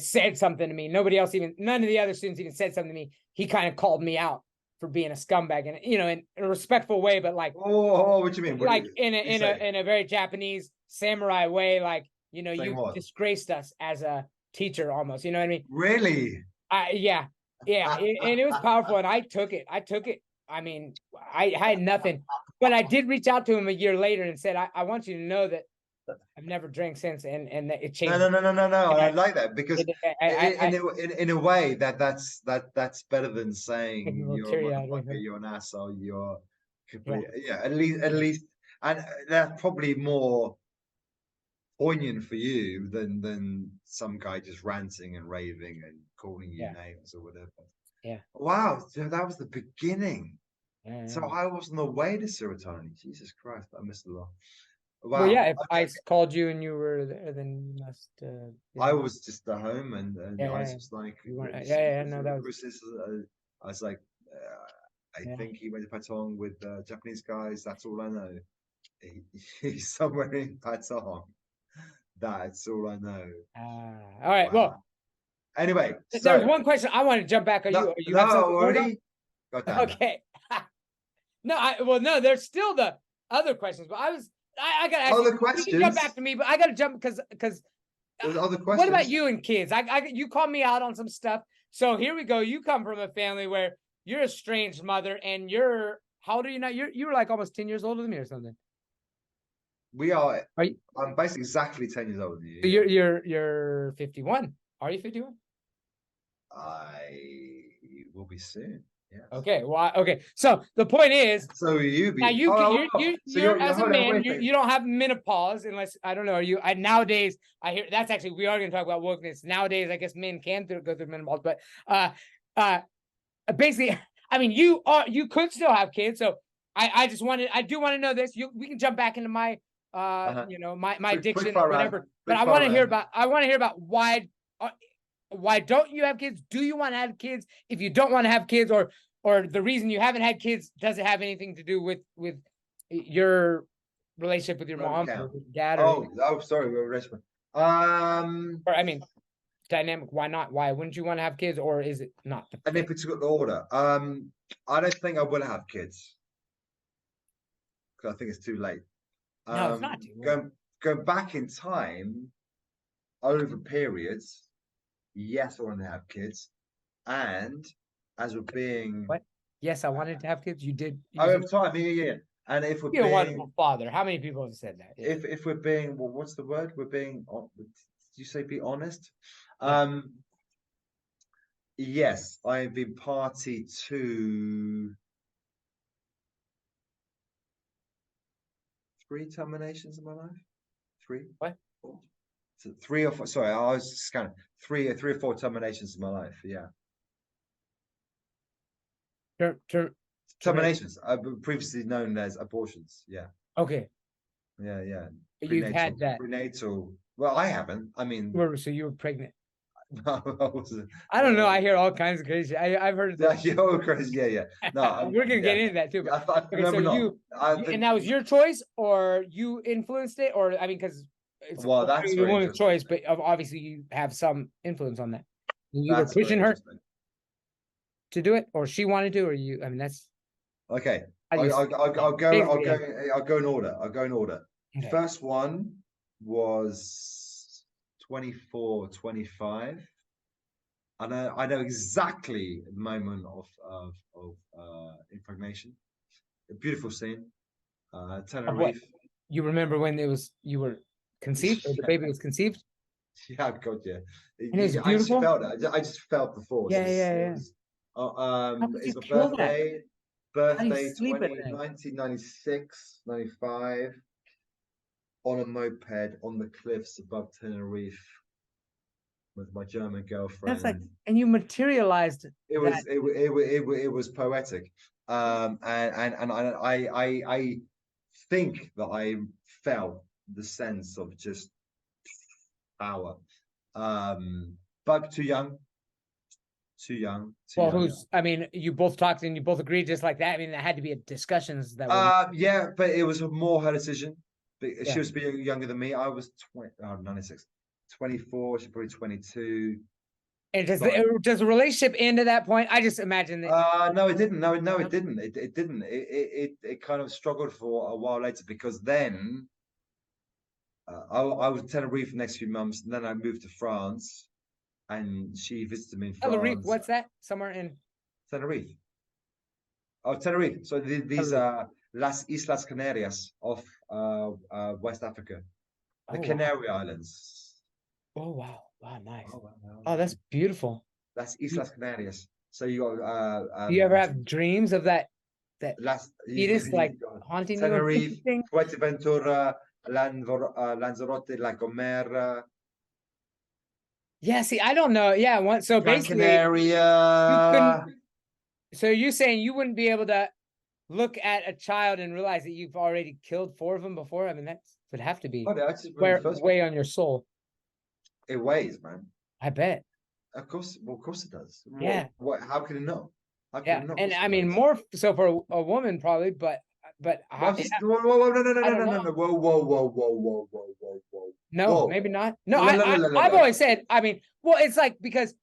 said something to me. None of the other students even said something to me. He kind of called me out for being a scumbag, and in a respectful way, but like, what you mean? In a very Japanese samurai way, like, you disgraced us as a teacher almost. You know what I mean? Really? Yeah, and it was powerful, and I took it. I mean, I had nothing, but I did reach out to him a year later and said, I want you to know that I've never drank since, and that it changed. No. I like that, because in a way that's better than saying you're an asshole, you're complete. Yeah, at least, and that's probably more poignant for you than some guy just ranting and raving and calling you names or whatever. Yeah. Wow, so that was the beginning. Yeah. So I was on the way to Suratani. Jesus Christ, I missed a lot. Wow. Well, yeah, if Okay. I called you and you were there, then you must. I was just at home, and Yeah, I yeah, was just like, you weren't. No, that was. Chris, I was like, I Yeah. think he went to Patong with Japanese guys. That's all I know. He's somewhere in Patong. That's all I know. All right. Wow. Well, Anyway, there's so one question I want to jump back. no, You have something more? already. God damn it. Okay. No, there's still the other questions, but I gotta ask Other you. You can jump questions? back to me, but I gotta jump because There's other what about questions. you and kids? You called me out on some stuff. So here we go. You come from a family where you're a strange mother, and how old are you now? You were like almost 10 years older than me or something. We are. Are you? I'm basically exactly 10 years older than you. So you're 51. Are you 51? I will be soon. Yes. Okay. Well, okay. So the point is, So you be now you're as a hold on, man, wait a you don't have menopause unless I don't know. Nowadays I hear that's actually we are going to talk about wokeness. Nowadays, I guess men can go through menopause, but basically, I mean, you could still have kids. So I do want to know this. We can jump back into my my addiction, whatever. But I want to hear about why don't you have kids? Do you want to have kids? If you don't want to have kids, or the reason you haven't had kids, does it have anything to do with your relationship with your mom or dad? Or sorry, or I mean, dynamic. Why not? Why wouldn't you want to have kids, or is it not? And in particular order, I don't think I will have kids because I think it's too late. No, it's not too late. Going back in time over periods. Yes, I want to have kids, and as we're being what? Yes, I wanted to have kids. You did. Over time, yeah. And if we're you're being a wonderful father, how many people have said that? Yeah. If we're being, well, what's the word? We're being. Did you say be honest? Yeah. Yes, I've been party to 3 terminations in my life. 3. What? 4. So 3 or 4. Sorry, I was scanning. 3 or 4 terminations in my life. Yeah. Terminations, previously known as abortions. Yeah. Okay. Yeah. You've had that. Prenatal. Well, I haven't. I mean. So you were pregnant. I don't know. I hear all kinds of crazy. I've heard of that. You're crazy. Yeah. No, we're gonna get into that too. But, okay, so and that was your choice, or you influenced it, or I mean, because it's that's a woman's choice, but obviously you have some influence on that. You were pushing her to do it, or she wanted to, or you. I mean, that's okay. I'll go in order. Okay. First one was 24, 25. I know exactly the moment of impregnation. A beautiful scene. Tenerife. You remember when you were conceived, or the baby was conceived? Yeah, God, yeah. And it was beautiful. I just felt the force. Yeah. It's my birthday 1996, 95, on a moped on the cliffs above Tenerife with my German girlfriend. That's and you materialized. It was poetic, and I think that I felt the sense of just power, but too young. Well, I mean, you both talked and you both agreed just like that. I mean, there had to be discussions that yeah, but it was more her decision. She was being younger than me. I was 96, 24. She's probably 22. And does the relationship end at that point? I just imagine that. No, it didn't. No, it didn't. It didn't. It kind of struggled for a while later, because then I was in Tenerife for the next few months, and then I moved to France, and she visited me in France. Tenerife, what's that? Somewhere in Tenerife. Oh, Tenerife. So these are Las Islas Canarias of West Africa, the Canary Islands. Oh wow! Nice. Oh, that's beautiful. That's Islas Canarias. So you got. Do you ever have dreams of that fetus like haunting Tenerife, Fuerteventura, Lanzarote, La Gomera. Yeah, see, I don't know. Yeah, so basically, Canaria. So you're saying you wouldn't be able to look at a child and realize that you've already killed 4 of them before? I mean, that's It'd have to be. Oh, that's just the Where first one. weigh on your soul. It weighs, man. I bet. Of course, well, of course it does. Yeah. What? How can it not? How can Yeah. it not? Of And course I it mean, weighs. more so for a woman probably, but Well, yeah, whoa, whoa, whoa, no, no, no, I no, don't no, know. no, no, whoa, whoa, whoa, whoa, whoa, whoa, whoa, whoa, No, whoa. maybe not. No, La, la, la, la, la, I've la. always said, I mean, well, it's like because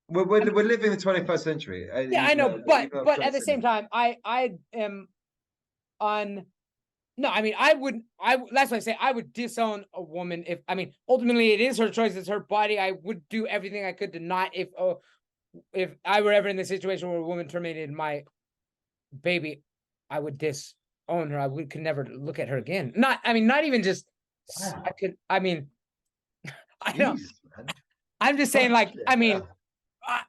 We're living in the 21st century, yeah, I even know, though but at the 20th same century. time, I am on. No, I mean, that's why I say I would disown a woman if, I mean, ultimately it is her choice, it's her body. I would do everything I could to not, if I were ever in the situation where a woman terminated my baby, I would disown her. Could never look at her again. Not, I mean, not even just, I Wow. could, I mean, I don't, Jesus, man. I'm just saying, like, I Fucking mean, hell. I,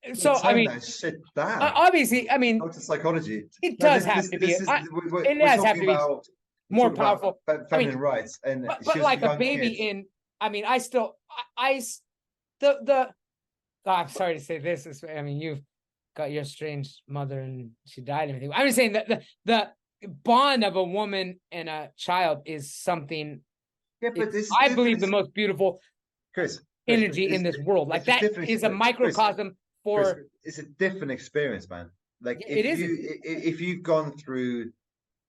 Well, so, I tone mean, that shit down. obviously, I mean, Go to psychology. it No, does have to be, it we're does have talking to be about more powerful. I mean, feminine rights, and she but was a like a young baby kid. in, I mean, I still, the, oh, I'm sorry to say this, I mean, you've got your strange mother and she died and everything. I'm just saying that the bond of a woman and a child is something, Yeah, but this is I different. believe, the most beautiful Chris, energy in this world. Like it's a that different is a Chris, microcosm Chris, for, it's a different experience, man. Like it is. if you've gone through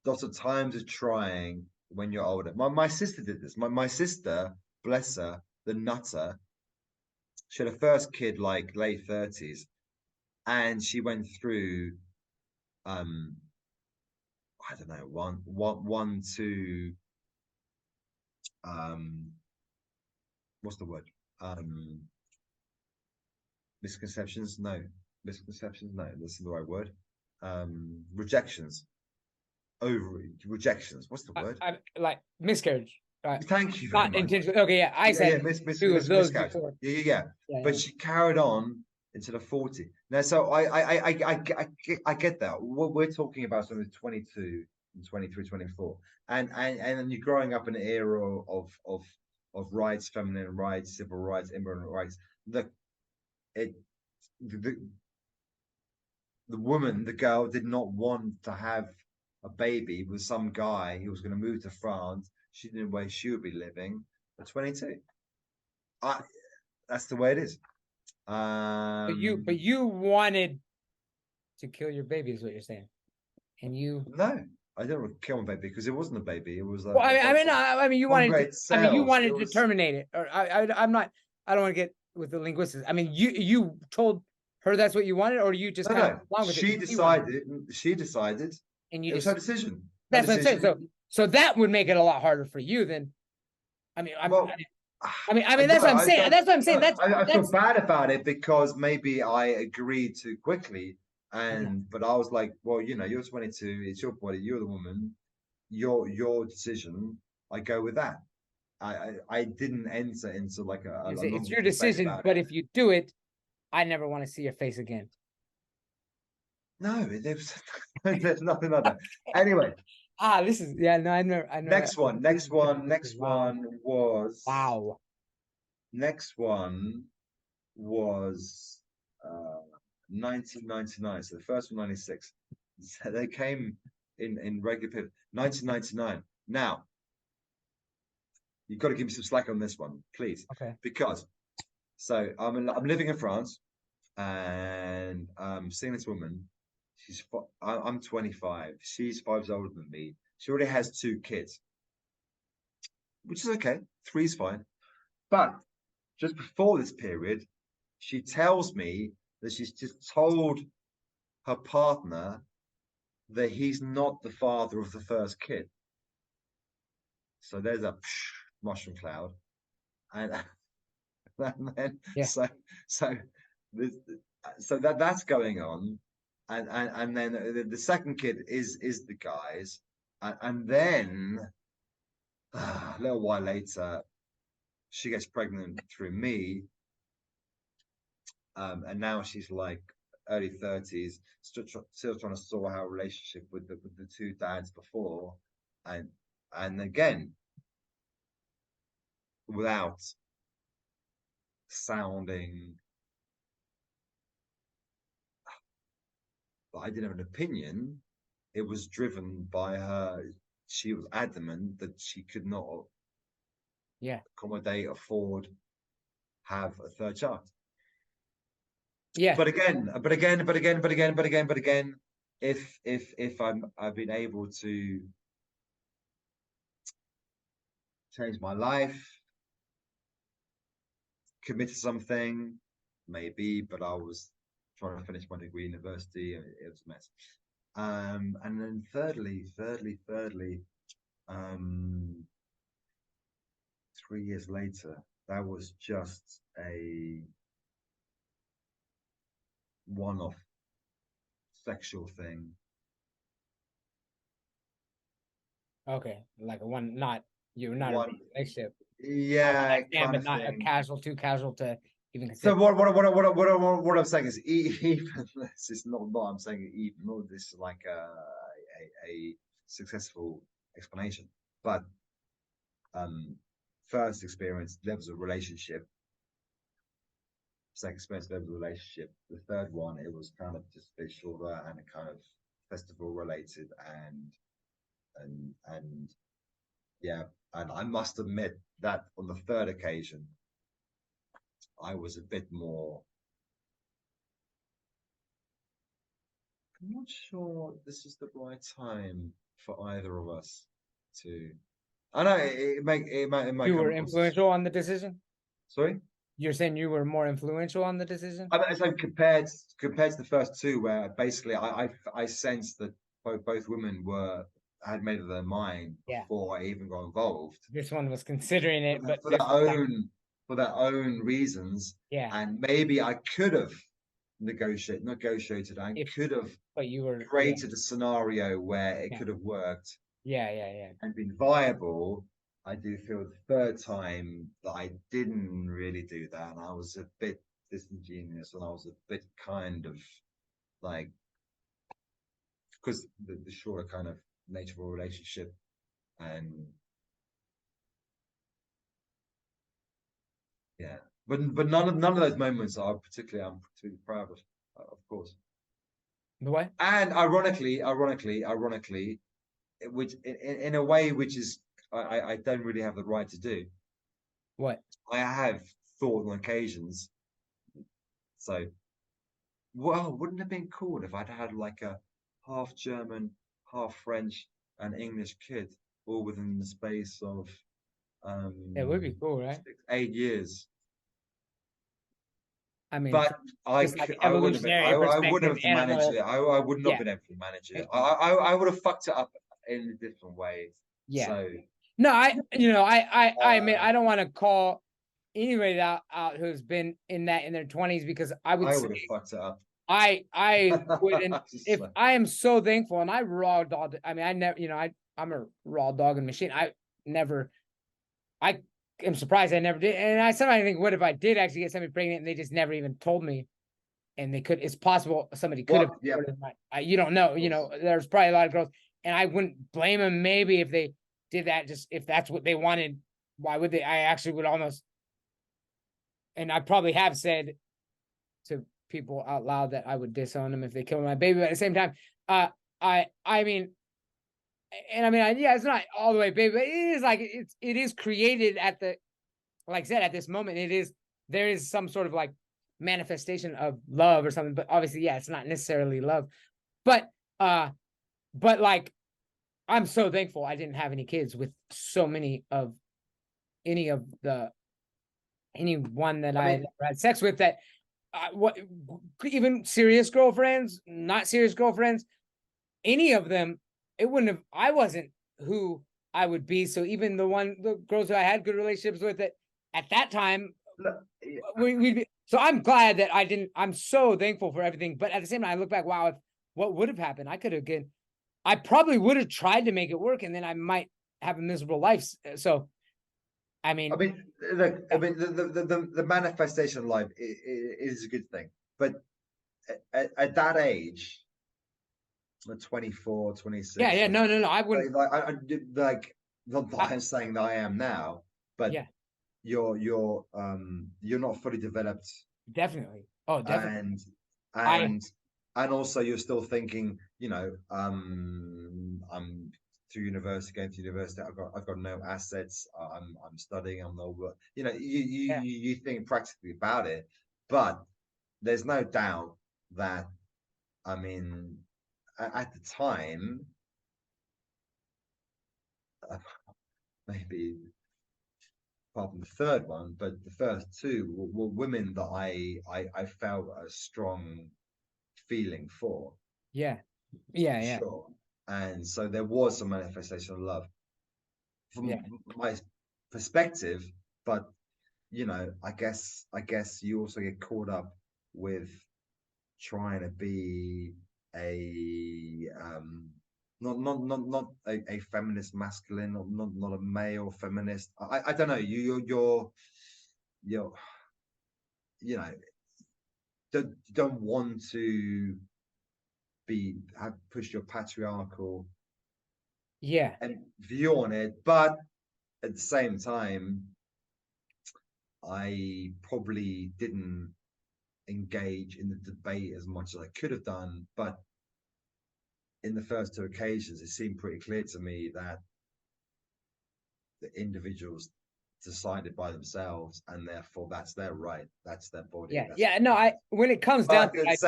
lots of times of trying when you're older. My sister did this. My sister, bless her, the nutter, she had her first kid like late 30s, and she went through um I don't know, one, two, um what's the word? Um misconceptions? No. Misconceptions? No, that's the right word. Rejections. Over rejections. What's the word? I like miscarriage. Thank you very Not much. intentionally. Okay, yeah, I Yeah, yeah, said two of those miscarriage. before. Yeah, yeah, yeah. Yeah, But yeah. she carried on into the 40. Now, so I get that. What we're talking about something 22 and 23, 24. And then you're growing up in an era of rights, feminine rights, civil rights, immigrant rights. The it the, the woman, the girl, did not want to have a baby with some guy who was going to move to France. She didn't know where she would be living at 22. I, that's the way it is. But you wanted to kill your baby, is what you're saying, and you. No, I didn't want to kill my baby because it wasn't a baby. It was Well, a bunch of I mean, you wanted to. hungry I mean, you cells. It wanted to was terminate it, or I'm not. I don't want to get with the linguistics. I mean, you told her that's what you wanted, or you just no, kind of no. along with it. She decided. She decided. And you It was her just. decision. Her That's what I'm saying. So, decision. so that would make it a lot harder for you than. I mean, Well, I I mean, that's what don't. I'm I saying. don't. That's what I'm saying. No, I feel That's. bad about it because maybe I agreed too quickly, Yeah. but I was like, well, you're 22. It's your body. You're the woman. Your decision. I go with that. I didn't enter into like a It's longer your debate decision, about but it. if you do it, I never want to see your face again. No, there's nothing like that. Anyway, This is yeah. No, I never. next Wow, one was wow. next one was 1999. So the first one 96. So they came in regular period. 1999. Now you've got to give me some slack on this one, please, Okay. because so I'm living in France and seeing this woman. I'm 25. She's 5 years older than me. She already has 2 kids, which is okay. 3 is fine. But just before this period, she tells me that she's just told her partner that he's not the father of the first kid. So there's a mushroom cloud, and, and then Yeah. so this, so that's going on, and then the second kid is the guy's, and then a little while later she gets pregnant through me, and now she's like early 30s, still trying to sort out a relationship with the 2 dads before, and again without sounding that I didn't have an opinion, it was driven by her she was adamant that she could not accommodate, afford, have a third child. Yeah. But again, if I've been able to change my life, commit to something, maybe, but I was trying to finish my degree in university, and it was a mess. And then thirdly, 3 years later, that was just a one-off sexual thing. Okay, like you're not One, a relationship. yeah, kind But of not thing. too casual to even So consider. what I'm saying is even this is not I'm saying even though this is like a successful explanation, but first experience levels of relationship, second experience levels of relationship, the third one it was kind of just a bit shorter and kind of festival related and yeah, and I must admit that on the third occasion I was a bit more. I'm not sure this is the right time for either of us to. I know it might You come were across. influential on the decision? Sorry, You're saying you were more influential on the decision? I mean, so compared to the first two, where basically I sensed that both women had made up their mind Yeah. before I even got involved This one was considering it, but for their own reasons. yeah. And maybe I could have negotiated. I could have But you were created a scenario where it Yeah. could have worked Yeah. and been viable. I do feel the third time that I didn't really do that, and I was a bit disingenuous, and I was a bit kind of like, because the shorter kind of nature of a relationship, and yeah, but none of those moments I'm particularly proud of course. The what? And ironically, which in a way which is I don't really have the right to do. What? I have thought on occasions. So, well, wouldn't it have been cool if I'd had like a half German, half French, and English kid all within the space of It would be cool, right? 8 years? I mean, But just like evolutionary I wouldn't perspective, have to manage animal. it. I would not Yeah. been able to manage it. I would have fucked it up in a different way. Yeah. So No, I mean, I don't want to call anybody out who's been in their 20s, because I would have fucked it up. I wouldn't. If I am so thankful, and I raw dog. I mean, I never, I'm a raw dogging machine. I am surprised I never did. And I sometimes think, what if I did actually get somebody pregnant and they just never even told me? And they could. It's possible somebody could have. Yeah. You don't know. There's probably a lot of girls, and I wouldn't blame them. Maybe if they did that, just if that's what they wanted, why would they? I actually would almost. And I probably have said to people out loud that I would disown them if they killed my baby. But at the same time, I mean, yeah, it's not all the way baby, but it is like it is created at the, like I said, at this moment, there is some sort of like manifestation of love or something. But obviously, yeah, it's not necessarily love. But like, I'm so thankful I didn't have any kids with so many of anyone that I had sex with, that even serious girlfriends, not serious girlfriends, any of them, it wouldn't have. I wasn't who I would be. So even the girls who I had good relationships with, at that time, we'd be. So I'm glad that I didn't. I'm so thankful for everything. But at the same time, I look back, wow, what would have happened? I probably would have tried to make it work, and then I might have a miserable life. So, look, the manifestation of life is a good thing, but at that age, 24, 26. Yeah, no, I wouldn't. Like, not that I'm saying that I am now, but yeah, you're not fully developed. Definitely. Oh, definitely. And also you're still thinking, I'm to university, going to university. I've got no assets. I'm studying. I'm not. You know, you think practically about it, but there's no doubt that, I mean, at the time, maybe apart from the third one, but the first two were women that I felt a strong feeling for. Yeah. Sure. And so there was some manifestation of love from my perspective, but you know, I guess you also get caught up with trying to be a not a feminist masculine, not a male feminist. I don't know. You're you know, don't want to have pushed your patriarchal and view on it, but at the same time, I probably didn't engage in the debate as much as I could have done. But in the first two occasions, it seemed pretty clear to me that the individuals decided by themselves, and therefore that's their right, that's their body. When it comes down to it, at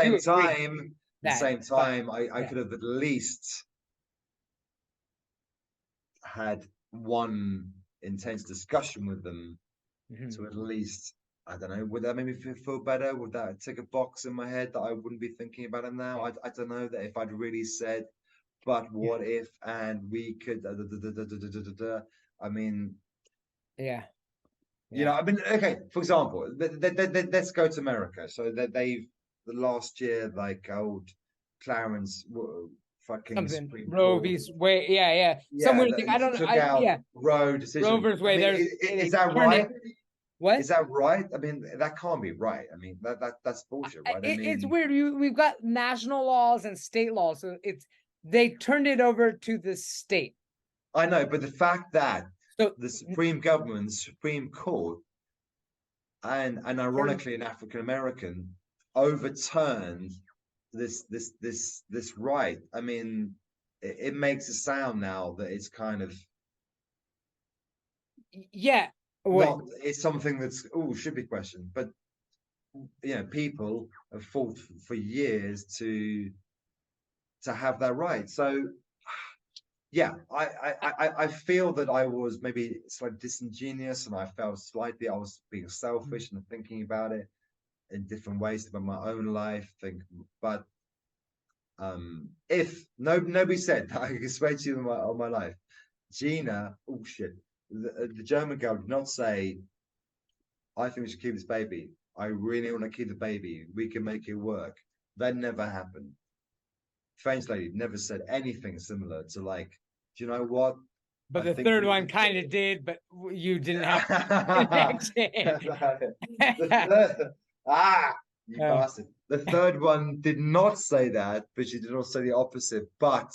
the same time, I could have at least had one intense discussion with them to at least, I don't know, would that make me feel better? Would that tick a box in my head that I wouldn't be thinking about it now? I don't know, that if I'd really said, but what if, and we could, I mean, you know, I mean, okay, for example, let's go to America. So that the last year, like old Clarence fucking Roe vs. Wade, somewhere I don't know. Roe decision. Roe versus Wade. Is that right? What is that right? I mean, that can't be right. I mean, that's bullshit, right? It's weird. We've got national laws and state laws, so they turned it over to the state. I know, but the fact that the Supreme Government, the Supreme Court, and ironically an African American, overturned this right. I mean, it makes a sound now that it's kind of it's something that's should be questioned, but you know, people have fought for years to have that right. So yeah, I feel that I was maybe slightly disingenuous, and I felt slightly I was being selfish and thinking about it in different ways about my own life. But if nobody said that, I can swear to you on my life, Gina, the German girl did not say, I think we should keep this baby. I really want to keep the baby. We can make it work. That never happened. French lady never said anything similar to, like, do you know what? But the third one kind of did, but you didn't have connection. You bastard. The third one did not say that, but she did not say the opposite. But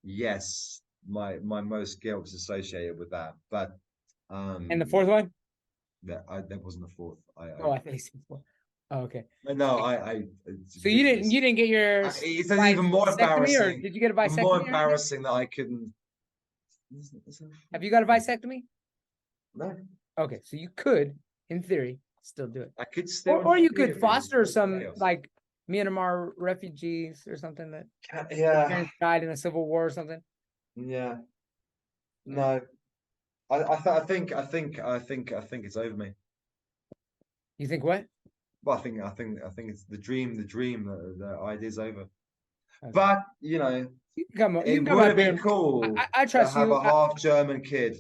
yes, my most guilt is associated with that. But and the fourth one? That wasn't the fourth. I think so. Oh, okay. No, so you didn't get your. It's even more embarrassing. Or did you get a vasectomy? More embarrassing that I couldn't. Have you got a vasectomy? No. Okay, so you could, in theory, still do it. I could still. Or you could foster some like Myanmar refugees or something that parents died in a civil war or something. Yeah. No. I think it's over me. You think what? Well, I think it's the dream. The idea's over. Okay. But you know, it would have been cool. I trust to have a half German kid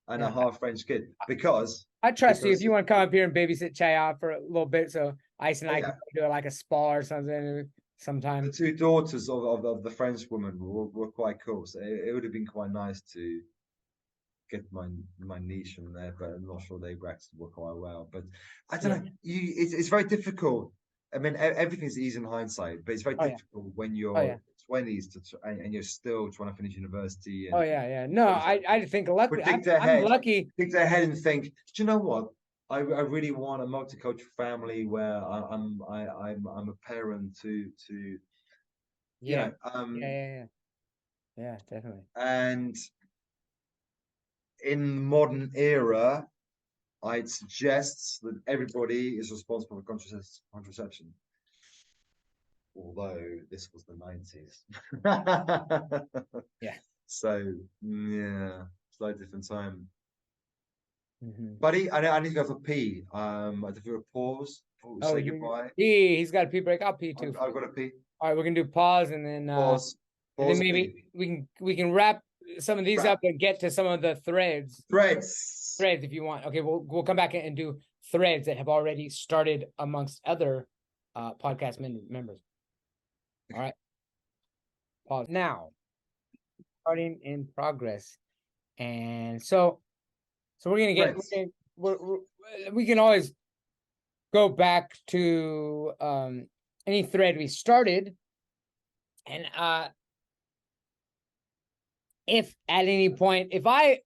and a half French kid, because I trust you if you want to come up here and babysit Chaya for a little bit, so Ice and I can do like a spa or something sometime. The two daughters of the French woman were quite cool, so it would have been quite nice to get my niche from there, but I'm not sure they reacted quite well. But I don't know. It's very difficult. I mean, everything's easy in hindsight, but it's very difficult when you're 20s and you're still trying to finish university. And, No, I think luckily I'm lucky. Think ahead and think, do you know what? I really want a multicultural family where I'm a parent to Yeah, definitely. And in modern era, I'd suggest that everybody is responsible for contraception. Although this was the 90s. Yeah. So, yeah, slightly different time. Mm-hmm. Buddy, I need to go for pee. I have to do a pause before we say goodbye. He's got a pee break. I'll pee too. I've got to pee. All right, we're gonna do pause and then Pause. and then Pause. maybe we can wrap some of these up and get to some of the threads. Threads. Threads if you want. Okay, we'll come back and do threads that have already started amongst other podcast members. All right. Pause now. Starting in progress. And so we're gonna get we can always go back to any thread we started, and if at any point, if I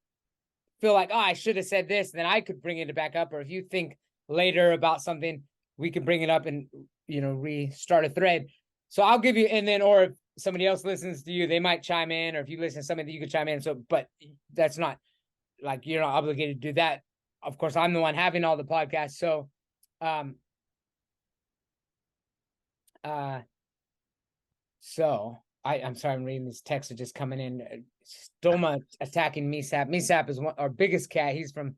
feel like, oh, I should have said this, then I could bring it back up, or if you think later about something, we can bring it up and restart a thread. So I'll give you, and then, or if somebody else listens to you, they might chime in, or if you listen to something that you could chime in. So, but that's not like you're not obligated to do that. Of course, I'm the one having all the podcasts. So, I'm sorry, I'm reading these texts are just coming in. Stoma attacking Misap. Misap is our biggest cat. He's from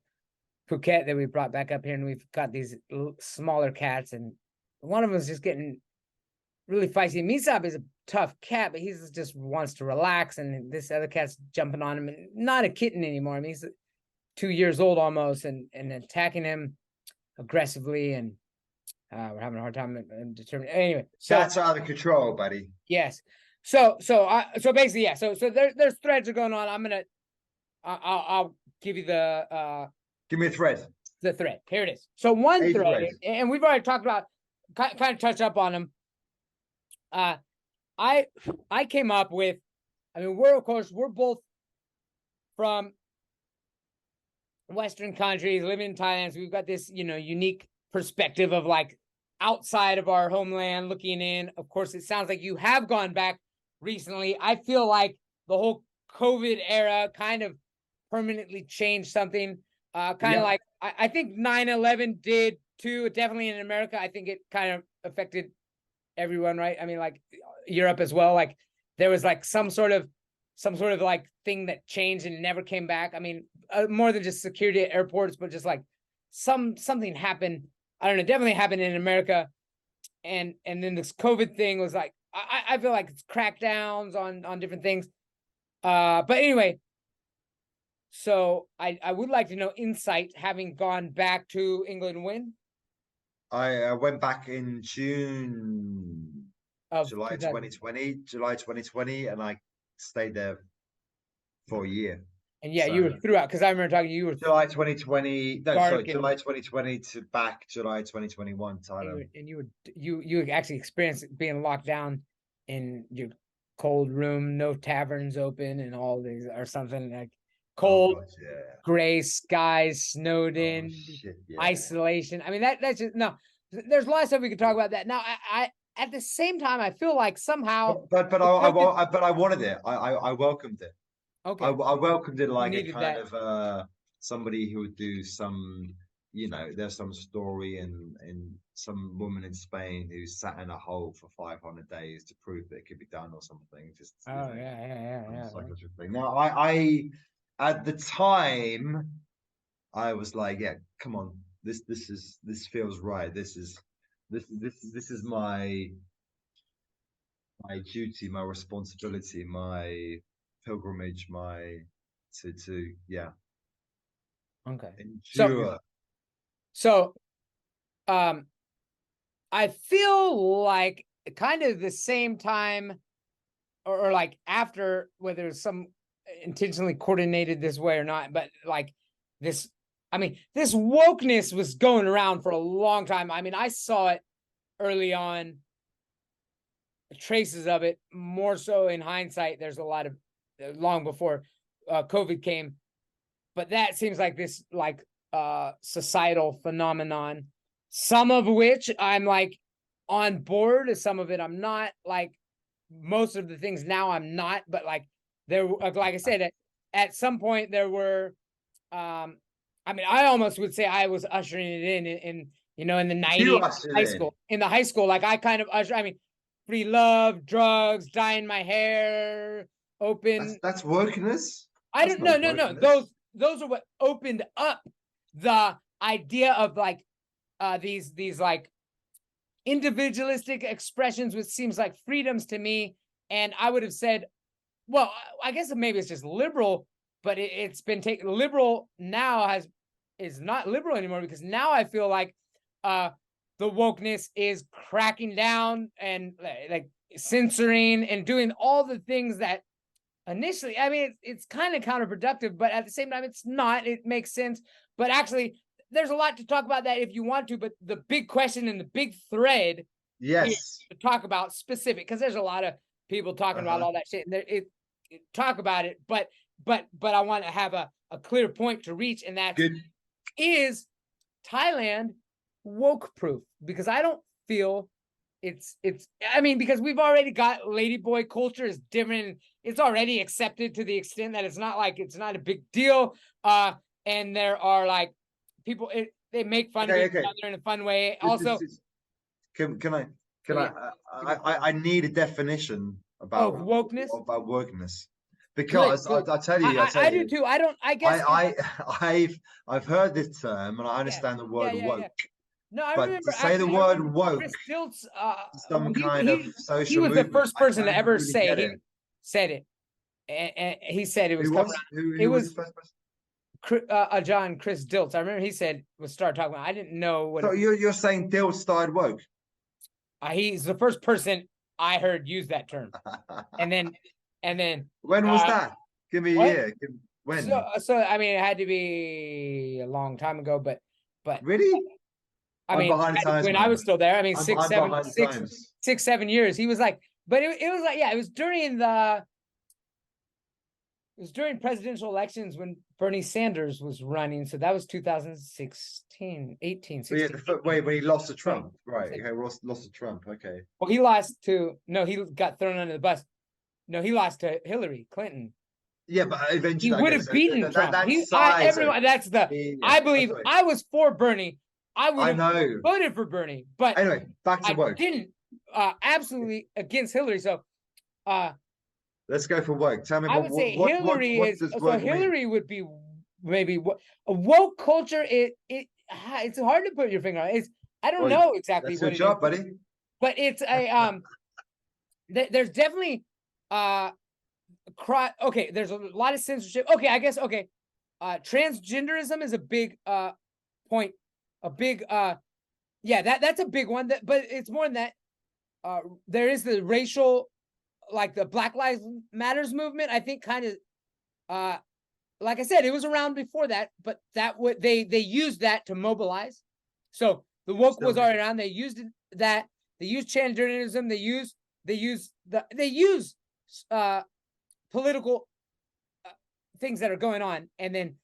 Phuket that we brought back up here, and we've got these smaller cats, and one of them is just getting really feisty. Misap is a tough cat, but he just wants to relax, and this other cat's jumping on him, and not a kitten anymore. I mean, he's 2 years old almost, and attacking him aggressively, and we're having a hard time determining. Anyway, so that's out of control, buddy. Yes. So basically, yeah. So there's threads are going on. I'll give you the give me a thread. The thread. Here it is. So one thread, and we've already talked about, kind of touch up on them. I came up with, I mean, we're both from Western countries, living in Thailand. So we've got this, unique perspective of like outside of our homeland looking in. Of course, it sounds like you have gone back recently. I feel like the whole COVID era kind of permanently changed something. Like, I think 9/11 did too, definitely in America. I think it kind of affected everyone, right? I mean, like Europe as well. Like there was like some sort of like thing that changed and never came back. I mean, more than just security at airports, but just like something happened. I don't know, definitely happened in America. And then this COVID thing was like, I feel like it's crackdowns on different things. But anyway, so I would like to know insight, having gone back to England when? I went back in June of July 2020, and I stayed there for a year. And yeah, so, you were throughout, because I remember talking to you. July 2020. No, sorry, July 2020 to back July 2021. Thailand. And you actually experienced being locked down in your cold room, no taverns open, and all these or something like cold, gray skies, snowed in, isolation. I mean that's just no. There's a lot of stuff we could talk about that. Now, I at the same time, I feel like somehow, but I wanted it. I welcomed it. Okay. I welcomed it like a kind of somebody who would do some, there's some story in some woman in Spain who sat in a hole for 500 days to prove that it could be done or something. Just yeah. Now I at the time I was like, yeah, come on, this feels right. This is my duty, my responsibility, my pilgrimage, okay, endure. So I feel like kind of the same time or like after, whether it's some intentionally coordinated this way or not, but like this, I mean, this wokeness was going around for a long time. I mean, I saw it early on, traces of it, more so in hindsight. There's a lot of long before COVID came, but that seems like this like societal phenomenon, some of which I'm like on board, some of it I'm not. Like most of the things now I'm not, but like there, like I said, at some point there were, I mean, I almost would say I was ushering it in in the 90s, high school. In the high school, like I kind of I mean, free love, drugs, dyeing my hair, open. That's wokeness. I don't no. Those are what opened up the idea of like these like individualistic expressions, which seems like freedoms to me. And I would have said, well, I guess maybe it's just liberal, but it's been taken liberal now is not liberal anymore, because now I feel like the wokeness is cracking down and like censoring and doing all the things that initially, I mean, it's kind of counterproductive, but at the same time, it's not. It makes sense. But actually, there's a lot to talk about that if you want to. But the big question and the big thread, yes, to talk about specific, because there's a lot of people talking about all that shit, and talk about it. But I want to have a clear point to reach, and that is Thailand woke proof, because I don't feel it's I mean, because we've already got ladyboy culture is different. It's already accepted to the extent that it's not a big deal. And there are like people, they make fun of each other in a fun way. Also, can I need a definition about wokeness, about wokeness, because I tell you, I do too. I guess I've heard this term and I understand the word woke. No, I but remember to say the word woke, Chris Stilts, some kind of social he was movement, the first person to ever really say it. Said it, and he said it was. Who was the first person? John Chris Dilts. I remember he said was start talking about. I didn't know what. So you're saying Dilts started woke? He's the first person I heard use that term, and then when was that? Give me a year. When? So I mean, it had to be a long time ago, but really. I mean, when I was still there, I mean, 6, 7 years. He was like, but it was like, yeah, it was during presidential elections when Bernie Sanders was running. So that was 2016, 18, 16. Yeah, wait, when he lost to Trump, right? Okay, lost to Trump. Okay. Well, he got thrown under the bus. No, he lost to Hillary Clinton. Yeah, but eventually he would have beaten Trump. I believe I was for Bernie. I would have voted for Bernie, but anyway, back to woke. Didn't absolutely against Hillary. So let's go for woke. Tell me. I would say Hillary is. So Hillary would be maybe a woke culture. It's hard to put your finger on. I don't know exactly what it is, buddy. But it's a there's definitely okay, there's a lot of censorship. Okay, I guess transgenderism is a big point. A big that's a big one, but it's more than that. There is the racial, like the Black Lives Matters movement. I think kind of like I said, it was around before that, but they used that to mobilize. So the woke was already around. They used that. They used transgenderism. They use political things that are going on and then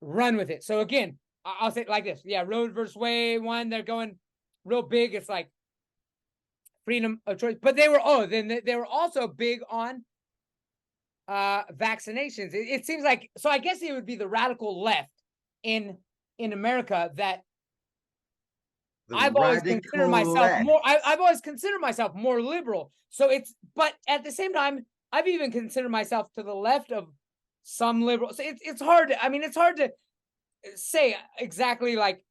run with it. So again, I'll say it like this. Yeah, Roe versus Wade one, they're going real big. It's like freedom of choice. But they were also big on vaccinations. It seems like, so I guess it would be the radical left in America that I've always considered myself more liberal. So but at the same time, I've even considered myself to the left of some liberal. So it's hard to say exactly like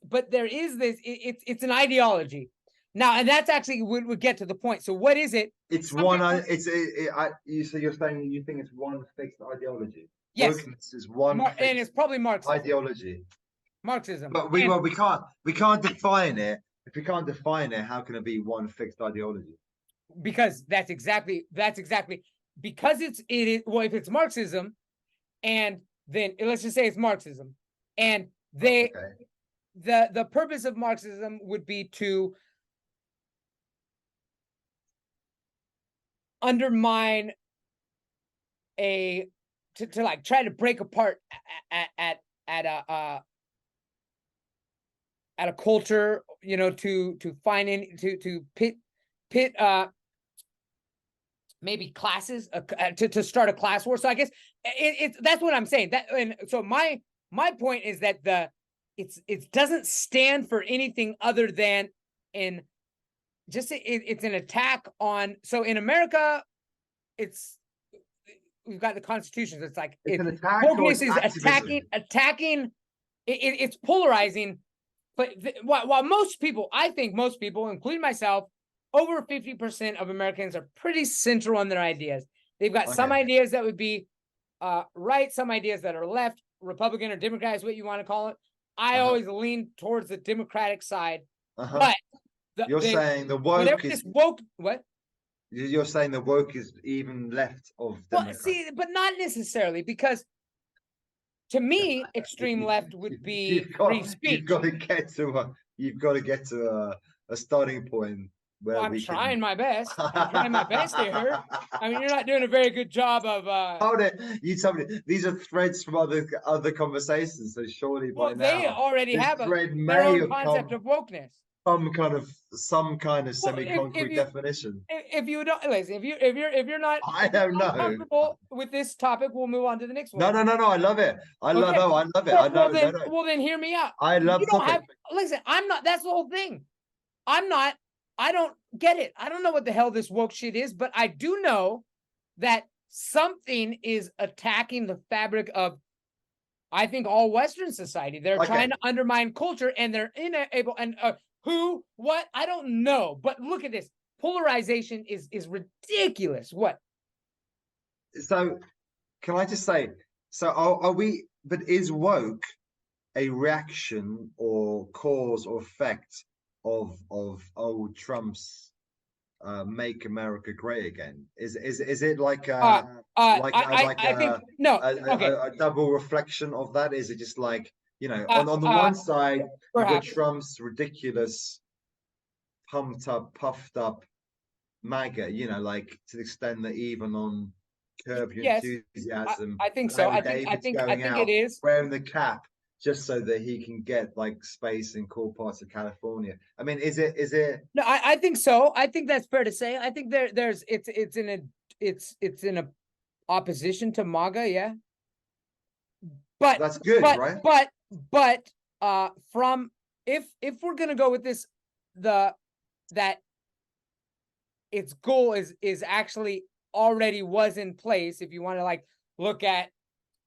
but there is this, it's an ideology now, and that's actually would get to the point. So what is it? It's one. So you're saying you think it's one fixed ideology? Yes, is one, and it's probably Marxism. Ideology. Marxism. But we can't define it. If we can't define it, how can it be one fixed ideology? Because that's exactly because it is. Well, if it's Marxism, and then let's just say it's Marxism. And the purpose of Marxism would be to undermine to like try to break apart at a culture, to find to pit maybe classes to start a class war. So I guess it's that's what I'm saying. That and so my point is that it doesn't stand for anything other than it's an attack on. So in America, we've got the Constitution. It's like it's an attack. Wokeness is attacking. It's polarizing. But while most people, I think most people, including myself, over 50% of Americans are pretty central on their ideas. They've got some ideas that would be right, some ideas that are left, Republican or Democrat is what you want to call it. I always lean towards the Democratic side. But you're saying the woke is woke. What? You're saying the woke is even left of Democrats. Well, see, but not necessarily, because to me, extreme left would be free speech. You've got to get to a starting point where I'm trying my best. I'm trying my best here. I mean, you're not doing a very good job of. Hold it. You tell me. These are threads from other conversations. So surely by now, they already have their own concept of wokeness. Some kind of semi-concrete definition. If you don't listen, if you're not, I don't know, comfortable with this topic, we'll move on to the next one. No. I love it. I love it. Well, then hear me out. I love topic. Listen, I'm not. That's the whole thing. I don't get it. I don't know what the hell this woke shit is, but I do know that something is attacking the fabric of, I think, all Western society. They're trying to undermine culture, and they're unable. And who, what, I don't know. But look at this. Polarization is ridiculous. What? So, can I just say, so are we, but is woke a reaction or cause or effect of old Trump's "Make America Great Again"? Is it like a double reflection of that? Is it just like, on the one side, you've got Trump's ridiculous, pumped up, puffed up MAGA, like to the extent that even on Curb Your Enthusiasm, I think so. I think it is wearing the cap just so that he can get like space in cool parts of California. I mean, is it? No, I think so. I think that's fair to say. I think it's in a opposition to MAGA, yeah. But that's good, right? But from if we're gonna go with this, that its goal is actually already was in place. If you want to like look at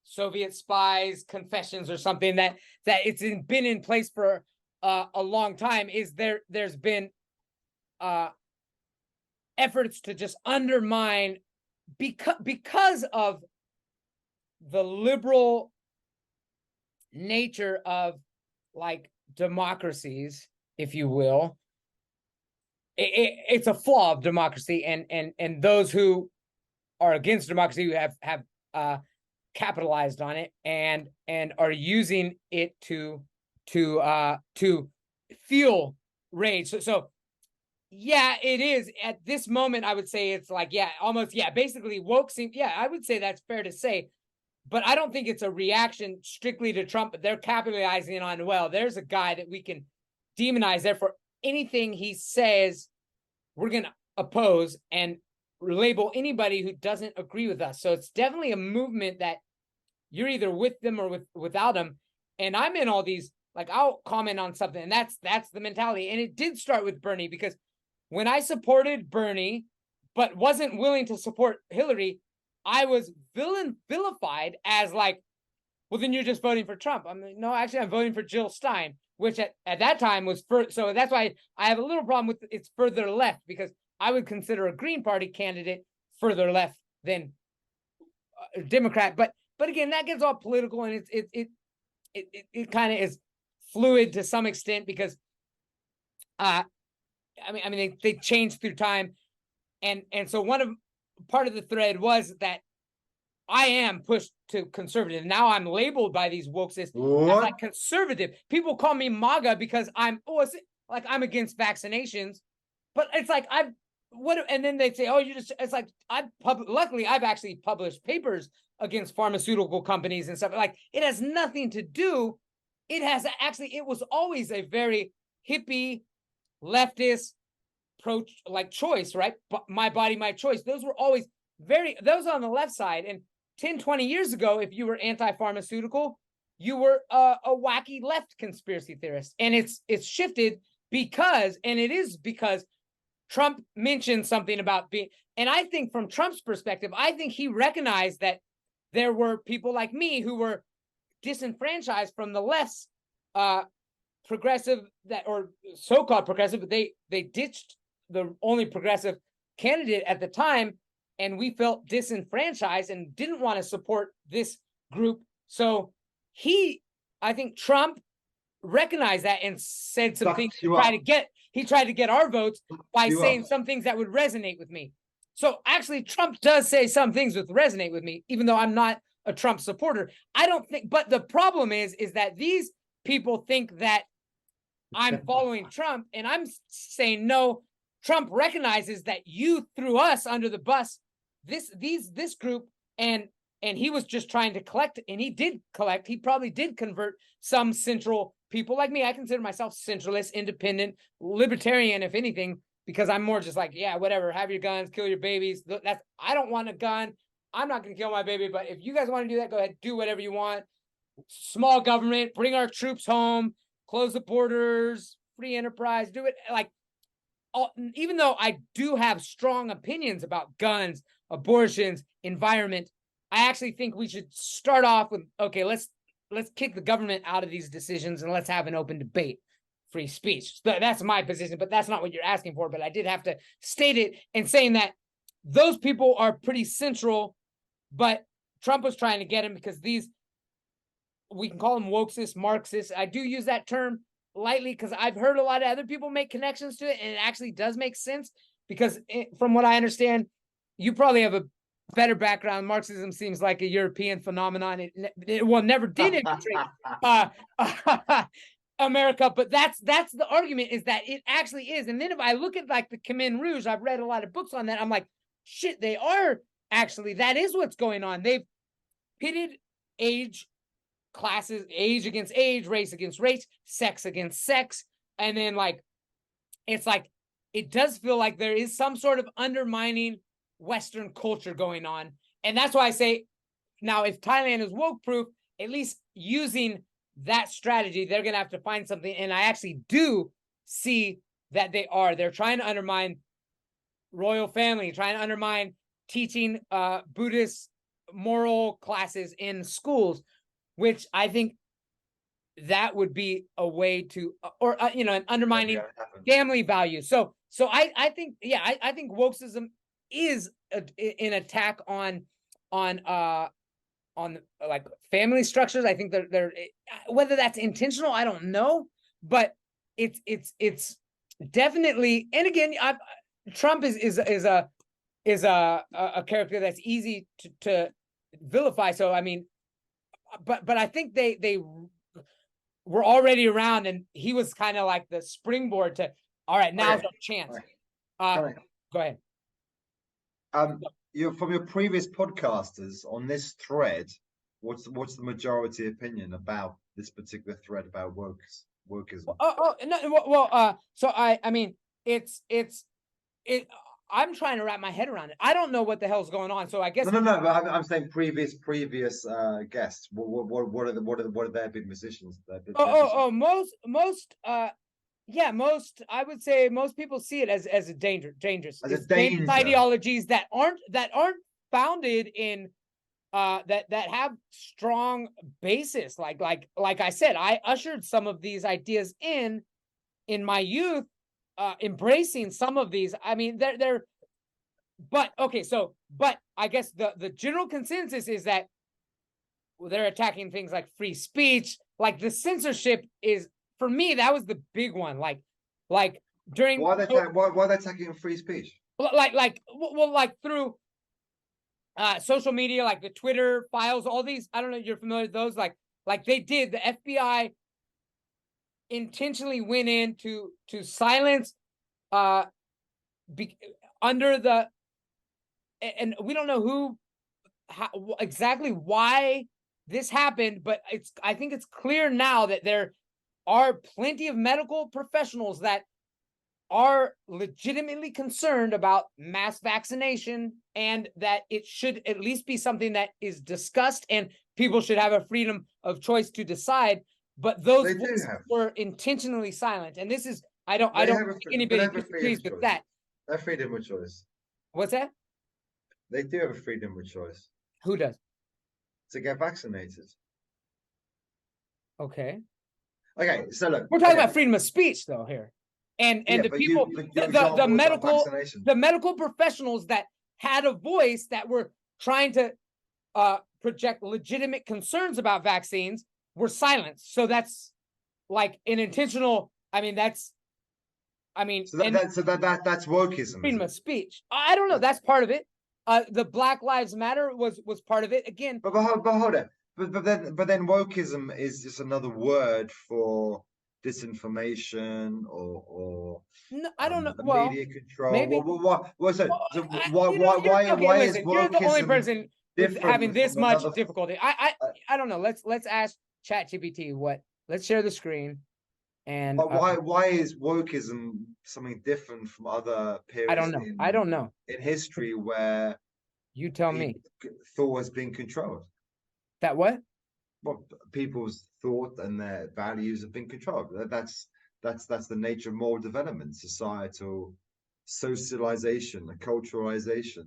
Soviet spies confessions or something, that it's been in place for a long time, is there's been efforts to just undermine because of the liberal nature of like democracies, if you will. It's a flaw of democracy, and those who are against democracy who have capitalized on it and are using it to fuel rage. So yeah, it is at this moment. I would say it's like, basically woke seems, I would say that's fair to say, but I don't think it's a reaction strictly to Trump. They're capitalizing on, well, there's a guy that we can demonize, therefore anything he says we're going to oppose and label anybody who doesn't agree with us. So it's definitely a movement that you're either with them or without them. And I'm in all these, like, I'll comment on something, and that's the mentality. And it did start with Bernie, because when I supported Bernie but wasn't willing to support Hillary, I was vilified as like, well, then you're just voting for Trump. I'm like, no, actually I'm voting for Jill Stein, which at that time was so that's why I have a little problem with it's further left, because I would consider a Green Party candidate further left than a Democrat. But again, that gets all political, and it kind of is fluid to some extent, because I mean they change through time, and so part of the thread was that I am pushed to conservative. Now I'm labeled by these wokes as like conservative. People call me MAGA because I'm against vaccinations, but it's like and then they say, oh, it's like luckily I've actually published papers against pharmaceutical companies and stuff. Like, it has nothing to do. It was always a very hippie, leftist, pro like choice, right? But my body, my choice. Those were always those on the left side. And 10, 20 years ago, if you were anti-pharmaceutical, you were a wacky left conspiracy theorist. And it's shifted because Trump mentioned something about being, and I think from Trump's perspective, I think he recognized that there were people like me who were disenfranchised from the less progressive or so-called progressive, but they ditched the only progressive candidate at the time, and we felt disenfranchised and didn't want to support this group. So I think Trump recognized that and said some things to try to get. He tried to get our votes by saying some things that would resonate with me. So actually, Trump does say some things that resonate with me, even though I'm not a Trump supporter. I don't think, but the problem is that these people think that I'm following Trump, and I'm saying no. Trump recognizes that you threw us under the bus, this group, and he was just trying to collect, and he did collect. He probably did convert some central people like me. I consider myself centralist, independent, libertarian, if anything, because I'm more just like, yeah, whatever, have your guns, kill your babies. I don't want a gun. I'm not going to kill my baby, but if you guys want to do that, go ahead, do whatever you want. Small government, bring our troops home, close the borders, free enterprise, do it. Like, even though I do have strong opinions about guns, abortions, environment, I actually think we should start off with, okay, let's kick the government out of these decisions and let's have an open debate, free speech. So that's my position, but that's not what you're asking for. But I did have to state it and saying that those people are pretty central, but Trump was trying to get him because we can call them wokesists, Marxists. I do use that term lightly because I've heard a lot of other people make connections to it, and it actually does make sense because from what I understand, you probably have a better background. Marxism seems like a European phenomenon. It never did infiltrate America, but that's the argument, is that it actually is. And then if I look at like the Khmer Rouge, I've read a lot of books on that. I'm like, shit, they are actually, that is what's going on. They've pitted age classes, age against age, race against race, sex against sex. And then like, it's like, it does feel like there is some sort of undermining Western culture going on. And that's why I say now, if Thailand is woke proof, at least using that strategy, they're going to have to find something. And I actually do see that they're trying to undermine royal family, trying to undermine teaching Buddhist moral classes in schools, which I think that would be a way to, or an undermining family values. So I think, yeah, I think wokeism is an attack on like family structures. I think they're whether that's intentional, I don't know, but it's definitely. And again, Trump is a character that's easy to vilify. So I mean, but I think they were already around, and he was kind of like the springboard to, all right, now's our chance. Go ahead. From your previous podcasters on this thread, what's the majority opinion about this particular thread about wokeism? So I mean, it's I'm trying to wrap my head around it. I don't know what the hell's going on. So I guess no. But I'm saying previous guests. What are their big positions? Most I would say most people see it as a dangerous. As a danger. Ideologies that aren't founded in that have strong basis. Like I said, I ushered some of these ideas in my youth, embracing some of these. I mean, they're but I guess the general consensus is that they're attacking things like free speech, like the censorship is, for me, that was the big one. Like during why are they attacking free speech? Like through social media, like the Twitter files, all these. I don't know if you're familiar with those. Like they did, the FBI intentionally went in to silence under the, and we don't know exactly why this happened, but I think it's clear now that there are plenty of medical professionals that are legitimately concerned about mass vaccination, and that it should at least be something that is discussed and people should have a freedom of choice to decide. But those voices were intentionally silent. And this is, I don't think anybody disagrees with that. They have freedom of choice. What's that? They do have a freedom of choice. Who does? To get vaccinated. Okay. Okay, so look. We're talking about freedom of speech, though, here. And the people, the medical professionals that had a voice, that were trying to project legitimate concerns about vaccines, were silenced. So that's like an intentional. I mean, that's wokeism. Freedom of speech. I don't know. That's part of it. The Black Lives Matter was part of it. Again, but hold on. But then wokeism is just another word for disinformation or no, I don't know. Media control. Maybe. Why is wokeism? You're the only person with having this much difficulty. I don't know. Let's ask ChatGPT what. Let's share the screen. And why is wokeism something different from other periods? I don't know. In history where you tell me thought has been controlled. That what? Well, people's thought and their values have been controlled. That's the nature of moral development, societal socialization, a culturalization,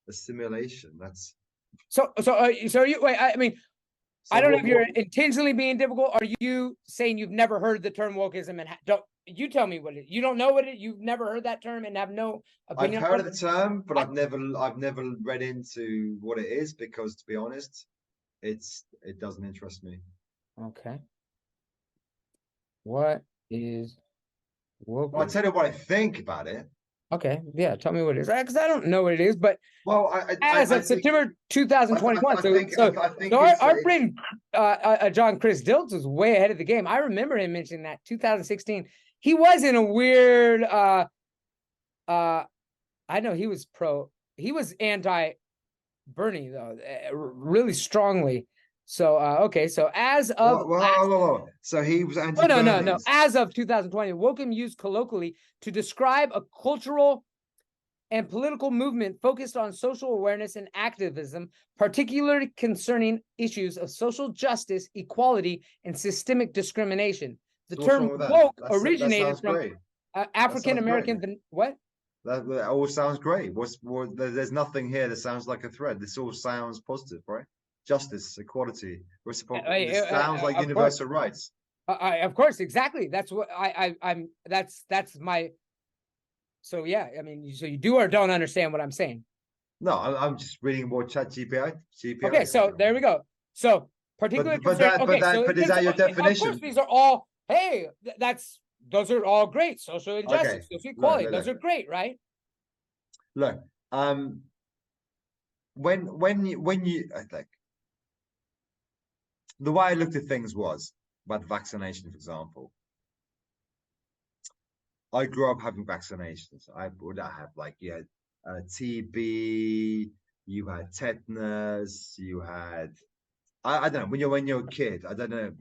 assimilation. That's so you wait. I mean, I don't know if you're intentionally being difficult. Are you saying you've never heard the term wokeism and don't you tell me what it is? You don't know what it. You've never heard that term and have no opinion. I've heard of the term, but I've never read into what it is because, to be honest, it doesn't interest me. Okay. What is wokeism? Well, I'll tell you what I think about it. Okay, yeah, tell me what it is, because I don't know what it is. But well, as of September 2021, so our friend John Chris Dilts was way ahead of the game. I remember him mentioning that 2016. He was in a weird. I know he was anti-Bernie though, really strongly. So okay, so as of so he was anti. No. As of 2020, wokeism used colloquially to describe a cultural and political movement focused on social awareness and activism, particularly concerning issues of social justice, equality, and systemic discrimination. The term woke originated from African American. What? That all sounds great. There's nothing here that sounds like a thread. This all sounds positive, right? Justice, equality, reciprocity. It sounds like universal rights. Of course, exactly. That's what I'm. That's my. So yeah, I mean, so you do or don't understand what I'm saying? No, I'm just reading more ChatGPT. Okay, so there we go. So particularly, but is that your definition? Of course, these are all. Hey, those are all great. Social injustice, social equality. Those are great, right? Look, when you like. The way I looked at things was about vaccination, for example. I grew up having vaccinations. I would have you had TB, you had tetanus, you had I don't know when you're a kid. I don't know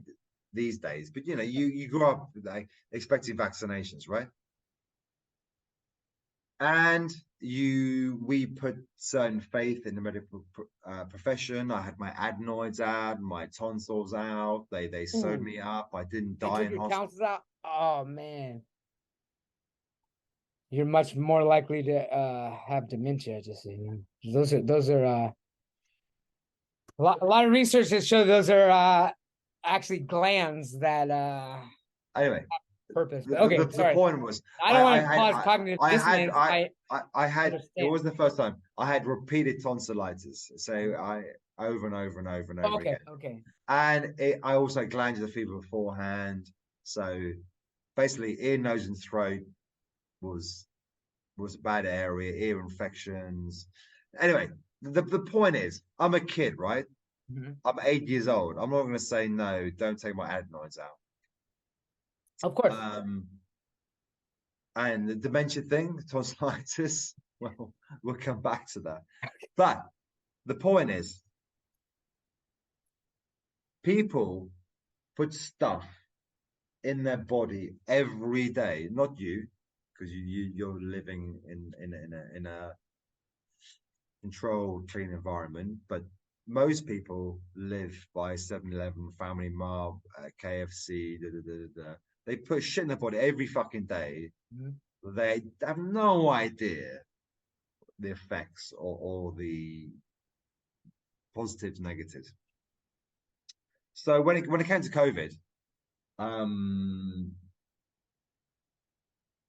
these days, but you grew up expecting vaccinations, right? And we put certain faith in the medical profession. I had my adenoids out, my tonsils out. They sewed me up. I didn't die in hospital. Out? Oh man, you're much more likely to have dementia. Just so you know. Those are a lot of research that show those are actually glands that anyway. Purpose. Okay, the point was I don't want to cause cognitive dissonance. I had it wasn't the first time. I had repeated tonsillitis, so I over and over again. Okay. And I also had glandular fever beforehand. So basically, ear, nose, and throat was a bad area. Ear infections. Anyway, the point is, I'm a kid, right? Mm-hmm. I'm 8 years old. I'm not going to say no. Don't take my adenoids out. Of course. And the dementia thing, tonsillitis, well, we'll come back to that. But the point is, people put stuff in their body every day, not you, because you're living in a controlled, clean environment. But most people live by 7-Eleven, Family Mart, KFC. They put shit in their body every fucking day. They have no idea the effects or the positives, negatives. So when it came to COVID,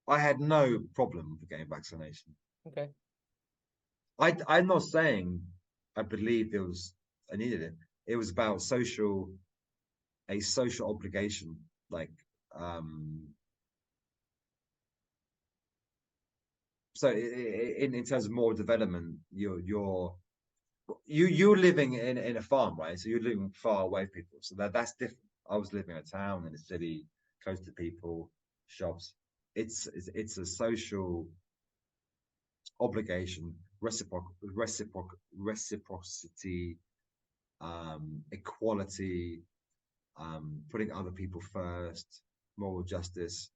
I had no problem with getting vaccination. Okay. I'm not saying I believed I needed it. It was about a social obligation, like so in terms of more development, you're living in a farm, right? So you're living far away from people, so that's different. I was living in a town, in a city, close to people, shops. It's a social obligation, reciprocity, equality, putting other people first, moral justice.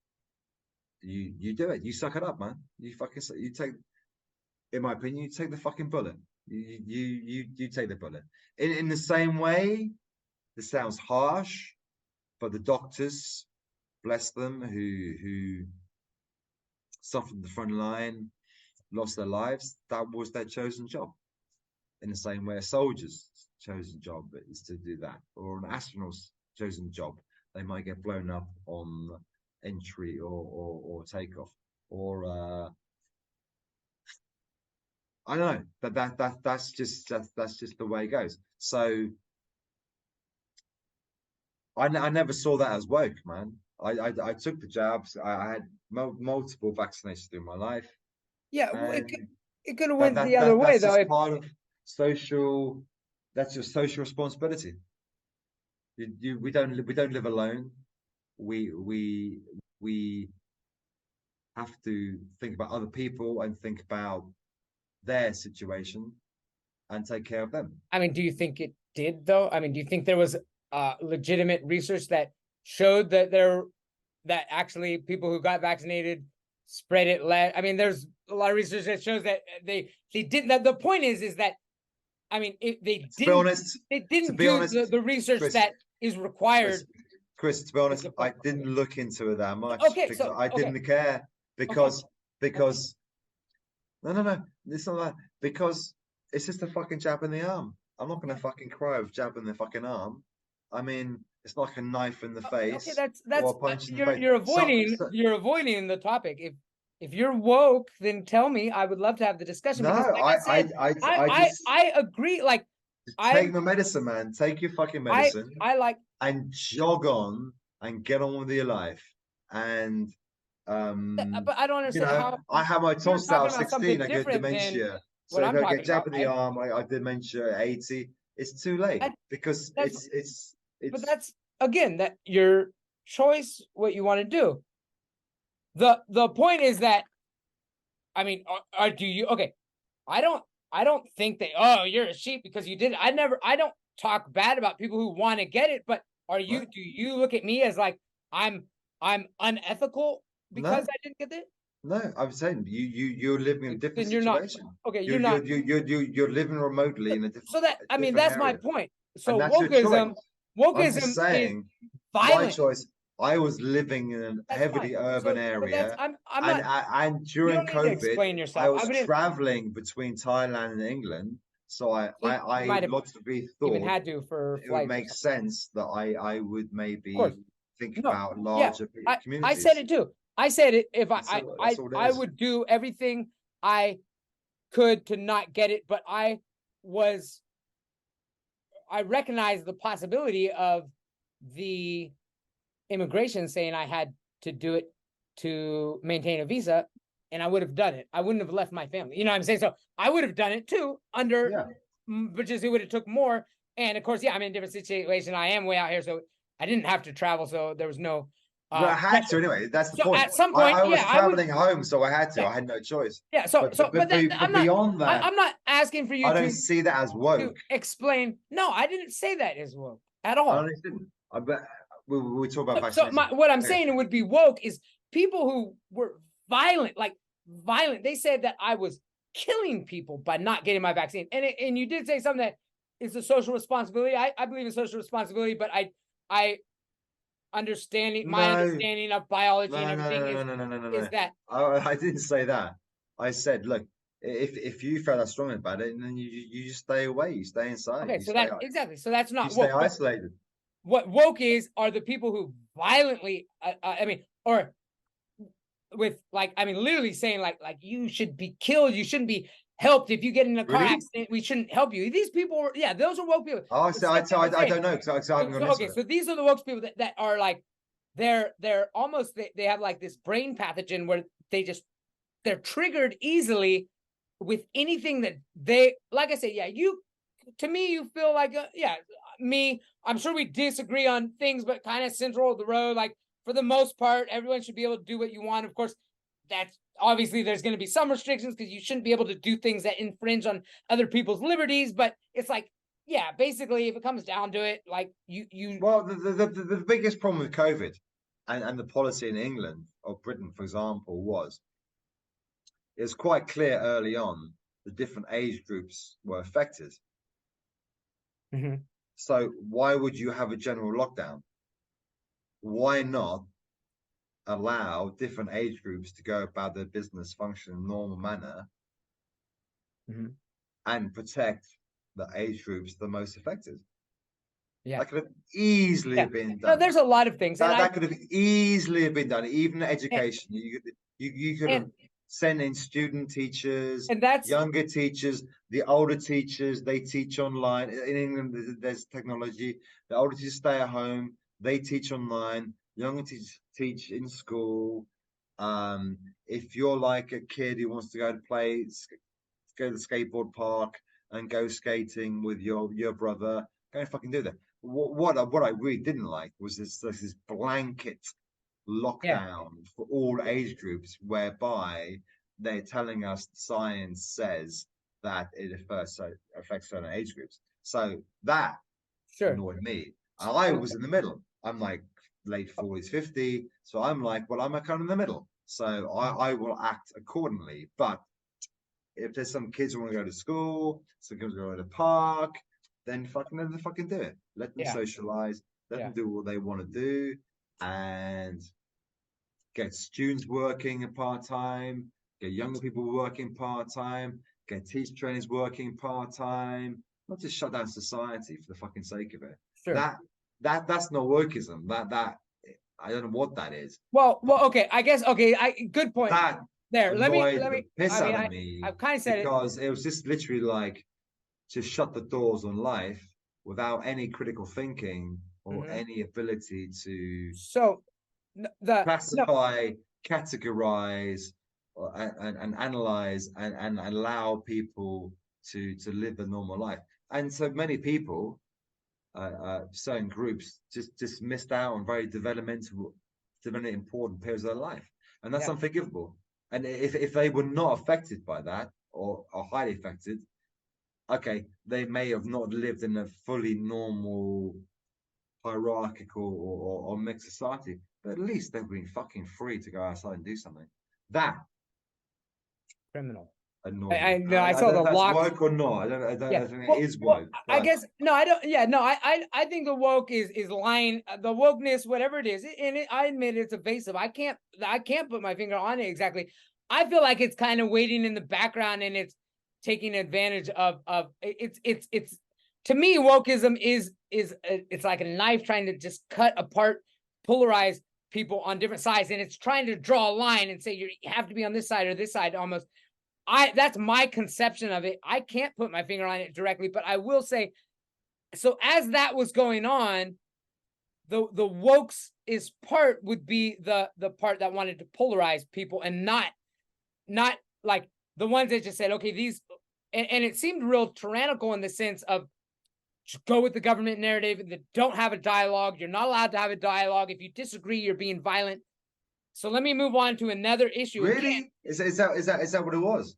You do it. You suck it up, man. You take. In my opinion, you take the fucking bullet. You take the bullet. In the same way, this sounds harsh, but the doctors, bless them, who suffered the front line, lost their lives, that was their chosen job. In the same way a soldier's chosen job is to do that, or an astronaut's chosen job. They might get blown up on entry or takeoff, or I don't know, that's just the way it goes. So I never saw that as woke, man. I took the jabs. I had multiple vaccinations through my life. Yeah, it could have went the other way though. That's part of social. That's your social responsibility. We don't live alone. We have to think about other people and think about their situation and take care of them. I mean, do you think it did though? I mean, do you think there was legitimate research that showed that actually people who got vaccinated spread it less? I mean, there's a lot of research that shows that they didn't. That the point is that, I mean, they didn't do the research, Chris, that is required. Chris, to be honest, I didn't look into it that much. Okay, so I didn't care because no, it's not that, because it's just a fucking jab in the arm. I'm not gonna fucking cry of jab in the fucking arm. I mean, it's like a knife in the face. Okay, that's or a punch in the face. You're avoiding the topic. If you're woke, then tell me. I would love to have the discussion. No, I agree. Like, take my medicine, man. Take your fucking medicine. And jog on and get on with your life. And but I don't understand how I have my tonsils at 16. I get dementia. So if I get jab in the arm, I dementia at 80. It's too late because it's. But that's again that your choice, what you want to do. The point is that, I mean, do you okay? I don't think that, oh, you're a sheep because you did it. I don't talk bad about people who want to get it, but do you look at me as like I'm unethical because I didn't get it? No, I'm saying you're living in a different situation. Not, okay, you're not. You're living remotely in a different. So that, I mean, that's area. My point. So wokeism is violent. My choice. I was living in a heavily urban area, and during COVID, I was traveling between Thailand and England. So I logically thought even had to for it would make sense that I would maybe think about larger communities. I said it too. I said it. If I would do everything I could to not get it, but I recognized the possibility of the immigration saying I had to do it to maintain a visa, and I would have done it. I wouldn't have left my family. You know what I'm saying? So I would have done it too but just it would have took more. And of course, I'm in a different situation. I am way out here, so I didn't have to travel. So there was no. I had to anyway. That's the point. At some point, I was traveling home, so I had to. I had no choice. Yeah. But beyond that, I'm not asking for you. I don't see that as woke. To explain. No, I didn't say that as woke at all. I didn't. We talk about vaccination. So what I'm saying it would be woke is people who were violent, like violent. They said that I was killing people by not getting my vaccine. And you did say something that is a social responsibility. I believe in social responsibility, but my understanding of biology and everything is that I didn't say that. I said, look, if you feel that strongly about it, then you just stay away. You stay inside. okay. So that exactly. So that's not you stay woke. isolated. What woke are the people who violently, I mean, or with like, I mean, literally saying like you should be killed. You shouldn't be helped if you get in a car accident. We shouldn't help you. These people, yeah, those are woke people. Oh, I don't know because I haven't gone into it. So these are the woke people that are like, they're almost, they have like this brain pathogen where they're triggered easily with anything that they, like I said, yeah, to me, you feel like, yeah, me, I'm sure we disagree on things, but kind of central of the road. Like for the most part, everyone should be able to do what you want. Of course, that's obviously there's going to be some restrictions because you shouldn't be able to do things that infringe on other people's liberties. But it's like, yeah, basically, if it comes down to it, like you. Well, the biggest problem with COVID and the policy in England or Britain, for example, was it's quite clear early on the different age groups were affected. Mm-hmm. So why would you have a general lockdown? Why not allow different age groups to go about their business function in a normal manner and protect the age groups the most affected? Yeah, that could have easily been done. No, there's a lot of things that could have easily been done. Even education, you could have sent in student teachers, and that's younger teachers, the older teachers. They teach online. In England, there's technology. The older teachers stay at home. They teach online. Younger teachers teach in school. If you're like a kid who wants to go to go to the skateboard park and go skating with your brother, go and fucking do that. What I really didn't like was this blanket lockdown for all age groups, whereby they're telling us science says that it affects certain age groups. So that annoyed me. I was in the middle. I'm like late 40s, 50. So I'm like, well, I'm kind of in the middle. So I will act accordingly. But if there's some kids who want to go to school, some kids go to the park, then fucking let them fucking do it. Let them socialize. Let them do what they want to do, and get students working part-time, get younger people working part-time, get teacher trainers working part-time. Not just shut down society for the fucking sake of it. That's not wokeism. That I don't know what that is. Well, okay. I guess good point. Let me piss out of me. I've kind of said because it was just literally like just shut the doors on life without any critical thinking or any ability to classify, categorize, and analyze and allow people to live a normal life. And so many people, certain groups, just missed out on very developmental, important periods of their life, and that's unforgivable. And if they were not affected by that or are highly affected, okay, they may have not lived in a fully normal, hierarchical or mixed society, but at least they've been fucking free to go outside and do something. That criminal. I saw the lock. Woke or not? I don't think it is woke. I guess no. I don't. Yeah, no. I think the woke is lying. The wokeness, whatever it is, and I admit it's evasive. I can't put my finger on it exactly. I feel like it's kind of waiting in the background, and it's taking advantage of it's to me, wokeism is it's like a knife trying to just cut apart, polarize people on different sides, and it's trying to draw a line and say you have to be on this side or this side almost. That's my conception of it. I can't put my finger on it directly, but I will say, so as that was going on, the wokes part would be the part that wanted to polarize people and not like the ones that just said, okay, these, and it seemed real tyrannical in the sense of just go with the government narrative that don't have a dialogue. You're not allowed to have a dialogue. If you disagree, you're being violent. So let me move on to another issue. Really? Is that what it was?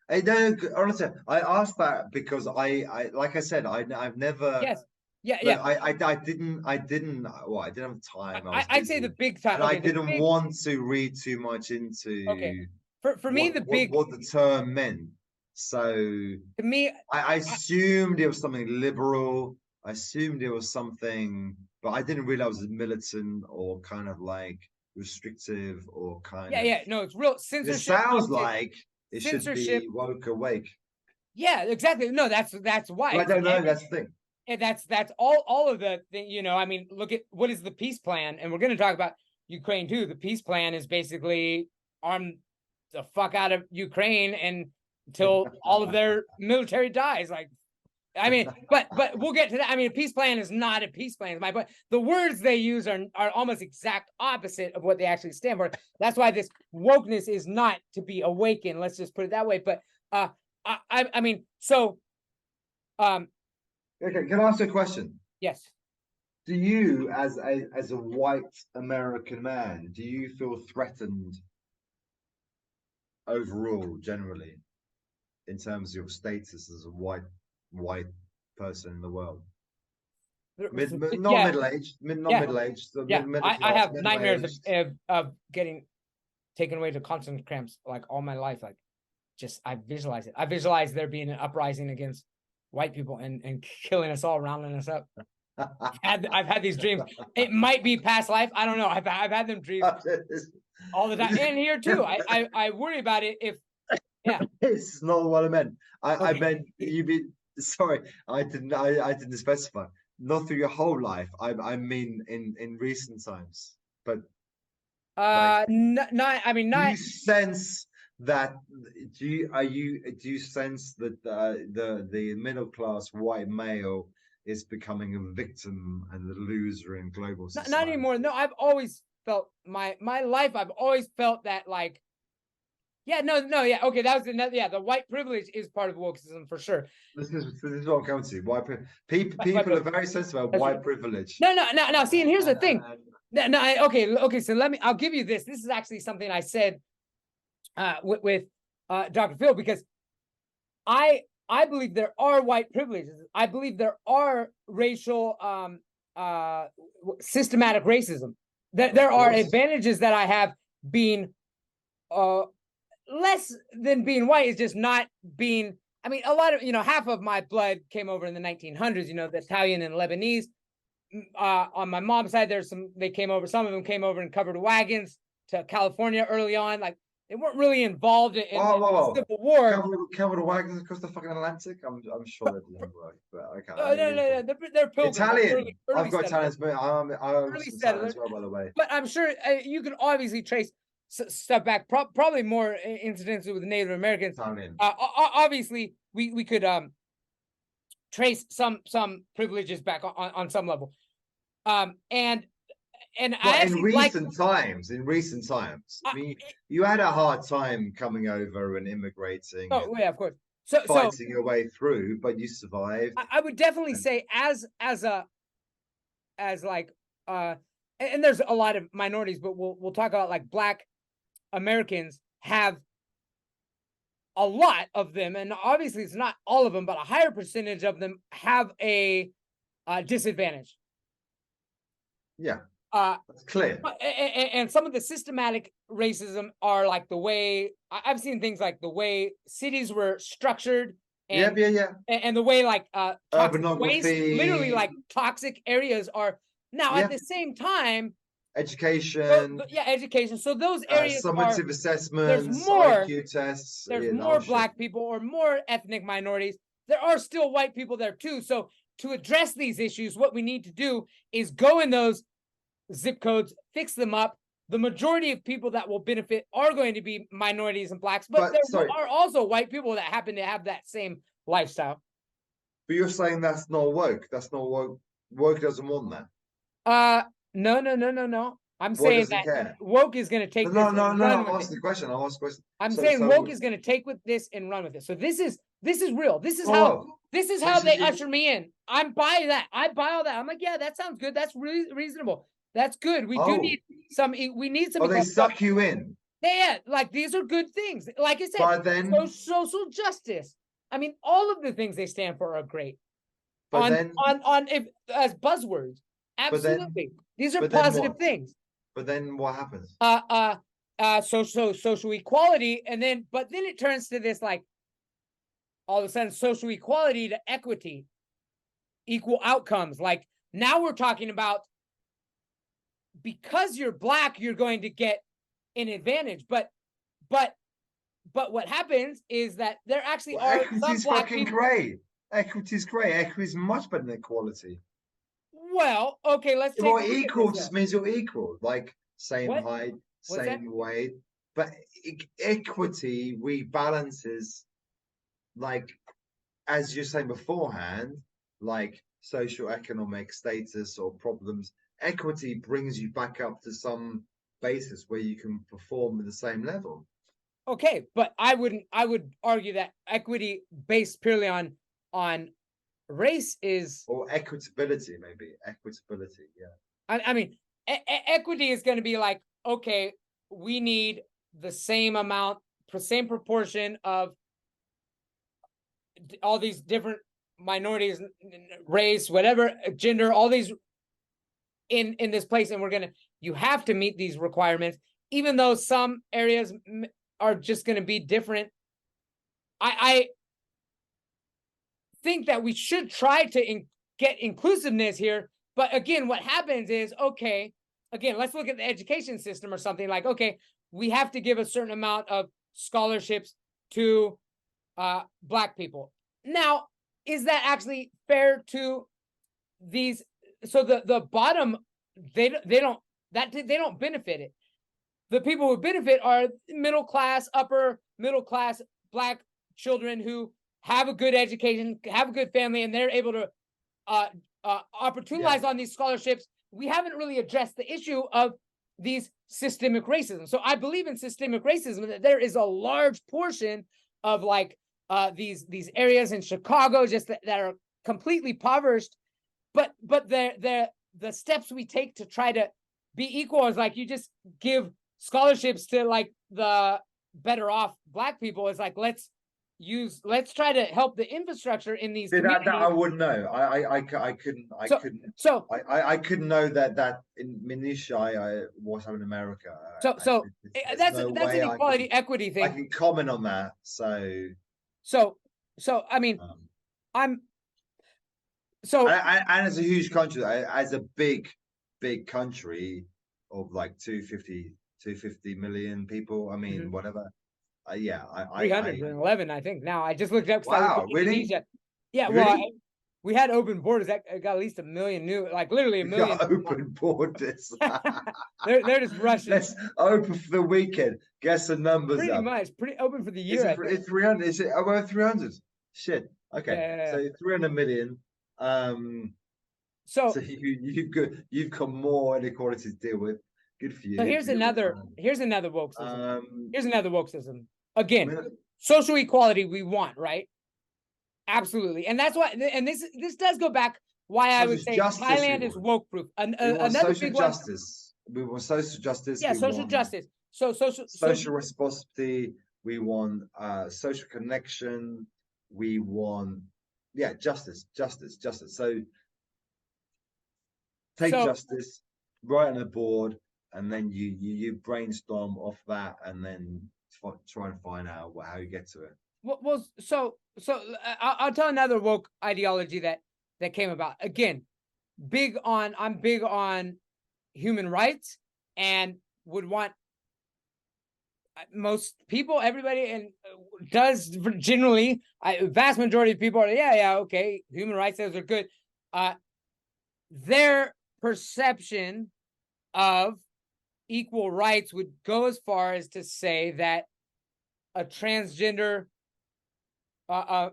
I know, honestly, I asked that because I like I said, I've never Yeah, but yeah. I didn't well, I didn't have time. I was I'd say busy, the big time. and I Okay, the didn't big. want to read too much Okay, into for me, the big. what the term meant. So To me, I assumed it was something liberal. I assumed it was something, but I didn't realize it was militant or kind of like restrictive or kind yeah, of. yeah. No, it's real It censorship. I sounds would say like it should censorship. be woke awake, Yeah, exactly. No, that's why but I it's don't know. That's the thing. and that's all of the thing. You know, I mean, look at what is the peace plan, and we're going to talk about Ukraine too. The peace plan is basically arm the fuck out of Ukraine and until all of their military dies. Like, I mean, but we'll get to that. I mean, a peace plan is not a peace plan. Is my point. The words they use are almost exact opposite of what they actually stand for. That's why this wokeness is not to be awakened. Let's just put it that way. But I mean, so Okay, can I ask you a question? yes. Do you, as a white American man, do you feel threatened overall, generally, in terms of your status as a white person in the world? Not Yeah, middle-aged, not yeah, middle-aged, yeah. middle I class, have nightmares middle-aged. of getting taken away to constant cramps like all my life. Like, just I visualize it. I visualize there being an uprising against white people and killing us all, rounding us up. I've had these dreams. It might be past life. I don't know. I've had them dreams all the time, and here too. I worry about it if. Yeah, It's not what I meant. I okay. meant you mean sorry, I didn't specify. Not through your whole life. I mean in recent times. But like Not. I mean, do not. you sense that do you sense that the middle class white male is becoming a victim and the loser in global Not society? anymore. No, I've always felt my life. I've always felt that like. Yeah, no, yeah, okay. That was another. Yeah, the white privilege is part of wokeism for sure. This is what I'm coming to. People are very sensitive about That's white right. privilege. No. See, and here's the thing. And Okay. So I'll give you this. This is actually something I said with Dr. Phil because I believe there are white privileges. I believe there are racial systematic racism. There are advantages that I have being less than being white is just not being. I mean, a lot of half of my blood came over in the 1900s. The Italian and Lebanese. On my mom's side, they came over. Some of them came over in covered wagons to California early on. Like they weren't really involved in the Civil War. Covered wagons across the fucking Atlantic. I'm sure that didn't work, but okay. No. They're pilgrims. Italian. Early I've got Italian. I'm early Italian settlers. as well, by the way. But I'm sure you can obviously trace stuff back. Probably more incidents with Native Americans. Italian. Obviously, we could trace some privileges back on some level. And I in recent times, I mean, you had a hard time coming over and immigrating. Oh, yeah, of course. Fighting your way through, but you survived. I would definitely say as like and there's a lot of minorities, but we'll talk about like Black Americans have a lot of them, and obviously it's not all of them, but a higher percentage of them have a disadvantage. Yeah, that's clear. And some of the systematic racism are like the way I've seen things like the way cities were structured. And, yeah. And the way like toxic waste, literally like toxic areas are now at the same time. Education. Education. So those areas summative assessments, there's more IQ tests. There's more Black people or more ethnic minorities. There are still white people there too. So to address these issues, what we need to do is go in those zip codes, fix them up. The majority of people that will benefit are going to be minorities and Blacks, but there are also white people that happen to have that same lifestyle. But you're saying that's not woke. That's not woke. Woke doesn't want that. No. I'm saying that woke is going to take no. I'm asking the question. I'm saying woke is going to take with this and run with it. So this is real. This is how they usher me in. I'm by that. I buy all that. I'm like, yeah, that sounds good. That's really reasonable. That's good. We do need some. We need some. Oh, they suck you in. Yeah, like these are good things. Like I said, but then social justice. I mean, all of the things they stand for are great. But then, if as buzzwords. but then, Absolutely. These are but then positive what? things. But then what happens? Social equality, and then it turns to this, like, all of a sudden social equality to equity, equal outcomes. Like, now we're talking about, because you're black, you're going to get an advantage. But what happens is that there actually are some black fucking people. great. Equity's great. Equity is much better than equality. Well, okay, let's take Well, a look at equal this, just means you're equal, like same What? height, What's that? same weight. But equity rebalances, like, as you're saying beforehand, like social economic status or problems. Equity brings you back up to some basis where you can perform at the same level. Okay, but I would argue that equity based purely on race is, Or equitability, maybe. Equitability, yeah. I mean, equity is going to be like, okay, we need the same amount, same proportion of all these different minorities, race, whatever, gender, all these in this place, and you have to meet these requirements, even though some areas are just going to be different. I think that we should try to get inclusiveness here. But again, what happens is, okay, again, let's look at the education system or something like, okay, we have to give a certain amount of scholarships to black people. Now, is that actually fair to these? So the bottom, they don't benefit it. The people who benefit are middle class, upper middle class black children who have a good education, have a good family, and they're able to opportunize on these scholarships. We haven't really addressed the issue of these systemic racism. So I believe in systemic racism, that there is a large portion of, like, these areas in Chicago just that are completely impoverished. But the steps we take to try to be equal is, like, you just give scholarships to, like, the better off black people. Is like, let's try to help the infrastructure in these communities. That I wouldn't know. I couldn't know that in minutiae what's happening in America. That's an equality equity thing. I can comment on that. So I mean, and it's a huge country, as a big country of like 250 million people. I mean, whatever. 311, I think. Now I just looked up. Wow, really? Indonesia. Yeah, really? Well, we had open borders that got at least 1 million new, like literally 1 million. Open borders. they're just rushing. Let's open for the weekend. Guess the numbers. Pretty much, pretty open for the year. It's 300. Is it over 300? Shit. Okay, yeah. So 300 million. So you've got more inequality to deal with. Good for you. So here's another woke system. Here's another woke system. Again, social equality we want, right? Absolutely. And that's why, and this does go back why I would say Thailand is woke proof. Another social justice. We want social justice. Yeah, social justice. So social responsibility. We want social connection. We want justice. So take justice, write on a board, and then you brainstorm off that, and then try and find out how you get to it. Well, so I'll tell another woke ideology that came about. Again, I'm big on human rights, and would want most people, everybody, and does generally, vast majority of people are, okay, human rights, those are good. Their perception of equal rights would go as far as to say that a transgender, a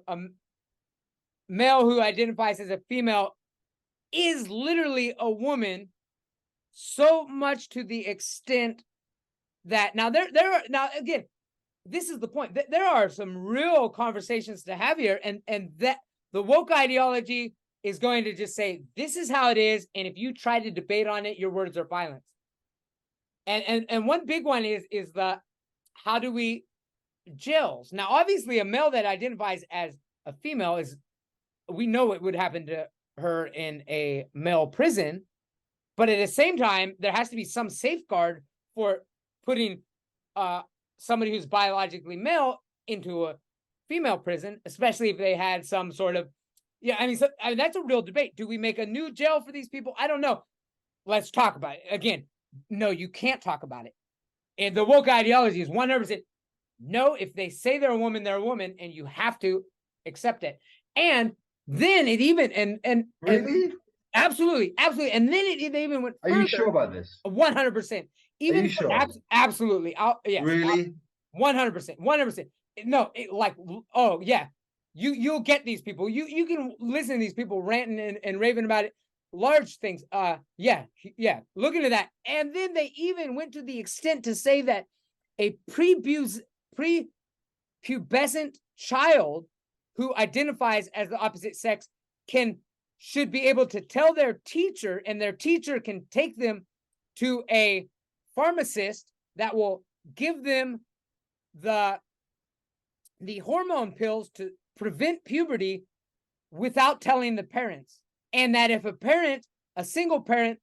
male who identifies as a female is literally a woman, so much to the extent that now again, this is the point. There are some real conversations to have here, and that the woke ideology is going to just say, this is how it is, and if you try to debate on it, your words are violence. And one big one is the, how do we jails? Now, obviously, a male that identifies as a female is we know it would happen to her in a male prison, but at the same time, there has to be some safeguard for putting somebody who's biologically male into a female prison, especially if they had some sort of, I mean, that's a real debate. Do we make a new jail for these people? I don't know. Let's talk about it. Again, no, you can't talk about it. And the woke ideology is 100% no. If they say they're a woman, and you have to accept it. And then it even Really? absolutely. And then they even went further. Are you sure about this? 100%. Even Are you sure? Absolutely. Yes. Really? 100%. 100%. No, oh yeah. You'll get these people. You can listen to these people ranting and raving about it. Large things. Yeah. Look into that. And then they even went to the extent to say that a prepubescent child who identifies as the opposite sex should be able to tell their teacher, and their teacher can take them to a pharmacist that will give them the hormone pills to prevent puberty without telling the parents. And that if a single parent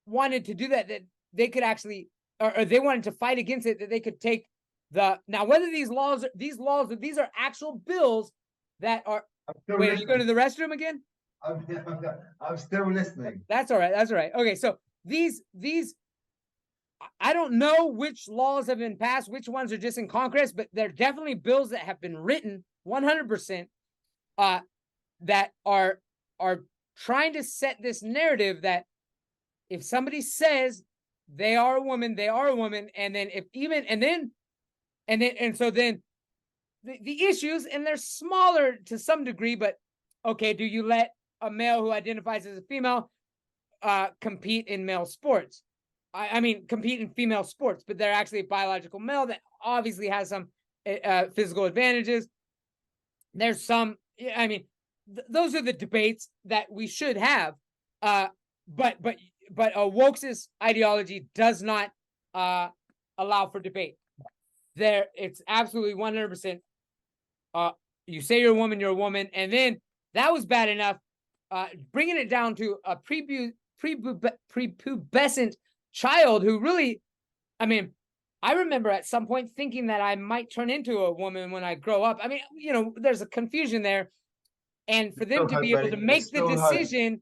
wanted to do that they could actually, or they wanted to fight against it, that they could take now whether these are actual bills that are, wait, are you going to the restroom again? I'm still listening. That's all right. Okay, so these I don't know which laws have been passed, which ones are just in Congress, but they're definitely bills that have been written 100% that are trying to set this narrative that if somebody says they are a woman, they are a woman, and then so then the issues, and they're smaller to some degree, but okay, do you let a male who identifies as a female compete in male sports? I mean, compete in female sports, but they're actually a biological male that obviously has some physical advantages. There's some, I mean, those are the debates that we should have. But a wokeness ideology does not allow for debate. It's absolutely 100%. You say you're a woman, and then that was bad enough. Bringing it down to a prepubescent child who really, I mean, I remember at some point thinking that I might turn into a woman when I grow up. I mean, there's a confusion there. And for them to be able to make the decision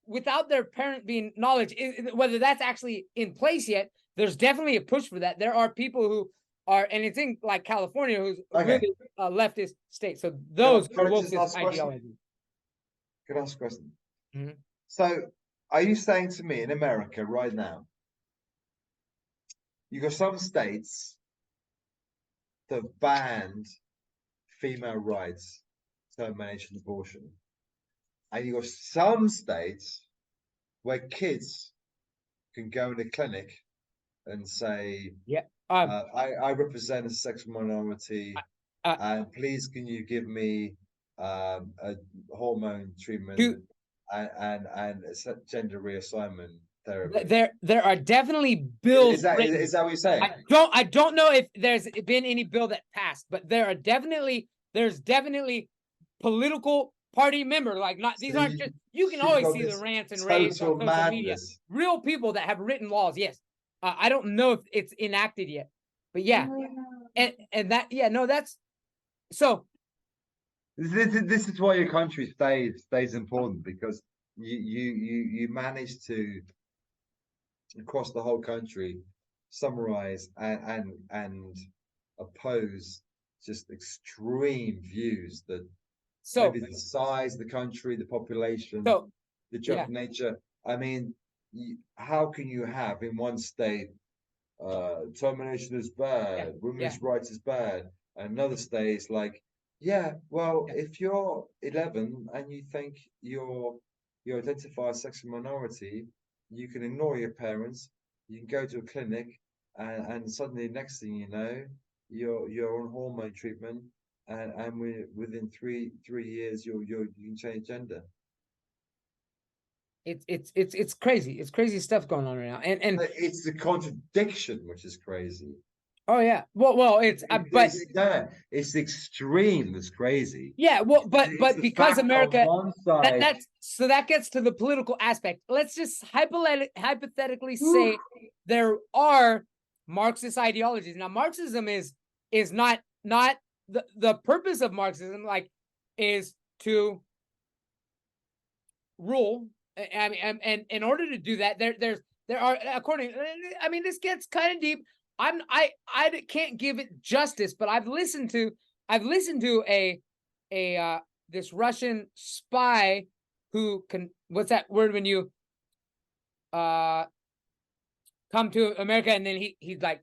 without their parent being knowledge, whether that's actually in place yet, there's definitely a push for that. There are people who are, and it's in like California, who's really a leftist state. So those wokeness ideology. Could I ask a question? Mm-hmm. So, are you saying to me in America right now, you got some states that banned female rights, termination, abortion, and you got some states where kids can go in a clinic and say, I represent a sexual minority, and please can you give me a hormone treatment and gender reassignment therapy? There are definitely bills. Is that what you're saying? I don't know if there's been any bill that passed, but there's definitely political party members. Like, not these aren't just, you can always see the rants and raves on social media. Real people that have written laws. Yes. I don't know if it's enacted yet, but yeah. And that, that's so. This is why your country stays important, because you manage to, across the whole country, summarize and oppose just extreme views that maybe the size of the country, the population, the job nature. I mean, how can you have in one state termination is bad, women's rights is bad, and another state is like, if you're 11 and you think you identify as sexual minority, you can ignore your parents, you can go to a clinic, and suddenly next thing you know, you're on hormone treatment, and within three years you can change gender. It's crazy. It's crazy stuff going on right now, and it's the contradiction which is crazy. Oh yeah. Well, it's but It's extreme. That's crazy. yeah. Well, It's but the because fact on America, one side. that's so that gets to the political aspect. Let's just hypothetically say there are Marxist ideologies. Now, Marxism is not the purpose of Marxism, like, is to rule. I mean, and in order to do that, there are, according. I mean, this gets kind of deep. I can't give it justice, but I've listened to a this Russian spy who can, what's that word when you come to America and then he's like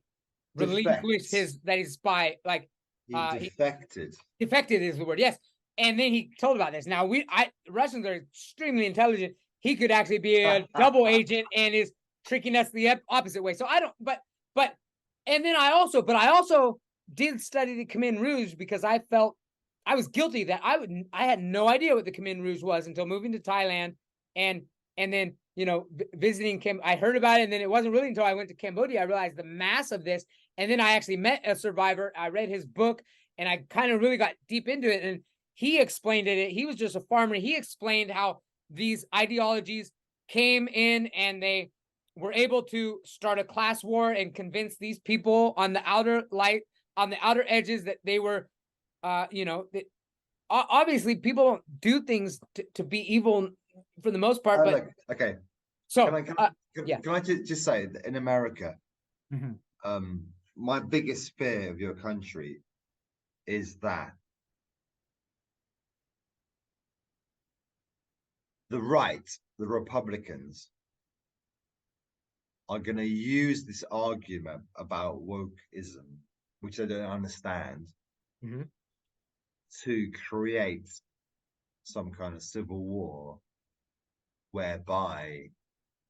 relinquished his that he's a spy, like he defected. Defected is the word, yes. And then he told about this. Now Russians are extremely intelligent. He could actually be a double agent and is tricking us the opposite way. So I don't, but and then I also did study the Khmer Rouge because I felt I was guilty that I had no idea what the Khmer Rouge was until moving to Thailand and then, you know, visiting I heard about it, and then it wasn't really until I went to Cambodia I realized the mass of this. And then I actually met a survivor. I read his book and I kind of really got deep into it, and he explained it. He was just a farmer. He explained how these ideologies came in and they were able to start a class war and convince these people on the outer edges that they were, you know, that obviously people don't do things to be evil for the most part. But look, okay. So can I just say that in America, my biggest fear of your country is that the right, the Republicans, are going to use this argument about wokeism, which I don't understand, to create some kind of civil war whereby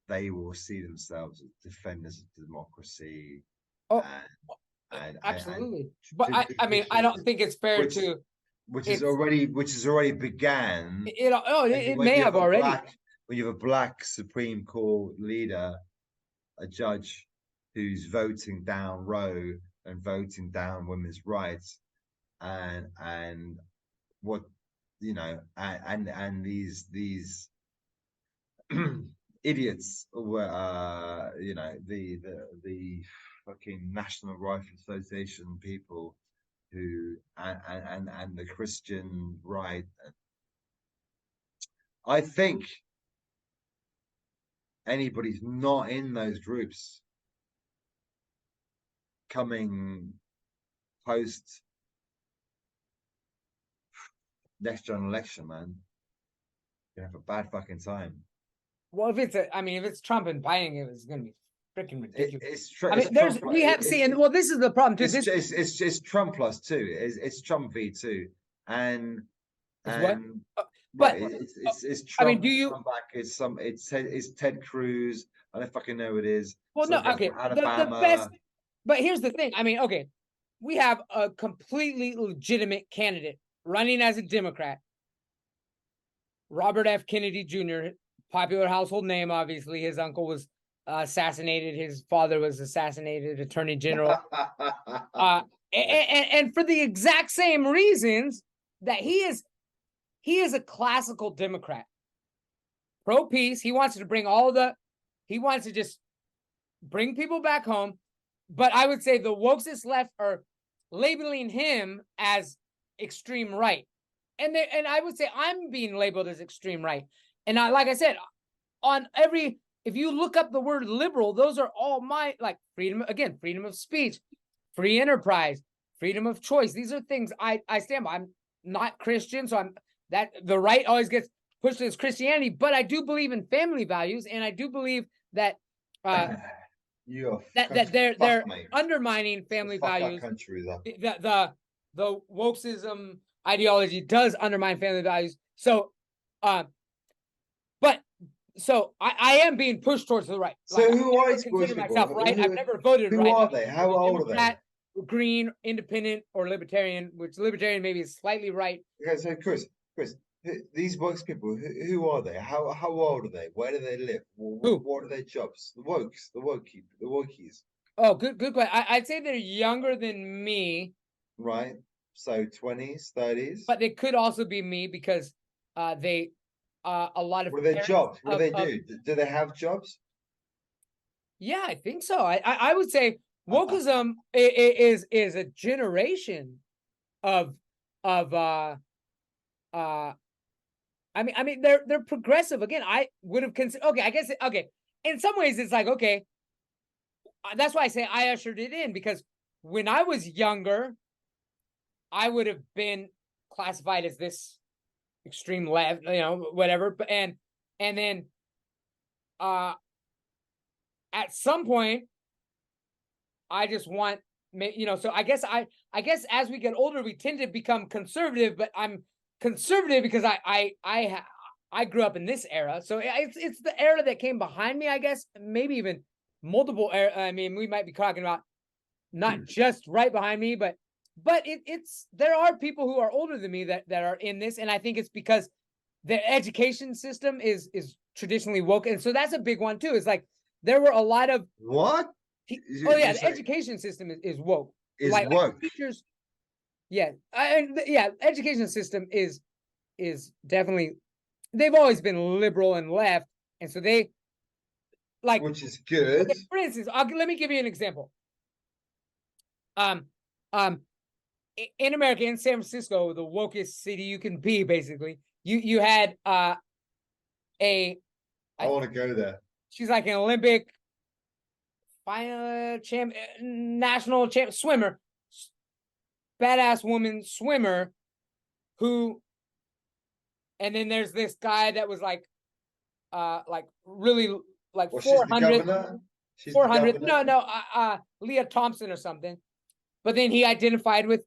they will see themselves as defenders of democracy. Absolutely. But I mean, I don't think it's fair which has already began. It may have already. When you have a black Supreme Court leader, a judge who's voting down Roe and voting down women's rights, and what, you know, and these idiots were, you know, the fucking National Rifle Association people who and the Christian right. I think anybody's not in those groups coming post next general election, man, you have a bad fucking time. Well, if it's Trump and Biden, it's going to be freaking ridiculous. This is the problem too. It's Trump plus two. It's Trump v2, and it's Trump. I mean, do you? It's Ted Cruz. I don't fucking know who it is. Well, no, okay. The best. But here's the thing. I mean, okay, we have a completely legitimate candidate running as a Democrat, Robert F. Kennedy Jr., popular household name. Obviously, his uncle was assassinated. His father was assassinated, Attorney General. And for the exact same reasons that he is a classical Democrat, pro peace. He wants to just bring people back home. But I would say the wokest left are labeling him as extreme right, and I would say I'm being labeled as extreme right. And like I said, if you look up the word liberal, those are all like freedom of speech, free enterprise, freedom of choice. These are things I stand by. I'm not Christian, so the right always gets pushed as Christianity, but I do believe in family values, and I do believe that they're undermining family values. The wokeism ideology does undermine family values. So, so I am being pushed towards the right. So like, who are these myself right? I've never voted right. Who are they? How old are they? Green, independent, or libertarian, which libertarian maybe is slightly right. Okay, so Chris, these woke people, who are they? How old are they? Where do they live? What are their jobs? The wokies. Oh, good question. I'd say they're younger than me, Right. So 20s, 30s. but they could also be me because they a lot of What are their parents jobs? What do they of do? Do they have jobs? yeah, I think so. I would say wokeism is a generation of of uh I mean they're progressive. Again, I would have considered okay, I guess okay. In some ways it's like okay, that's why I say I ushered it in because when I was younger, I would have been classified as this extreme left, whatever. And then uh at some point I just want so I guess as we get older we tend to become conservative, but I'm conservative because I grew up in this era. So it's the era that came behind me, I guess, maybe even multiple era. I mean, we might be talking about not just right behind me, but it's there are people who are older than me that are in this, and I think it's because the education system is traditionally woke, and so that's a big one too. It's like there were a lot of What? oh You yeah, the say education system is woke. is Like woke. teachers, yeah, yeah, education system is definitely they've always been liberal and left, and so they like Which is good. okay, for instance, let me give you an example. Um, um, in America, in San Francisco, the wokest city you can be, basically, you had a I want to go there. she's like an Olympic final champ, national champ swimmer, badass woman swimmer who, and then there's this guy that was like really like Well, she's the 400, governor. She's the 400, governor. no, Leah Thompson or something. But then he identified with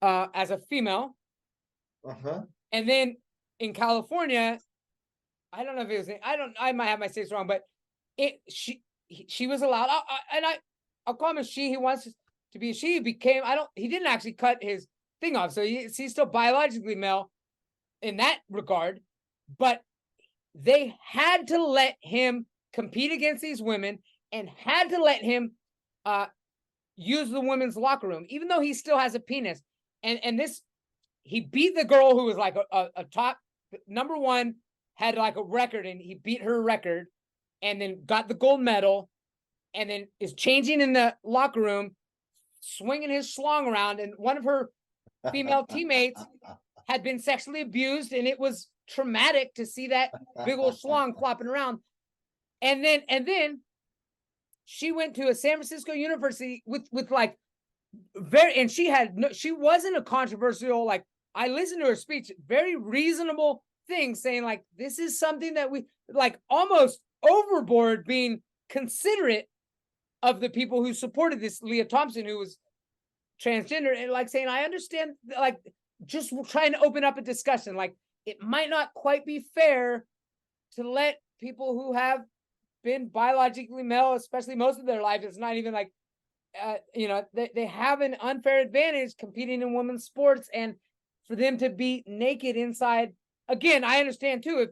as a female. Uh-huh. And then in California, I don't know if it was, I might have my states wrong, but she was allowed, I'll call him a she. He wants to be a she. He didn't actually cut his thing off. So he's still biologically male in that regard, but they had to let him compete against these women and had to let him use the women's locker room, even though he still has a penis. And this, he beat the girl who was like a top number one, had like a record, and he beat her record and then got the gold medal and then is changing in the locker room, swinging his schlong around. And one of her female teammates had been sexually abused, and it was traumatic to see that big old schlong flopping around. And then she went to a San Francisco university with like and she wasn't a controversial, like, I listened to her speech, very reasonable thing, saying like this is something that we like, almost overboard, being considerate of the people who supported this Leah Thompson, who was transgender, and like saying, I understand, like just trying to open up a discussion. Like it might not quite be fair to let people who have been biologically male, especially most of their life, it's not even like they have an unfair advantage competing in women's sports, and for them to be naked inside. Again, I understand too, if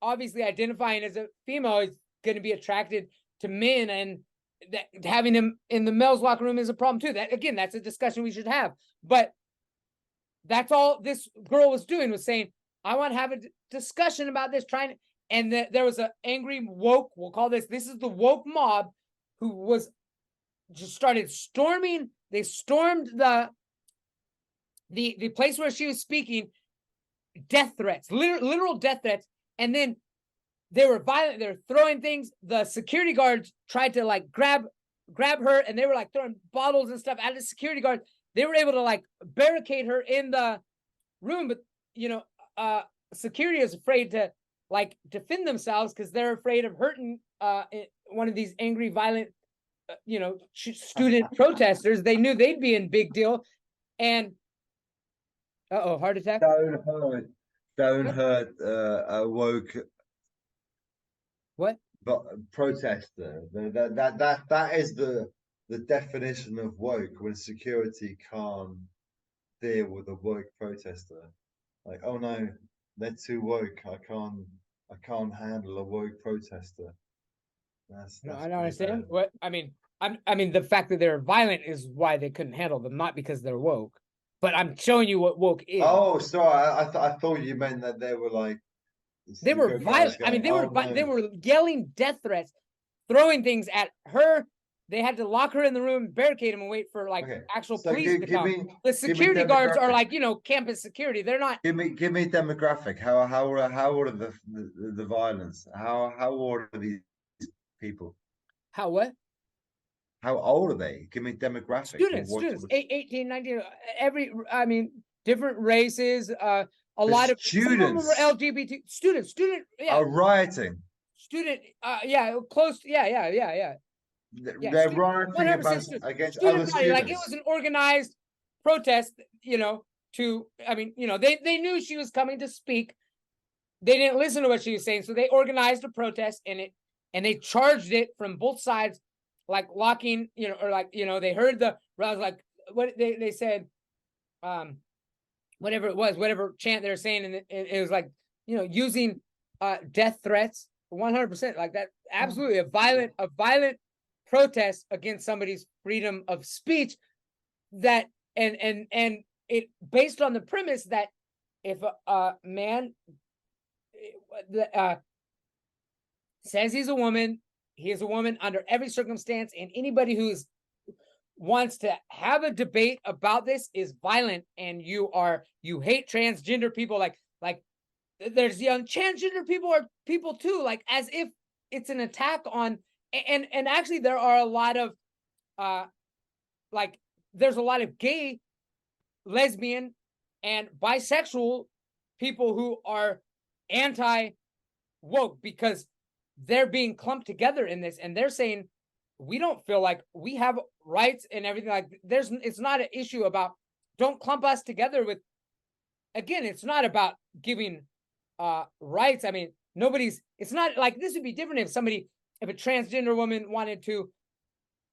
obviously identifying as a female is going to be attracted to men, and that having them in the men's locker room is a problem too. That, again, that's a discussion we should have. But that's all this girl was doing, was saying, I want to have a discussion about this, and there was an angry woke, we'll call this is the woke mob, who was just started storming. They stormed the place where she was speaking, death threats, literal death threats. And then they were violent. They were throwing things. The security guards tried to like grab her, and they were like throwing bottles and stuff at the security guards. They were able to like barricade her in the room, but security is afraid to like defend themselves because they're afraid of hurting one of these angry, violent student protesters. They knew they'd be in big deal. And heart attack. Don't hurt a woke What? protester. That is the definition of woke, when security can't deal with a woke protester. Like, oh no, they're too woke. I can't handle a woke protester. I don't understand. What I mean, I mean, the fact that they're violent is why they couldn't handle them, not because they're woke. But I'm showing you what woke is. Oh, sorry. I thought you meant that they were like They were violent. I mean, they were yelling death threats, throwing things at her. They had to lock her in the room, barricade him, and wait for actual police to come. The security guards are like, campus security. They're not. Give me demographic. How old are the violence? How old are these people? How what? How old are they? Give me demographic. Students, 18, 19, different races, a lot of students were LGBT student, yeah. Are rioting. Student, close, yeah. They're rioting against other students. Like it was an organized protest, they knew she was coming to speak. They didn't listen to what she was saying, so they organized a protest and they charged it from both sides, like locking, they heard I was like, what they said, whatever it was, whatever chant they were saying, and it was like, using death threats, 100%, like that, absolutely a violent protest against somebody's freedom of speech, that and it based on the premise that if a man says he's a woman, he is a woman under every circumstance, and anybody who's wants to have a debate about this is violent, and you hate transgender people, like there's young transgender people are people too, like as if it's an attack on, and actually there are a lot of there's a lot of gay, lesbian, and bisexual people who are anti-woke because they're being clumped together in this, and they're saying we don't feel like we have rights and everything. Like it's not an issue about, don't clump us together with, again, it's not about giving rights. I mean, it's not like, this would be different if a transgender woman wanted to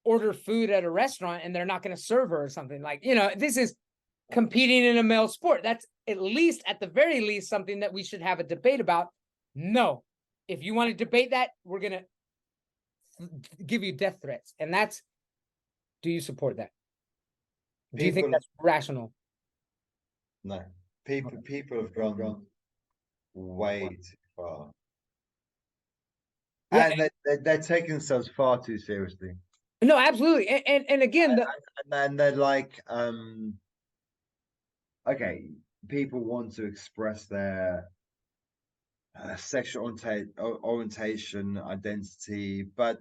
order food at a restaurant and they're not going to serve her or something, like, this is competing in a male sport. That's at the very least something that we should have a debate about. No, if you want to debate that, we're going to give you death threats. And do you support that? Do you think that's rational? No. People have gone way too far. Yeah, and they're taking themselves far too seriously. No, absolutely. And again, and they're like, okay, people want to express their sexual orientation, identity, but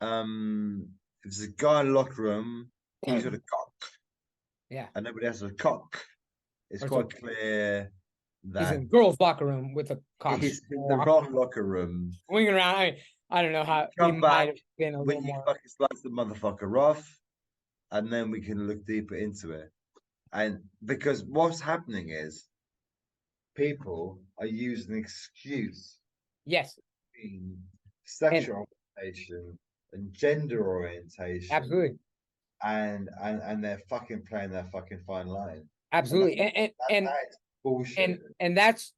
if there's a guy in the locker room, he's got a cock. Yeah. And nobody else has a cock. It's quite clear that he's in the girls' locker room with a cock. He's in the wrong locker room. Swinging around. I don't know how he might have been a little more. Fucking slice the motherfucker off, and then we can look deeper into it. And because what's happening is people are using an excuse. Yes. Between sexual orientation and gender orientation. Absolutely. And they're fucking playing their fucking fine line. Absolutely. And that's bullshit. And that's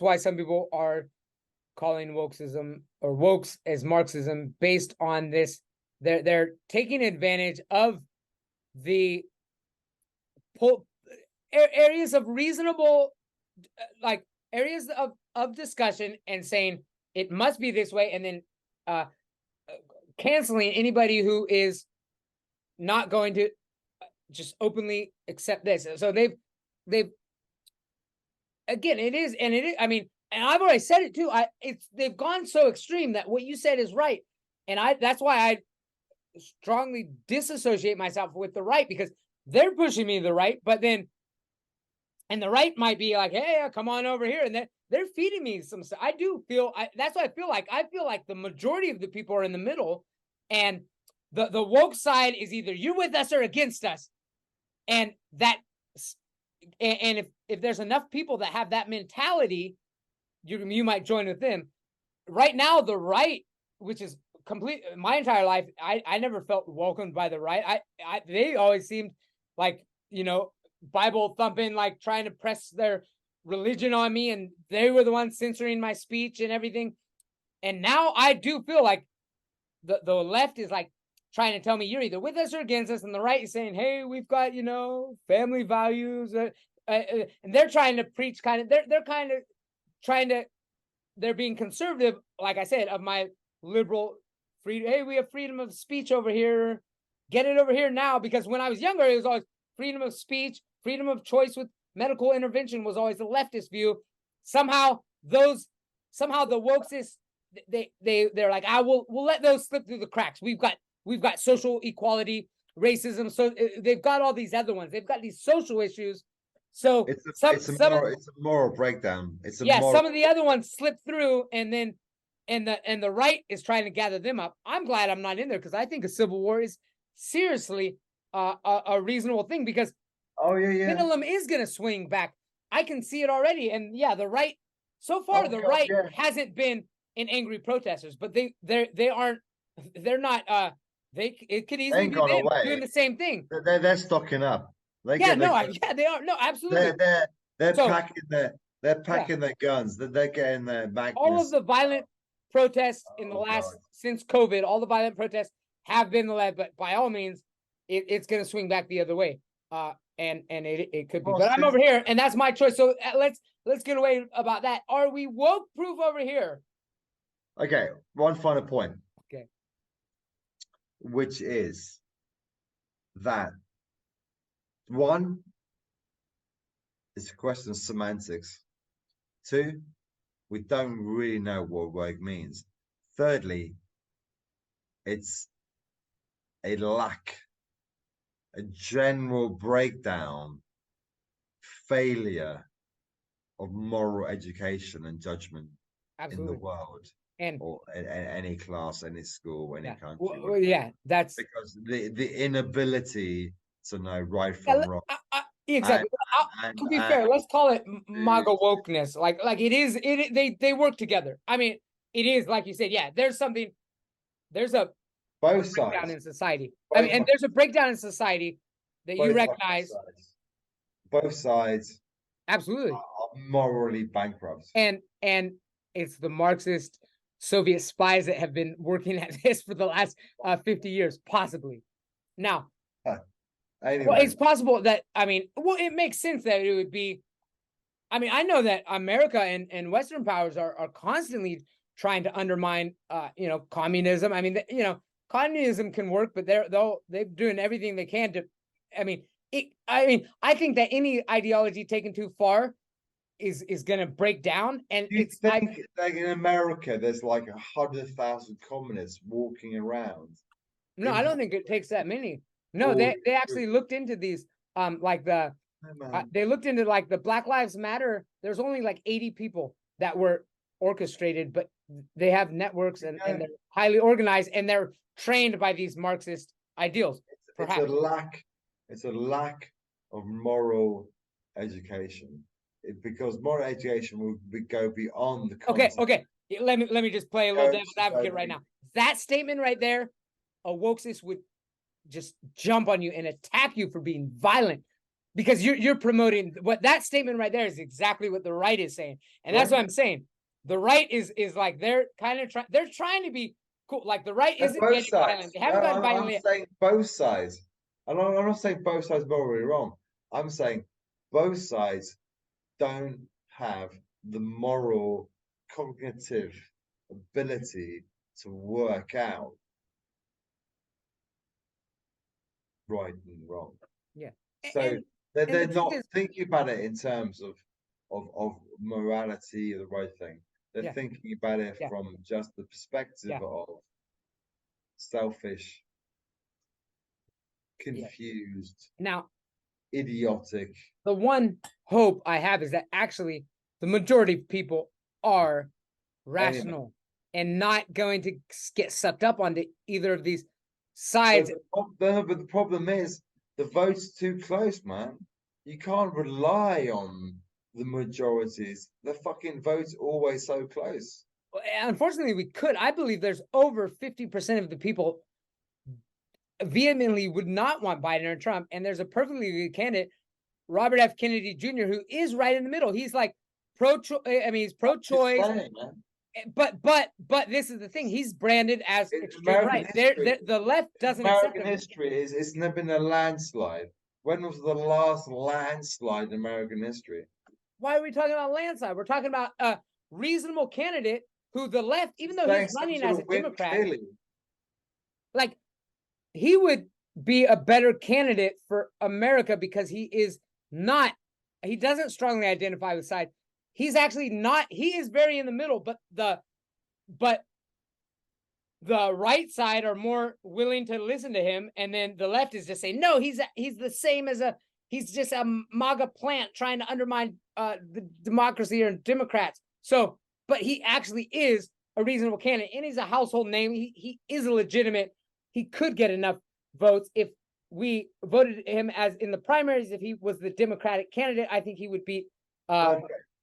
why some people are calling wokeism or wokes as Marxism based on this. They're taking advantage of the areas of reasonable, like areas of discussion, and saying it must be this way, and then canceling anybody who is not going to just openly accept this. So they've again, it is. I mean, and I've already said it too. They've gone so extreme that what you said is right, and that's why I strongly disassociate myself with the right, because they're pushing me to the right, but then, and the right might be like, hey, come on over here, and they're feeding me some stuff. I do feel that's what I feel like the majority of the people are in the middle, and the woke side is either you're with us or against us, and if there's enough people that have that mentality, you might join with them. Right now, the right, which is complete, my entire life, I never felt welcomed by the right. They always seemed like, Bible thumping, like trying to press their religion on me, and they were the ones censoring my speech and everything. And now I do feel like the left is like trying to tell me you're either with us or against us, and the right is saying, hey, we've got, family values, and they're trying to preach they're kind of trying to, they're being conservative, like I said, of my liberal freedom. Hey, we have freedom of speech over here. Get it over here now. Because when I was younger, it was always freedom of speech, freedom of choice with medical intervention was always the leftist view. Somehow the wokesists, they're like, we'll let those slip through the cracks. We've got social equality, racism. So they've got all these other ones. They've got these social issues. So it's a moral breakdown. Some of the other ones slip through, and then and the right is trying to gather them up. I'm glad I'm not in there, because I think a civil war is seriously a reasonable thing, because pendulum is going to swing back. I can see it already, and the right so far hasn't been in angry protesters, but they aren't. They're not. It could easily be them doing the same thing. They're stocking up. They are. No, absolutely. They're packing their guns. They're getting their magnums. All of the violent protests in the since COVID, all the violent protests have been the left, but by all means, it's going to swing back the other way. And it could be. But I'm over here, and that's my choice. So let's get away about that. Are we woke proof over here? Okay, one final point. Okay. Which is that one, it's a question of semantics. Two, we don't really know what woke means. Thirdly, it's a general breakdown, failure of moral education and judgment in the world, or in any class, any school, any country. That's because the inability to know right from wrong. Exactly. To be fair, let's call it MAGA wokeness. Like it is. They work together. I mean, it is like you said. Yeah, there's a breakdown in society. And there's a breakdown in society that you recognize. Both sides, absolutely, are morally bankrupt. And it's the Marxist Soviet spies that have been working at this for the last 50 years, possibly. Now. Anyway. Well, it's possible that, it makes sense that it would be. I know that America and Western powers are constantly trying to undermine, communism. Communism can work, but they're doing everything they can to. I think that any ideology taken too far is going to break down. And it's like in America, there's like 100,000 communists walking around. No, I don't think it takes that many. No, they actually looked into these, they looked into like the Black Lives Matter. There's only like 80 people that were orchestrated, but they have networks and they're highly organized, and they're trained by these Marxist ideals. It's a lack of moral education, because moral education will go beyond the concept. Okay. Let me just play a little devil's advocate right now. That statement right there, a wokesist would just jump on you and attack you for being violent, because you're promoting what that statement right there is exactly what the right is saying. And that's what I'm saying. The right is like, they're trying to be cool. Like the right isn't getting violent. They haven't gotten violent. I'm saying both sides. I'm not saying both sides are morally wrong. I'm saying both sides don't have the moral, cognitive ability to work out right and wrong. Yeah. So they're not thinking about it in terms of morality or the right thing. They're thinking about it from just the perspective of selfish, confused, idiotic. The one hope I have is that actually the majority of people are rational and not going to get sucked up onto either of these sides. But the problem is the vote's too close, man. You can't rely on the majorities. The fucking vote's always so close. Unfortunately, we could. I believe there's over 50% of the people vehemently would not want Biden or Trump, and there's a perfectly good candidate, Robert F. Kennedy Jr., who is right in the middle. He's like pro-choice. He's pro-choice, but this is the thing. He's branded as In extreme right. The left doesn't accept American him. history it's never been a landslide. When was the last landslide in American history? Why are we talking about landslide? We're talking about a reasonable candidate who the left, even though he's running as a Democrat, like he would be a better candidate for America because he doesn't strongly identify with side. He's actually not, he is very in the middle, but the right side are more willing to listen to him. And then the left is just saying, no, he's the same as he's just a MAGA plant trying to undermine the democracy or Democrats. So, but he actually is a reasonable candidate and he's a household name. He is a legitimate, he could get enough votes if we voted him as in the primaries. If he was the Democratic candidate, I think he would beat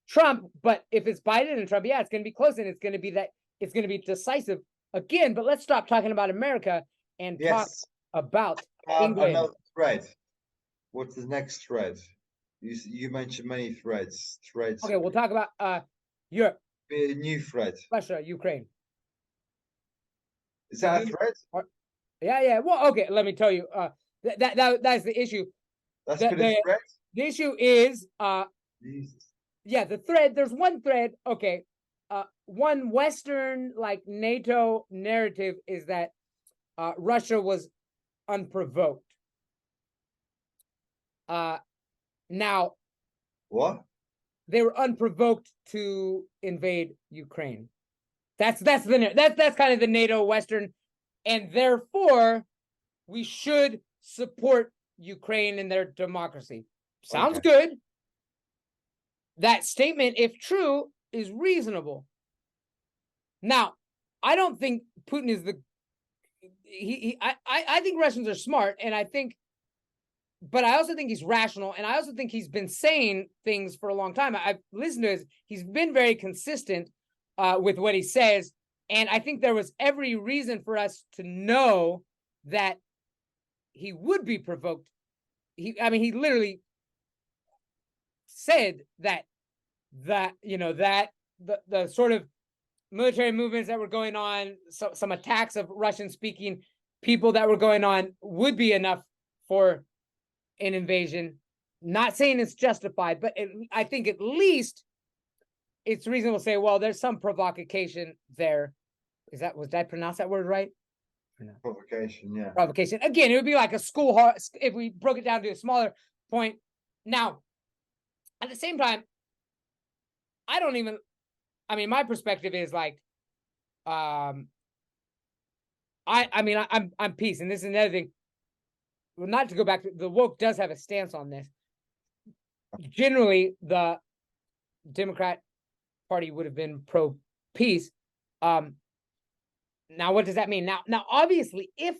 Trump. But if it's Biden and Trump, yeah, it's going to be close and it's going to be decisive again. But let's stop talking about America and talk about England. Another thread. What's the next thread? You mentioned many threads. Okay, we'll talk about Europe. Be a new thread. Russia, Ukraine. Is that a thread? Yeah. Well, okay. Let me tell you. That's the issue. That's been a thread. The issue is Jesus. Yeah, the thread. There's one thread. Okay. One Western like NATO narrative is that Russia was unprovoked. Now, what? They were unprovoked to invade Ukraine. That's kind of the NATO Western, and therefore we should support Ukraine in their democracy. Sounds good. That statement, if true, is reasonable. Now, I don't think Putin is I think Russians are smart, and but I also think he's rational, and I also think he's been saying things for a long time. I've listened to his, he's been very consistent with what he says, and I think there was every reason for us to know that he would be provoked. He literally said that the sort of military movements that were going on, some attacks of Russian-speaking people that were going on would be enough for an invasion. Not saying it's justified, but I think at least it's reasonable to say, well, there's some provocation there. Did I pronounce that word right? Provocation, yeah. Provocation. Again, it would be like a school heart if we broke it down to a smaller point. Now, at the same time, my perspective is like, I'm peace, and this is another thing. Well, not to go back to the woke does have a stance on this. Generally, the Democrat Party would have been pro peace. Now, what does that mean? Now, obviously, if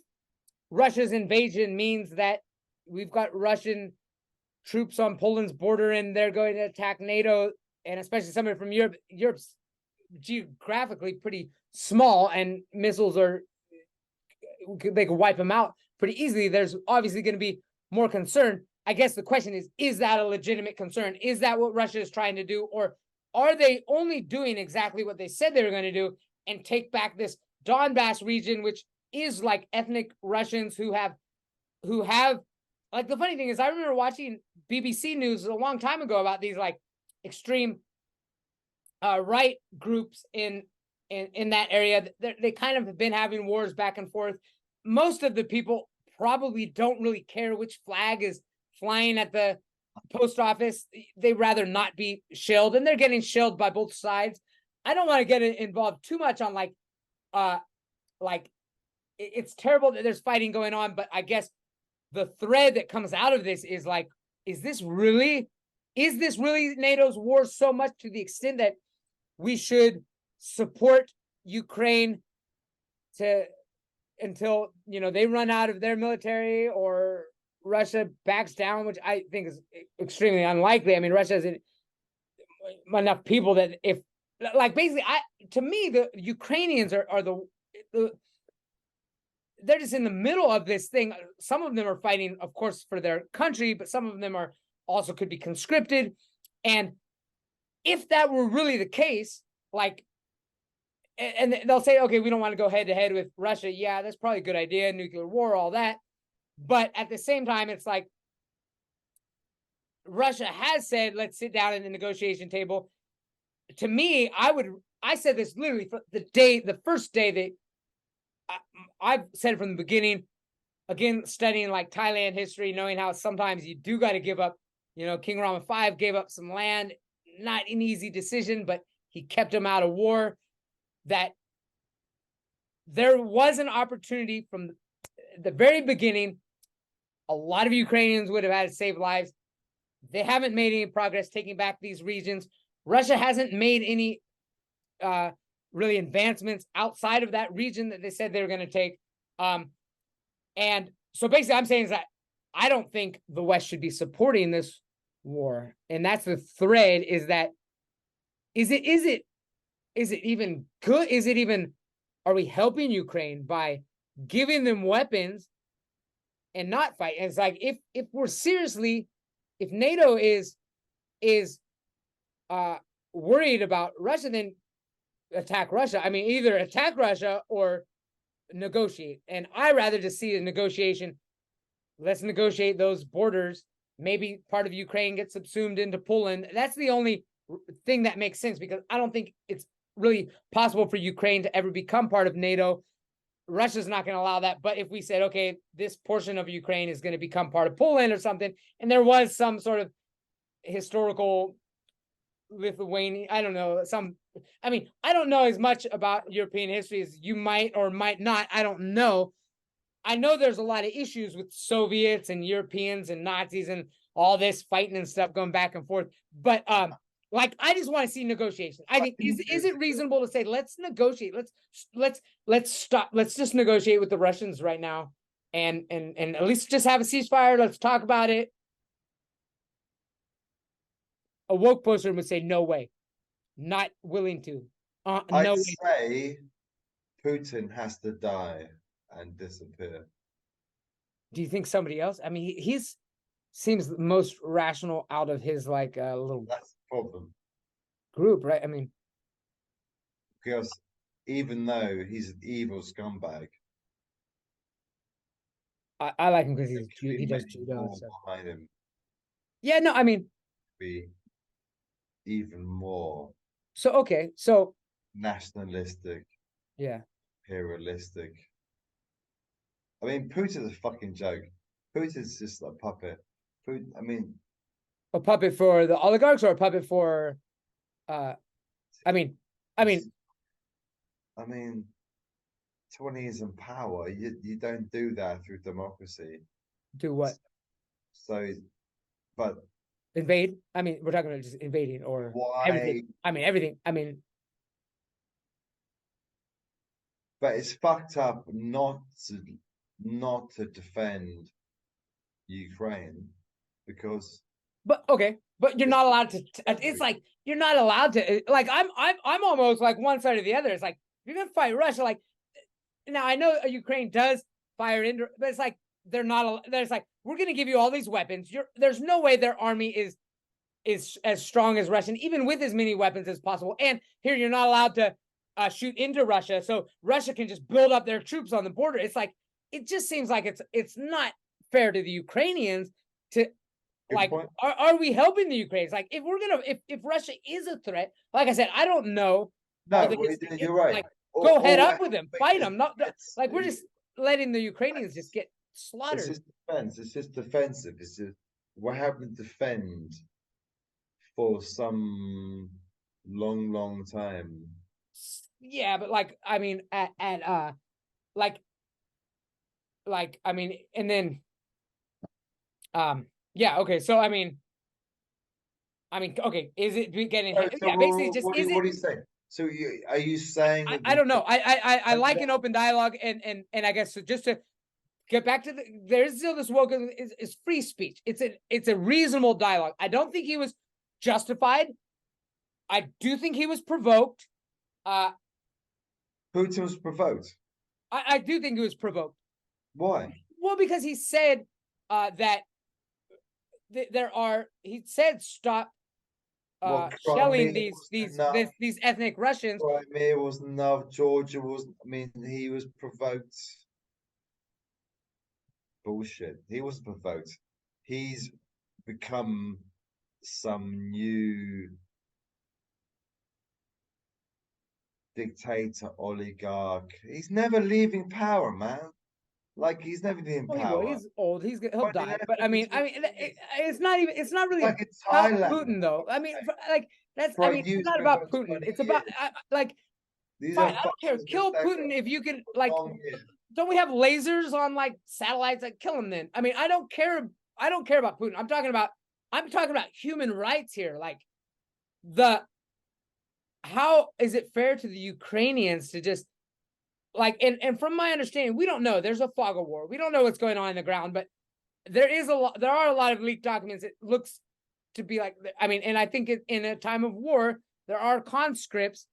Russia's invasion means that we've got Russian troops on Poland's border and they're going to attack NATO, and especially somebody from Europe, Europe's geographically pretty small, and missiles they could wipe them out pretty easily. There's obviously going to be more concern. I guess the question is that a legitimate concern? Is that what Russia is trying to do? Or are they only doing exactly what they said they were going to do and take back this Donbass region, which is like ethnic Russians who have like, the funny thing is, I remember watching BBC News a long time ago about these like extreme right groups in that area. They kind of have been having wars back and forth. Most of the people probably don't really care which flag is flying at the post office. They'd rather not be shelled, and they're getting shelled by both sides. I don't want to get involved too much on it's terrible that there's fighting going on, but I guess the thread that comes out of this is like, is this really NATO's war so much to the extent that we should support Ukraine until they run out of their military or Russia backs down, which I think is extremely unlikely. I mean, Russia has enough people that if, like, basically, to me, the Ukrainians are they're just in the middle of this thing. Some of them are fighting, of course, for their country, but some of them also could be conscripted. And if that were really the case, like, and they'll say, okay, we don't want to go head to head with Russia. Yeah, that's probably a good idea. Nuclear war, all that. But at the same time, it's like Russia has said, let's sit down at the negotiation table. To me, I said this literally the first day that I've said from the beginning, again, studying like Thailand history, knowing how sometimes you do got to give up, King Rama V gave up some land, not an easy decision, but he kept them out of war, that there was an opportunity from the very beginning. A lot of Ukrainians would have had to save lives. They haven't made any progress taking back these regions. Russia hasn't made any really advancements outside of that region that they said they were going to take. And so basically I'm saying is that I don't think the West should be supporting this war. And that's the thread, is that is it even good? Is it even, are we helping Ukraine by giving them weapons and not fight? And it's like, if we're seriously, if NATO is worried about Russia, then attack Russia. I mean, either attack Russia or negotiate. And I rather just see a negotiation. Let's negotiate those borders. Maybe part of Ukraine gets subsumed into Poland. That's the only thing that makes sense, because I don't think it's really possible for Ukraine to ever become part of NATO. Russia's not going to allow that. But if we said, okay, this portion of Ukraine is going to become part of Poland or something, and there was some sort of historical Lithuanian, I don't know, I don't know as much about European history as you might or might not. I don't know. I know there's a lot of issues with Soviets and Europeans and Nazis and all this fighting and stuff going back and forth. But like, I just want to see negotiation. I think is it reasonable to say, let's negotiate, let's stop, let's just negotiate with the Russians right now, and at least just have a ceasefire. Let's talk about it. A woke poster would say, no way, not willing to. I'd say Putin has to die and disappear. Do you think somebody else? I mean, he's seems the most rational out of his like little. That's the problem. Group, right? I mean, because even though he's an evil scumbag, I like him because he does judo and stuff. Behind him. Yeah, no, I mean, be even more. So okay, so nationalistic. Yeah. Imperialistic. I mean, Putin's a fucking joke. Putin's just a puppet. Putin, I mean, a puppet for the oligarchs, or a puppet for I mean 20 years in power, you don't do that through democracy. Do what? So, but invade? I mean, we're talking about just invading, or why? Everything. I mean, everything. I mean, but it's fucked up not to defend Ukraine, because. But okay, but you're not allowed to. It's like you're not allowed to. Like I'm almost like one side or the other. It's like you're gonna fight Russia. Like now, I know Ukraine does fire into, but it's like they're not. There's like, we're gonna give you all these weapons. There's no way their army is as strong as Russian, even with as many weapons as possible. And here you're not allowed to shoot into Russia, so Russia can just build up their troops on the border. It's like, it just seems like it's not fair to the Ukrainians to. Like, are we helping the Ukrainians? Like, if we're gonna, if Russia is a threat, like I said, I don't know. No, you're right. Like, go head up with them, fight them. Not like we're just letting the Ukrainians just get slaughtered. It's just defense. It's just defensive. It's just we're having to defend for some long time. Yeah, but like, I mean, like I mean, and then, yeah, okay. So I mean, okay. Is it getting? So yeah, basically, just what are you saying? So are you saying? I don't know. I like an open dialogue, and I guess so. Just to get back to there's still this wokeness is free speech. It's a reasonable dialogue. I don't think he was justified. I do think he was provoked. Putin was provoked. I do think he was provoked. Why? Well, because he said that he said stop shelling Crimea was enough. these ethnic Russians. Crimea was enough. Georgia was. I mean, he was provoked. Bullshit. He wasn't provoked. He's become some new dictator, oligarch. He's never leaving power, man. Like he's never leaving Well, power. he's old. He'll But die. But I mean, it's not even. It's not really like in about Thailand. Putin, though. I mean, like that's. For I a mean, it's youth not for about about Putin. 20 It's about years. like. These Fine, are I don't care. fuckers Kill that Putin go if you can. for Like, long years. don't we have lasers on like satellites? Like, kill him then. I mean, I don't care. I don't care about Putin. I'm talking about human rights here. Like, how is it fair to the Ukrainians to just like and from my understanding, we don't know. There's a fog of war. We don't know what's going on in the ground, but there are a lot of leaked documents. It looks to be like, I mean, and I think in a time of war, there are conscripts.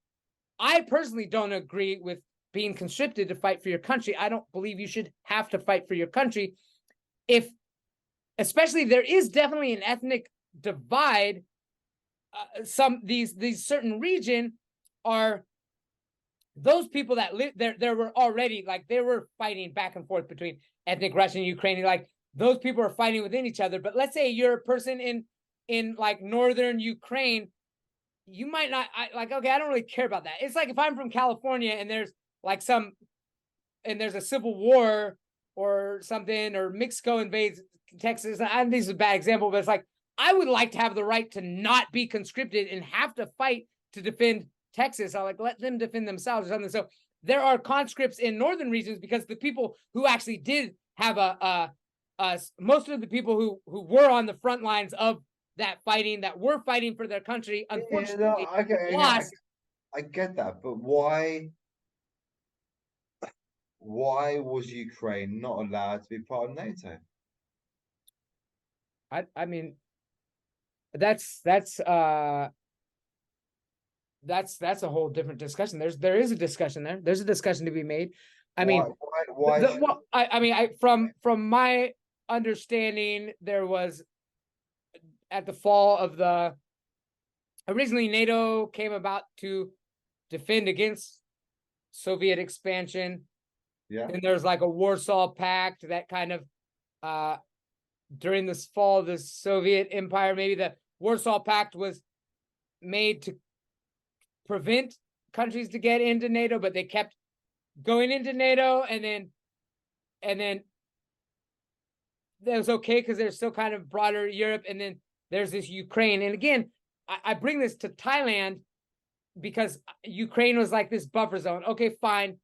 I personally don't agree with being conscripted to fight for your country. I don't believe you should have to fight for your country. Especially there is definitely an ethnic divide. These certain region are those people that live there. There were already like they were fighting back and forth between ethnic Russian and Ukrainian. Like those people are fighting within each other. But let's say you're a person in like northern Ukraine, you might not okay, I don't really care about that. It's like if I'm from California and there's a civil war or something, or Mexico invades Texas. And this is a bad example, but it's like I would like to have the right to not be conscripted and have to fight to defend Texas. I let them defend themselves or something. So there are conscripts in northern regions because the people who actually did have most of the people who were on the front lines of that fighting, that were fighting for their country, unfortunately, lost. I get that, but why was Ukraine not allowed to be part of NATO? I mean, that's a whole different discussion. There is a discussion there. There's a discussion to be made. I mean, from my understanding, there was at the fall of originally NATO came about to defend against Soviet expansion. Yeah. And there's like a Warsaw Pact that kind of during this fall of the Soviet Empire, maybe the Warsaw Pact was made to prevent countries to get into NATO, but they kept going into NATO, and then that was okay because there's still kind of broader Europe, and then there's this Ukraine. And again, I bring this to Thailand because Ukraine was like this buffer zone. Okay, fine,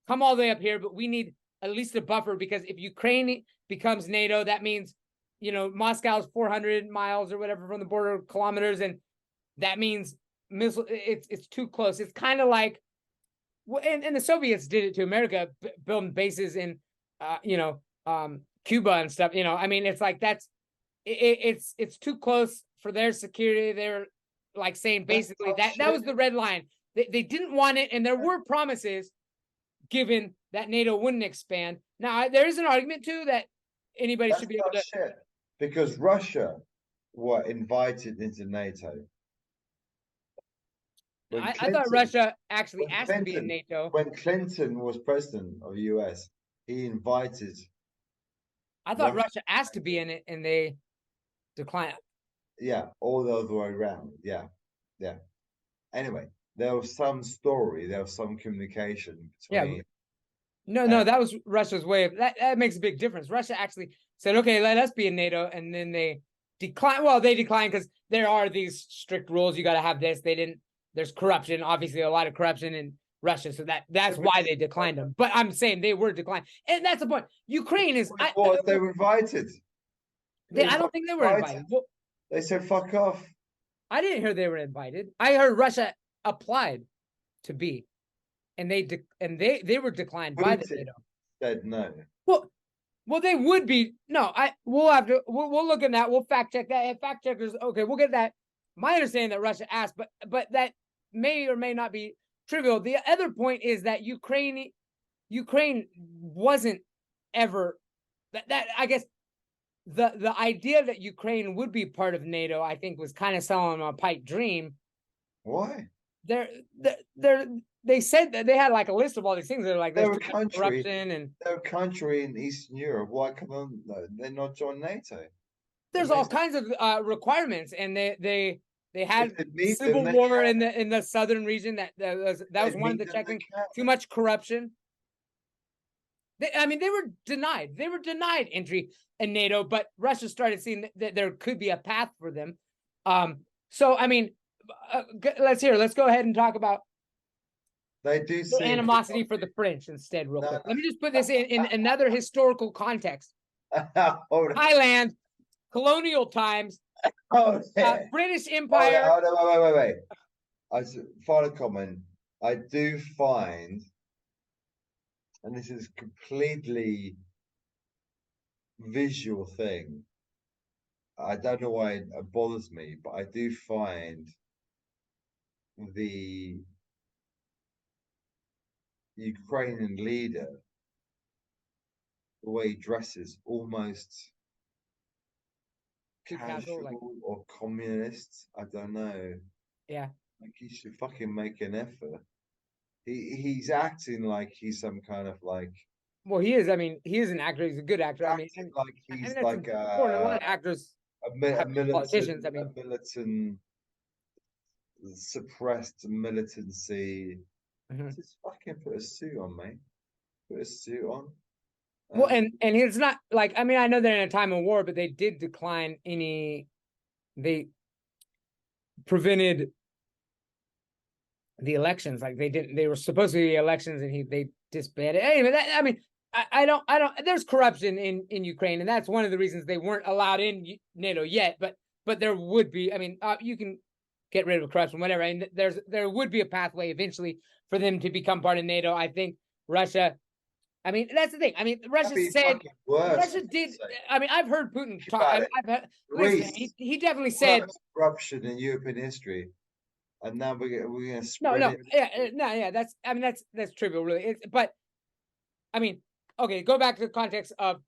come all the way up here, but we need at least a buffer, because if Ukraine becomes NATO, that means, Moscow's 400 miles or whatever from the border, kilometers, and that means it's too close. It's kind of like, and the Soviets did it to America, building bases in, Cuba and stuff. I mean, it's like it's too close for their security. They're like saying basically that was the red line. They didn't want it, and there were promises given that NATO wouldn't expand. Now, there is an argument too that anybody should be able to. Shit. Because Russia were invited into NATO. I thought Russia actually asked to be in NATO. When Clinton was president of the US, he invited. I thought Russia asked to be in it, and they declined. Yeah, all the other way around. Yeah. Anyway, there was some story, there was some communication between. Yeah. No, that was Russia's way of that. That makes a big difference. Russia actually said, "Okay, let us be in NATO," and then they declined. Well, they declined because there are these strict rules. You got to have this. They didn't. There's corruption, obviously, a lot of corruption in Russia, so that's why they declined them. But I'm saying they were declined, and that's the point. Ukraine is. They were invited. I don't think they were invited. Well, they said, "Fuck off." I didn't hear they were invited. I heard Russia applied to be, and they were declined by the NATO. Said no. Well, they would be. No, we'll have to. We'll look at that. We'll fact check that. And fact checkers, okay, we'll get that. My understanding that Russia asked, but that may or may not be trivial. The other point is that Ukraine wasn't ever that I guess the idea that Ukraine would be part of NATO, I think, was kind of selling a pipe dream. Why? They said that they had like a list of all these things. They're like, They're there's a too much country. corruption, and They're a country in Eastern Europe. Why come on? They're not join NATO. there's all kinds of requirements, and they had civil then war in the southern region. That was one of the checkings. Too much corruption. I mean, they were denied. They were denied entry in NATO, but Russia started seeing that there could be a path for them. So I mean, let's go ahead and talk about they do see animosity for the French instead, real quick. Let me just put this in another historical context. Thailand, colonial times, British Empire. Wait. As a final comment, I do find, and this is a completely visual thing. I don't know why it bothers me, but I do find the Ukrainian leader, the way he dresses, almost casual like, or communist. I don't know. Yeah. Like he should fucking make an effort. He's acting like he's some kind of like. Well, he is. I mean, he is an actor. He's a good actor. I mean, like he's like a lot of actors, politicians. I mean, a militant, suppressed militancy. Just fucking put a suit on, mate. Put a suit on. Well, and it's not like, I mean, I know they're in a time of war, but they did decline any. They prevented the elections. Like they were supposed to be elections, and they disbanded. Anyway, I mean, I don't. There's corruption in Ukraine, and that's one of the reasons they weren't allowed in NATO yet. But there would be. I mean, you can get rid of corruption, whatever. And there would be a pathway eventually for them to become part of NATO. I think Russia. I mean, that's the thing. I mean, Russia did. I mean, I've heard Putin talk. Listen, he definitely said corruption in European history, and now we're going to spread it. That's trivial, really. But I mean, okay, go back to the context of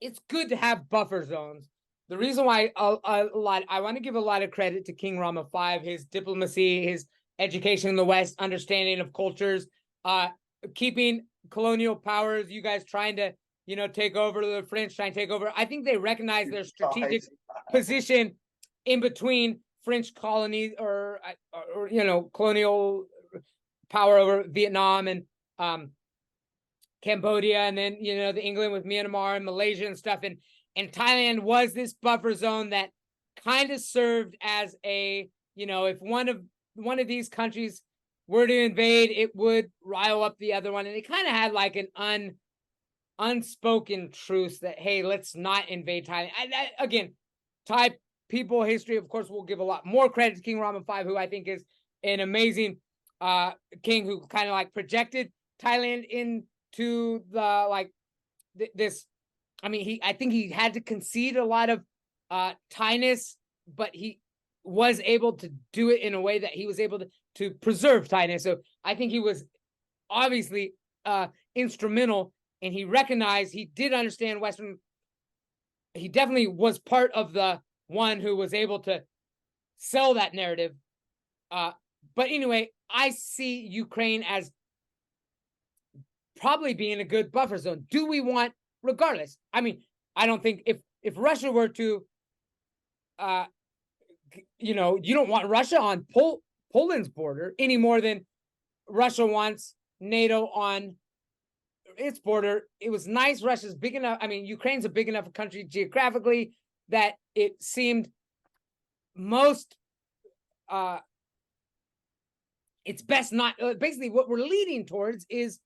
it's good to have buffer zones. The reason why I want to give a lot of credit to King Rama V, his diplomacy, his education in the West, understanding of cultures, keeping colonial powers, you guys trying to, take over, the French trying to take over. I think they recognize their strategic position in between French colonies or colonial power over Vietnam and Cambodia, and then the England with Myanmar and Malaysia and stuff, and Thailand was this buffer zone that kind of served as a, if one of these countries were to invade, it would rile up the other one, and it kind of had like an unspoken truce that, hey, let's not invade Thailand. Again, Thai people history, of course, will give a lot more credit to King Rama V, who I think is an amazing king who kind of like projected Thailand into the this. I mean, I think he had to concede a lot of Thainess, but he was able to do it in a way that he was able to preserve Thainess. So I think he was obviously instrumental, and he recognized, he did understand Western. He definitely was part of the one who was able to sell that narrative. But anyway, I see Ukraine as probably being a good buffer zone. Do we want, regardless? I mean, I don't think if Russia were to, you don't want Russia on Poland's border any more than Russia wants NATO on its border. It was nice. Russia's big enough. I mean, Ukraine's a big enough country geographically that it seemed most, it's best not, basically what we're leading towards is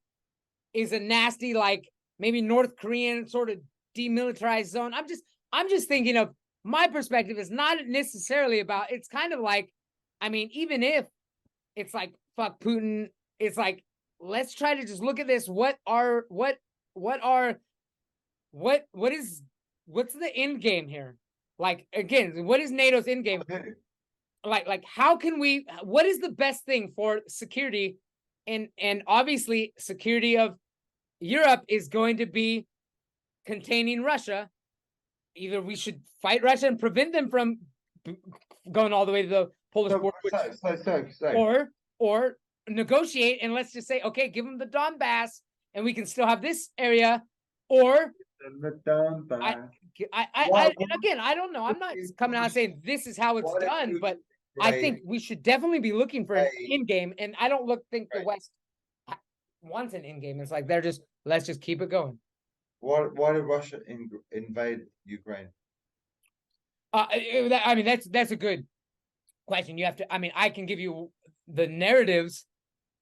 a nasty, like maybe North Korean sort of demilitarized zone. I'm just thinking of, my perspective is not necessarily about, it's kind of like, I mean, even if it's like, fuck Putin, it's like, let's try to just look at this. What's the end game here? Like, again, what is NATO's end game? Like how can we, what is the best thing for security? And obviously security of Europe is going to be containing Russia. either we should fight Russia and prevent them from going all the way to the Polish border, or negotiate and let's just say, okay, give them the Donbass and we can still have this area, or again, I don't know. I'm not coming out saying this is how it's done, but I think we should definitely be looking for an end game. And I don't think the West wants an end game. It's like let's just keep it going. Why did Russia invade Ukraine? I mean, that's a good question. You have to. I mean, I can give you the narratives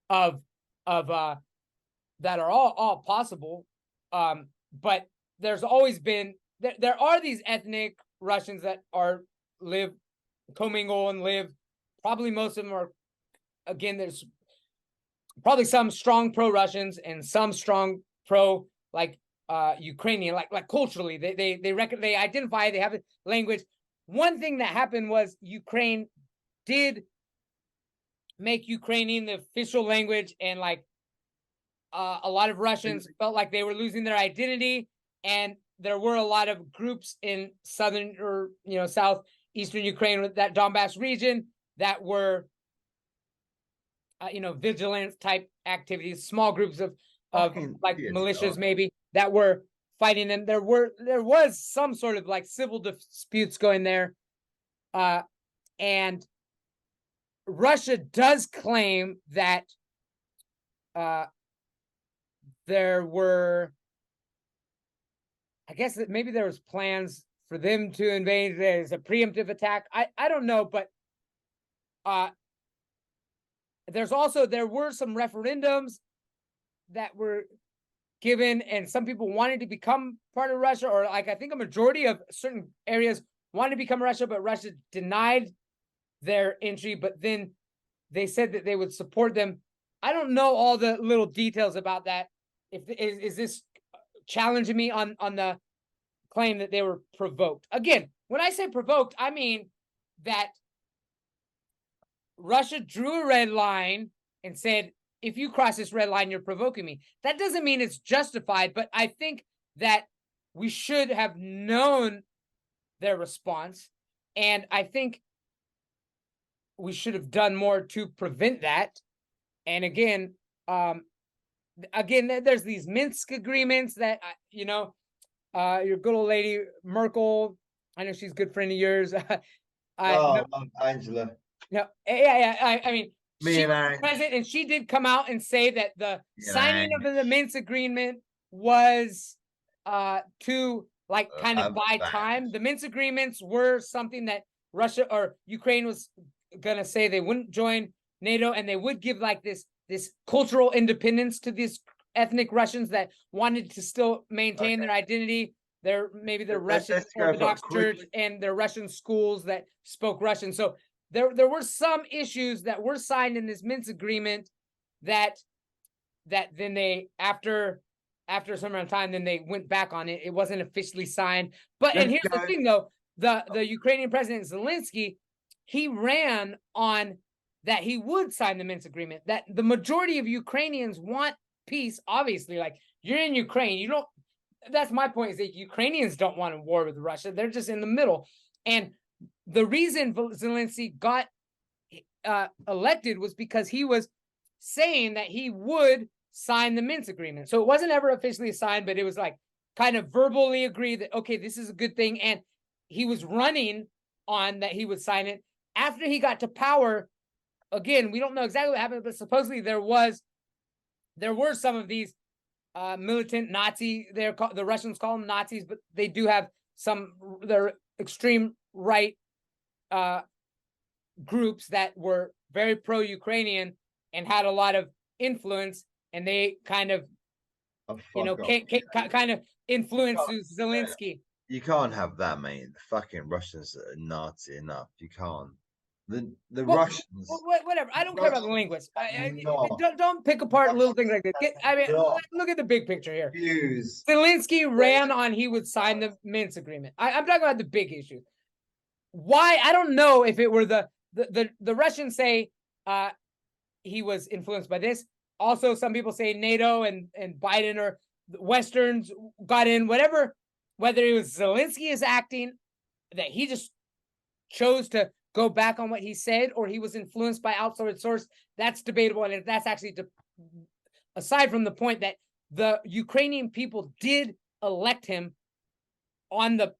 of that are all possible, but there's always been there are these ethnic Russians that commingle and live. Probably most of them are. Again, there's probably some strong pro-Russians and some strong pro Ukrainian, like culturally, they identify, they have a language. One thing that happened was Ukraine did make Ukrainian the official language, and a lot of Russians felt like they were losing their identity, and there were a lot of groups in southern or southeastern Ukraine with that Donbass region that were vigilance type activities, small groups of militias maybe that were fighting, and there was some sort of civil disputes going there, and Russia does claim that there were, I guess that maybe there was plans for them to invade as a preemptive attack. I don't know, but there were some referendums that were given, and some people wanted to become part of Russia, or I think a majority of certain areas wanted to become Russia, but Russia denied their entry. But then they said that they would support them. I don't know all the little details about that. Is this challenging me on the claim that they were provoked? Again, when I say provoked, I mean that Russia drew a red line and said, if you cross this red line, you're provoking me. That doesn't mean it's justified, but I think that we should have known their response. And I think we should have done more to prevent that. And again, there's these Minsk agreements that, your good old lady Merkel, I know she's a good friend of yours. Angela. No, yeah. I mean, she was president, and she did come out and say that the signing of the Minsk agreement was to kind of buy time. The Minsk agreements were something that Russia or Ukraine was gonna say they wouldn't join NATO, and they would give this cultural independence to these ethnic Russians that wanted to still maintain their identity. Their Russian Orthodox Church and their Russian schools that spoke Russian. So there were some issues that were signed in this Minsk agreement that then they after some amount of time, then they went back on it. It wasn't officially signed. But and here's the thing though, the Ukrainian president Zelensky, he ran on that he would sign the Minsk agreement, that the majority of Ukrainians want peace. Obviously, you're in Ukraine, you don't. That's my point, is that Ukrainians don't want a war with Russia. They're just in the middle. And the reason Zelensky got elected was because he was saying that he would sign the Minsk agreement. So it wasn't ever officially signed, but it was kind of verbally agreed that, okay, this is a good thing. And he was running on that he would sign it. After he got to power, again, we don't know exactly what happened, but supposedly there were some of these militant Nazi, the Russians call them Nazis, but they do have they're extreme right groups that were very pro-Ukrainian and had a lot of influence, and they kind of kind of influenced Zelensky. You can't have that, mate. The fucking Russians are Nazi enough. You can't. The Russians. Whatever. I don't care about the linguists. Don't pick apart little things like this. Look at the big picture here. Zelensky ran on he would sign the Minsk agreement. I'm talking about the big issue. Why? I don't know if it were the Russians say he was influenced by this. Also, some people say NATO and Biden or the Westerns got in. Whatever whether it was Zelensky is acting, that he just chose to go back on what he said, or he was influenced by outside source, that's debatable. And if that's actually aside from the point that the Ukrainian people did elect him on the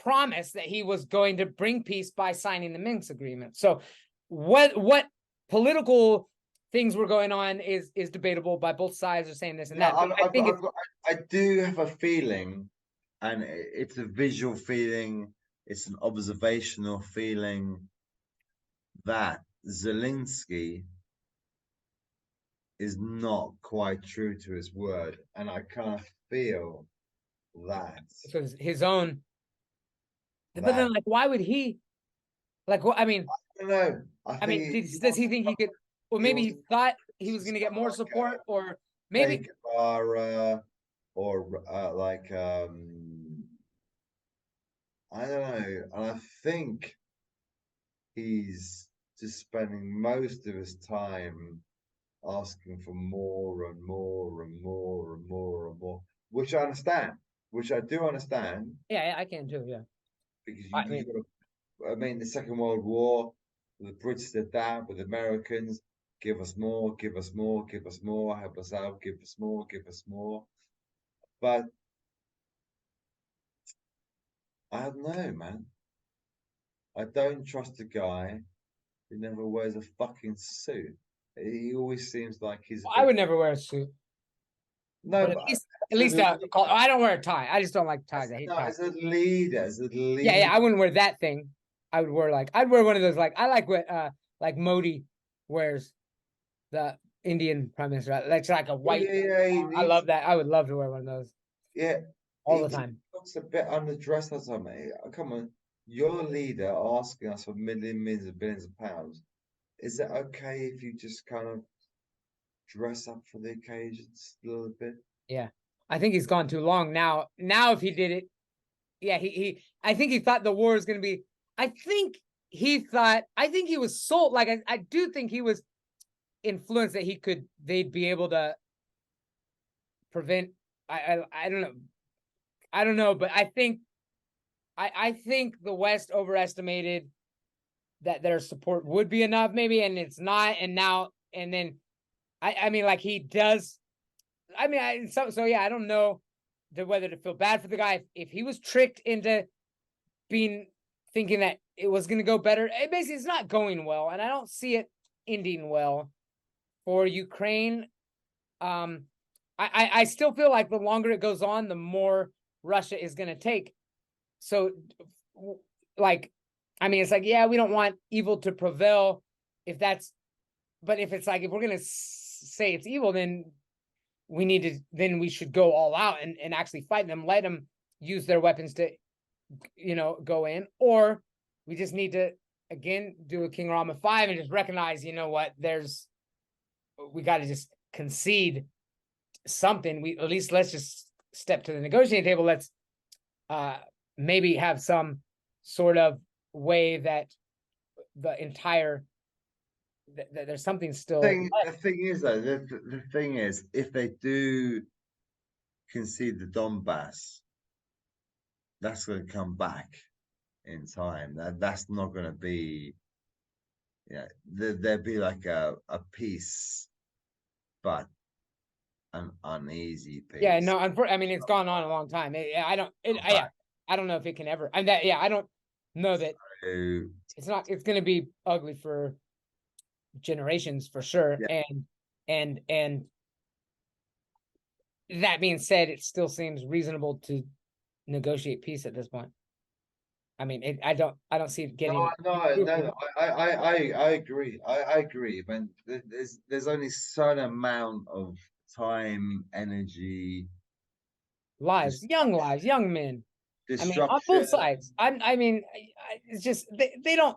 promise that he was going to bring peace by signing the Minsk agreement. So what political things were going on is debatable. By both sides are saying this and that. I do have a feeling, and it's a visual feeling, it's an observational feeling, that Zelensky is not quite true to his word, and I kind of feel that. So his own. But then, like, why would he? Like, what? I mean, I don't know. I mean, does he think he could? Or maybe he thought he was going to get more support, or maybe or like I don't know. And I think he's just spending most of his time asking for more and more and more and more and more, which I understand, which I do understand. Yeah, I can too. Yeah, Because I mean, the Second World War, the Brits did that with the Americans. Give us more, give us more, give us more, help us out, give us more, give us more. But I don't know, man. I don't trust a guy who never wears a fucking suit. He always seems like he's. I would never wear a suit. No, but at least I don't wear a tie. I just don't like ties. I hate ties. As a leader, Yeah, I wouldn't wear that thing. I'd wear one of those, like, I like what like Modi wears, the Indian prime minister. That's like a white. I love that. I would love to wear one of those. Yeah, all the time. Looks a bit underdressed or something. Come on, you're a leader asking us for millions and billions of pounds. Is it okay if you just kind of dress up for the occasions a little bit? Yeah, I think he's gone too long now. Now, if he did it, yeah, I think he thought the war was going to be. I think he was sold. Like, I do think he was influenced that they'd be able to prevent. I don't know, but I think the West overestimated that their support would be enough, maybe, and it's not. And now, and then, I mean, like, he does. I mean, so yeah, I don't know whether to feel bad for the guy if he was tricked into thinking that it was going to go better. Basically, it's not going well, and I don't see it ending well for Ukraine. I still feel like the longer it goes on, the more Russia is going to take. So, like, I mean, it's like, yeah, we don't want evil to prevail but if it's like, if we're going to say it's evil, then we should go all out and actually fight them, let them use their weapons to, go in, or we just need to, again, do a King Rama 5 and just recognize, what, we got to just concede something. Let's just step to the negotiating table. Let's maybe have some sort of way that there's something still. The thing is, though, the thing is, if they do concede the Donbass, that's going to come back in time. That's not going to be, there'd be like a peace, but an uneasy peace. Yeah, no, I mean, it's gone on a long time. I don't know if it can ever. I don't know that it's not. It's going to be ugly for generations for sure. Yeah. And that being said, it still seems reasonable to negotiate peace at this point. I mean, I don't see it getting. No, I agree. I agree. But there's only certain amount of time, energy, young men. I mean, on both sides. I mean, it's just they don't.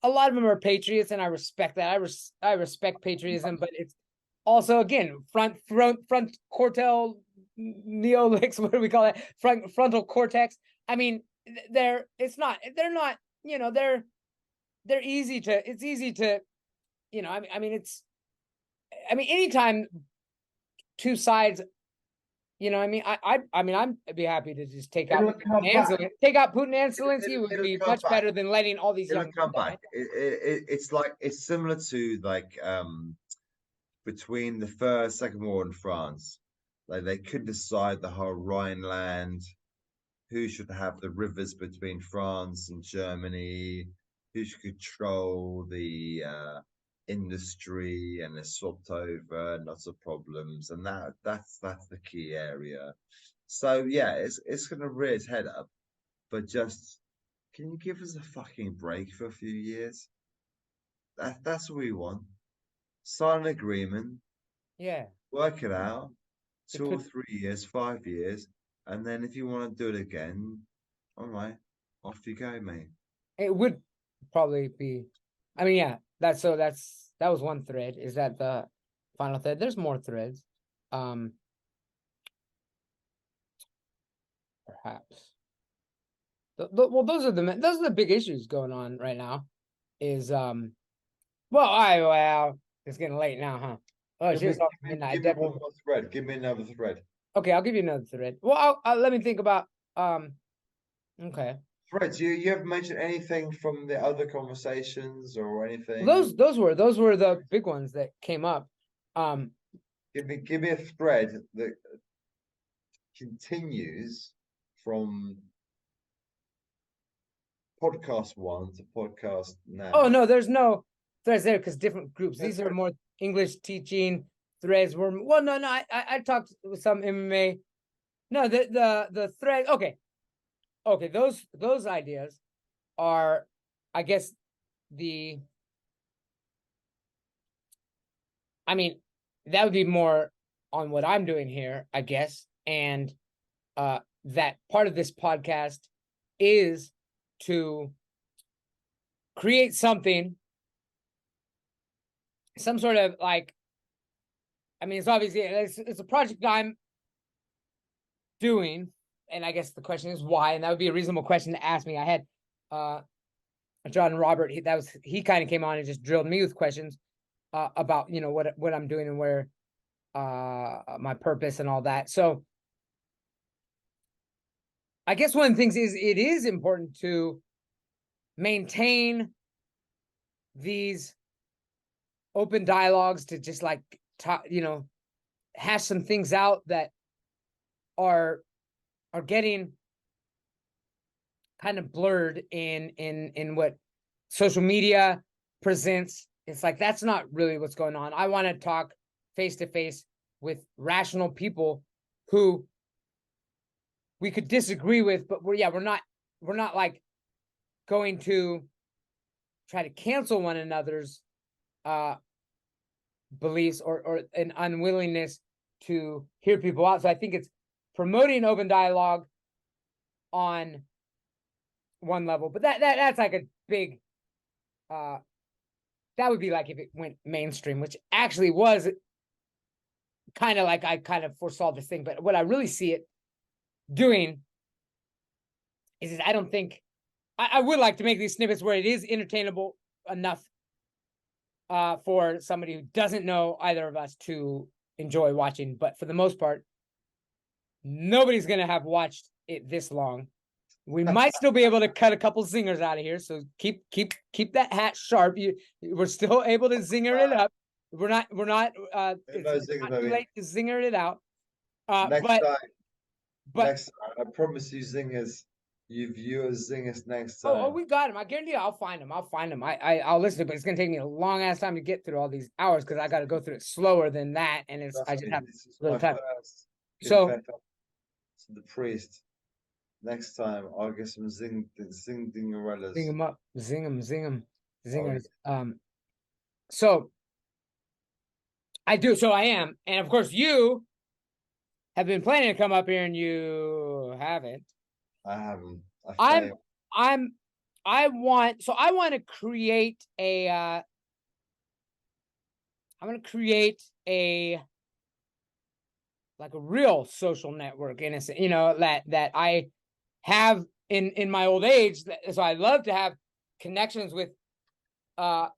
A lot of them are patriots, and I respect that. I respect patriotism, but it's also, again, front cortel neolix. What do we call it? Frontal cortex. I mean, they're not. They're easy to. It's easy to. I mean, anytime two sides, you know, I mean, I mean, I'd be happy to just take out It'll come Putin and back. take out Putin and Zelensky It'll, would it'll be come much back. better than letting all these It'll young come die. back. It's like it's similar to like between the First, Second War in France. Like they couldn't decide the whole Rhineland, who should have the rivers between France and Germany, who should control the industry, and they swapped over, and lots of problems, and that's the key area. So yeah, it's gonna rear its head up, but just can you give us a fucking break for a few years? That's what we want. Sign an agreement, Yeah, work it out, it 2 or 3 years, 5 years, and then if you want to do it again, all right, off you go, mate. it would probably be. I mean, yeah, that was one thread. Is that the final thread? There's more threads. Perhaps. Well, those are the big issues going on right now. Is well, it's getting late now, huh? Oh, Give me, it's almost midnight. give me one more thread. Give me another thread. Okay, I'll give you another thread. Well, let me think about. Okay. Threads. You haven't mentioned anything from the other conversations or anything. Those were the big ones that came up. Give me a thread that continues from podcast 1 to podcast now. Oh no, there's no threads there because different groups. These are more English teaching threads. No. I talked with some MMA. No, the thread. Okay. Those ideas are, I guess, I mean, that would be more on what I'm doing here, I guess. And that part of this podcast is to create something, some sort of like, I mean, it's obviously, it's a project I'm doing. And I guess the question is why, and that would be a reasonable question to ask me. I had John Robert, he kind of came on and just drilled me with questions about, you know, what I'm doing and where my purpose and all that. So I guess one of the things is it is important to maintain these open dialogues, to just like talk, you know, hash some things out that are getting kind of blurred in what social media presents. It's like that's not really what's going on. I want to talk face to face with rational people who we could disagree with, but we're not like going to try to cancel one another's beliefs or an unwillingness to hear people out. So I think it's promoting open dialogue on one level, but that's like a big that would be like if it went mainstream, which actually was kind of like I kind of foresaw this thing. But what I really see it doing is I don't think I would like to make these snippets where it is entertainable enough for somebody who doesn't know either of us to enjoy watching. But for the most part, nobody's gonna have watched it this long. We might still be able to cut a couple zingers out of here, so keep that hat sharp. We're still able to zinger it up. We're not it's not too late to zinger it out. Next time, I promise you zingers. You viewers zingers next time. Oh, we got him. I guarantee you, I'll find him. I'll listen to it, but it's gonna take me a long ass time to get through all these hours because I got to go through it slower than that, and I just have a little time. So to the priest. Next time I'll get some zing-dingarellas. Zing them up. Zing them. Zingers. So I do. So I am. And of course you have been planning to come up here and you haven't. I haven't. I want to create a like a real social network, in a sense, you know, that I have in my old age. So I love to have connections with I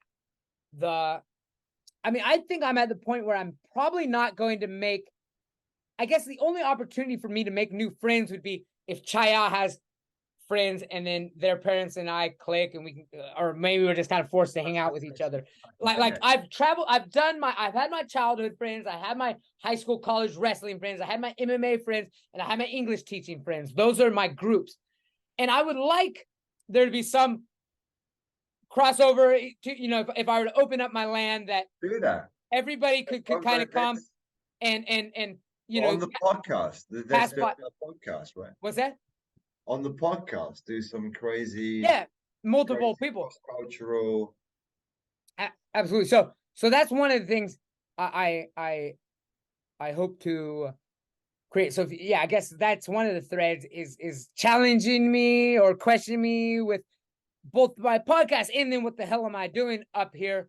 mean, I think I'm at the point where I'm probably not going to make I guess the only opportunity for me to make new friends would be if Chaya has friends and then their parents and I click and we can, or maybe we're just kind of forced to hang out with each other. Like I've traveled, I've had my childhood friends, I had my high school, college wrestling friends, I had my MMA friends, and I had my English teaching friends. Those are my groups. And I would like there to be some crossover to, you know, if I were to open up my land, that Do that. everybody could kind of come and you know, on the podcast. Let's do a podcast, right? What's that? On the podcast, do some crazy, multiple people, cultural. Absolutely. So that's one of the things I hope to create. So yeah, I guess that's one of the threads is challenging me or questioning me with both my podcast and then what the hell am I doing up here?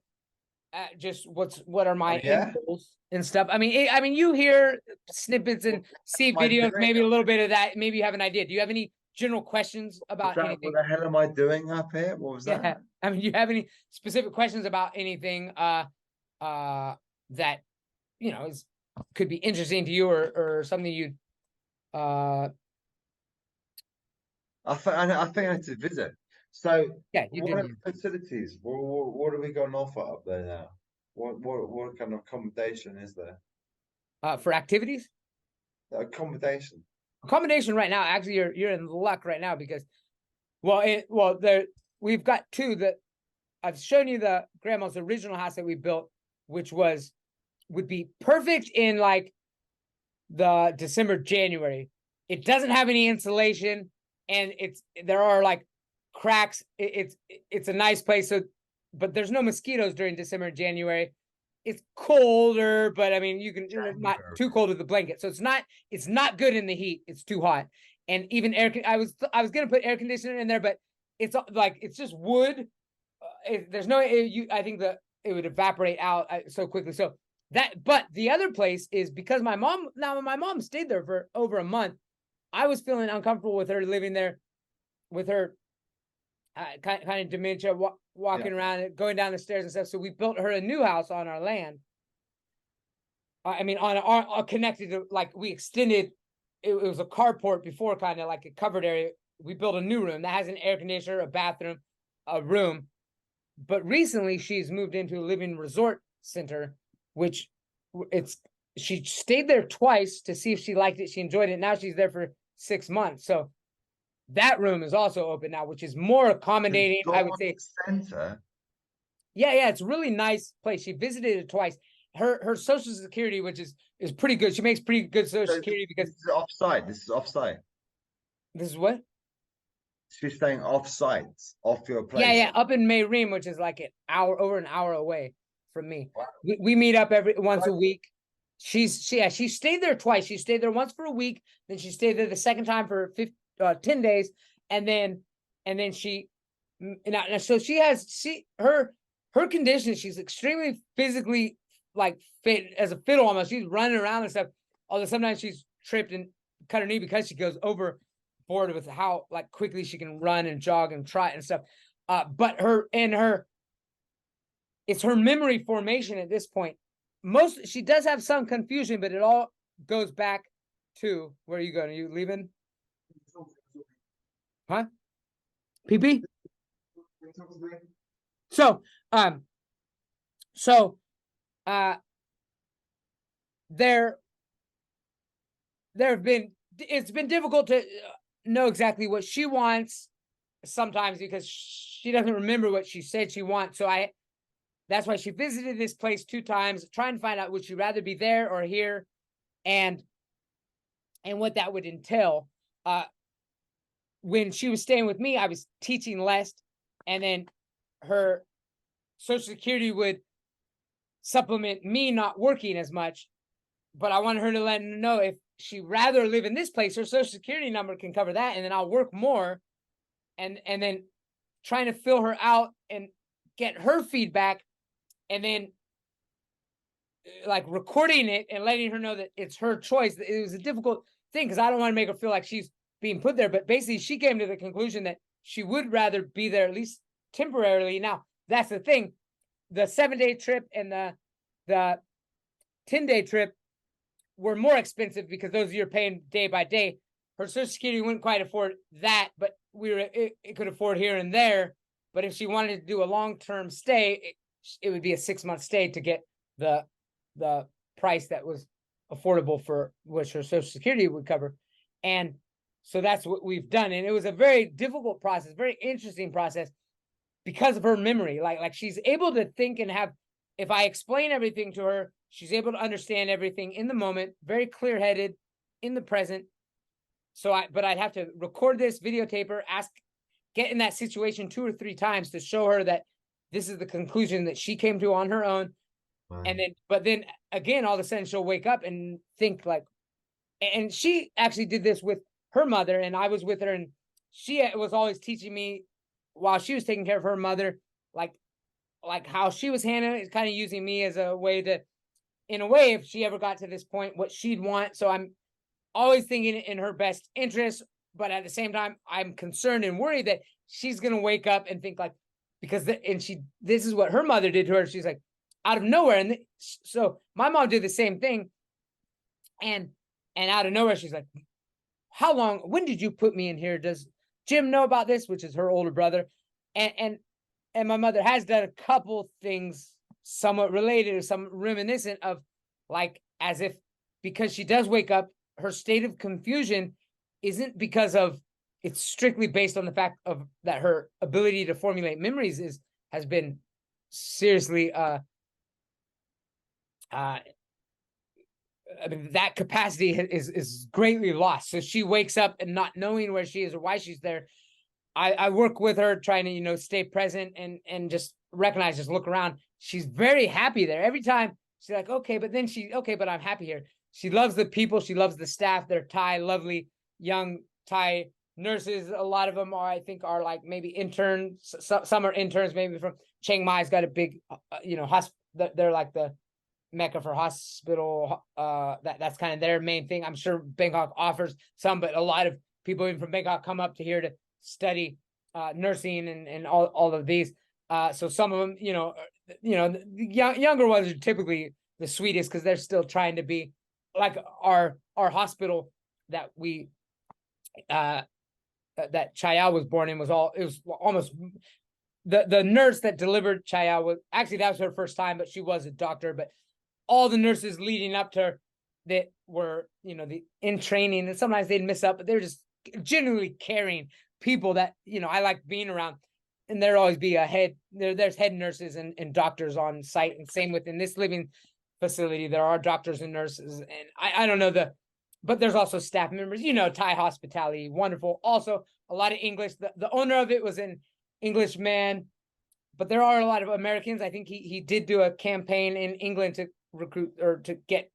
Just what are my goals and stuff. I mean, you hear snippets and see videos, maybe a little bit of that. Maybe you have an idea. Do you have any general questions about anything? What the hell am I doing up here? What was that? I mean, do you have any specific questions about anything that you know could be interesting to you or something you'd I think I need to visit. So yeah, you what do. Facilities? What are we going to offer up there now? What kind of accommodation is there? For activities? Accommodation right now. Actually, you're in luck right now because, we've got two that I've shown you the grandma's original house that we built, which would be perfect in like the December, January. It doesn't have any insulation, and there are like cracks. It's a nice place. So, but there's no mosquitoes during December and January. It's colder, but I mean, not too cold with the blanket. So it's not good in the heat. It's too hot. And even I was going to put air conditioner in there, but it's like, it's just wood. There's no, I think that it would evaporate out so quickly. So but the other place is because my mom stayed there for over a month. I was feeling uncomfortable with her living there with her kind of dementia, walking around, going down the stairs and stuff. So we built her a new house on our land. I mean, on our connected to, like, we extended. It was a carport before, kind of like a covered area. We built a new room that has an air conditioner, a bathroom, a room. But recently, she's moved into a living resort center, which she stayed there twice to see if she liked it. She enjoyed it. Now she's there for 6 months. So that room is also open now, which is more accommodating, I would say. Center. Yeah, it's a really nice place. She visited it twice. Her Social Security, which is pretty good. She makes pretty good Social Security because this is offsite. This is offsite. This is what? She's staying offsite, off your place. Yeah, up in Mayreem, which is like over an hour away from me. Wow. We meet up once a week. She stayed there twice. She stayed there once for a week, then she stayed there the second time for 10 days, and then she, so her condition, she's extremely physically like fit as a fiddle almost. She's running around and stuff, although sometimes she's tripped and cut her knee because she goes overboard with how like quickly she can run and jog and trot and stuff. But it's her memory formation at this point. She does have some confusion, but it all goes back to, where are you going? Are you leaving? Huh? PP? So it's been difficult to know exactly what she wants sometimes because she doesn't remember what she said she wants. So that's why she visited this place 2 times, trying to find out would she rather be there or here, and what that would entail. When she was staying with me, I was teaching less, and then her Social Security would supplement me not working as much. But I wanted her to let her know if she'd rather live in this place, her Social Security number can cover that, and then I'll work more, and then trying to fill her out and get her feedback, and then like recording it and letting her know that it's her choice. It was a difficult thing because I don't want to make her feel like she's being put there, but basically she came to the conclusion that she would rather be there at least temporarily. Now that's the thing, the 7-day trip and the 10-day trip, were more expensive because those you're paying day by day. Her Social Security wouldn't quite afford that, but it could afford here and there. But if she wanted to do a long-term stay, it would be a 6-month stay to get the price that was affordable for which her Social Security would cover. And so that's what we've done. And it was a very difficult process, very interesting process because of her memory. Like she's able to think and have, if I explain everything to her, she's able to understand everything in the moment, very clear-headed, in the present. But I'd have to record this, videotape her, get in that situation 2 or 3 times to show her that this is the conclusion that she came to on her own. And then again, all of a sudden she'll wake up and think like, and she actually did this with her mother, and I was with her, and she was always teaching me while she was taking care of her mother, like how she was handling it, kind of using me as a way to, in a way, if she ever got to this point, what she'd want. So I'm always thinking in her best interest, but at the same time, I'm concerned and worried that she's going to wake up and think like, this is what her mother did to her. She's like, out of nowhere. And so my mom did the same thing. And out of nowhere, she's like, when did you put me in here? Does Jim know about this? Which is her older brother. And my mother has done a couple things somewhat related or some reminiscent of, like, as if, because she does wake up, her state of confusion isn't because of, it's strictly based on the fact of that her ability to formulate memories has been seriously I mean, that capacity is greatly lost. So she wakes up and not knowing where she is or why she's there. I work with her trying to, stay present and just recognize, just look around. She's very happy there. Every time she's like, okay, but I'm happy here. She loves the people. She loves the staff. They're Thai, lovely, young Thai nurses. A lot of them are like maybe interns. Some are interns, maybe from Chiang Mai's got a big, they're like the Mecca for hospital. That's kind of their main thing. I'm sure Bangkok offers some, but a lot of people even from Bangkok come up to here to study nursing and all of these. So some of them, the younger ones are typically the sweetest because they're still trying to be like our hospital that we that Chaya was born in. It was almost the nurse that delivered Chaya was actually, that was her first time, but she was a doctor. But all the nurses leading up to her that were, in training, and sometimes they'd miss up, but they're just genuinely caring people that, I like being around. And there'd always be there's head nurses and doctors on site. And same within this living facility, there are doctors and nurses. And I don't know but there's also staff members, Thai hospitality, wonderful. Also, a lot of English. The owner of it was an English man, but there are a lot of Americans. I think he did do a campaign in England to recruit or to get,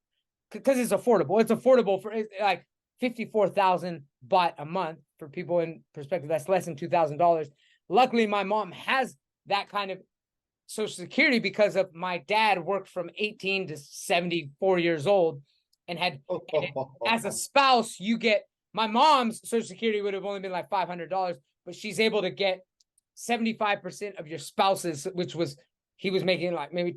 because it's affordable. It's affordable for like 54,000 baht a month. For people in perspective, that's less than $2,000. Luckily, my mom has that kind of Social Security because of my dad worked from 18 to 74 years old and as a spouse, you get, my mom's Social Security would have only been like $500, but she's able to get 75% of your spouse's, which was, he was making like maybe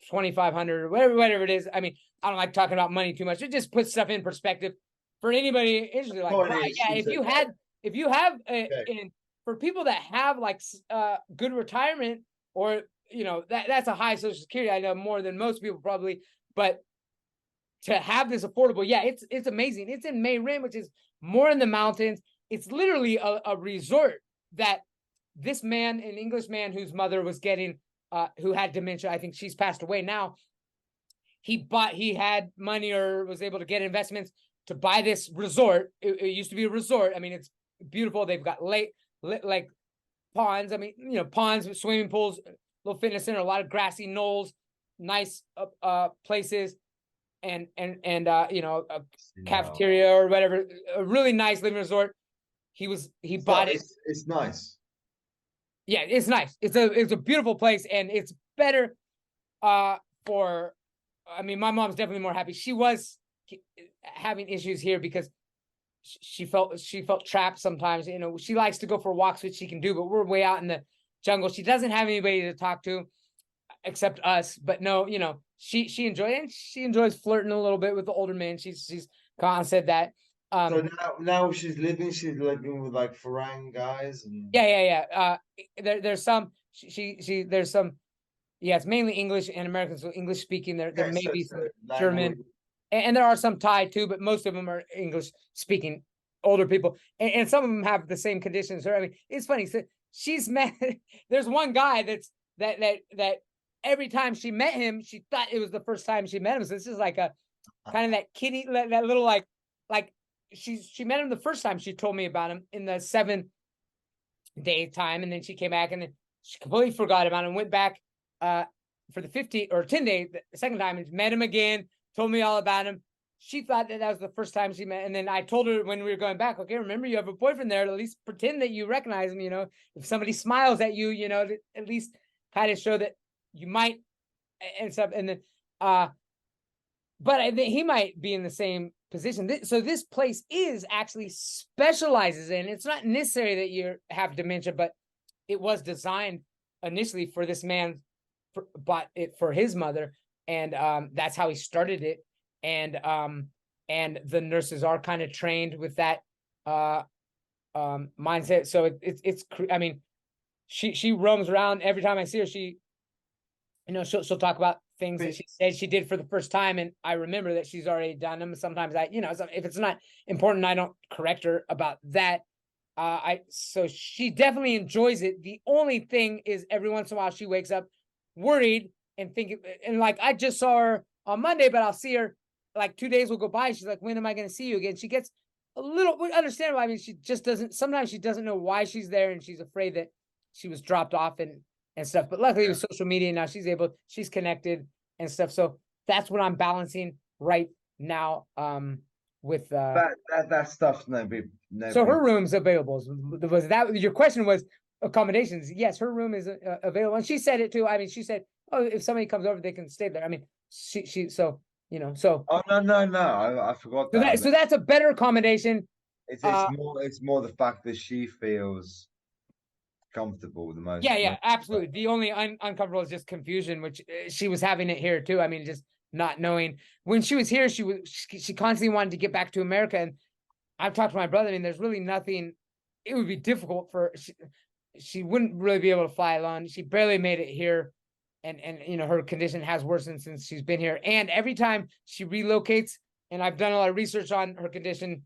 2,500 or whatever it is. I mean, I don't like talking about money too much. It just puts stuff in perspective for anybody interested. Like, right, yeah, if you have for people that have like good retirement, or that's a high Social Security. I know more than most people probably, but to have this affordable, yeah, it's amazing. It's in Mae Rim, which is more in the mountains. It's literally a resort that this man, an English man whose mother was getting, who had dementia, I think she's passed away now. He had money or was able to get investments to buy this resort. It used to be a resort. I mean, it's beautiful. They've got like ponds. I mean, ponds with swimming pools, little fitness center, a lot of grassy knolls, nice places, and a cafeteria or whatever. A really nice living resort. He bought it. It's nice. Yeah, it's nice. It's a beautiful place, and it's better I mean, my mom's definitely more happy. She was having issues here because she felt trapped sometimes. She likes to go for walks, which she can do, but we're way out in the jungle. She doesn't have anybody to talk to. except us. But no, she enjoys flirting a little bit with the older men. She's kind of said that. So now she's living with like foreign guys and Yeah. There's some there's some. Yeah, it's mainly English and American, so English speaking. There may be some German, and there are some Thai too, but most of them are English speaking older people, and some of them have the same conditions. I mean, it's funny. So she's met. There's one guy that every time she met him, she thought it was the first time she met him. So this is like a kind of that kitty, that little like she met him the first time. She told me about him in the 7-day time, and then she came back and then she completely forgot about him and went back for the 50 or 10-day the second time and met him again, told me all about him. She thought that was the first time she met, and then I told her when we were going back, okay, remember you have a boyfriend there, at least pretend that you recognize him, if somebody smiles at you, to at least kind of show that you might and stuff. And then but I think he might be in the same position. So this place is actually specializes in, it's not necessary that you have dementia, but it was designed initially for this man, bought it for his mother, and that's how he started it. And the nurses are kind of trained with that mindset. So it's I mean, she roams around. Every time I see her, she'll talk about things that she said she did for the first time, and I remember that she's already done them. Sometimes if it's not important, I don't correct her about that. So she definitely enjoys it. The only thing is every once in a while she wakes up worried and thinking, and like, I just saw her on Monday, but I'll see her like 2 days will go by. She's like, when am I going to see you again? She gets a little understandable. I mean, she just sometimes she doesn't know why she's there, and she's afraid that she was dropped off and stuff. But luckily with social media now, she's connected and stuff. So that's what I'm balancing right now. With that stuff's never. So her room's available. Was that your question? Was accommodations? Yes, her room is available, and she said it too. I mean, she said, "Oh, if somebody comes over, they can stay there." I mean, so. Oh no! I forgot that. So that's a better accommodation. It's more the fact that she feels comfortable the most. Yeah, absolutely. The only uncomfortable is just confusion, which she was having it here too. I mean, just not knowing. When she was here, she constantly wanted to get back to America, and I've talked to my brother. I mean, there's really nothing. It would be difficult for she wouldn't really be able to fly alone. She barely made it here, and her condition has worsened since she's been here. And every time she relocates, and I've done a lot of research on her condition,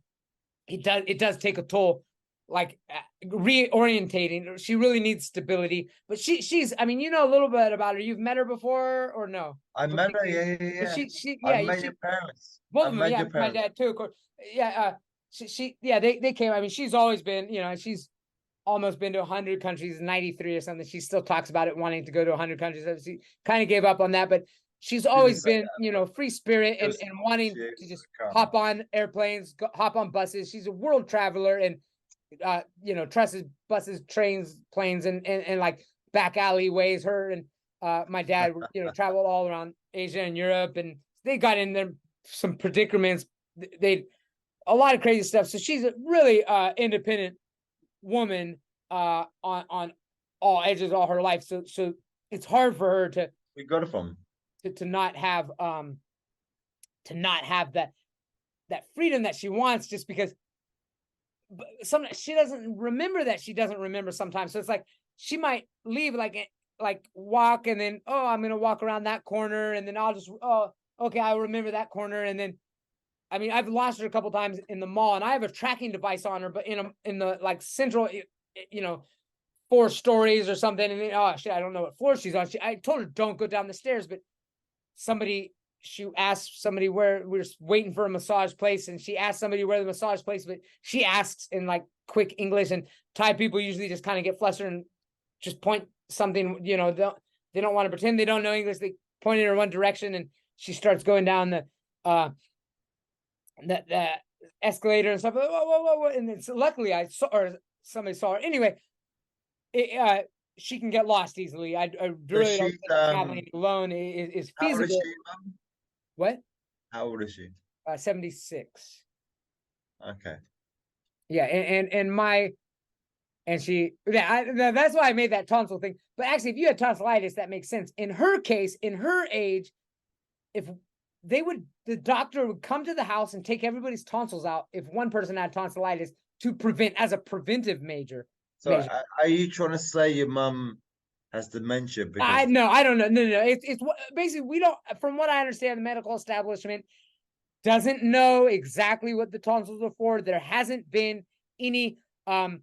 it does take a toll. Like reorientating, she really needs stability. But she's, I mean, a little bit about her. You've met her before or no? I met her, yeah. I met your parents. Both of them, yeah. My dad too, of course. Yeah, they came. I mean, she's always been, she's almost been to 100 countries, 93 or something. She still talks about it, wanting to go to 100 countries. She kind of gave up on that, but she's always been, free spirit and wanting to just hop on airplanes, hop on buses. She's a world traveler, and trusses buses, trains, planes, and like back alleyways. Her and my dad, traveled all around Asia and Europe, and they got in there some predicaments. They a lot of crazy stuff. So she's a really independent woman on all edges all her life. So it's hard for her to. We got it from to not have that freedom that she wants, just because. She doesn't remember that she doesn't remember sometimes. So it's like she might leave like walk, and then I'm gonna walk around that corner, and then I'll just okay, I'll remember that corner. And then I mean, I've lost her a couple times in the mall, and I have a tracking device on her, but in the like central 4 stories or something, and then shit, I don't know what floor she's on. I told her don't go down the stairs, but she asked somebody where we were waiting for a massage place, and she asked somebody where the massage place, but she asks in like quick English, and Thai people usually just kind of get flustered and just point something, they don't want to pretend they don't know English. They point in her one direction, and she starts going down the escalator and stuff. Whoa. And then luckily I saw, or somebody saw her. Anyway, she can get lost easily. I really don't think traveling alone is feasible. How old is she, What? How old is she? 76. Okay. Yeah, and And that's why I made that tonsil thing. But actually, if you had tonsillitis, that makes sense. In her case, in her age, if the doctor would come to the house and take everybody's tonsils out if one person had tonsillitis to prevent, as a preventive measure. So are you trying to say your mum has dementia? Because I don't know. No. It's basically, we don't, from what I understand, the medical establishment doesn't know exactly what the tonsils are for. There hasn't been any evidence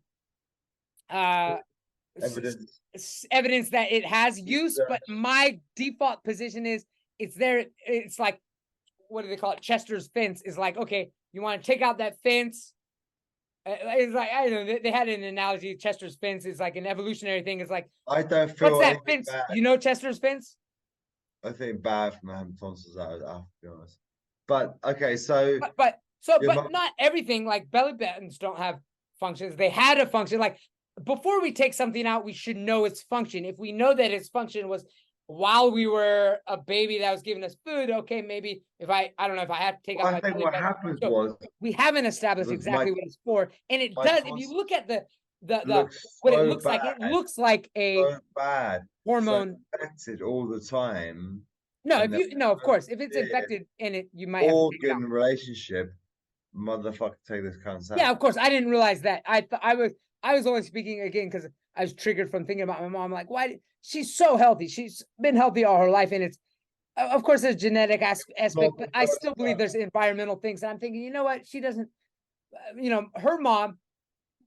that it has use, but my default position is it's there. It's like, what do they call it? Chester's fence is like, okay, you want to take out that fence. It's like, I don't know, they had an analogy. Chester's fence is like an evolutionary thing. It's like, I don't feel what's that fence? bad. You know Chester's fence? I think bad from having tonsils out, I have to be honest. But okay, so but not everything, like belly buttons don't have functions. They had a function. Like, before we take something out, we should know its function. If we know that its function was while we were a baby that was giving us food, okay, maybe if I don't know if I have to take out. I think what happened was we haven't established exactly what it's for, and it does. If you look at what it looks like, it looks like a hormone infected all the time. No, of course, if it's infected in it, you might organ relationship. Motherfucker, take this concept. Yeah, of course. I didn't realize that. I was only speaking again because I was triggered from thinking about my mom. Like, why? She's so healthy. She's been healthy all her life, and it's, of course, there's genetic aspect, but I still believe there's environmental things. And I'm thinking, you know what? She doesn't. Her mom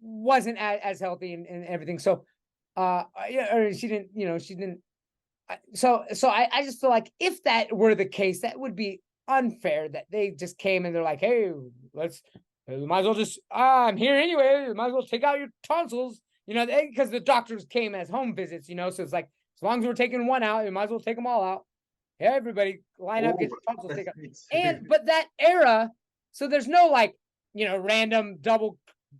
wasn't as healthy and everything. So, or she didn't. She didn't. So I just feel like if that were the case, that would be unfair that they just came and they're like, hey, we might as well just, I'm here anyway, we might as well take out your tonsils, because the doctors came as home visits, so it's like, as long as we're taking one out, you might as well take them all out. Yeah, everybody line up, get your tonsils taken out. But that era, so there's no random double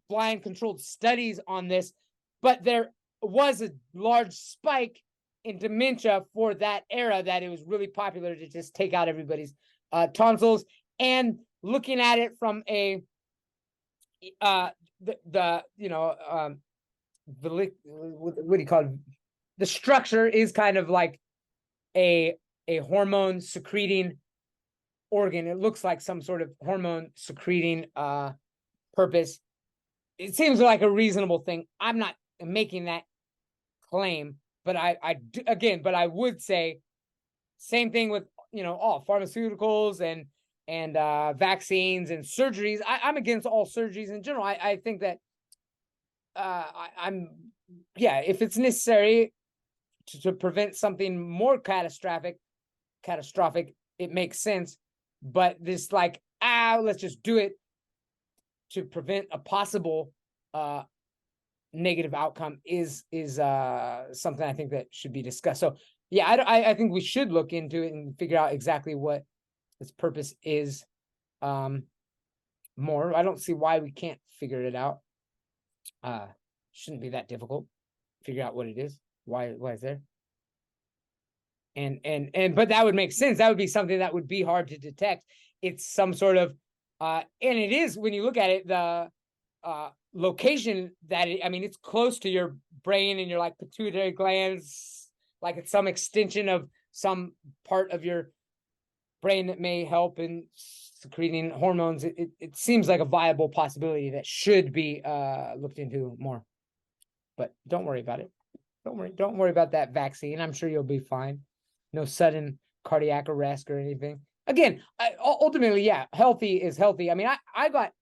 blind controlled studies on this, but there was a large spike in dementia for that era that it was really popular to just take out everybody's tonsils. And looking at it from a what do you call it? The structure is kind of like a hormone secreting organ. It looks like some sort of hormone secreting purpose. It seems like a reasonable thing. I'm not making that claim, but I would say same thing with all pharmaceuticals and vaccines and surgeries. I'm against all surgeries in general. I think that if it's necessary to prevent something more catastrophic, it makes sense. But this let's just do it to prevent a possible negative outcome is something I think that should be discussed. So yeah, I think we should look into it and figure out exactly what its purpose is more. I don't see why we can't figure it out. Shouldn't be that difficult. Figure out what it is. Why it's there. But that would make sense. That would be something that would be hard to detect. It's some sort of and it is, when you look at it, the location that it's close to your brain and your pituitary glands, like it's some extension of some part of your brain that may help in secreting hormones. It seems like a viable possibility that should be looked into more. But don't worry about it. Don't worry about that vaccine. I'm sure you'll be fine. No sudden cardiac arrest or anything. Again, ultimately, yeah, healthy is healthy. I got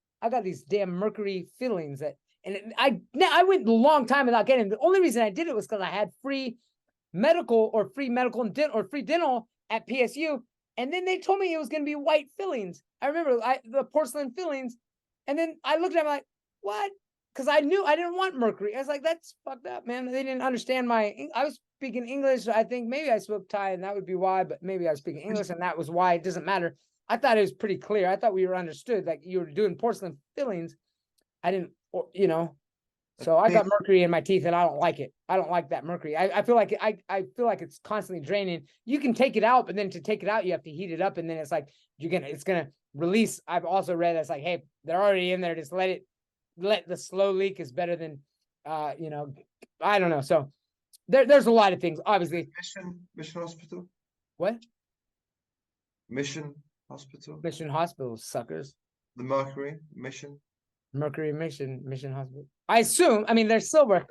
these damn mercury fillings I went a long time without getting them. The only reason I did it was because I had free medical and free dental at PSU. And then they told me it was going to be white fillings. I remember the porcelain fillings. And then I looked at them like, what? Because I knew I didn't want mercury. I was like, that's fucked up, man. They didn't understand I was speaking English. I think maybe I spoke Thai and that would be why, but maybe I was speaking English and that was why. It doesn't matter. I thought it was pretty clear. I thought we were understood. Like, you were doing porcelain fillings. I didn't, so I got mercury in my teeth and I don't like it. I don't like that mercury. I feel like I feel like it's constantly draining. You can take it out, but then to take it out, you have to heat it up. And then it's like, it's going to release. I've also read that's like, hey, they're already in there. Just let the slow leak is better than you know, I don't know. So there's a lot of things, obviously. Mission Hospital. What? Mission Hospital. Mission Hospital, suckers. The Mercury Mission. Mercury Mission Hospital. I assume. I mean, they're silver,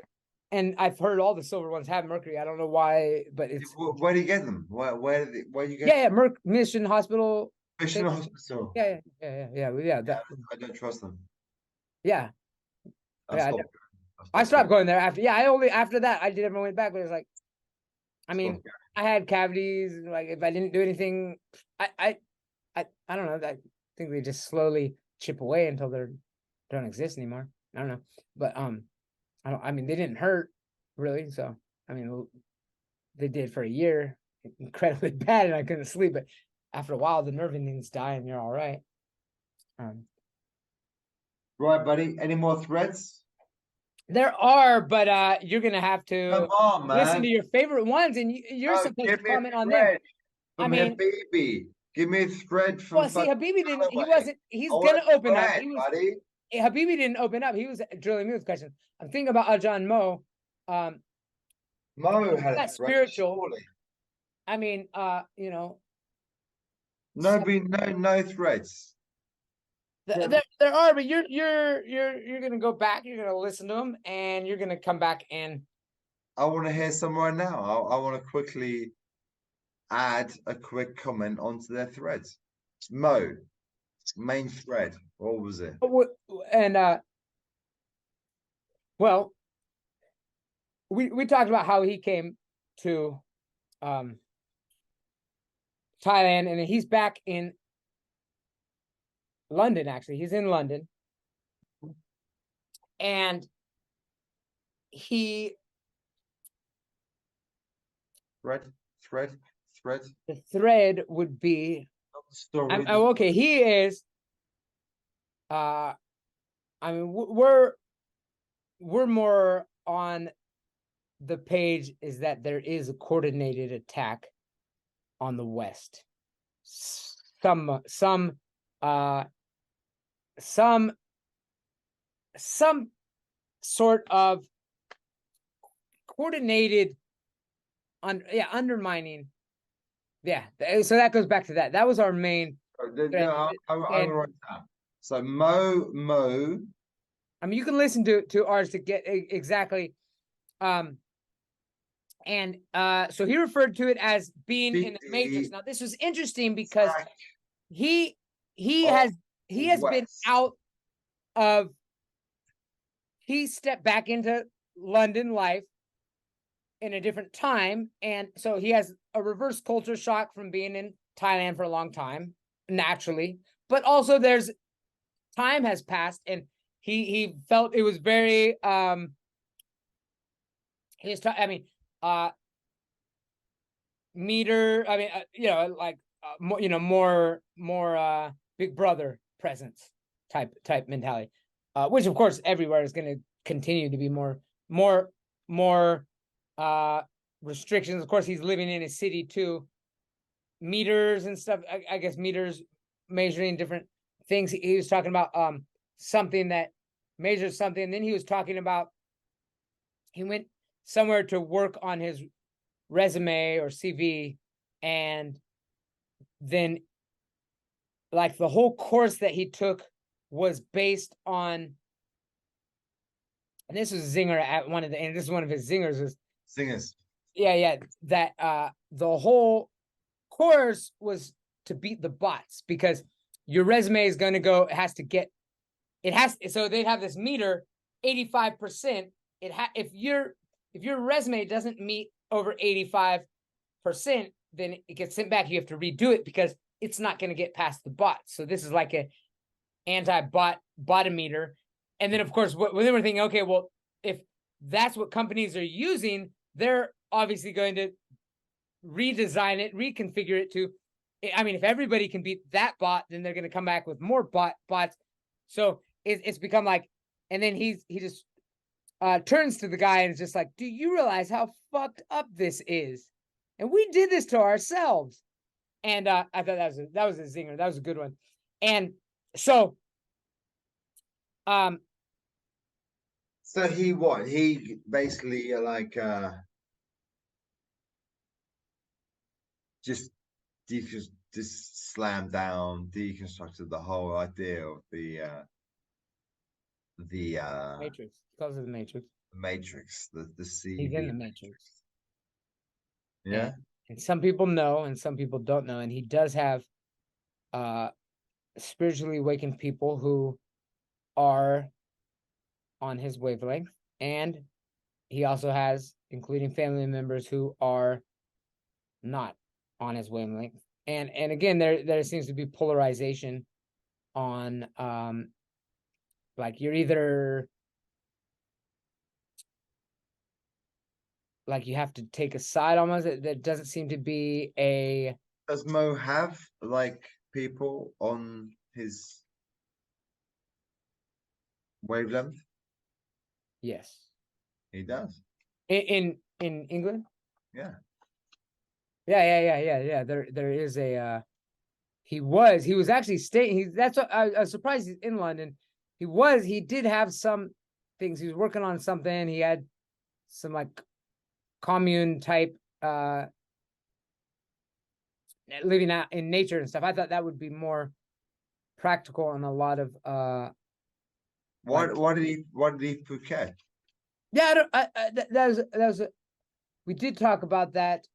and I've heard all the silver ones have mercury. I don't know why, but it's. Where do you get them? Where do you get? Yeah, Mission Hospital. Mission Hospital. Yeah. That, I don't trust them. yeah. I I stopped going there after. Yeah, I only after that I never went back. But it's like, I mean, I had cavities. Like if I didn't do anything, I don't know. I think they just slowly chip away until they don't exist anymore. I don't know, but I mean, they didn't hurt really. So I mean, they did for a year, incredibly bad, and I couldn't sleep. But after a while, the nerve endings die, and you're all right. Right, buddy. Any more threads? There are, but you're gonna have to Come on, man. listen to your favorite ones, and you're supposed to comment on them. I mean, Habibi, give me a thread from. Well, see, Habibi didn't. He wasn't. He's gonna open up. Buddy. Habibi didn't open up. He was drilling me with questions. I'm thinking about Ajahn Mo. Mo had a spiritual. Surely. I mean, you know. No threads. There are, but you're gonna go back. You're gonna listen to them, and you're gonna come back and. I want to hear some right now. I want to quickly add a quick comment onto their threads. Mo, main thread. What was it? And well, we talked about how he came to Thailand, and he's back in London. Actually, he's in London, and he thread. The thread would be okay. He is. I mean, we're more on the page is that there is a coordinated attack on the West. Some sort of coordinated undermining. Yeah, so that goes back to that. That was our main. No, I write that. So Mo. I mean, you can listen to ours to get exactly. So he referred to it as being in the Matrix. Now, this was interesting because he has been out of. He stepped back into London life in a different time, and so he has a reverse culture shock from being in Thailand for a long time, naturally, but also there's time has passed, and he felt it was very meter, I mean, more Big Brother presence type mentality, which of course everywhere is going to continue to be more restrictions. Of course, he's living in a city too. Meters and stuff. I guess meters measuring different things. He was talking about something that measures something. And then he was talking about he went somewhere to work on his resume or CV, and then like the whole course that he took was based on. And this was a zinger at one of the, and this is one of his zingers was Singers. Yeah. That the whole course was to beat the bots, because your resume is going to go, so they'd have this meter, 85%. If your resume doesn't meet over 85%, then it gets sent back. You have to redo it because it's not going to get past the bots. So this is like a botometer. And then, of course, when they were thinking, okay, well, if that's what companies are using, they're obviously going to redesign it, reconfigure it to, I mean, if everybody can beat that bot, then they're going to come back with more bots. So it's become like, and then he just turns to the guy and is just like, do you realize how fucked up this is? And we did this to ourselves. And I thought that was a zinger. That was a good one. And so, So he what? He basically just just slammed down, deconstructed the whole idea of the Matrix. He calls it the Matrix. Matrix, the He's in CV the Matrix. Matrix. Yeah. And some people know and some people don't know. And he does have spiritually awakened people who are on his wavelength. And he also has, including family members who are not on his wavelength. And again, there seems to be polarization on like you're either like you have to take a side almost. There doesn't seem to be a. Does Mo have like people on his wavelength? Yes. He does. In England? Yeah. Yeah. There is a he was actually staying. That's what I was surprised he's in London. He did have some things. He was working on something. He had some like commune type living out in nature and stuff. I thought that would be more practical on a lot of Why did he Phuket? yeah, that was we did talk about that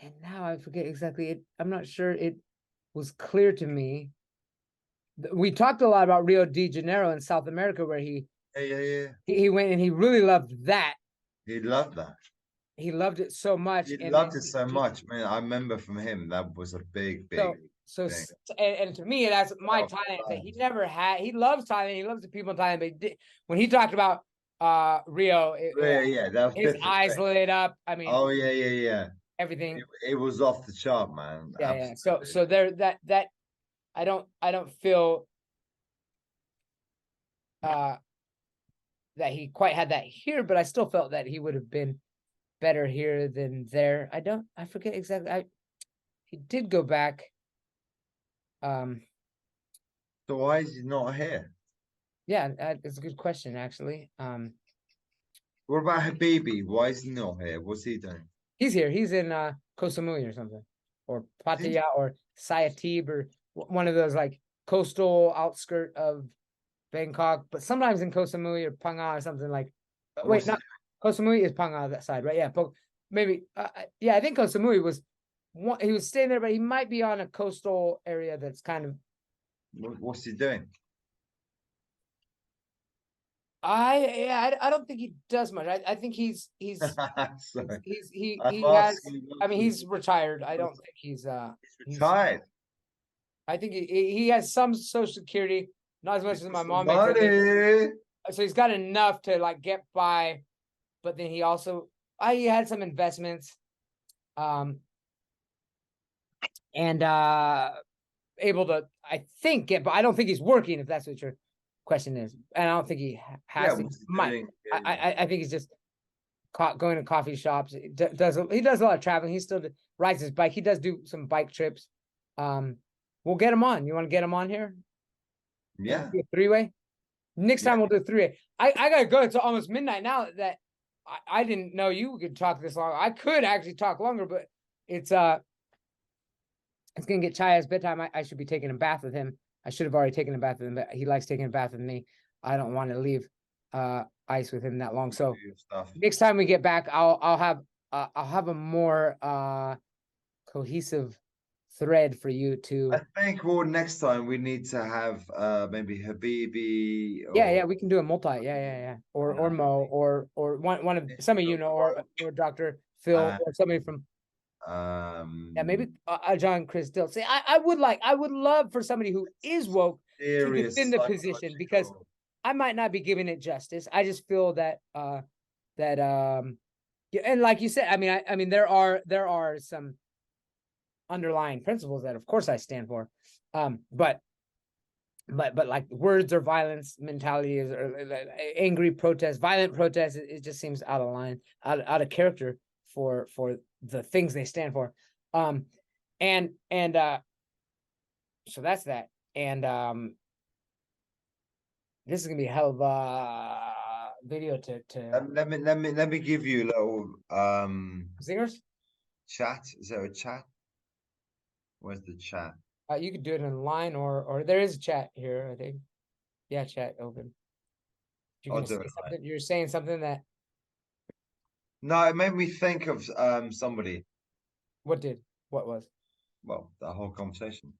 and now I forget exactly it. I'm not sure it was clear to me. We talked a lot about Rio de Janeiro in South America where Yeah. he went and he really loved that. He loved that. He loved it so much. He And loved it so much. Man, I remember from him that was a big so thing. and to me that's my Thailand that he never had. He loves Thailand. He loves the people in Thailand. But when he talked about Rio, Yeah, that was his eyes thing. lit up. I mean, oh yeah. everything. It was off the chart, man. Yeah. So there that I don't feel that he quite had that here, but I still felt that he would have been better here than there. I forget exactly. He did go back. So why is he not here? Yeah, it's a good question actually. What about Habibi? Why is he not here? What's he doing? He's here. He's in Koh Samui or something, or Pattaya or Sayatib or one of those like coastal outskirt of Bangkok. But sometimes in Koh Samui or Phang or something like. Wait, not Koh Samui is Phang that side, right? Yeah, but maybe. Yeah, I think Koh Samui was. He was staying there, but he might be on a coastal area that's kind of. What's he doing? I don't think he does much. I think he has. I mean, he's retired. I don't think he's retired. I think he has some Social Security, not as much as my mom makes it. So he's got enough to like get by, but then he also he had some investments, and able to I think get, but I don't think he's working. If that's what your question is, and I don't think he has. I think he's just going to coffee shops. He does a lot of traveling. He still rides his bike. He does do some bike trips. We'll get him on. You want to get him on here? Yeah. A three-way. Next time we'll do a three-way. I gotta go. It's almost midnight now. That I didn't know you could talk this long. I could actually talk longer, but it's gonna get Chaya's bedtime. I should be taking a bath with him. I should have already taken a bath with him, but he likes taking a bath with me. I don't want to leave ice with him that long. So next time we get back, I'll have a more cohesive thread for you to. I think next time we need to have maybe Habibi. Yeah, we can do a multi. Yeah. Or Mo or one of some of or Dr. Phil or somebody from. Yeah, maybe John Chris Dill. See, I would love for somebody who is woke to defend the position because I might not be giving it justice. I just feel that and like you said, I mean there are some underlying principles that of course I stand for, but like words or violence mentality is or angry protest, violent protest. It just seems out of line, out of character for the things they stand for. And so that's that. And This is gonna be a hell of a video to Let me give you a little singers. chat. Is there a chat? Where's the chat? You could do it online or there is a chat here, I think. Yeah, chat open. You're I'll gonna do say it. something. You're saying something that No, it made me think of somebody. what did? What was? Well, the whole conversation.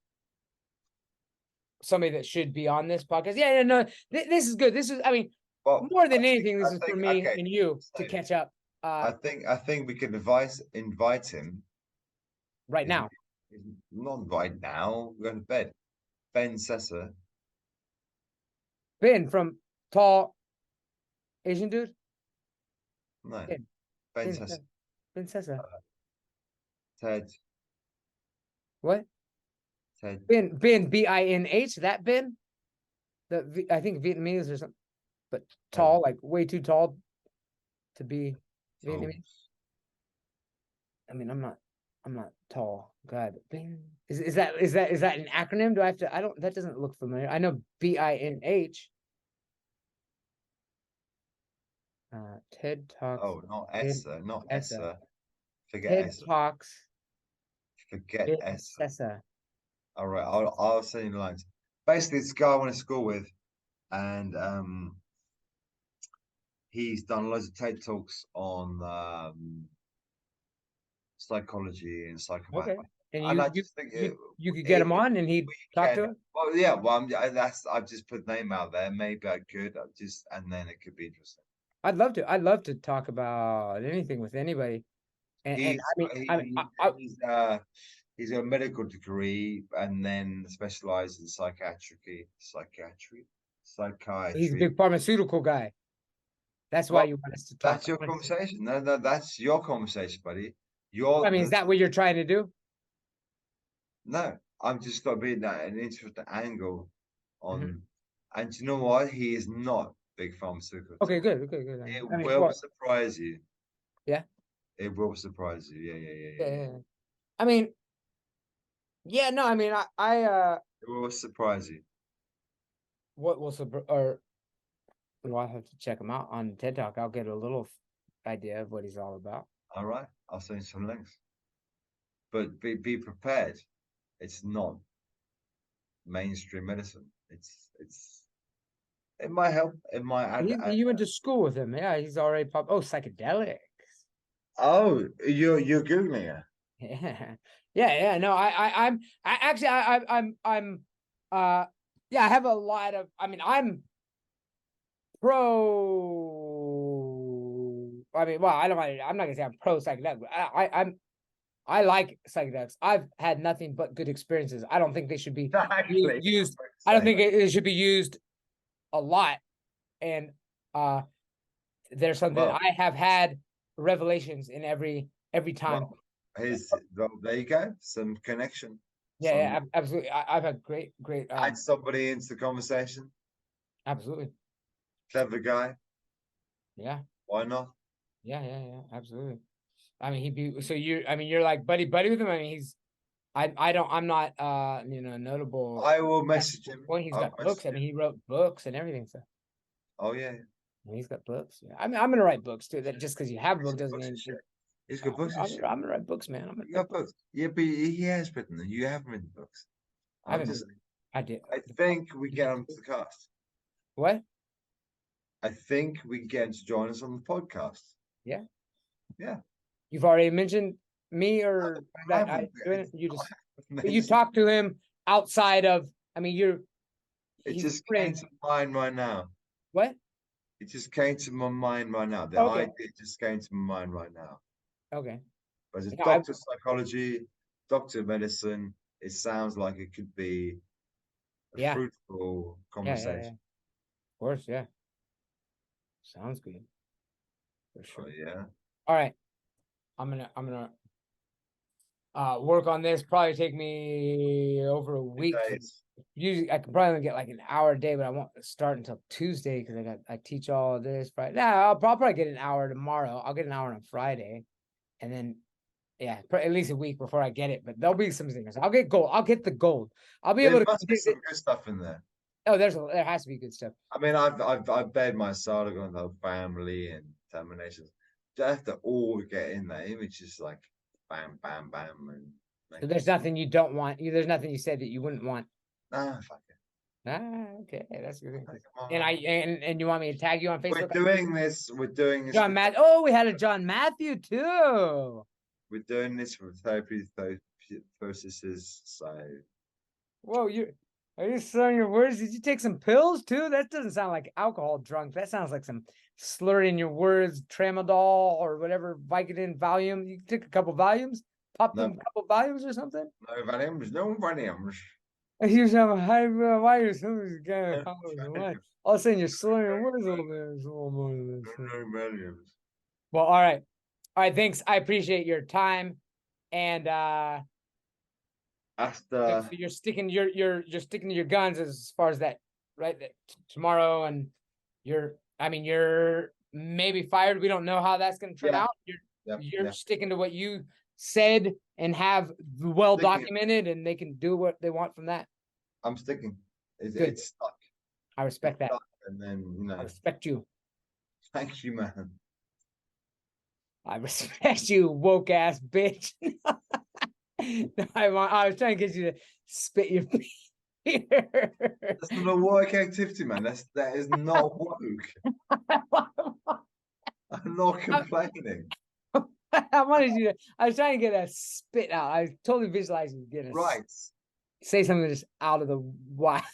Somebody that should be on this podcast. Yeah, no, this is good. This is, I mean, Well, more than anything, this is for me okay. and you to So, catch up. I think we can invite him. Right now. Not right now. We're going to bed. Ben Sessa. Ben from Tall Asian Dude. No. Ben. Ben Ben, Sessa. Ben Sessa. Ted. What? Ted. Ben BINH. That Ben. I think Vietnamese or something, but tall, like way too tall to be Vietnamese. I mean, I'm not tall. God, Ben. Is that an acronym? Do I have to? I don't. That doesn't look familiar. I know BINH. TED Talks. Oh, not Essa. Not Essa. Forget TED Essa. Talks. Forget Essa. Essa. All right, I'll send you the lines. Basically, this guy I went to school with, and he's done loads of TED Talks on psychology and psychopathy. Okay. And I just think you could get him on and he'd talk to him? Well, yeah, well, I've just put the name out there. Maybe I could and then it could be interesting. I'd love to talk about anything with anybody. And he's got a medical degree and then specialized in psychiatry. He's a big pharmaceutical guy. That's why you want us to talk. That's your conversation. No, that's your conversation, buddy. I mean, is that what you're trying to do? No, I'm just got to be an interesting angle on. And you know what? He is not big pharmaceutical. Okay, good. It will surprise you. Yeah. It will surprise you. Yeah. I mean, yeah, no, I mean, it will surprise you. What will surprise? Well, I'll have to check him out on TED Talk. I'll get a little idea of what he's all about. All right, I'll send you some links. But be prepared. It's not mainstream medicine. It might help. It might add. You went to school with him, yeah? He's already psychedelics. Oh, you're googling it. Yeah. No, I'm yeah. I have a lot of. I mean, I'm pro. I mean, well, I'm not gonna say I'm pro psychedelics. I like psychedelics. I've had nothing but good experiences. I don't think they should be used. I don't think it should be used a lot. And there's something I have had revelations in every time. Well, there you go. Some connection. Yeah, absolutely. I've had great. Add somebody into the conversation. Absolutely. Clever guy. Yeah. Why not? Yeah. Absolutely. I mean, you're like buddy with him. I mean, I'm not notable. I will message him. Well, he's got books. I mean, he wrote books and everything. So. Oh yeah. He's got books. Yeah. I mean, I'm gonna write books too. That just because you have a book doesn't mean he's got books. I'm gonna write books, man. You got books. Yeah, but he has written them. You haven't written books. I did. I think we get him to the cast. What? I think we can get him to join us on the podcast. Yeah. Yeah. You've already mentioned me or that you talked to him outside of. I mean, it just came to mind right now. What? It just came to my mind right now. The idea just came to my mind right now. Okay. But as a doctor of psychology, doctor of medicine, it sounds like it could be a fruitful conversation. Yeah. Of course, yeah. Sounds good. For sure. Yeah. All right. I'm gonna work on this. Probably take me over a week. Usually I can probably only get like an hour a day, but I won't start until Tuesday because I teach all of this Friday. I'll probably get an hour tomorrow. I'll get an hour on Friday, and then at least a week before I get it. But there'll be some things. I'll get gold. I'll get the gold. I'll be able to. There must be some good stuff in there. Oh, there has to be good stuff. I mean, I've bared my soul on the family and terminations. You have to all get in that image, just like bam, bam, bam, and So there's nothing you don't want. There's nothing you said that you wouldn't want. fuck it. Okay, that's good. Come And on. and you want me to tag you on We're Facebook? doing this. We're doing this. John Matt. Oh, we had a John Matthew too. We're doing this for therapy purposes. So Whoa, are you slurring your words? Did you take some pills too? That doesn't sound like alcohol drunk. That sounds like some slurring your words, tramadol or whatever Vicodin Valium. You took a couple Valiums, popped them a couple Valiums or something. no Valiums, no Valiums. You have a high wire. Somebody's gonna all of a sudden you're slurring your words a little bit. It's a little more than this. No Valiums. Well, all right. Thanks. I appreciate your time, and so you're sticking you're sticking to your guns as far as that, right? That tomorrow, and you're maybe fired. We don't know how that's going to turn out. You're sticking to what you said and have well documented, and they can do what they want from that. I'm sticking. It's stuck. I respect that. And then I respect you. Thank you, man. I respect you, woke ass bitch. I was trying to get you to spit your beer. That's not a woke activity, man. That is not woke. I'm not complaining. I wanted you to. I was trying to get a spit out. I totally visualized you getting say something just out of the wild.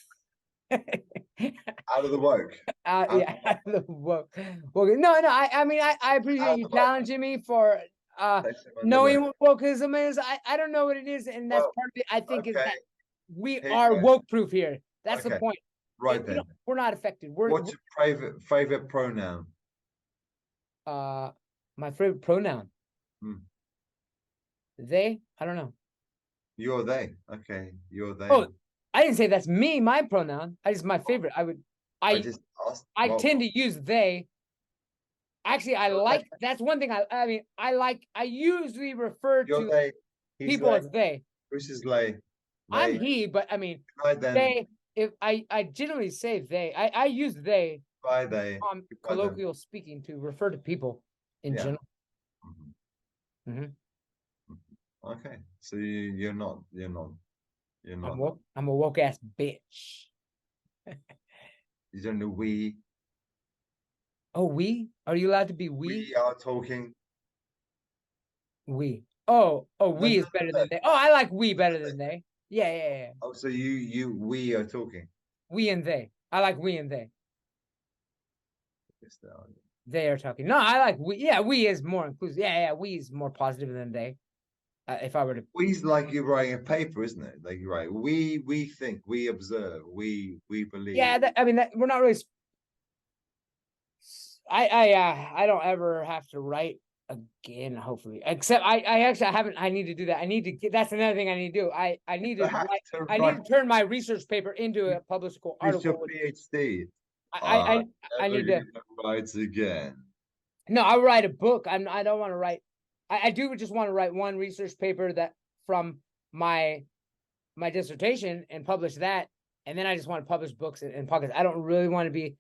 Out of the woke. Out of the woke. No. I appreciate you challenging me for knowing what wokeism is. I don't know what it is, and that's part of it. I think is that we are woke proof here. That's the point. Right then. We're not affected. What's your favorite pronoun? My favorite pronoun. They? I don't know. You're they. Okay. You're they. Oh, I didn't say that's me, my pronoun. I just my favorite. I tend to use they. Actually, I like that's one thing I usually refer to people as they. Which is lay. I'm he, but I mean they. If I generally say they, I use they on colloquial speaking to refer to people in general. Okay, so you're not. I'm a woke ass bitch. You don't know we. Oh, we? Are you allowed to be we? We are talking. We. Oh, we is better than they. Oh, I like we better than they. Yeah. Oh, so we are talking. We and they. I like we and they. They are talking. No, I like we. Yeah, we is more inclusive. Yeah, we is more positive than they. If I were to. We's like you're writing a paper, isn't it? Like you write. We think. We observe. We believe. Yeah, we're not really. I don't ever have to write again, hopefully. Except I actually haven't. I need to do that. I need to get. That's another thing I need to do. I need to write. I need to turn my research paper into a publishable article. Your PhD. I need to write again. No, I'll write a book. I don't want to write. I do just want to write one research paper that from my dissertation and publish that, and then I just want to publish books and pockets. I don't really want to be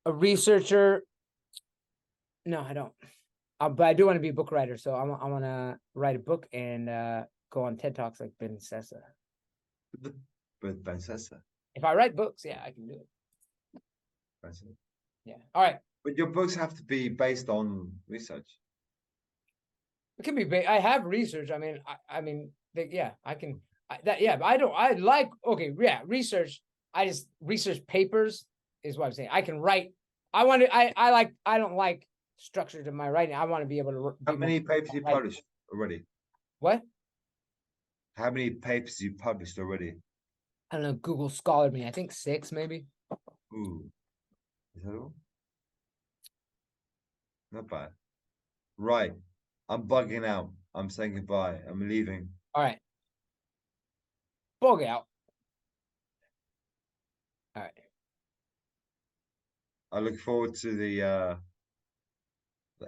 a researcher. No, I don't. But I do want to be a book writer. So I want to write a book and go on TED Talks like Ben Sessa. But Ben Sessa. If I write books, yeah, I can do it. Yeah. All right. But your books have to be based on research. It can be. I have research. I mean, yeah, I can. Yeah, but I don't. I like. Okay, yeah, research. I just research papers is what I'm saying. I can write. I want to. I don't like structure to my writing. I want to be able to. How many papers you published already? What? How many papers you published already? I don't know. Google Scholar me. I think 6 maybe. Ooh, is that all? Not bad. Right. I'm bugging out. I'm saying goodbye. I'm leaving. All right. Bug out. All right. I look forward to the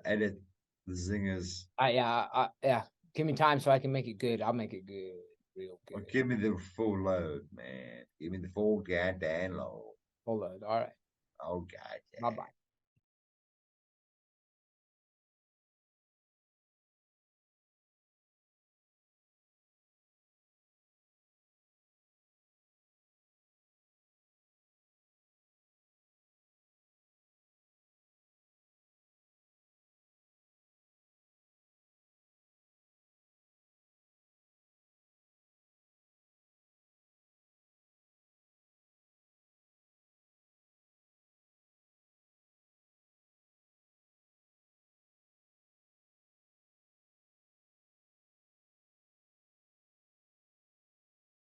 edit, the zingers. Yeah. Give me time so I can make it good. I'll make it good. real Well, good. give me the full load, man. Give me the full goddamn load. Hold on. All right. Oh, God. Bye bye.